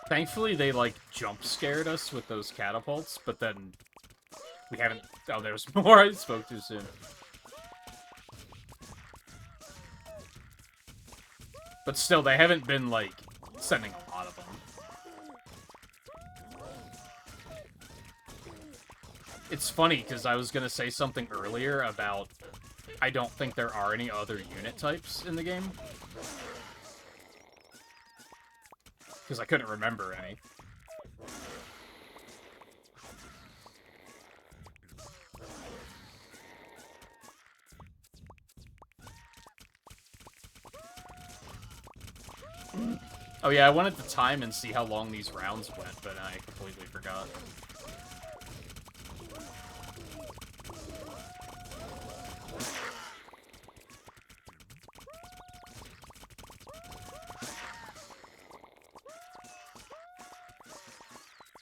Thankfully, they, like, jump-scared us with those catapults, but then we haven't... Oh, there's more. I spoke too soon. But still, they haven't been, like, sending a lot of them. It's funny, because I was going to say something earlier about I don't think there are any other unit types in the game. Because I couldn't remember any. Oh yeah, I wanted to time and see how long these rounds went, but I completely forgot.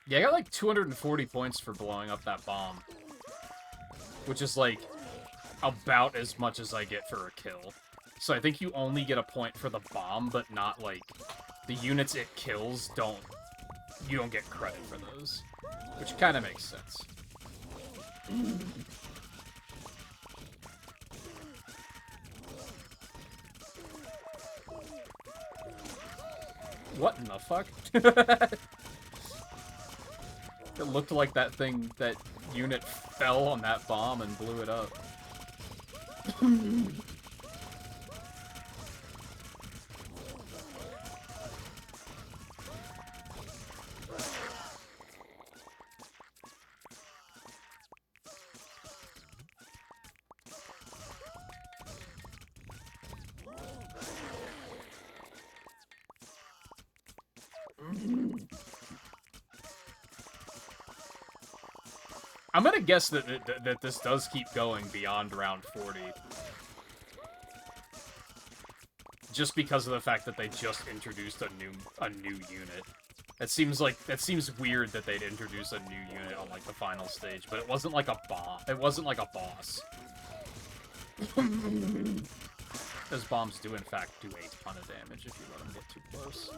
Yeah, I got like 240 points for blowing up that bomb. Which is like about as much as I get for a kill. So I think you only get a point for the bomb, but not like the units it kills you don't get credit for those. Which kind of makes sense. What in the fuck? It looked like that unit fell on that bomb and blew it up. I'm gonna guess that this does keep going beyond round 40. Just because of the fact that they just introduced a new unit. That seems weird that they'd introduce a new unit on like the final stage, but it wasn't like a bomb. It wasn't like a boss. Those bombs do in fact do a ton of damage if you let them get too close.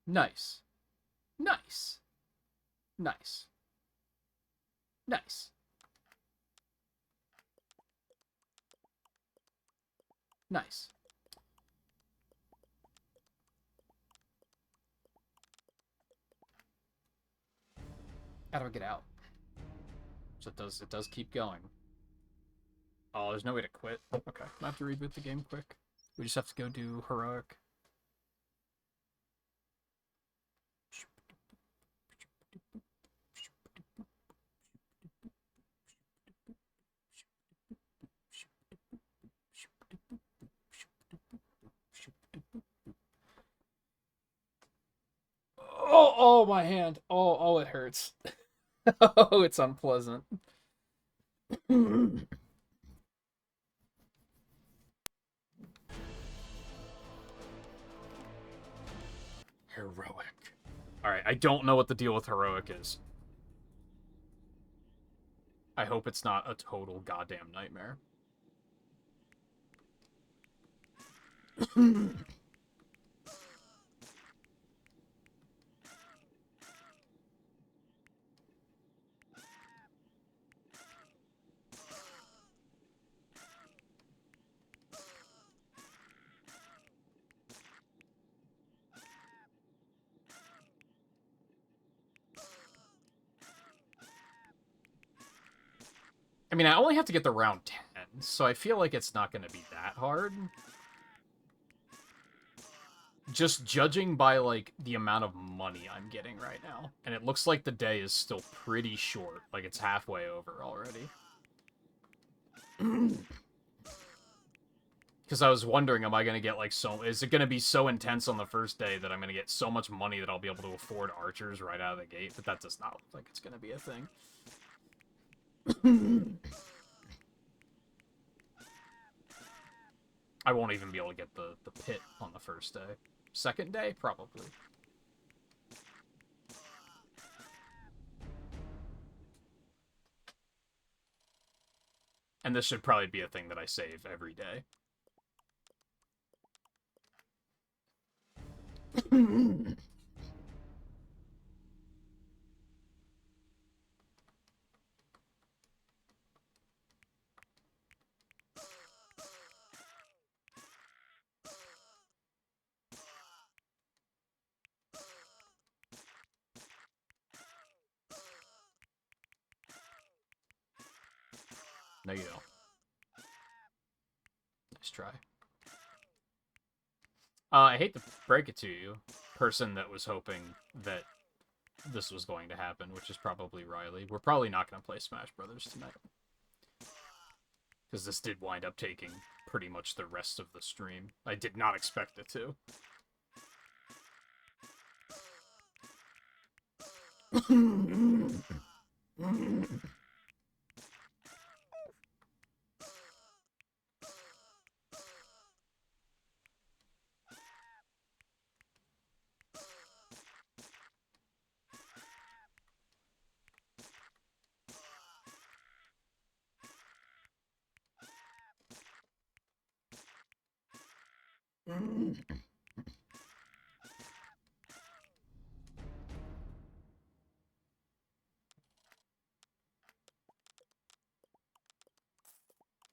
Nice. Nice. Nice. Nice. Nice. How do I get out? So it does keep going. Oh, there's no way to quit. Okay, I have to reboot the game quick. We just have to go do heroic. Oh, my hand. Oh, it hurts. Oh, it's unpleasant. Heroic. Alright, I don't know what the deal with heroic is. I hope it's not a total goddamn nightmare. I mean, I only have to get to round 10, so I feel like it's not going to be that hard. Just judging by, like, the amount of money I'm getting right now. And it looks like the day is still pretty short. Like, it's halfway over already. Because I was wondering, am I going to get, like, is it going to be so intense on the first day that I'm going to get so much money that I'll be able to afford archers right out of the gate? But that does not look like it's going to be a thing. I won't even be able to get the pit on the first day. Second day? Probably. And this should probably be a thing that I save every day. No, you don't. Nice try. I hate to break it to you, person that was hoping that this was going to happen, which is probably Riley. We're probably not going to play Smash Brothers tonight. Because this did wind up taking pretty much the rest of the stream. I did not expect it to.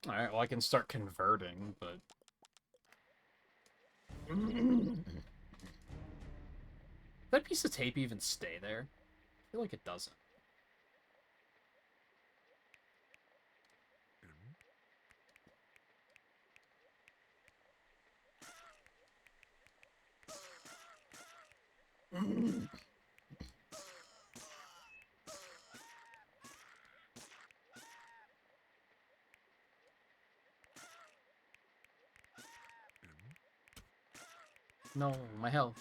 Alright, well, I can start converting, but... that piece of tape even stay there? I feel like it doesn't. No, my health.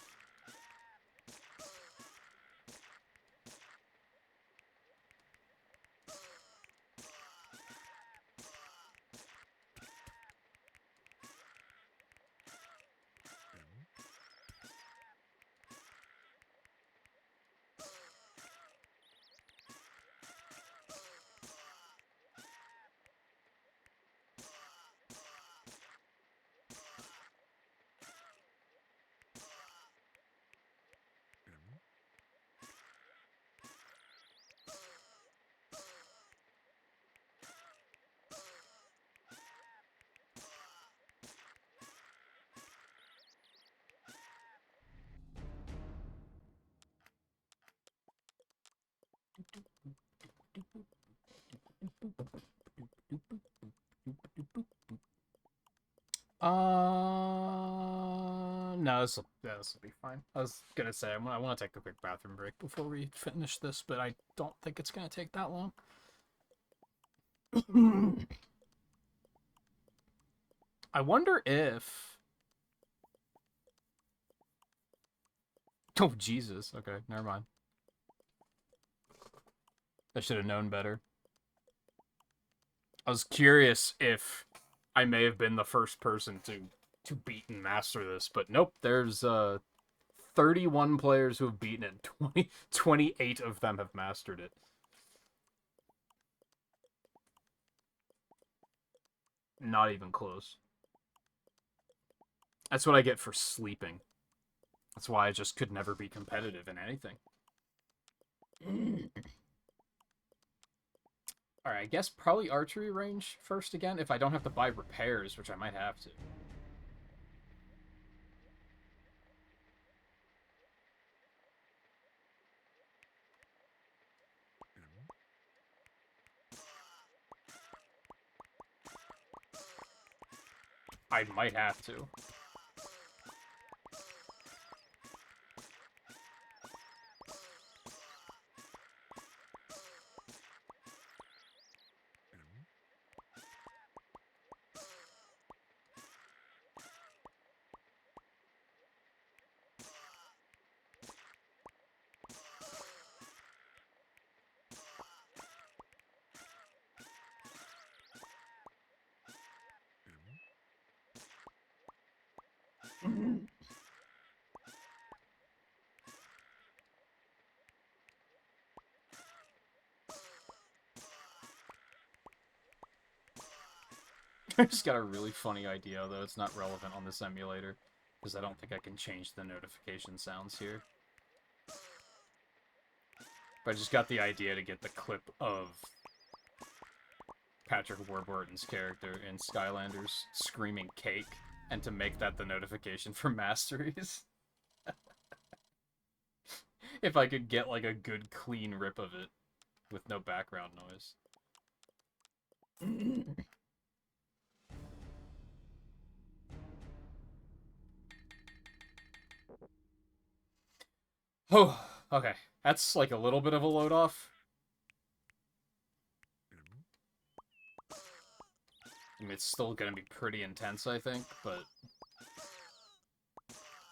No, this'll be fine. I was gonna say I want to take a quick bathroom break before we finish this, but I don't think it's gonna take that long. I wonder if. Oh Jesus! Okay, never mind. I should have known better. I was curious if I may have been the first person to beat and master this, but nope. There's 31 players who have beaten it. 28 of them have mastered it. Not even close. That's what I get for sleeping. That's why I just could never be competitive in anything. Alright, I guess probably archery range first again, if I don't have to buy repairs, which I might have to. I might have to. I just got a really funny idea, though it's not relevant on this emulator, because I don't think I can change the notification sounds here. But I just got the idea to get the clip of Patrick Warburton's character in Skylanders screaming cake, and to make that the notification for masteries. If I could get, like, a good, clean rip of it, with no background noise. Oh, okay. That's, like, a little bit of a load off. I mean, it's still gonna be pretty intense, I think, but...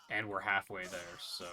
And we're halfway there, so...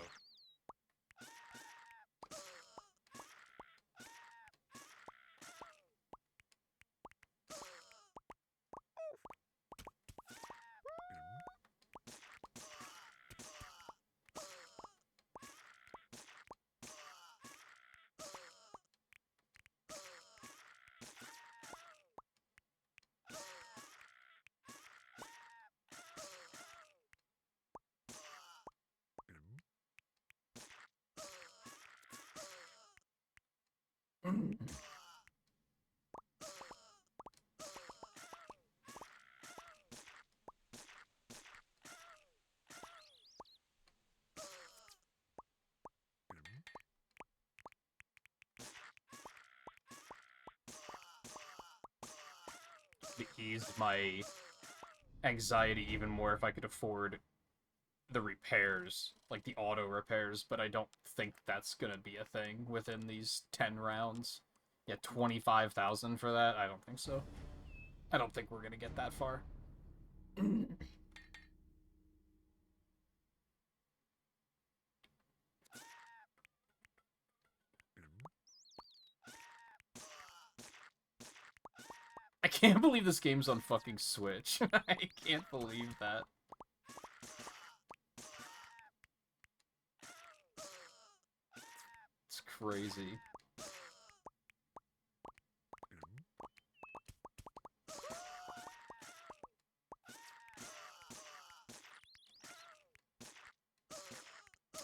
It eased my anxiety even more if I could afford the repairs, like the auto repairs, but I don't think that's gonna be a thing within these 10 rounds. Yeah, 25,000 for that? I don't think so. I don't think we're gonna get that far. I can't believe this game's on fucking Switch. I can't believe that. It's crazy.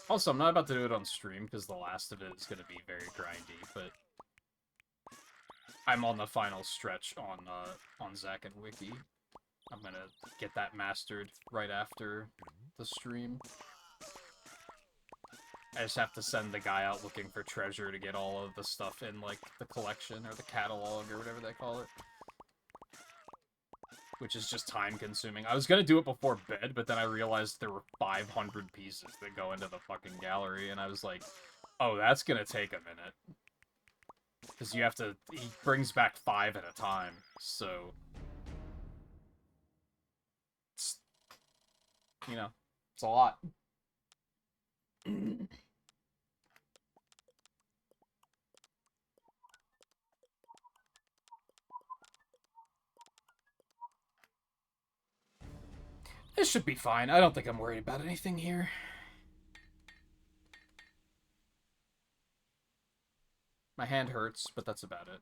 Also, I'm not about to do it on stream, because the last of it is going to be very grindy, but... I'm on the final stretch on Zack and Wiki. I'm gonna get that mastered right after the stream. I just have to send the guy out looking for treasure to get all of the stuff in, like, the collection, or the catalog, or whatever they call it. which is just time consuming. I was gonna do it before bed, but then I realized there were 500 pieces that go into the fucking gallery, and I was like, oh, that's gonna take a minute. Because you have to, he brings back 5 at a time, so... It's, you know, it's a lot. This should be fine. I don't think I'm worried about anything here. My hand hurts, but that's about it.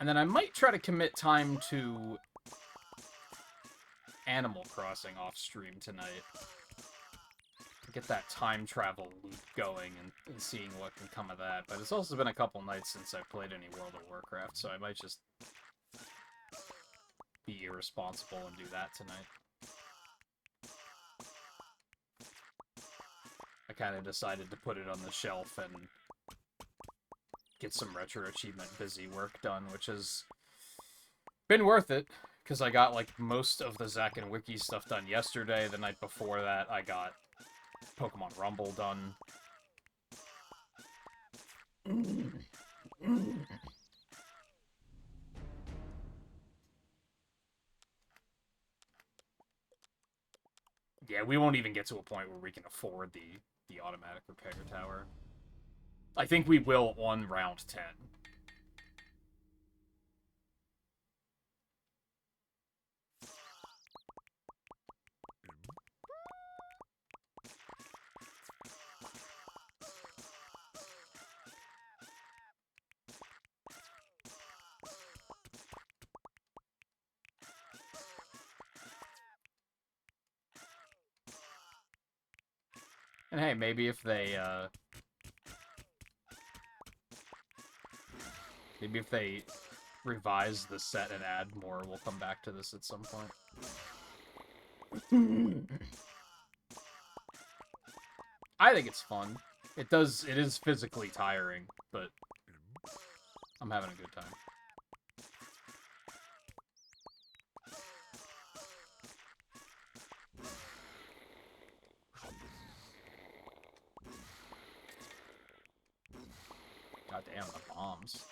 And then I might try to commit time to Animal Crossing off stream tonight. Get that time travel loop going and seeing what can come of that. But it's also been a couple nights since I played any World of Warcraft, so I might just be irresponsible and do that tonight. I kind of decided to put it on the shelf and get some retro achievement busy work done, which has been worth it, because I got, like, most of the Zack and Wiki stuff done yesterday. The night before that, I got Pokemon Rumble done. Yeah, we won't even get to a point where we can afford the automatic repair tower. I think we will on round 10. And hey, maybe if they, maybe if they revise the set and add more, we'll come back to this at some point. I think it's fun. It is physically tiring, but I'm having a good time. God damn, the bombs.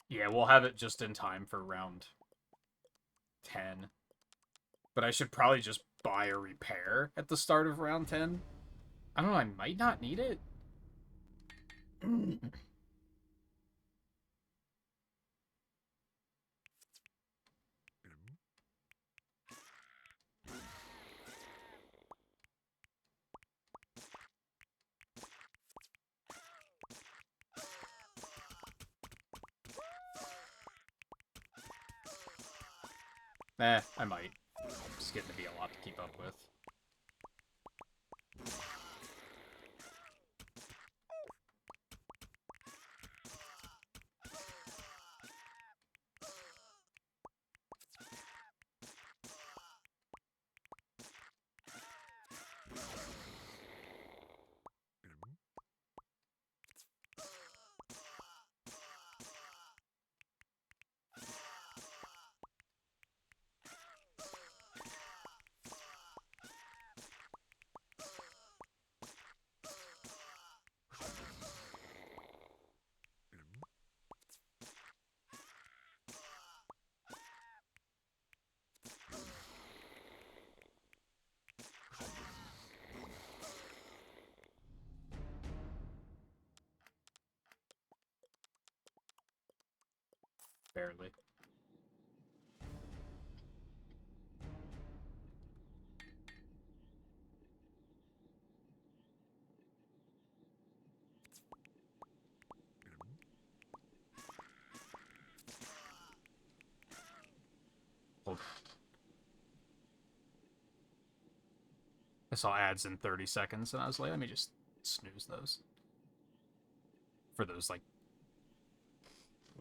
Yeah, we'll have it just in time for round 10. But I should probably just buy a repair at the start of round 10. I don't know, I might not need it. I might. It's getting to be a lot to keep up with. Barely. I saw ads in 30 seconds, and I was like, let me just snooze those. For those, like,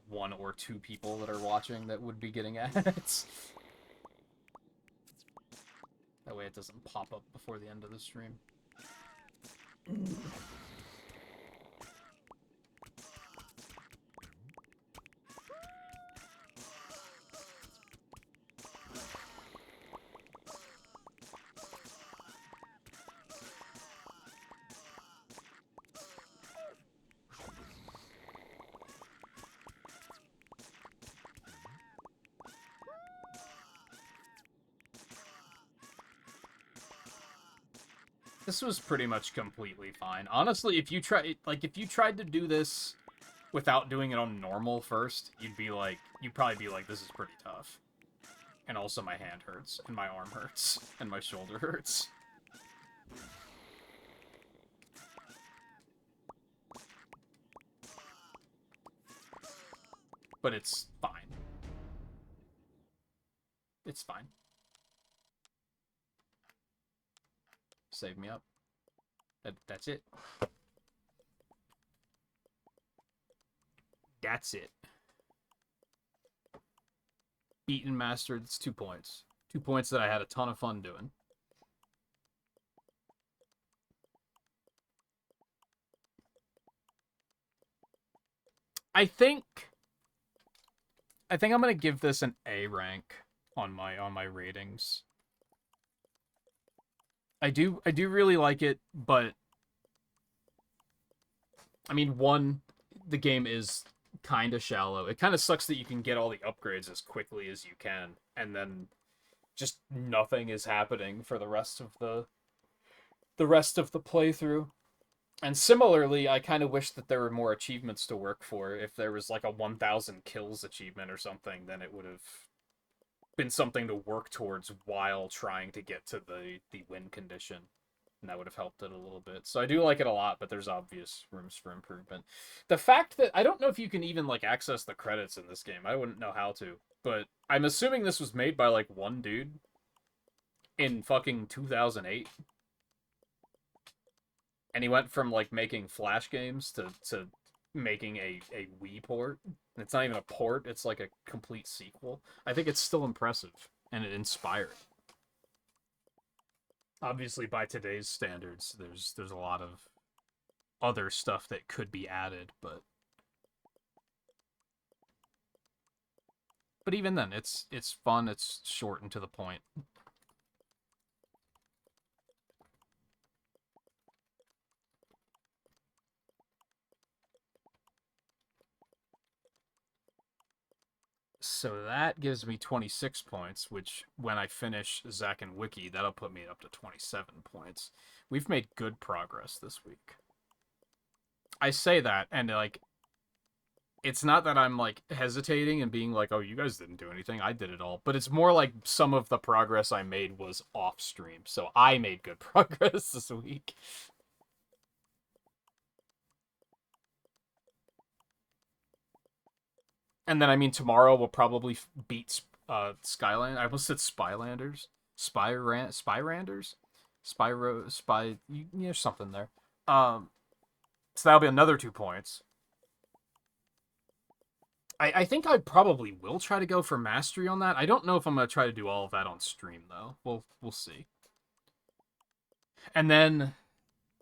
1 or 2 people that are watching that would be getting ads. That way it doesn't pop up before the end of the stream. This was pretty much completely fine. Honestly, if you tried to do this without doing it on normal first, you'd probably be like, this is pretty tough. And also my hand hurts, and my arm hurts, and my shoulder hurts. But it's fine. It's fine. Save me up. That's it. That's it. Beaten mastered, it's 2 points. 2 points that I had a ton of fun doing. I think I'm gonna give this an A rank on my ratings. I do really like it, but I mean, one, the game is kind of shallow. It kind of sucks that you can get all the upgrades as quickly as you can, and then just nothing is happening for the rest of the playthrough. And similarly, I kind of wish that there were more achievements to work for. If there was like a 1,000 kills achievement or something, then it would have been something to work towards while trying to get to the win condition. And that would have helped it a little bit. So I do like it a lot, but there's obvious rooms for improvement. The fact that I don't know if you can even like access the credits in this game. I wouldn't know how to. But I'm assuming this was made by like one dude in fucking 2008. And he went from like making Flash games to making a Wii port. It's not even a port, it's like a complete sequel. I think it's still impressive and inspiring. Obviously, by today's standards, there's a lot of other stuff that could be added, but even then, it's fun, it's short and to the point. So that gives me 26 points, which when I finish Zack and Wiki, that'll put me up to 27 points. We've made good progress this week. I say that, and like, it's not that I'm like hesitating and being like, oh, you guys didn't do anything, I did it all. But it's more like some of the progress I made was off stream, so I made good progress this week. And then, I mean, tomorrow we'll probably beat Skyland. I almost said Spylanders. Spyranders? There's something there. So that'll be another 2 points. I think I probably will try to go for mastery on that. I don't know if I'm going to try to do all of that on stream, though. We'll see. And then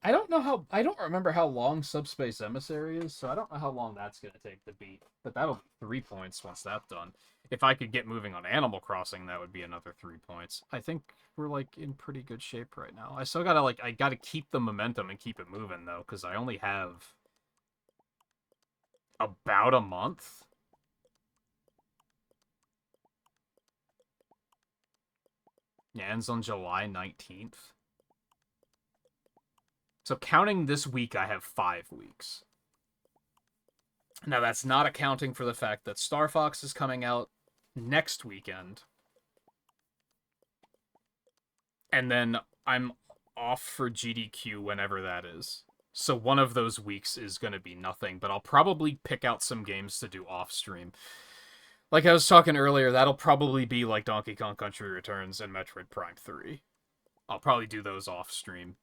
I don't remember how long Subspace Emissary is, so I don't know how long that's going to take to beat. But that'll be 3 points once that's done. If I could get moving on Animal Crossing, that would be another 3 points. I think we're, like, in pretty good shape right now. I still gotta, I gotta keep the momentum and keep it moving, though, because I only have about a month. Yeah, ends on July 19th. So counting this week, I have 5 weeks. Now, that's not accounting for the fact that Star Fox is coming out next weekend. And then I'm off for GDQ whenever that is. So one of those weeks is going to be nothing, but I'll probably pick out some games to do off stream. Like I was talking earlier, that'll probably be like Donkey Kong Country Returns and Metroid Prime 3. I'll probably do those off stream.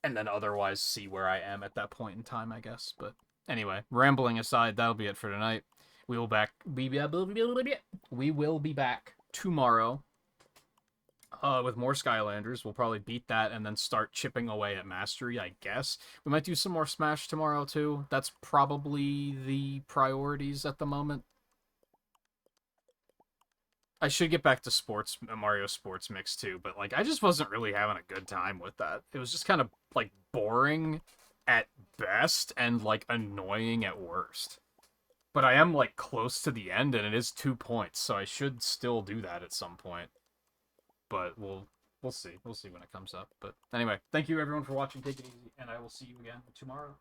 And then otherwise see where I am at that point in time, I guess. But anyway, rambling aside, that'll be it for tonight. We will be back tomorrow with more Skylanders. We'll probably beat that and then start chipping away at Mastery, I guess. We might do some more Smash tomorrow, too. That's probably the priorities at the moment. I should get back to sports, Mario Sports Mix, too, but, like, I just wasn't really having a good time with that. It was just kind of, like, boring at best and, like, annoying at worst. But I am, like, close to the end, and it is 2 points, so I should still do that at some point. But we'll see. We'll see when it comes up. But anyway, thank you, everyone, for watching. Take it easy, and I will see you again tomorrow.